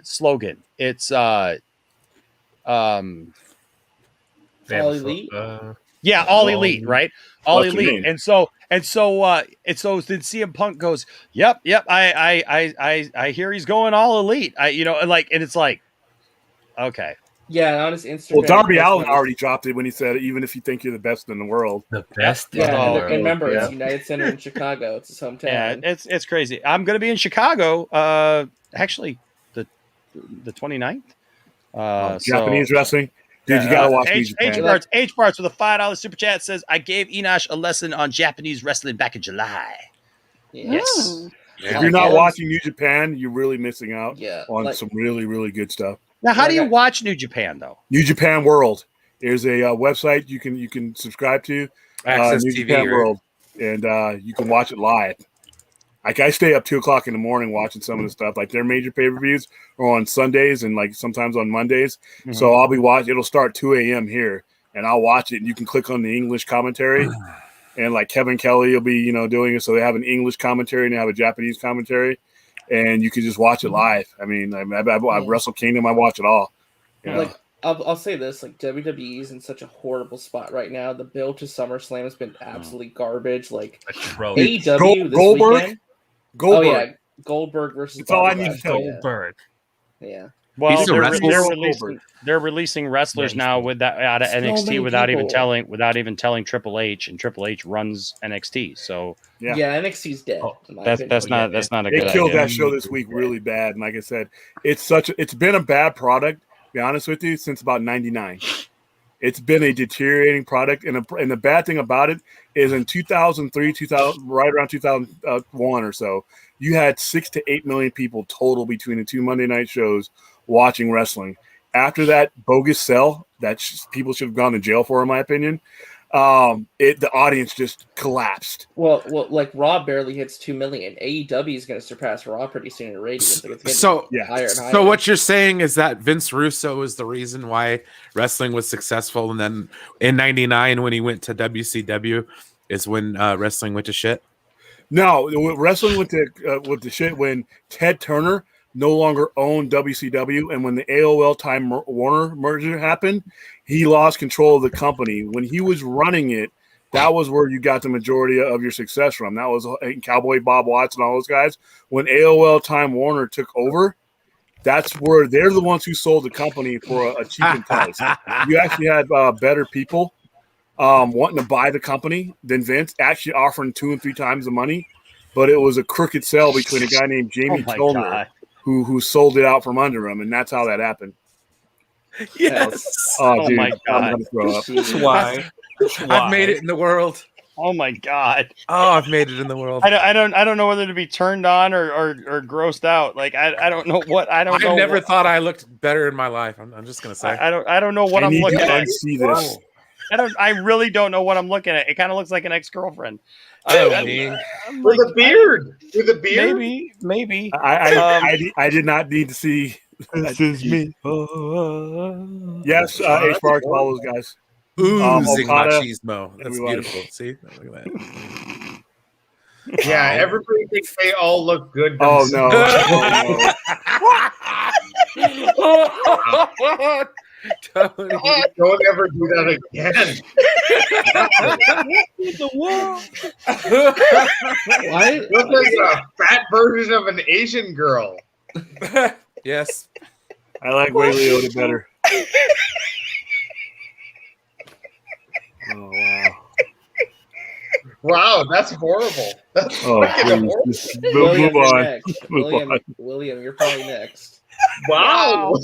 slogan? It's All Elite. All Elite, right? All Elite. And so then CM Punk goes, Yep, I hear he's going all elite. And it's like, okay. Yeah, on his Instagram. Well, Darby Allin already dropped it when he said, even if you think you're the best in the world. The best in the world. And remember, it's United Center in Chicago. It's his hometown. Yeah, it's crazy. I'm going to be in Chicago, actually, the 29th. Japanese wrestling? Dude, you got to watch H Parts with a $5 super chat says, I gave Enosh a lesson on Japanese wrestling back in July. Yes. If you're not watching New Japan, you're really missing out on some really, really good stuff. Now, how do you watch New Japan, though? New Japan World. There's a website you can subscribe to. Access New TV, Japan right? World. And you can watch it live. Like, I stay up 2 o'clock in the morning watching some of the stuff. Like, their major pay-per-views are on Sundays and, like, sometimes on Mondays. Mm-hmm. So I'll be watching. It'll start 2 a.m. here, and I'll watch it. And you can click on the English commentary. and like Kevin Kelly will be doing it. So they have an English commentary and they have a Japanese commentary, and you can just watch it live. I mean, I've Wrestle Kingdom. I watch it all. Like I'll say this, like WWE is in such a horrible spot right now. The build to SummerSlam has been absolutely garbage. Like AEW this weekend. Goldberg. Oh yeah, Goldberg versus. That's all I need to tell you. Goldberg. Yeah. Well, they're releasing wrestlers now with that out of NXT without even telling Triple H, and Triple H runs NXT. So yeah NXT's dead. That's not a good idea. They killed that show this week really bad, and like I said, it's been a bad product. To be honest with you, since about '99. It's been a deteriorating product, and the bad thing about it is in 2003, right around 2001 or so, you had 6 to 8 million people total between the two Monday night shows watching wrestling. After that bogus sell that people should have gone to jail for, in my opinion, the audience just collapsed. Well, like Raw barely hits 2 million. AEW is going to surpass Raw pretty soon in ratings. Like So higher and higher. So what you're saying is that Vince Russo is the reason why wrestling was successful, and then in '99 when he went to WCW is when wrestling went to shit. No, wrestling went to shit when Ted Turner no longer owned WCW, and when the AOL Time Warner merger happened, he lost control of the company. When he was running it, that was where you got the majority of your success from. That was Cowboy Bob Watts and all those guys. When AOL Time Warner took over, that's where they're the ones who sold the company for a cheap price. You actually had better people wanting to buy the company than Vince, actually offering 2 and 3 times the money, but it was a crooked sale between a guy named Jamie Kilner who sold it out from under him, and that's how that happened. Yes. Oh, dude, my God. I'm gonna throw up. That's why. I've made it in the world. Oh my God. Oh, I've made it in the world. I don't know whether to be turned on or grossed out. Like I don't know what I never thought I looked better in my life. I'm just gonna say I don't know what I'm looking at. See this. I really don't know what I'm looking at. It kind of looks like an ex-girlfriend. With a beard. With a beard? Maybe. I did not need to see. This is me. Yes, H bar to all those guys. Oozing Okada, machismo. That's beautiful. See, look at that. Yeah, everybody thinks they all look good. Oh no! Don't ever do that again. The world. Why? Look like a fat version of an Asian girl. Yes. I like Ray Liotta better. Oh wow! Wow, that's horrible. That's please, move on. William, you're probably next. Wow.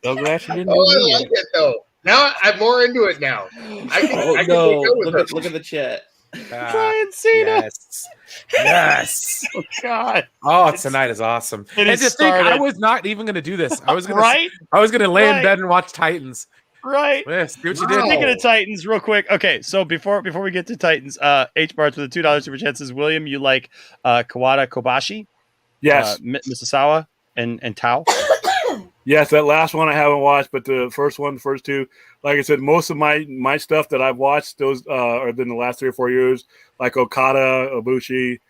So glad you didn't. I like it though. Now I'm more into it now. I can Look at the chat. Brian Cena. Yes. Oh God. Oh, tonight is awesome. It And to is think, I started. was not even going to do this. I was going Right? to lay in Right. bed and watch Titans. Right. Yes, see what you Speaking did. of Titans, real quick. Okay, so before we get to Titans, H Barts with a $2 super chat says, William, you like Kawada Kobashi? Yes. Misasawa and Tao? Yes, that last one I haven't watched, but the first two, like I said, most of my stuff that I've watched, those are in the last 3 or 4 years, like Okada, Ibushi,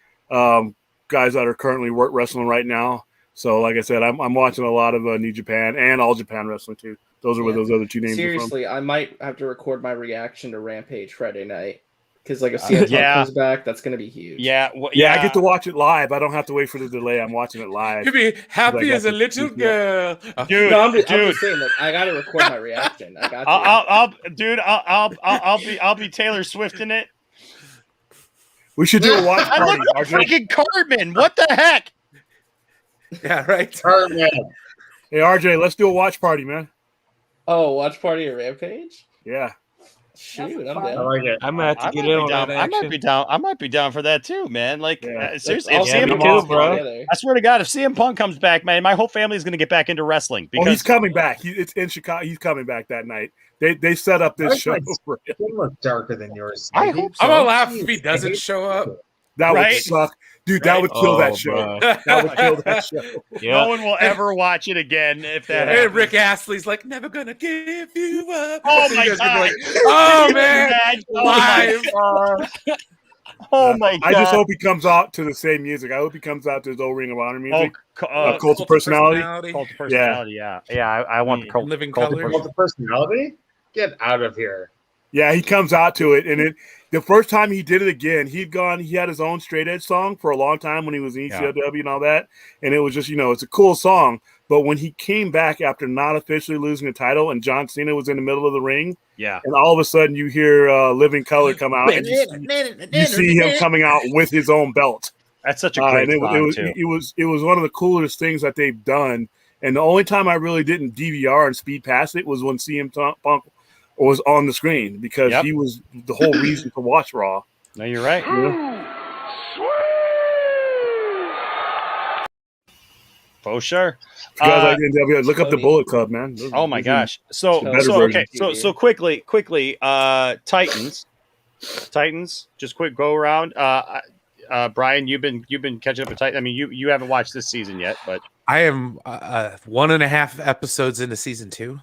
guys that are currently wrestling right now. So, like I said, I'm watching a lot of New Japan and All Japan Wrestling too. Those are where those other two names Seriously, are from. I might have to record my reaction to Rampage Friday night because, like, if CM Punk comes back, that's going to be huge. Yeah, I get to watch it live. I don't have to wait for the delay. I'm watching it live. You'll be happy as a little girl, dude. No, I'm just saying, like, I got to record my reaction. I got to. I'll be Taylor Swift in it. We should do a watch I party. look like freaking Cartman. What the heck? Yeah, right. Cartman. Hey, RJ, let's do a watch party, man. Oh, watch party at Rampage? Yeah. Shoot, I'm I down. like it. I'm gonna have to get in on that action. I might be down for that too, man. Like seriously, I'll if see CM them Punk, all together. I swear to God, if CM Punk comes back, man, my whole family is going to get back into wrestling because he's coming back. It's in Chicago. He's coming back that night. They set up this show. They look darker than yours. I hope so. I'm gonna laugh if he doesn't show up. That Right? would suck. Dude, Right? that would kill that Oh, show. bro. That would kill that show. No one will ever watch it again if that happens. And Rick Astley's like, never gonna give you up. Oh So my you guys are gonna God. be like, oh Can you man, imagine? live. Oh my God. I just hope he comes out to the same music. I hope he comes out to his old Ring of Honor music. Cult of Personality. Cult of Personality, yeah. I want the Cult, Living Cult of Colour. Cult of Personality? Get out of here. Yeah, he comes out to it, and the first time he did it again, he had his own straight edge song for a long time when he was in ECW and all that, and it was just, it's a cool song. But when he came back after not officially losing the title, and John Cena was in the middle of the ring, and all of a sudden you hear Living Color come out, and you see him coming out with his own belt. That's such a great song too. It was one of the coolest things that they've done, and the only time I really didn't DVR and speed past it was when CM Punk was on the screen, because he was the whole reason to watch Raw. No, you're right. For sure. Look up the Bullet Club, man. Oh my gosh. So quickly, Titans, just quick go around. Brian, you've been catching up with Titans. I mean, you haven't watched this season yet, but I am 1.5 episodes into season 2.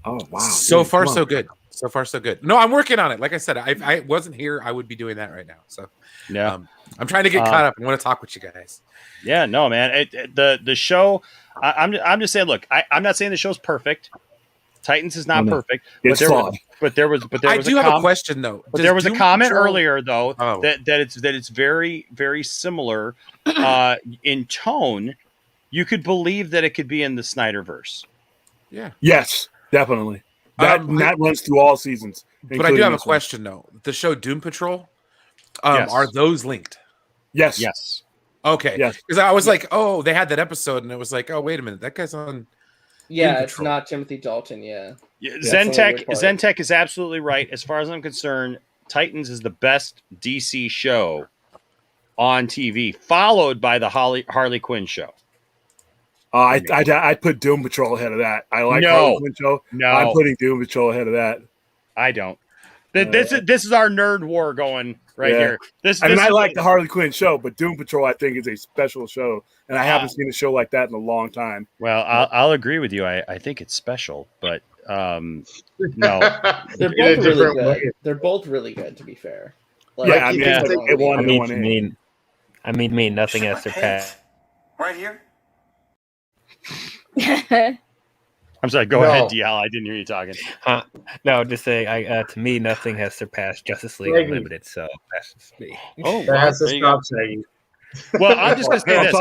Oh wow! So far, so good. So far, so good. No, I'm working on it. Like I said, I wasn't here. I would be doing that right now. So yeah, I'm trying to get caught up. I want to talk with you guys. Yeah, no, man. The show. I'm just saying. Look, I'm not saying the show's perfect. Titans is not perfect. It's flawed. But there was. I do have a question though. But there was a comment earlier though that it's very, very similar in tone. You could believe that it could be in the Snyderverse. Yeah. Yes, definitely. That runs through all seasons. But I do have a question though. The show Doom Patrol, are those linked? Yes. Yes. Okay. Yes. Because I was like, oh, they had that episode, and it was like, oh, wait a minute, that guy's on. Yeah, it's not Timothy Dalton. Yeah. Zentek is absolutely right. As far as I'm concerned, Titans is the best DC show on TV, followed by the Harley Quinn show. I'd put Doom Patrol ahead of that. I like Harley Quinn show. No, I'm putting Doom Patrol ahead of that. I don't. This is our nerd war going here. I like the Harley Quinn show, but Doom Patrol I think is a special show, and I haven't seen a show like that in a long time. Well, I'll agree with you. I think it's special, but no, they're both really good. They're both really good, to be fair. I mean, nothing has surpassed. Right here. I'm sorry. Go ahead, DL. I didn't hear you talking. No, just saying. To me, nothing has surpassed Justice League Unlimited. So that's just me. Oh, that has to stop saying. Well, I'm just going to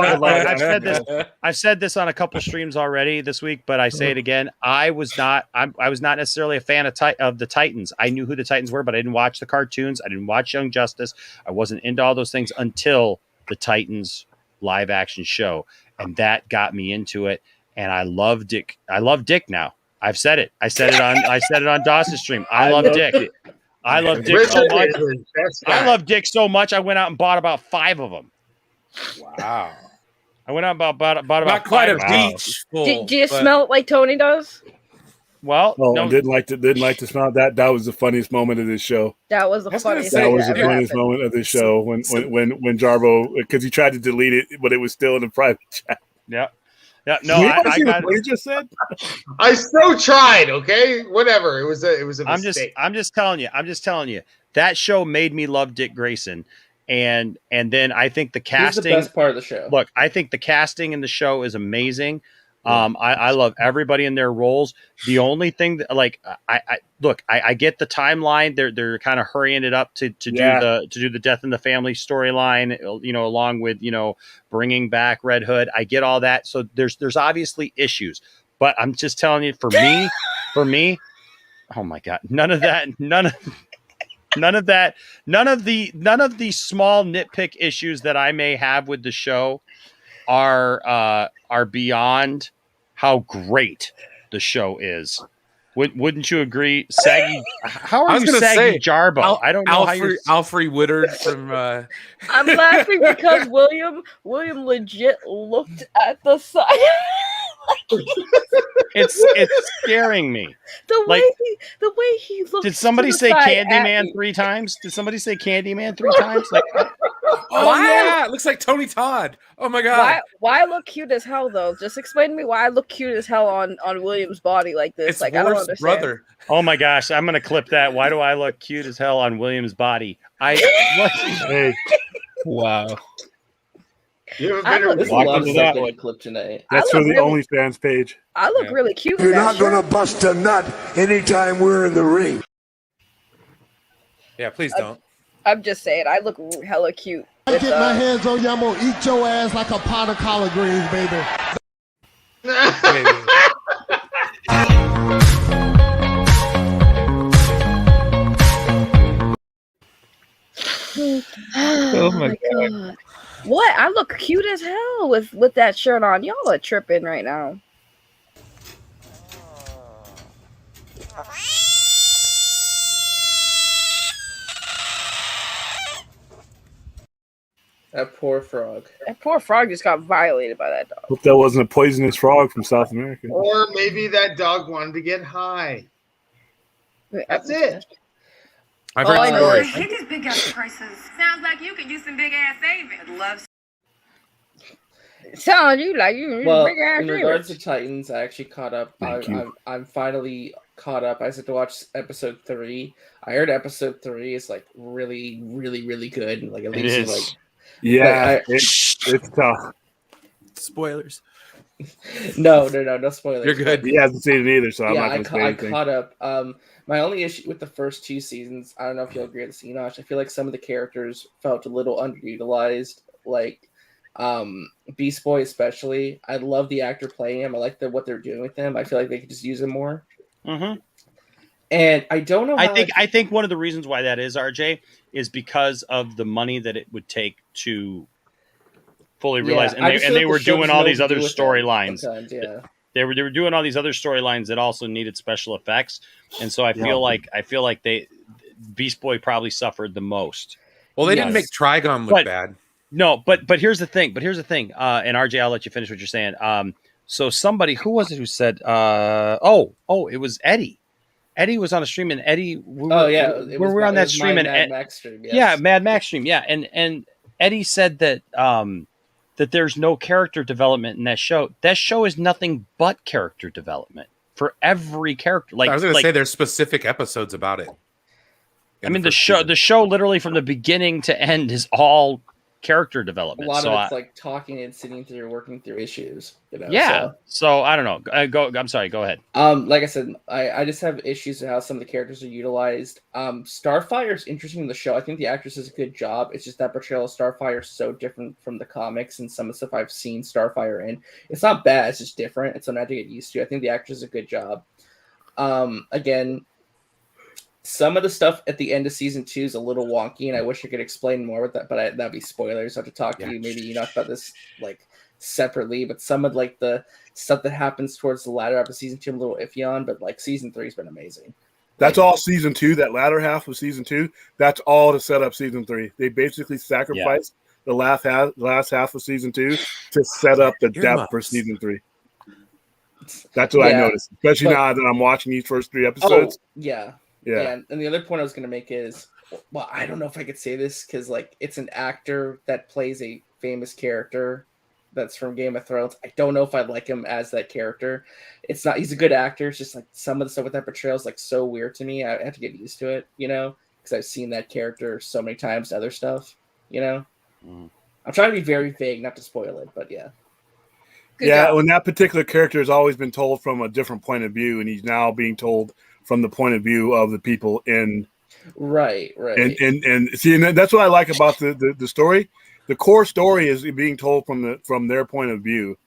say this. I've said this on a couple streams already this week, but I say it again. I was not necessarily a fan of the Titans. I knew who the Titans were, but I didn't watch the cartoons. I didn't watch Young Justice. I wasn't into all those things until the Titans live action show, and that got me into it. And I love Dick. I love Dick now. I've said it. I said it on Dawson's stream. I love Dick. I love Dick so much. I love Dick so much. I went out and bought about 5 of them. Wow. I went out and bought about not quite 5 a beach. Do you smell it like Tony does? Well, no. Didn't like to smell that. That was the funniest moment of this show. That was the funniest. That was the funniest moment of this show when Jarbo, because he tried to delete it, but it was still in the private chat. Yeah. Yeah, no, I got what you just said. I so tried. Okay, whatever. It was a mistake. I'm just telling you. That show made me love Dick Grayson, and then I think the casting. He's the best part of the show. Look, I think the casting in the show is amazing. I love everybody in their roles. The only thing that, I get the timeline. They're kind of hurrying it up to do the Death in the Family storyline, along with bringing back Red Hood. I get all that. So there's obviously issues, but I'm just telling you, for me, oh my God, none of the small nitpick issues that I may have with the show are beyond how great the show is. Wouldn't you agree, Saggy? How are you Saggy Jarbo? I don't know how you're Alfred Woodard from. I'm laughing because William legit looked at the side. It's scaring me. The way he looked. Did somebody say Candyman 3 times? Did somebody say Candyman 3 times? Oh yeah, it looks like Tony Todd. Oh my god. Why I look cute as hell though? Just explain to me why I look cute as hell on William's body like this. It's like I don't Worf's understand. brother. Oh my gosh, I'm gonna clip that. Why do I look cute as hell on William's body? Hey. Wow. You ever I been look- There's a Walk lot of into stuff that getting one. clipped tonight. That's I for look the really- OnlyFans page. I look really cute. You're in that not shirt. gonna bust a nut anytime we're in the ring. Yeah, please don't. I'm just saying, I look hella cute. I get my hands on you, I'm gonna eat your ass like a pot of collard greens, baby. Oh my god. What? I look cute as hell with that shirt on. Y'all are tripping right now. That poor frog. That poor frog just got violated by that dog. Hope that wasn't a poisonous frog from South America. Or maybe that dog wanted to get high. That's it. I've heard stories. hate these big ass prices. Sounds like you could use some big ass savings. I'd love. Sound you like you Well, big ass in regards to Titans, I actually caught up. I'm finally caught up. I had to watch episode 3. I heard episode 3 is like really, really, really good. Like at least is. like Yeah, it's tough. Spoilers. No spoilers. You're good. He hasn't seen it either, so I'm Yeah, not I going to say anything. caught up. My only issue with the first 2 seasons, I don't know if you'll agree with this, Enoch. I feel like some of the characters felt a little underutilized. Like Beast Boy especially. I love the actor playing him. I like what they're doing with him. I feel like they could just use him more. Mm-hmm. And I don't know. I think one of the reasons why that is, RJ, is because of the money that it would take to fully realize. Yeah, And they were doing all these other storylines. Yeah. They were doing all these other storylines that also needed special effects, and so I feel like Beast Boy probably suffered the most. Well, they didn't make Trigon look bad. No, but here's the thing. And RJ, I'll let you finish what you're saying. So somebody, who was it who said? It was Eddie. Eddie was on a stream, and Eddie. We were on that stream, and Mad Max stream. Yes. Yeah, Mad Max stream. Yeah, and Eddie said that that there's no character development in that show. That show is nothing but character development for every character. Like I was going to say, there's specific episodes about it. I mean, the show literally from the beginning to end is all character development. A lot of it's like talking and sitting through, working through issues. You know, yeah. So I don't know. I'm sorry. Go ahead. Like I said, I just have issues with how some of the characters are utilized. Starfire is interesting in the show. I think the actress does a good job. It's just that portrayal of Starfire is so different from the comics and some of the stuff I've seen Starfire in. It's not bad. It's just different. It's something I have to get used to. I think the actress does a good job. Again, some of the stuff at the end of season 2 is a little wonky, and I wish I could explain more with that, but that'd be spoilers. I have to talk to you, maybe about this like separately. But some of like the stuff that happens towards the latter half of season 2, I'm a little iffy on. But like season 3 has been amazing. That's all season 2. That latter half of season 2. That's all to set up season 3. They basically sacrificed the last half of season 2 to set up the depth for season 3. That's what I noticed, especially now that I'm watching these first 3 episodes. Yeah, and the other point I was going to make is, well, I don't know if I could say this because, like, it's an actor that plays a famous character that's from Game of Thrones. I don't know if I'd like him as that character. It's not. He's a good actor. It's just like some of the stuff with that portrayal is like so weird to me. I have to get used to it, because I've seen that character so many times. Other stuff, I'm trying to be very vague, not to spoil it, but yeah. Good job. When that particular character has always been told from a different point of view, and he's now being told from the point of view of the people in right and see, and that's what I like about the story. The core story is being told from their point of view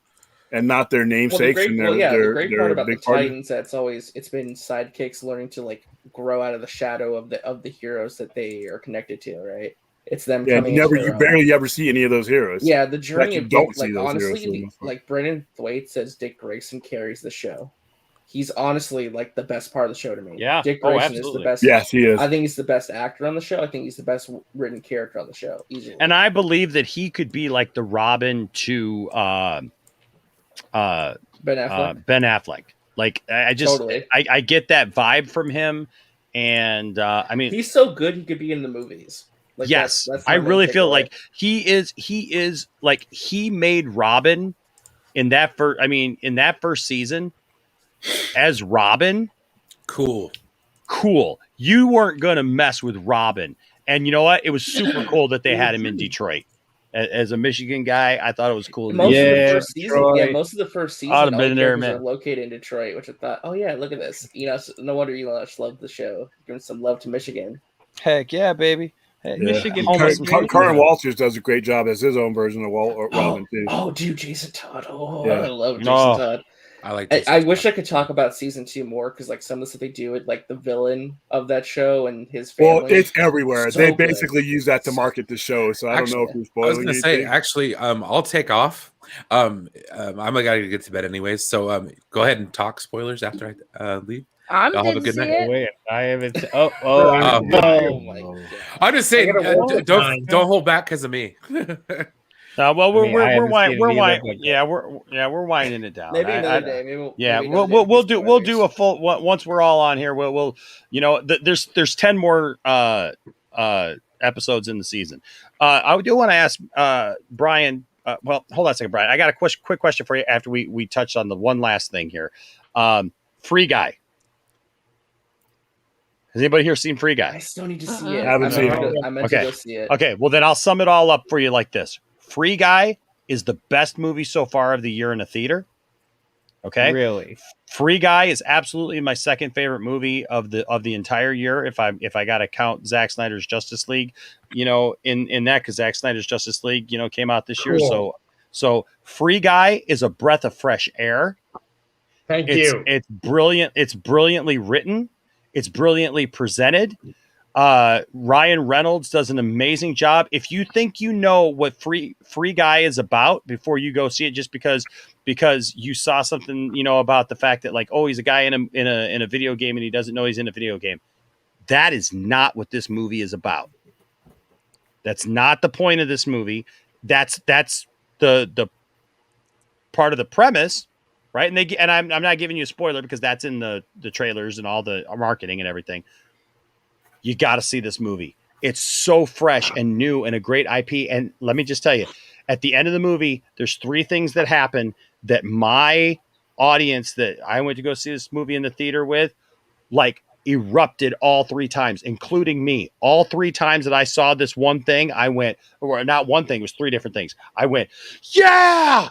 and not their namesakes. The great part about the Titans, it's been sidekicks learning to like grow out of the shadow of the heroes that they are connected to, right? It's them coming. You barely ever see any of those heroes. Yeah, the journey of Dick, like honestly, like Brendan Thwaites says, Dick Grayson carries the show. He's honestly like the best part of the show to me. Yeah, Dick Grayson is the best. Yes, he is. I think he's the best actor on the show. I think he's the best written character on the show, easily. And I believe that he could be like the Robin to Ben Affleck. Ben Affleck. Like I just I get that vibe from him, and I mean he's so good he could be in the movies. Like yes, that's I my main really feel takeaway. like he is like he made Robin in that first season as Robin. Cool. You weren't going to mess with Robin. And you know what? It was super cool that they had him in Detroit. As a Michigan guy, I thought it was cool. Most of the first season, most of the first season, all the been there, characters man. are located in Detroit, which I thought, oh yeah, look at this. You know, no wonder Elon loved the show, giving some love to Michigan. Heck yeah, baby. Hey, Michigan. Carter Walters does a great job as his own version of Robin too. Oh, dude, Jason Todd. Oh, Yeah. I love Jason Oh, Todd. I like. I wish I could talk about season 2 more because like some of the stuff they do with like the villain of that show and his family. Well, it's everywhere. So They good. basically use that to market the show. So I don't know if you're I was spoiling gonna say, anything. actually, I'll take off. I'm a guy to get to bed anyways. So go ahead and talk spoilers after I leave. I'm Y'all have a didn't good see night. it. Wait, I haven't. Oh my god! I'm just saying, gotta don't hold back because of me. Well, I mean, I haven't seen it either, but- we're winding it down. Maybe another day. Maybe We'll do a full once we're all on here. We'll there's 10 more episodes in the season. I do want to ask Brian. Well, hold on a second, Brian. I got a quick question for you after we touched on the one last thing here. Free Guy. Has anybody here seen Free Guy? I still need to see it. I haven't seen it. it. I meant to go see it. Okay, well then I'll sum it all up for you like this. Free Guy is the best movie so far of the year in a theater. Okay? Really? Free Guy is absolutely my second favorite movie of the entire year. If I got to count Zack Snyder's Justice League, in that, because Zack Snyder's Justice League, came out this year. So Free Guy is a breath of fresh air. Thank you. It's brilliant. It's brilliantly written. It's brilliantly presented. Ryan Reynolds does an amazing job. If you think you know what Free Guy is about before you go see it, just because you saw something, about the fact that like, oh, he's a guy in a video game and he doesn't know he's in a video game. That is not what this movie is about. That's not the point of this movie. That's the part of the premise, right? And I'm not giving you a spoiler because that's in the trailers and all the marketing and everything. You got to see this movie. It's so fresh and new and a great IP. And let me just tell you, at the end of the movie, there's 3 things that happen that my audience that I went to go see this movie in the theater with, like, erupted all 3 times, including me. All 3 times that I saw this one thing, I went, or not one thing, it was 3 different things. I went, yeah,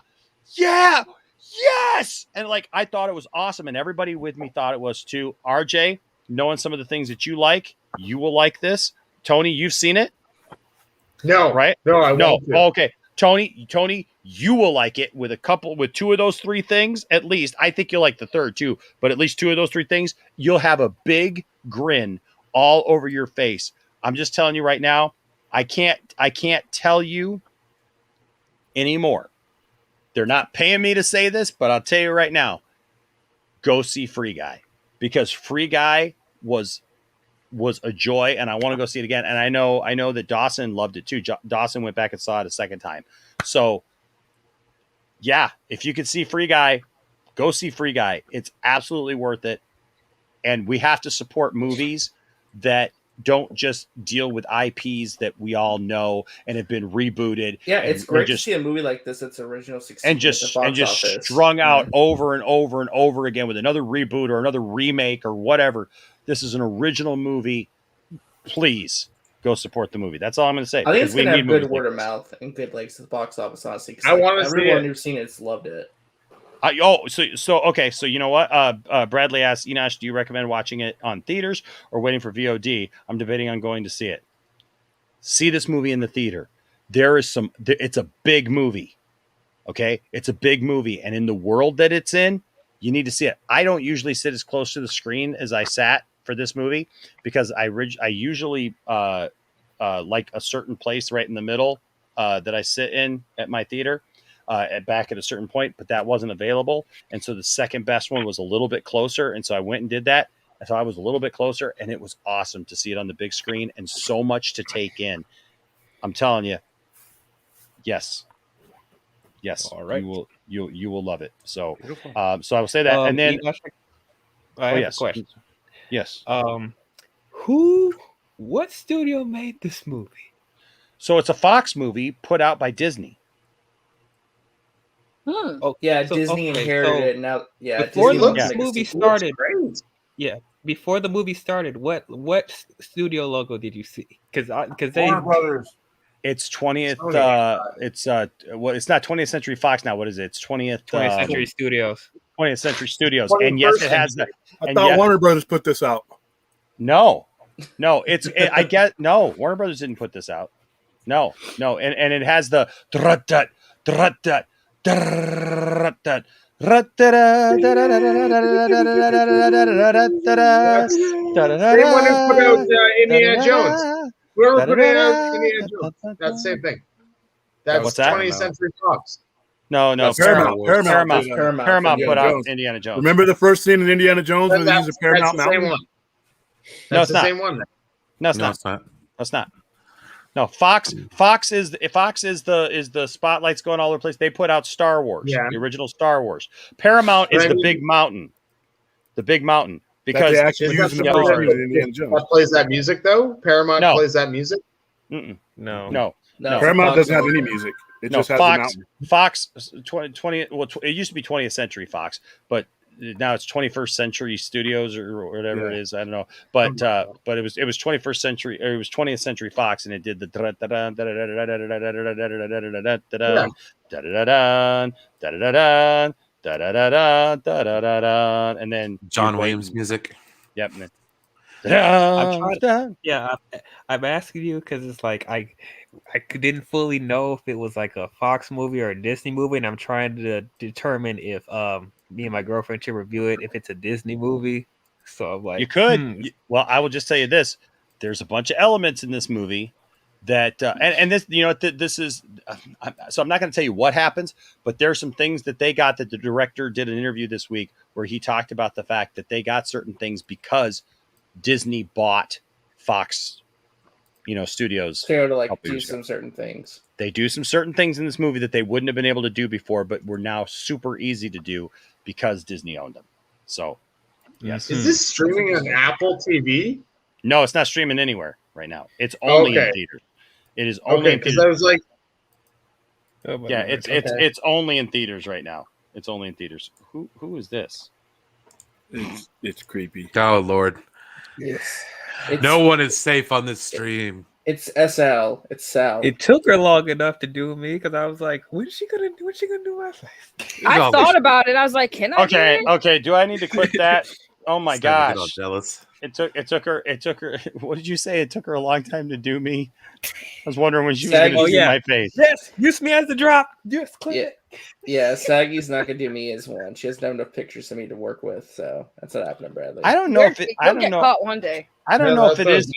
yes. And like, I thought it was awesome. And everybody with me thought it was too. RJ, knowing some of the things that you like, you will like this. Tony, you've seen it? No. Right? No, I won't. Oh, okay. Tony, you will like it with 2 of those 3 things, at least. I think you'll like the third too, but at least 2 of those 3 things, you'll have a big grin all over your face. I'm just telling you right now, I can't tell you anymore. They're not paying me to say this, but I'll tell you right now, go see Free Guy, because Free Guy was a joy, and I want to go see it again. And I know that Dawson loved it too. Dawson went back and saw it a second time. So yeah, if you could see Free Guy, go see Free Guy. It's absolutely worth it. And we have to support movies that don't just deal with IPs that we all know and have been rebooted. Yeah, it's and great to see a movie like this that's original succeed and just strung out over and over and over again with another reboot or another remake or whatever. This is an original movie. Please go support the movie. That's all I'm going to say. I think it's going to have good word like of mouth and good legs to the box office, honestly. I want to see everyone it. who's seen it's loved it. Okay. So you know what? Bradley asked, Enosh, do you recommend watching it on theaters or waiting for VOD? I'm debating on going to see it. See this movie in the theater. It's a big movie. Okay. It's a big movie. And in the world that it's in, you need to see it. I don't usually sit as close to the screen as I sat for this movie because I usually like a certain place right in the middle that I sit in at my theater. Back at a certain point, but that wasn't available. And so the second best one was a little bit closer. And so I went and did that. And so I was a little bit closer, and it was awesome to see it on the big screen and so much to take in. I'm telling you. Yes. All right. You will love it. So, so I will say that. And then I have a question. Yes. What studio made this movie? So it's a Fox movie put out by Disney. Oh yeah, Disney inherited it. Now, yeah, before Disney the movie started, before the movie started, what studio logo did you see? Because they Warner Brothers. It's 20th. It's not 20th Century Fox now. What is it? It's 20th 20th Century Studios. 20th Century Studios. And yes, it has that. I thought Warner Brothers put this out. No, I get no. Warner Brothers didn't put this out. No, and it has the drut-dut, drut-dut, drut-dut. Same one who put out Indiana Jones. Whoever put out Indiana Jones. That's the same thing. That's What's that? 20th Century Fox. No, Paramount put out Indiana Jones. Remember the first scene in Indiana Jones when they use a Paramount Mountain? Mountain? That's the same one. No, it's not. That's not. No, Fox is the spotlights going all over the place. They put out Star Wars, the original Star Wars. Paramount is the big mountain. The big mountain. Because they actually use in the first scene in Indiana Jones. That plays that music though? Paramount plays that music? No. Paramount doesn't have any music. It just has the mountain. Fox 20 well, it used to be 20th Century Fox, but now it's 21st Century Studios or whatever it is. I don't know, but it was 21st Century or it was 20th Century Fox, and it did the and then John Williams music. Yep. I'm asking you because it's like I didn't fully know if it was like a Fox movie or a Disney movie, and I'm trying to determine if me and my girlfriend should review it if it's a Disney movie. So I'm like, you could. Well, I will just tell you this: there's a bunch of elements in this movie that, and this, this is. So I'm not going to tell you what happens, but there's some things that they got that the director did an interview this week where he talked about the fact that they got certain things because Disney bought Fox, studios. To do some certain things. They do some certain things in this movie that they wouldn't have been able to do before, but were now super easy to do because Disney owned them. So, yes. Is this streaming on Apple TV? No, it's not streaming anywhere right now. It's only in theaters. It is only in theaters. Because I was like, it's only in theaters right now. It's only in theaters. Who is this? It's creepy. Oh Lord. Yes. No one is safe on this stream. It's SL. It's Sal. It took her long enough to do me because I was like, what's she gonna do my face? I thought about it. I was like, can I do it? Okay. Do I need to click that? Oh my gosh. I'm jealous. It took her. What did you say? It took her a long time to do me. I was wondering when she was going to do my face. Yes, use me as the drop. Just click it. Yeah, Saggy's not gonna do me as one. She has no enough pictures of me to work with, so that's what happened to Bradley. I don't know if it. I don't get know. caught one day. I don't know if it is.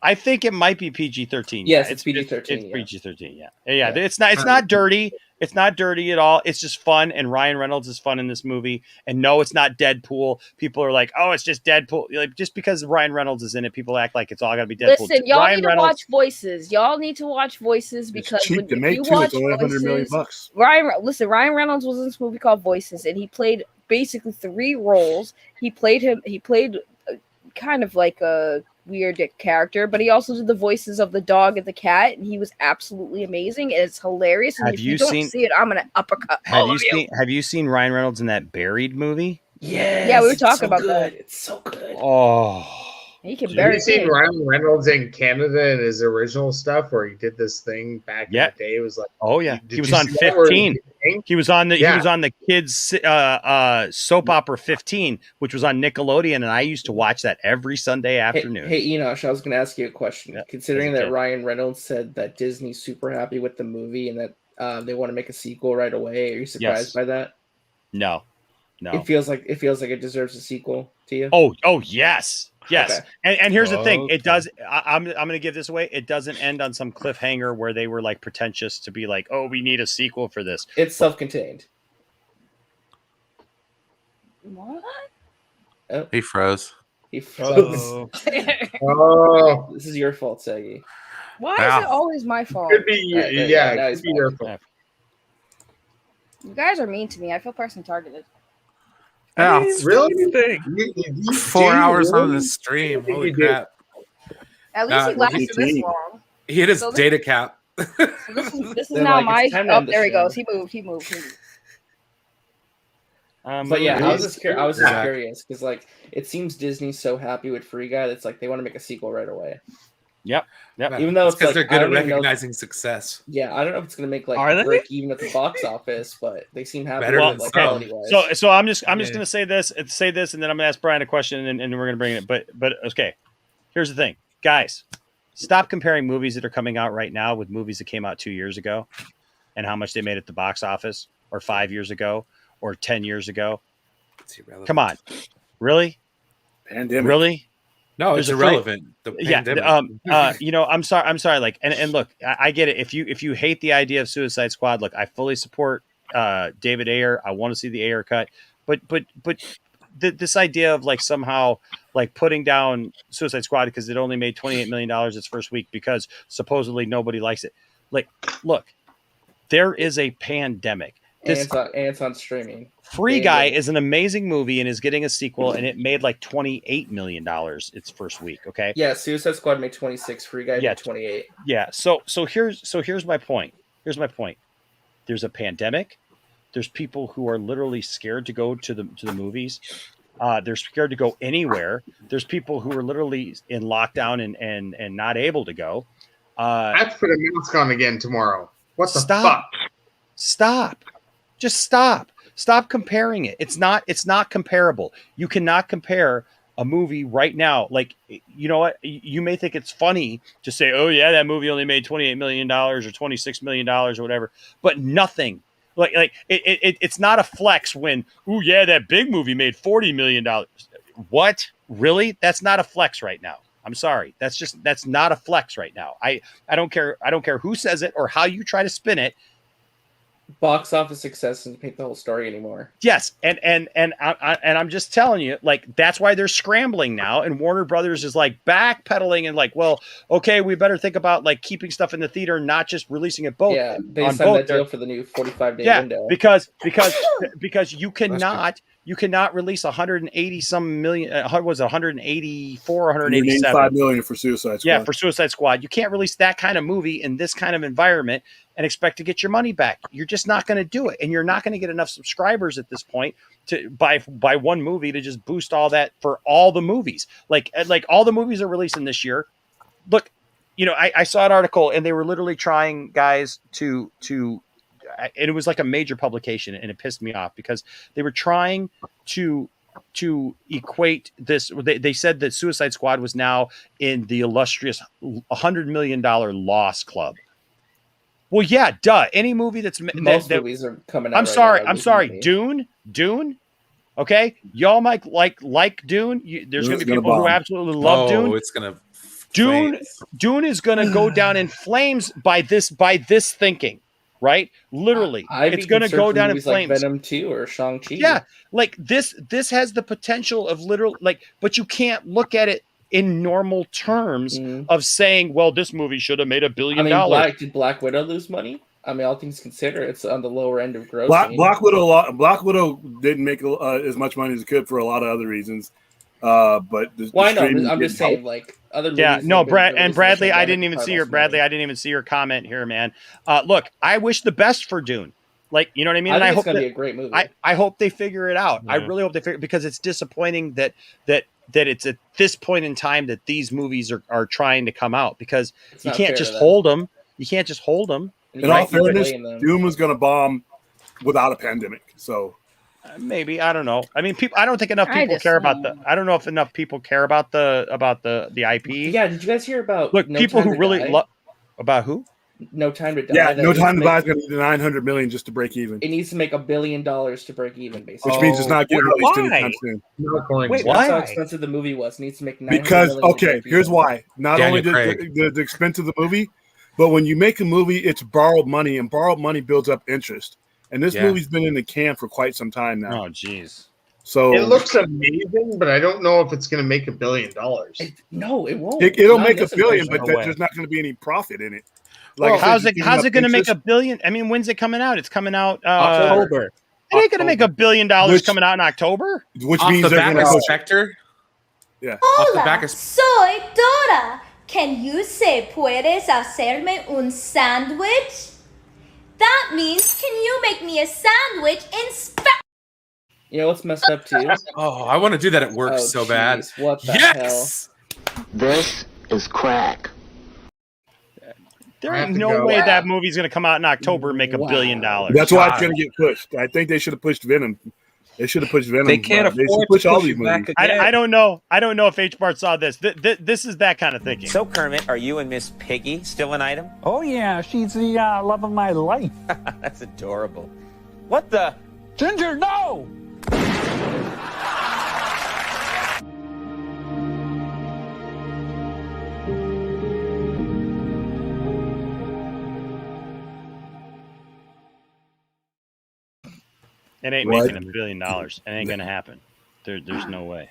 I think it might be PG-13. Yes, it's PG-13. It's PG-13. Yeah. It's not. It's not dirty. It's not dirty at all. It's just fun, and Ryan Reynolds is fun in this movie. And no, it's not Deadpool. People are like, "Oh, it's just Deadpool." Like just because Ryan Reynolds is in it, people act like it's all got to be Deadpool. Listen, y'all need to watch Voices. Y'all need to watch Voices because cheap to make too. It's only $100 million. Ryan Reynolds was in this movie called Voices, and he played basically 3 roles. He played kind of like a weird character, but he also did the voices of the dog and the cat, and he was absolutely amazing. And it's hilarious. And if you don't see it, I'm gonna uppercut all of you. Have you seen Ryan Reynolds in that Buried movie? Yes, yeah, we were talking about that. It's so good. Oh, he can have bury. you seen Ryan Reynolds in Canada and his original stuff where he did this thing back in the day? It was like, oh yeah, he was on 15. He was on the kids soap opera 15, which was on Nickelodeon, and I used to watch that every Sunday afternoon. Hey Enosh, I was going to ask you a question. Yeah, considering that Ryan Reynolds said that Disney's super happy with the movie and that they want to make a sequel right away, are you surprised by that? No. It feels like it deserves a sequel to you. Oh yes. Yes, okay. And here's the thing: it does. I'm going to give this away. It doesn't end on some cliffhanger where they were like pretentious to be like, "Oh, we need a sequel for this." It's self-contained. What? Oh. He froze. He froze. Oh, this is your fault, Saggy. Why is it always my fault? Could be, it could be your fault. You guys are mean to me. I feel personally targeted. Yeah, really? 4 hours on the stream. Holy crap. At least he lasted this long. He hit his So this- data cap. So this is They're now like, my. "It's time to Oh, end the there he show." goes. He moved. But yeah, I was just Yeah. curious because like it seems Disney's so happy with Free Guy that's like they want to make a sequel right away. Yep. Even though it's because like they're I good at don't even know- recognizing success. Yeah, I don't know if it's gonna make Are they? like break even at the box office, but they seem happy Better with than it, like some. quality wise. So I'm just gonna say this, and then I'm gonna ask Brian a question, and we're gonna bring it. But okay, here's the thing, guys. Stop comparing movies that are coming out right now with movies that came out 2 years ago, and how much they made at the box office, or 5 years ago, or 10 years ago. Come on, really? Pandemic. Really? No, There's it's a free- irrelevant. The pandemic. I'm sorry. Like, and look, I get it. If you hate the idea of Suicide Squad, look, I fully support David Ayer. I want to see the Ayer cut, but this idea of like somehow like putting down Suicide Squad because it only made $28 million its first week because supposedly nobody likes it. Like, look, there is a pandemic. And it's on streaming. Free Guy is an amazing movie and is getting a sequel, and it made like $28 million its first week. Okay. Yeah, Suicide Squad made 26. Free Guy made 28. Yeah. So here's my point. There's a pandemic. There's people who are literally scared to go to the movies. They're scared to go anywhere. There's people who are literally in lockdown and not able to go. I have to put a mask on again tomorrow. What the Stop. fuck? Stop. Just stop. Stop comparing it. It's not comparable. You cannot compare a movie right now. Like, you know what? You may think it's funny to say, oh yeah, that movie only made $28 million or $26 million or whatever, but nothing. Like it's not a flex when, oh yeah, that big movie made $40 million. What? Really? That's not a flex right now. I'm sorry. That's not a flex right now. I don't care who says it or how you try to spin it. Box office success doesn't paint the whole story anymore. Yes, and I'm just telling you, like, that's why they're scrambling now, and Warner Brothers is like backpedaling and like, well, okay, we better think about like keeping stuff in the theater, not just releasing it both. Yeah, they on signed both that deal for the new 45-day yeah, window. because you cannot release 180 some million. Was it 184, 187? 185 million for Suicide Squad. Yeah, for Suicide Squad. You can't release that kind of movie in this kind of environment and expect to get your money back. You're just not going to do it. And you're not going to get enough subscribers at this point to buy one movie to just boost all that for all the movies. Like all the movies are releasing this year. Look, I saw an article and they were literally trying, guys, to and it was like a major publication, and it pissed me off because they were trying to equate this. They said that Suicide Squad was now in the illustrious $100 million loss club. Well, yeah, duh. Any movie that's Most movies are coming out. I'm sorry. Dune. Okay, y'all might like Dune. There's going to be people who absolutely love Dune. It's going to Dune is going to go down in flames by this thinking. Right, literally, it's going to go down in flames. Like Venom 2 or Shang-Chi. Yeah, like this has the potential of but you can't look at it in normal terms of saying, well, this movie should have made $1 billion. Did Black Widow lose money? I mean, all things considered, it's on the lower end of gross. Black Widow didn't make as much money as it could for a lot of other reasons. But I'm just saying, like other movies. Yeah, no, Bradley, I didn't even see your comment here, man. Look, I wish the best for Dune. Like, you know what I mean? I think I it's hope gonna be a great movie. I hope they figure it out. Yeah. I really hope they figure, because it's disappointing that it's at this point in time that these movies are trying to come out, because you can't just hold them. You can't just hold them. In all fairness, Dune was going to bomb without a pandemic. So maybe, I don't know. I mean, I don't think enough people care about I don't know if enough people care about the IP. Yeah, did you guys hear about? People who really love about who? No Time to Die. Yeah, No Time to Die is going to be $900 million just to break even. It needs to make $1 billion to break even, basically. Which means it's not getting released anytime soon. Wait, why? That's how expensive the movie was. It needs to make $900 million. Because here's why. Not only the expense of the movie, but when you make a movie, it's borrowed money, and borrowed money builds up interest. And this movie's been in the can for quite some time now. Oh, jeez. So it looks amazing, but I don't know if it's going to make $1 billion. No, it won't. It'll make $1 billion, but there's not going to be any profit in it. Like, how's it going to make $1 billion? I mean, when's it coming out? It's coming out October. It ain't going to make $1 billion coming out in October. Which means the back of go Spectre. Yeah. Hola, soy Dora. Can you say puedes hacerme un sandwich? That means can you make me a sandwich in Spanish? You know what's messed up too? Oh, I want to do that at work so bad. What the Yes! This is crack. There I have ain't to no go, way that movie's going to come out in October and make $1 billion. That's why it's going to get pushed. I think they should have pushed Venom. They should have pushed Venom. They can't They should afford push to all push these it back movies. again. I don't know. I don't know if H. Bart saw this. This is that kind of thinking. So, Kermit, are you and Miss Piggy still an item? Oh, yeah, she's the love of my life. That's adorable. What the? Ginger, no! It ain't What? making $1 billion. It ain't going to happen. There's no way.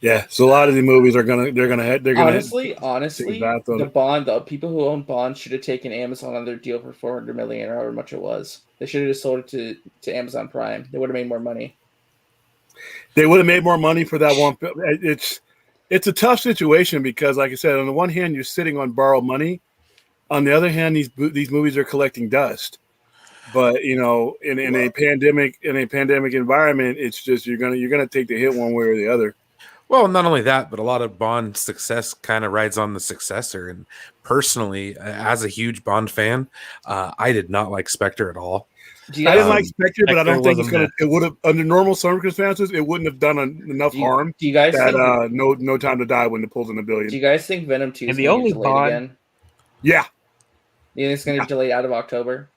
Yeah, so a lot of the movies are gonna Honestly, take a bath on it. the people who own Bond should have taken Amazon on their deal for $400 million or however much it was. They should have just sold it to Amazon Prime. They would have made more money. They would have made more money for that one. It's a tough situation because, like I said, on the one hand, you're sitting on borrowed money. On the other hand, these movies are collecting dust. But in a pandemic environment, it's just you're gonna take the hit one way or the other. Well, not only that, but a lot of Bond success kind of rides on the successor. And personally, as a huge Bond fan, I did not like Spectre at all. I didn't like Spectre, but I don't think it would have, under normal circumstances, it wouldn't have done enough harm. Do you guys that think No Time to Die wouldn't have pulled in $1 billion? Do you guys think Venom 2 is And the going to only get delayed Bond- again? Yeah, You think it's going to get delayed out of October?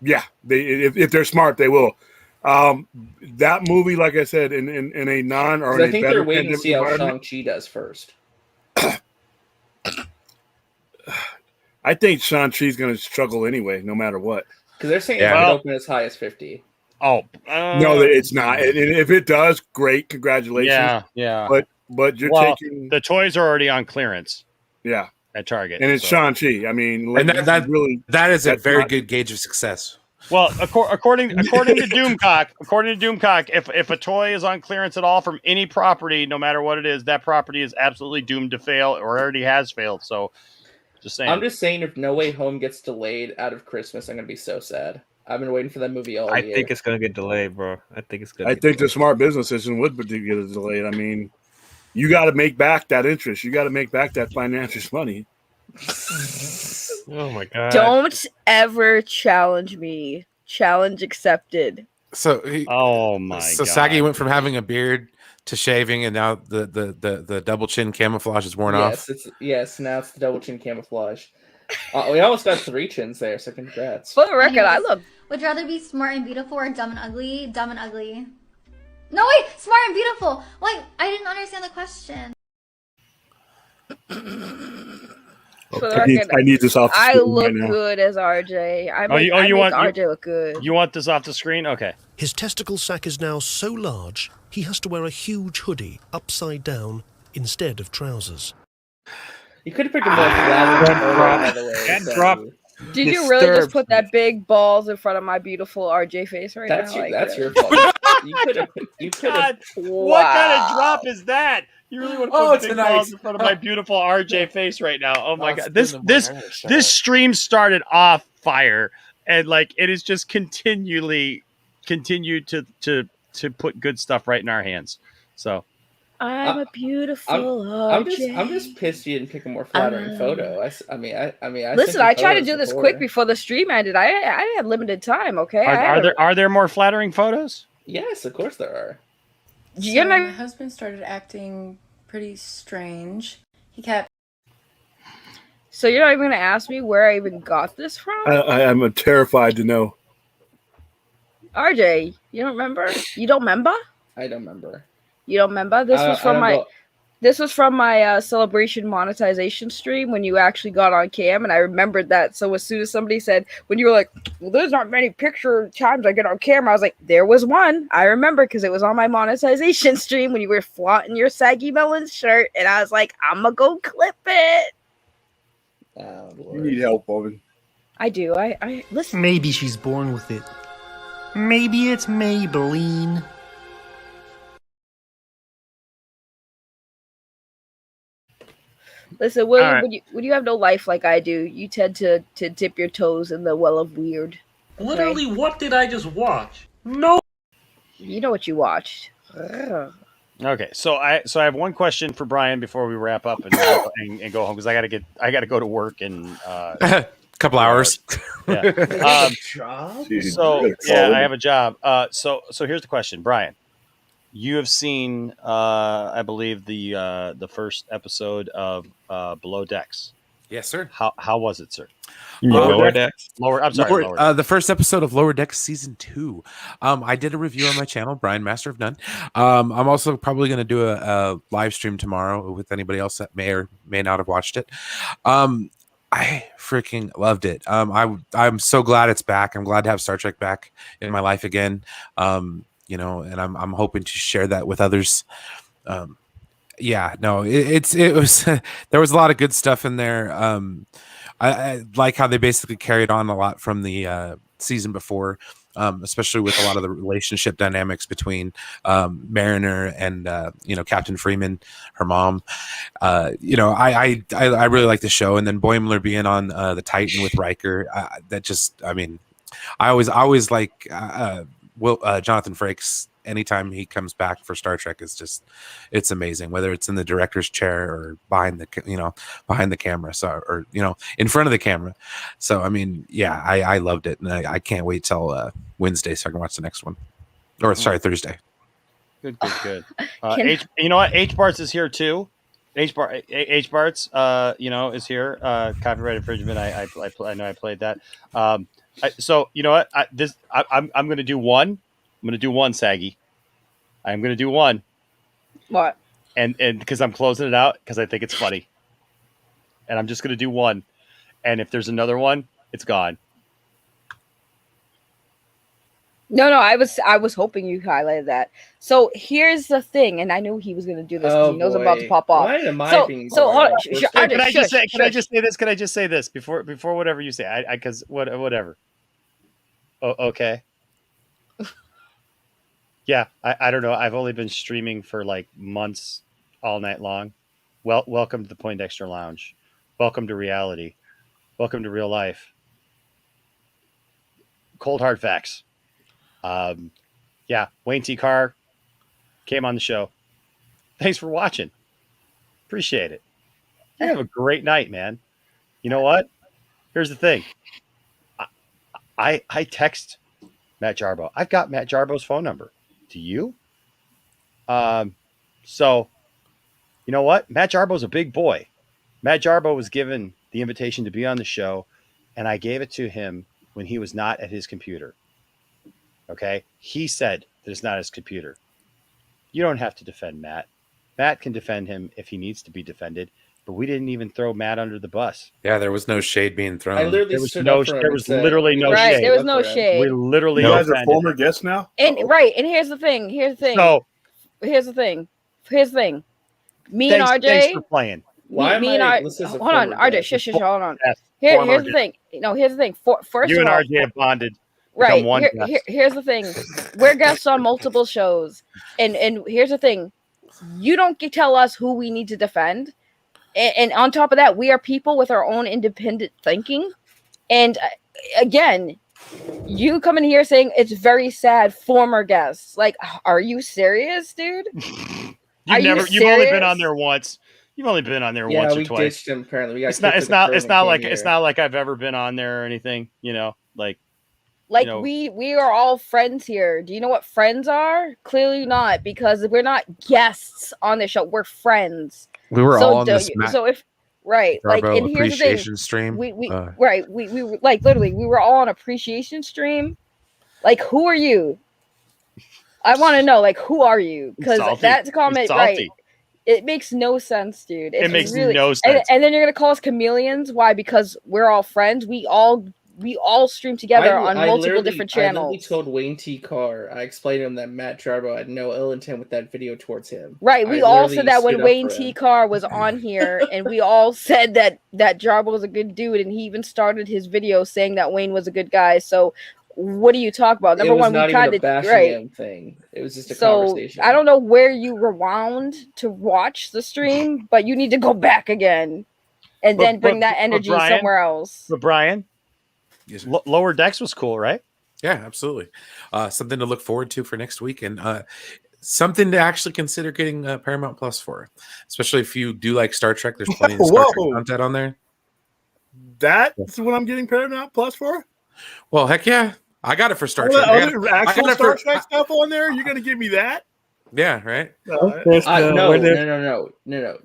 yeah. If they're smart, they will. That movie, like I said, in a non or 'Cause in I a think better they're waiting to see how pandemic Shang-Chi does first. I think Shang-Chi's going to struggle anyway, no matter what. Because they're saying it's going to open as high as 50. Oh, No, it's not. And if it does, great, congratulations. Yeah. But you're taking the toys are already on clearance. Yeah. At Target. And it's Shang-Chi. I mean, And that is a that's very not- good gauge of success. Well, according to Doomcock, if a toy is on clearance at all from any property, no matter what it is, that property is absolutely doomed to fail or already has failed. So, just saying. I'm just saying, if No Way Home gets delayed out of Christmas, I'm going to be so sad. I've been waiting for that movie all I year. think it's gonna get delayed, bro. I think the smart business decision would get it delayed. I mean, you got to make back that interest. You got to make back that financial money. Oh my god! Don't ever challenge me. Challenge accepted. So, oh my so god! Saggy went from having a beard to shaving, and now the double chin camouflage is worn off. Yes, now it's the double chin camouflage. We almost got 3 chins there, so congrats. For the record, I look. Would you rather be smart and beautiful or dumb and ugly? Dumb and ugly. No, wait! Smart and beautiful! Wait, I didn't understand the question. For the record, I need this off the I screen look right now. good as RJ. I make RJ look good. You want this off the screen? Okay. His testicle sack is now so large, he has to wear a huge hoodie upside down instead of trousers. You could have picked a more flattering photo, by the way. Saggy. Did you really just put that big balls in front of my beautiful RJ face right That's now? your fault. You could have. What kind of drop is that? You really want to put big tonight. balls in front of my beautiful RJ face right now? Oh my god! This stream started off fire, and like it is just continued to put good stuff right in our hands. So I'm a beautiful I'm RJ. just pissed you didn't pick a more flattering photo. I mean, Listen, I tried to do this quick before the stream ended. I had limited time. Okay. are there more flattering photos? Yes, of course there are. You know, my husband started acting pretty strange. He kept. So you're not even gonna ask me where I even got this from? I'm terrified to know. RJ, you don't remember? You don't remember? I don't remember. You don't remember? This was from my celebration monetization stream when you actually got on cam, and I remembered that. So as soon as somebody said, when you were like, well, there's not many picture times I get on camera, I was like, there was one. I remember because it was on my monetization stream when you were flaunting your Saggy Melons shirt, and I was like, I'm gonna go clip it. You need help, woman. I do. I listen. Maybe she's born with it. Maybe it's Maybelline. Listen, William, right. when you have no life like I do, you tend to dip your toes in the well of weird. Okay? Literally, what did I just watch? No. You know what you watched. Ugh. Okay, so I have one question for Brian before we wrap up and go home because I gotta go to work in a couple hours. Yeah. So yeah, I have a job. So here's the question, Brian. You have seen, I believe the first episode of Below Decks. Yes, sir. How was it, sir? Lower Decks. Lower. I'm sorry. Lower. The first episode of Lower Decks season 2. I did a review on my channel, Brian Master of None. I'm also probably going to do a live stream tomorrow with anybody else that may or may not have watched it. I freaking loved it. I'm so glad it's back. I'm glad to have Star Trek back in my life again. You know, and I'm hoping to share that with others. Yeah, no, it was there was a lot of good stuff in there. I like how they basically carried on a lot from the season before, especially with a lot of the relationship dynamics between Mariner and Captain Freeman, her mom. You know, I really like the show, and then Boimler being on the Titan with Riker. That just, I mean, I always like Jonathan Frakes. Anytime he comes back for Star Trek, it's amazing, whether it's in the director's chair or behind the camera, or in front of the camera. So I mean, yeah, I loved it, and I can't wait till Wednesday so I can watch the next one, or sorry, Thursday. Good. You know what? H Barts is here too. H Barts, is here. Copyright infringement. I know I played that. So you know what? I'm going to do one. I'm going to do one, Saggy. I'm going to do one. What? And because I'm closing it out because I think it's funny. And I'm just going to do one. And if there's another one, it's gone. No, I was hoping you highlighted that. So here's the thing, and I knew he was going to do this because he knows I'm about to pop off. Why am I being so hold on. Can I just say this? Can I just say this before whatever you say? Because whatever. Oh, okay. Yeah, I don't know. I've only been streaming for like months, all night long. Welcome to the Poindexter Lounge. Welcome to reality. Welcome to real life. Cold hard facts. Yeah, Wayne T. Carr came on the show. Thanks for watching. Appreciate it. You have a great night, man. You know what? Here's the thing. I text Matt Jarbo. I've got Matt Jarbo's phone number. Do you? So, you know what? Matt Jarbo's a big boy. Matt Jarbo was given the invitation to be on the show, and I gave it to him when he was not at his computer. Okay? He said that it's not his computer. You don't have to defend Matt. Matt can defend him if he needs to be defended, but we didn't even throw Matt under the bus. Yeah, there was no shade being thrown. I literally there was literally no shade. There was no shade. We literally you guys are former guests now? And and here's the thing. So, here's the thing. Me and RJ. Thanks for playing. Me and RJ. Hold on, RJ. Shush. Hold on. Here's the thing. Here's the thing. First you of and all, RJ have bonded. Right. Here's the thing. We're guests on multiple shows, and here's the thing. You don't tell us who we need to defend. And on top of that, we are people with our own independent thinking. And again, you come in here saying it's very sad, former guests. Like, are you serious, dude? You've only been on there once. You've only been on there once or twice. Yeah, we ditched him. Apparently, we got it's not like I've ever been on there or anything. We are all friends here. Do you know what friends are? Clearly not, because we're not guests on the show. We're friends. We were all on this. So if right, like, and here's the thing. Stream. We like literally we were all on appreciation stream. Like, who are you? I want to know, like, who are you? Because that comment, right? It makes no sense, dude. It makes no sense. And then you're gonna call us chameleons? Why? Because we're all friends. We all stream together on multiple different channels. I literally told Wayne T. Carr, I explained to him that Matt Jarbo had no ill intent with that video towards him. Right. We all said that when Wayne T. Carr was on here, and we all said that Jarbo was a good dude, and he even started his video saying that Wayne was a good guy. So what do you talk about? It Number was one, not we even kind a of bashing right. him thing. It was just a So conversation. I don't know where you rewound to watch the stream, but you need to go back again and then bring that energy Brian, somewhere else. But Brian, Yes, Lower Decks was cool, right? Yeah, absolutely. Something to look forward to for next week, and something to actually consider getting Paramount Plus for, especially if you do like Star Trek. There's plenty of Star Trek content on there. That's what I'm getting Paramount Plus for? Well, heck yeah. I got it for Star All Trek. the I got other it- I actual got it Star for- Trek stuff on there? You're going to give me that? Yeah, right? No.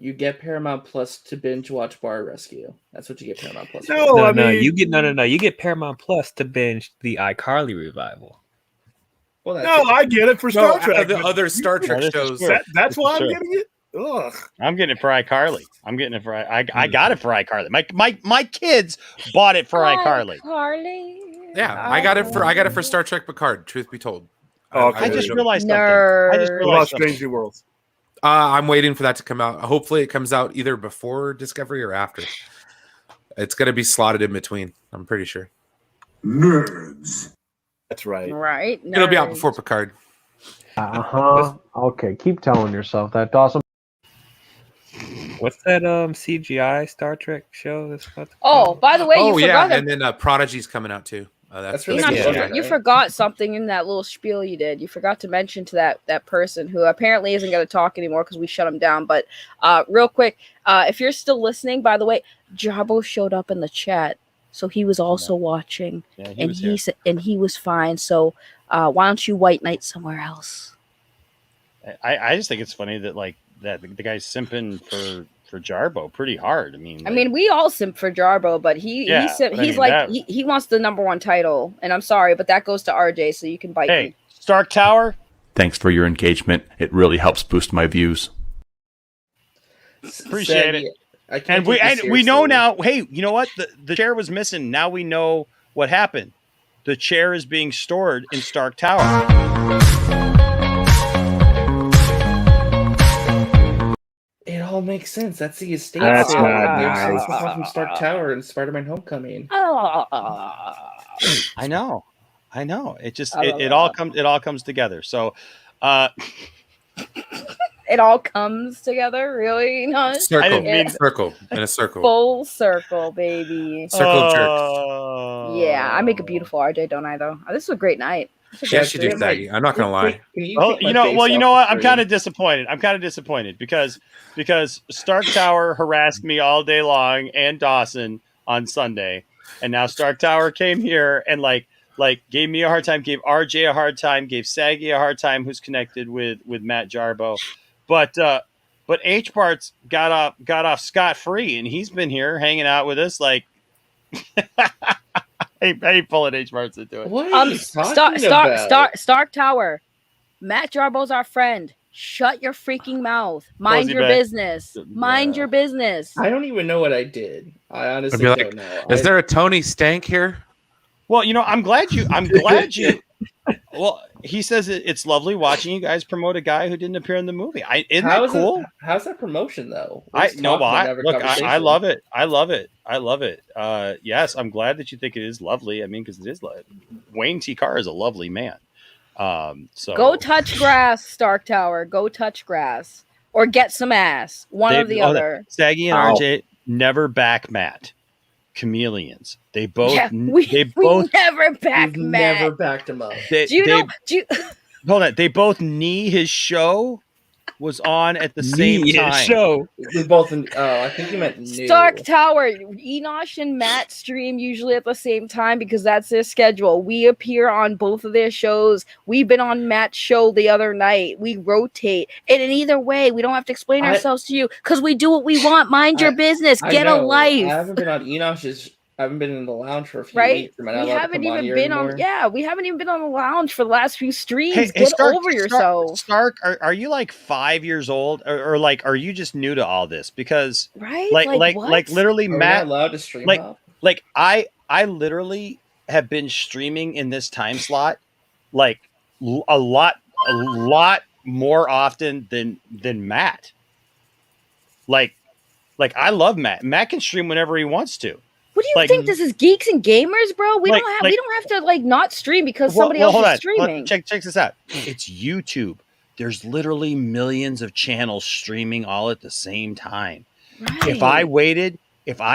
You get Paramount Plus to binge watch Bar Rescue. That's what you get Paramount Plus. No, you get Paramount Plus to binge the iCarly revival. Well, No, I get it for Star Trek. The but other Star you- Trek this is shows. true. That's This why is I'm true. getting it? Ugh. I'm getting it for iCarly. I'm getting it for I got it for iCarly. My kids bought it for iCarly. Carly. Yeah, I got it for Star Trek Picard. Truth be told, I just realized something. I just What about realized something. Strange New Worlds? I'm waiting for that to come out. Hopefully, it comes out either before Discovery or after. It's going to be slotted in between. I'm pretty sure. Nerds. That's right. Right. It'll be out nerds. before Picard. Okay, keep telling yourself that, Dawson. What's that CGI Star Trek show that's about to Oh, by the way, you forgot and then Prodigy's coming out too. That's really Enoch, good. you forgot something in that little spiel you did. You forgot to mention to that person who apparently isn't going to talk anymore because we shut him down. But real quick, if you're still listening, by the way, Jarbo showed up in the chat, so he was also watching, he was here. and he was fine. So why don't you white knight somewhere else? I just think it's funny that the guy's simping for Jarbo pretty hard. I mean, We all simp for Jarbo, but he wants the number one title, and I'm sorry, but that goes to RJ, so you can bite me. Stark Tower. Thanks for your engagement. It really helps boost my views. Appreciate it. And we know now. Hey, you know what? The chair was missing. Now we know what happened. The chair is being stored in Stark Tower. It all makes sense. That's the estate That's sale. not They're nice. from Stark Tower and Spider-Man: Homecoming. I know. It just it all comes together. So, It all comes together, really? No, circle in a circle. Full circle, baby. Circle jerks. Yeah, I make a beautiful RJ, don't I? Though this is a great night. Yes, you do, Saggy. I'm not gonna lie. You know what? I'm kind of disappointed. because Stark Tower harassed me all day long and Dawson on Sunday, and now Stark Tower came here and gave me a hard time, gave RJ a hard time, gave Saggy a hard time, who's connected with Matt Jarbo, but H Parts got off scot free, and he's been here hanging out with us like. I ain't pulling H Parts into it. What are you talking about? Stark Tower. Matt Jarbo's our friend. Shut your freaking mouth. Mind Cozy your bag. business. Mind your business. I don't even know what I did. I honestly I'd be don't know. Is there a Tony Stank here? Well, I'm glad you. Well, he says it's lovely watching you guys promote a guy who didn't appear in the movie. Isn't that cool? How's that promotion though? I love it. I love it. Yes, I'm glad that you think it is lovely. I mean, because it is. Wayne T. Carr is a lovely man. So go touch grass, Stark Tower. Go touch grass or get some ass. One or the other. Saggy and RJ never back Matt. Chameleons. They both. We never back Matt. Never backed him up. Hold on. They both knee his show was on at the same time. Show. We both. I think you meant new. Stark Tower. Enosh and Matt stream usually at the same time because that's their schedule. We appear on both of their shows. We've been on Matt's show the other night. We rotate. And in either way, we don't have to explain ourselves to you because we do what we want. Mind your business. Get a life. I haven't been on Enosh's. I haven't been in the lounge for a few weeks. We haven't even been on. Yeah, we haven't even been on the lounge for the last few streams. Hey, Get Stark, over yourself. Stark, are you like 5 years old, or are you just new to all this? Because right, like literally, Matt allowed to stream. I literally have been streaming in this time slot like a lot more often than Matt. Like I love Matt. Matt can stream whenever he wants to. What do you think this is, Geeks and Gamers, bro? We don't have to like not stream because somebody else is streaming. Check this out. It's YouTube. There's literally millions of channels streaming all at the same time. Right. If I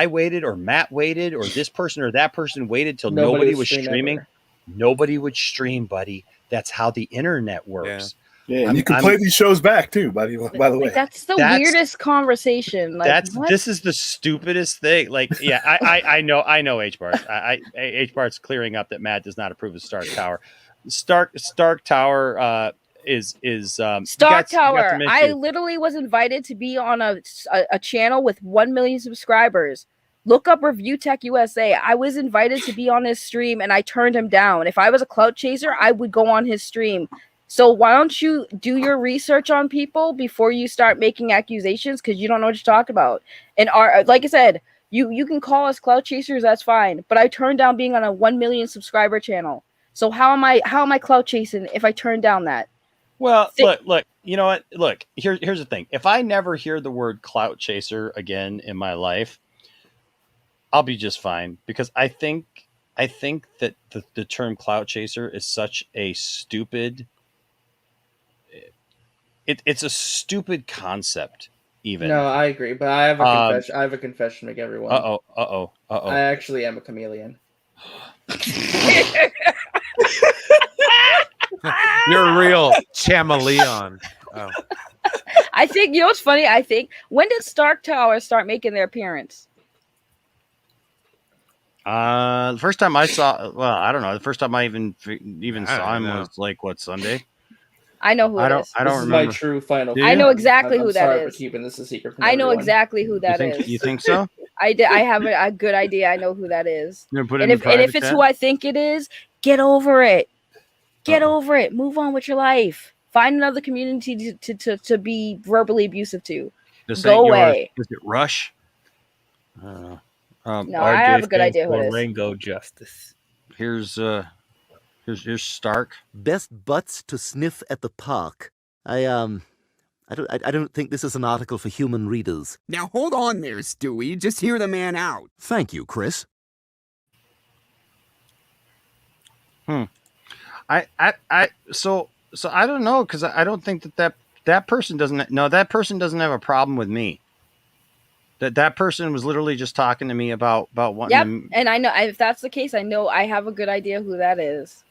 waited, or Matt waited, or this person or that person waited till nobody was streaming, nobody would stream, buddy. That's how the internet works. Yeah, and you can play these shows back too, buddy. By the way, that's the weirdest conversation. Like, this is the stupidest thing. Like, yeah, I know H Bart. H Bart's clearing up that Matt does not approve of Stark Tower. Stark Tower is Stark Tower. I literally was invited to be on a channel with 1 million subscribers. Look up Review Tech USA. I was invited to be on his stream and I turned him down. If I was a clout chaser, I would go on his stream. So why don't you do your research on people before you start making accusations, because you don't know what you're talking about. And like I said, you can call us clout chasers, that's fine. But I turned down being on a 1 million subscriber channel. So how am I clout chasing if I turn down that? Well, look, you know what? Look, here's the thing. If I never hear the word clout chaser again in my life, I'll be just fine, because I think that the term clout chaser is such a stupid. It's a stupid concept, even. No, I agree, but I have a confession. I have a confession to make everyone. Uh oh. I actually am a chameleon. You're a real chameleon. Oh. I think, you know what's funny? I think, when did Stark Tower start making their appearance? The first time I saw, well, I don't know. The first time I even saw him was like, what, Sunday? I know who it is. I don't This remember. is my true final. I know exactly who that sorry is. for keeping this a secret from I know everyone. exactly who that is. You think so? I have a good idea. I know who that is. You're gonna put it And in if it's who I think it is, get over it. Get over it. Move on with your life. Find another community to be verbally abusive to. Go away. Is it Rush? I don't know. No, I have a good idea who it is. Rango Justice. Here's Stark. Best butts to sniff at the park. I don't think this is an article for human readers. Now hold on there, Stewie. Just hear the man out. Thank you, Chris. So I don't know, because I don't think that person doesn't have a problem with me. That person was literally just talking to me about wanting. Yep, to, and I know if that's the case, I know I have a good idea who that is.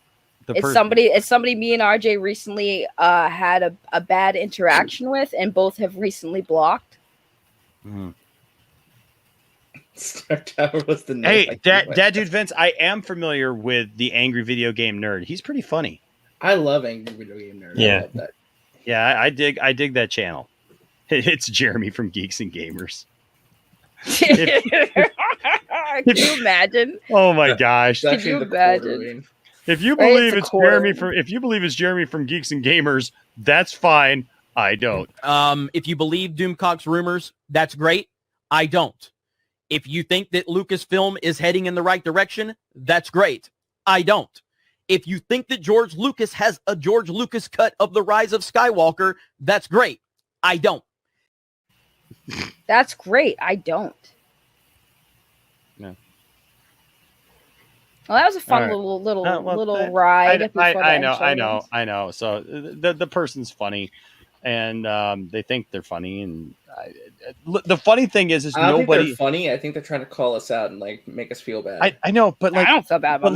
It's somebody me and RJ recently had a bad interaction with, and both have recently blocked. Stark Tower was the name. Hey, that dude Vince, I am familiar with the Angry Video Game Nerd. He's pretty funny. I love Angry Video Game Nerd. Yeah. I love that. Yeah, I dig that channel. It's Jeremy from Geeks and Gamers. Can you imagine? Oh my gosh! Can you imagine? If you believe it's Jeremy from Geeks and Gamers, that's fine. I don't. If you believe Doomcock's rumors, that's great. I don't. If you think that Lucasfilm is heading in the right direction, that's great. I don't. If you think that George Lucas has a George Lucas cut of The Rise of Skywalker, that's great. I don't. That's great. I don't. No. Well, that was a fun Right. little ride. I know. So the person's funny, and they think they're funny, and the funny thing is I don't nobody. think they're funny. I think they're trying to call us out and like make us feel bad. I know, but like I don't feel bad about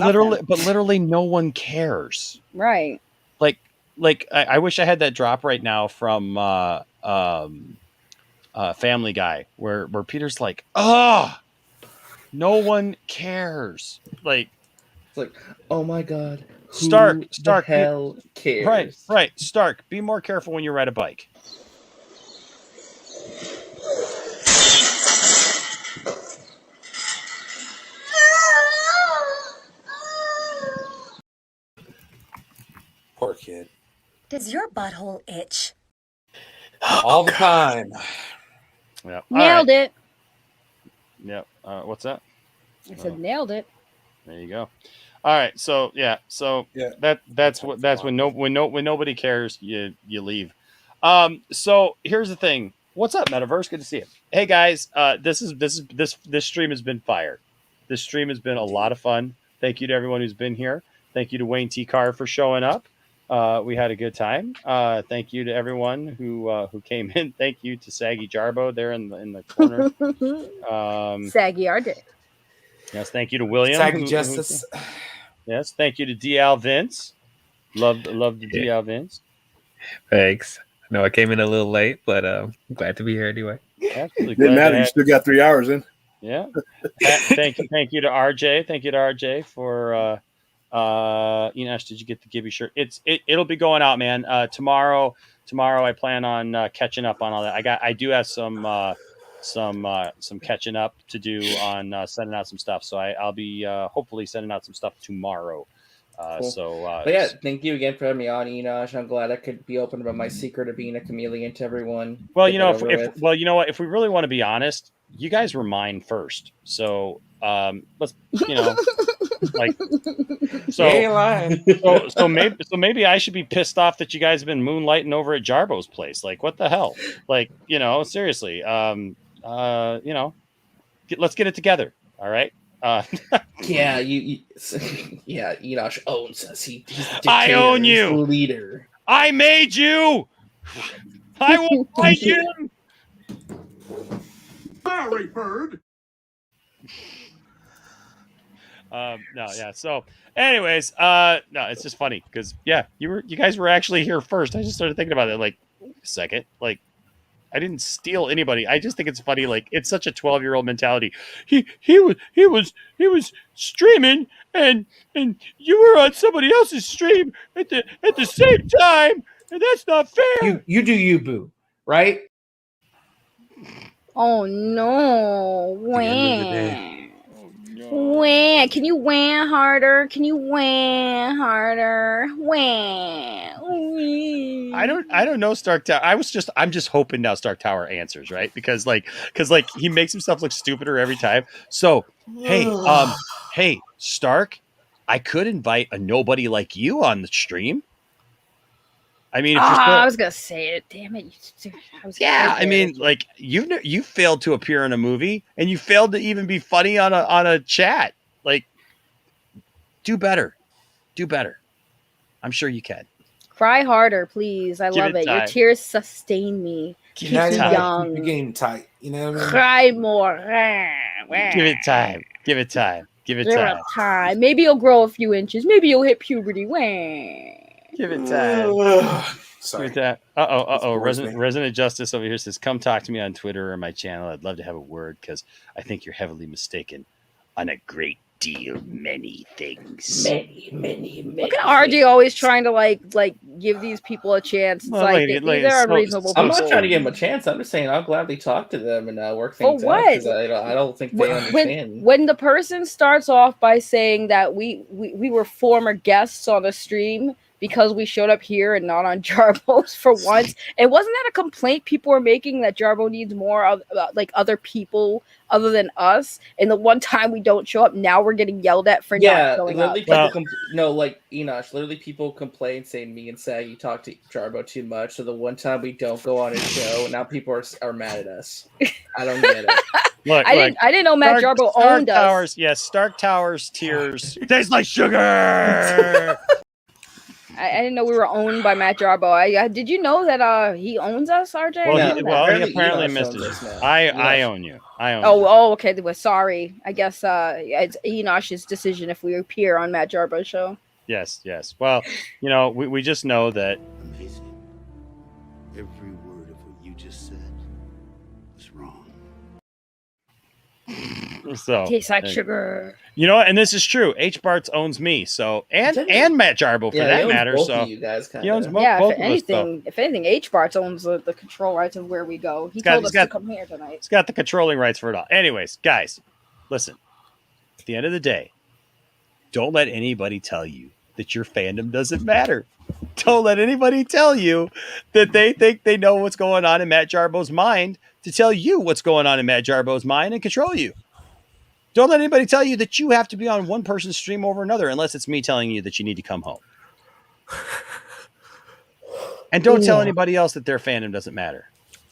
literally, no one cares. Right. Like I wish I had that drop right now from Family Guy, where Peter's like, no one cares. Like, it's like, oh my god, Stark, the hell cares? Right. Stark, be more careful when you ride a bike. Poor kid. Does your butthole itch? All the time. Yeah. Nailed it. Yep. What's that? I said nailed it. There you go. All right. So that's when nobody cares, you leave. So here's the thing. What's up, Metaverse? Good to see you. Hey guys, this stream has been fired. This stream has been a lot of fun. Thank you to everyone who's been here. Thank you to Wayne T. Carr for showing up. We had a good time. Thank you to everyone who came in. Thank you to Saggy Jarbo there in the corner. Saggy RJ. Yes, thank you to William. Saggy Justice. Yes, thank you to DL Vince. Love the DL Vince. Thanks. I know I came in a little late, but I'm glad to be here anyway. Absolutely. Didn't matter. You still got 3 hours in. Yeah. Thank you to RJ. Thank you to RJ for Enosh, did you get the Gibby shirt? It'll be going out, man. Tomorrow I plan on catching up on all that. I do have some catching up to do on sending out some stuff. So I'll be hopefully sending out some stuff tomorrow. Cool. But yeah, thank you again for having me on, Enosh. I'm glad I could be open about my secret of being a chameleon to everyone. Well, you know, if you know what, if we really want to be honest, you guys were mine first. So let's, you know, like, so maybe I should be pissed off that you guys have been moonlighting over at Jarbo's place. Like, what the hell? Like, you know, seriously, you know, let's get it together. All right. Yeah, yeah, Enosh owns us. He's the I own you. He's the leader. I made you. I will fight you. Sorry, bird. No, yeah. So, anyways, no, it's just funny because you guys were actually here first. I just started thinking about it. Like, wait a second, like, I didn't steal anybody. I just think it's funny. Like, it's such a 12-year-old mentality. He was streaming, and you were on somebody else's stream at the same time, and that's not fair. You do you, boo, right? Oh no! Wham! Wham! Can you wham harder? Can you wham harder? Wham! I don't know Stark Tower. I'm just hoping now Stark Tower answers, right? Because he makes himself look stupider every time. So hey Stark, I could invite a nobody like you on the stream. I mean, if you're I was gonna say it. Damn it! I mean, like you failed to appear in a movie, and you failed to even be funny on a chat. Like, do better. I'm sure you can. Cry harder, please. I love it. time. Your tears sustain me. Keep me young. Keep your game tight. You know what I mean? Cry more. Give it time. Give it time. Maybe you'll grow a few inches. Maybe you'll hit puberty. Give it time. Sorry. Resident Justice over here says, "Come talk to me on Twitter or my channel. I'd love to have a word because I think you're heavily mistaken on a great deal, many things. Many. Look at RJ always trying to like give these people a chance. It's they're unreasonable. I'm not trying to give them a chance. I'm just saying I'll gladly talk to them and work things out. Because I don't think they understand. When the person starts off by saying that we were former guests on a stream because we showed up here and not on Jarbo's for once. And wasn't that a complaint people were making that Jarbo needs more of like other people other than us? And the one time we don't show up, now we're getting yelled at for not showing up. Like Enosh, literally people complain saying me and Saggy talk to Jarbo too much. So the one time we don't go on his show, now people are mad at us. I don't get it. Look, I didn't know Matt Jarbo owned us. Yes, Stark Towers tears taste like sugar. I didn't know we were owned by Matt Jarbo. Did you know that he owns us, RJ? Well, he apparently missed it. I own you. Oh, okay. Well, sorry. I guess it's Enosh's decision if we appear on Matt Jarbo's show. Yes. Well, you know, we just know that. Amazing. Every word of what you just said was wrong. So tastes like sugar. You know, and this is true. H. Bartz owns me, so and Matt Jarbo for that matter. So you guys he owns both if anything, H. Bartz owns the control rights of where we go. He told us to come here tonight. He's got the controlling rights for it all. Anyways, guys, listen. At the end of the day, don't let anybody tell you that your fandom doesn't matter. Don't let anybody tell you that they think they know what's going on in Matt Jarbo's mind to tell you what's going on in Matt Jarbo's mind and control you. Don't let anybody tell you that you have to be on one person's stream over another unless it's me telling you that you need to come home. And don't tell anybody else that their fandom doesn't matter.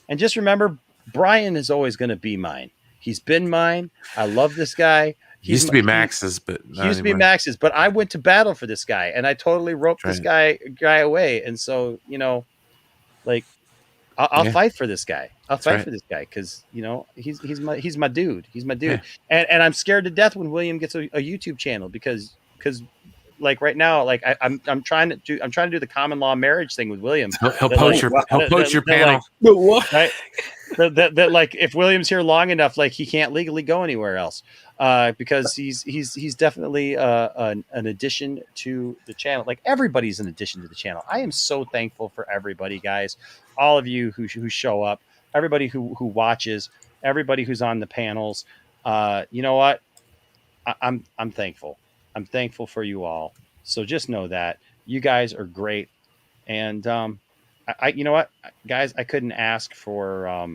And just remember, Brian is always going to be mine. He's been mine. I love this guy. Used to be Max's, but he used to be Max's. But I went to battle for this guy, and I totally roped this guy away. And so, you know, like I'll fight for this guy. I'll fight for this guy because, you know, he's my dude. He's my dude. Yeah. And I'm scared to death when William gets a YouTube channel because like right now, like I'm trying to do the common law marriage thing with William. He'll poach your panel. Like, what? Right? that like if William's here long enough, like he can't legally go anywhere else because he's definitely an addition to the channel. Like everybody's an addition to the channel. I am so thankful for everybody, guys. All of you who show up, everybody who watches, everybody who's on the panels. You know what? I'm thankful. I'm thankful for you all. So just know that you guys are great. And I you know what, guys, I couldn't ask for a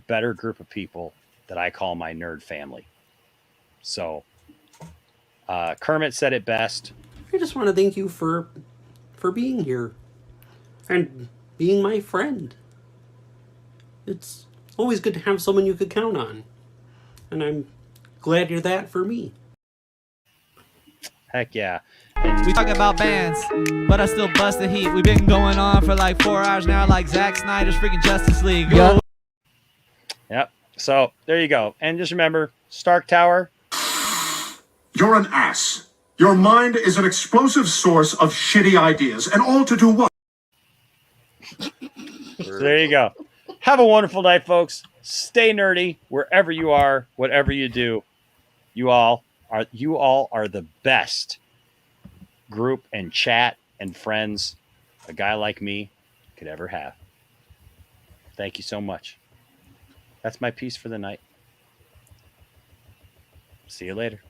better group of people that I call my nerd family. So Kermit said it best. I just want to thank you for being here and being my friend. It's always good to have someone you could count on. And I'm glad you're that for me. Heck yeah. We talk about bands, but I still bust the heat. We've been going on for like 4 hours now, like Zack Snyder's freaking Justice League. Yep. So there you go. And just remember, Stark Tower. You're an ass. Your mind is an explosive source of shitty ideas, and all to do what? So there you go. Have a wonderful night, folks. Stay nerdy wherever you are, whatever you do. You all are the best group and chat and friends a guy like me could ever have. Thank you so much. That's my piece for the night. See you later.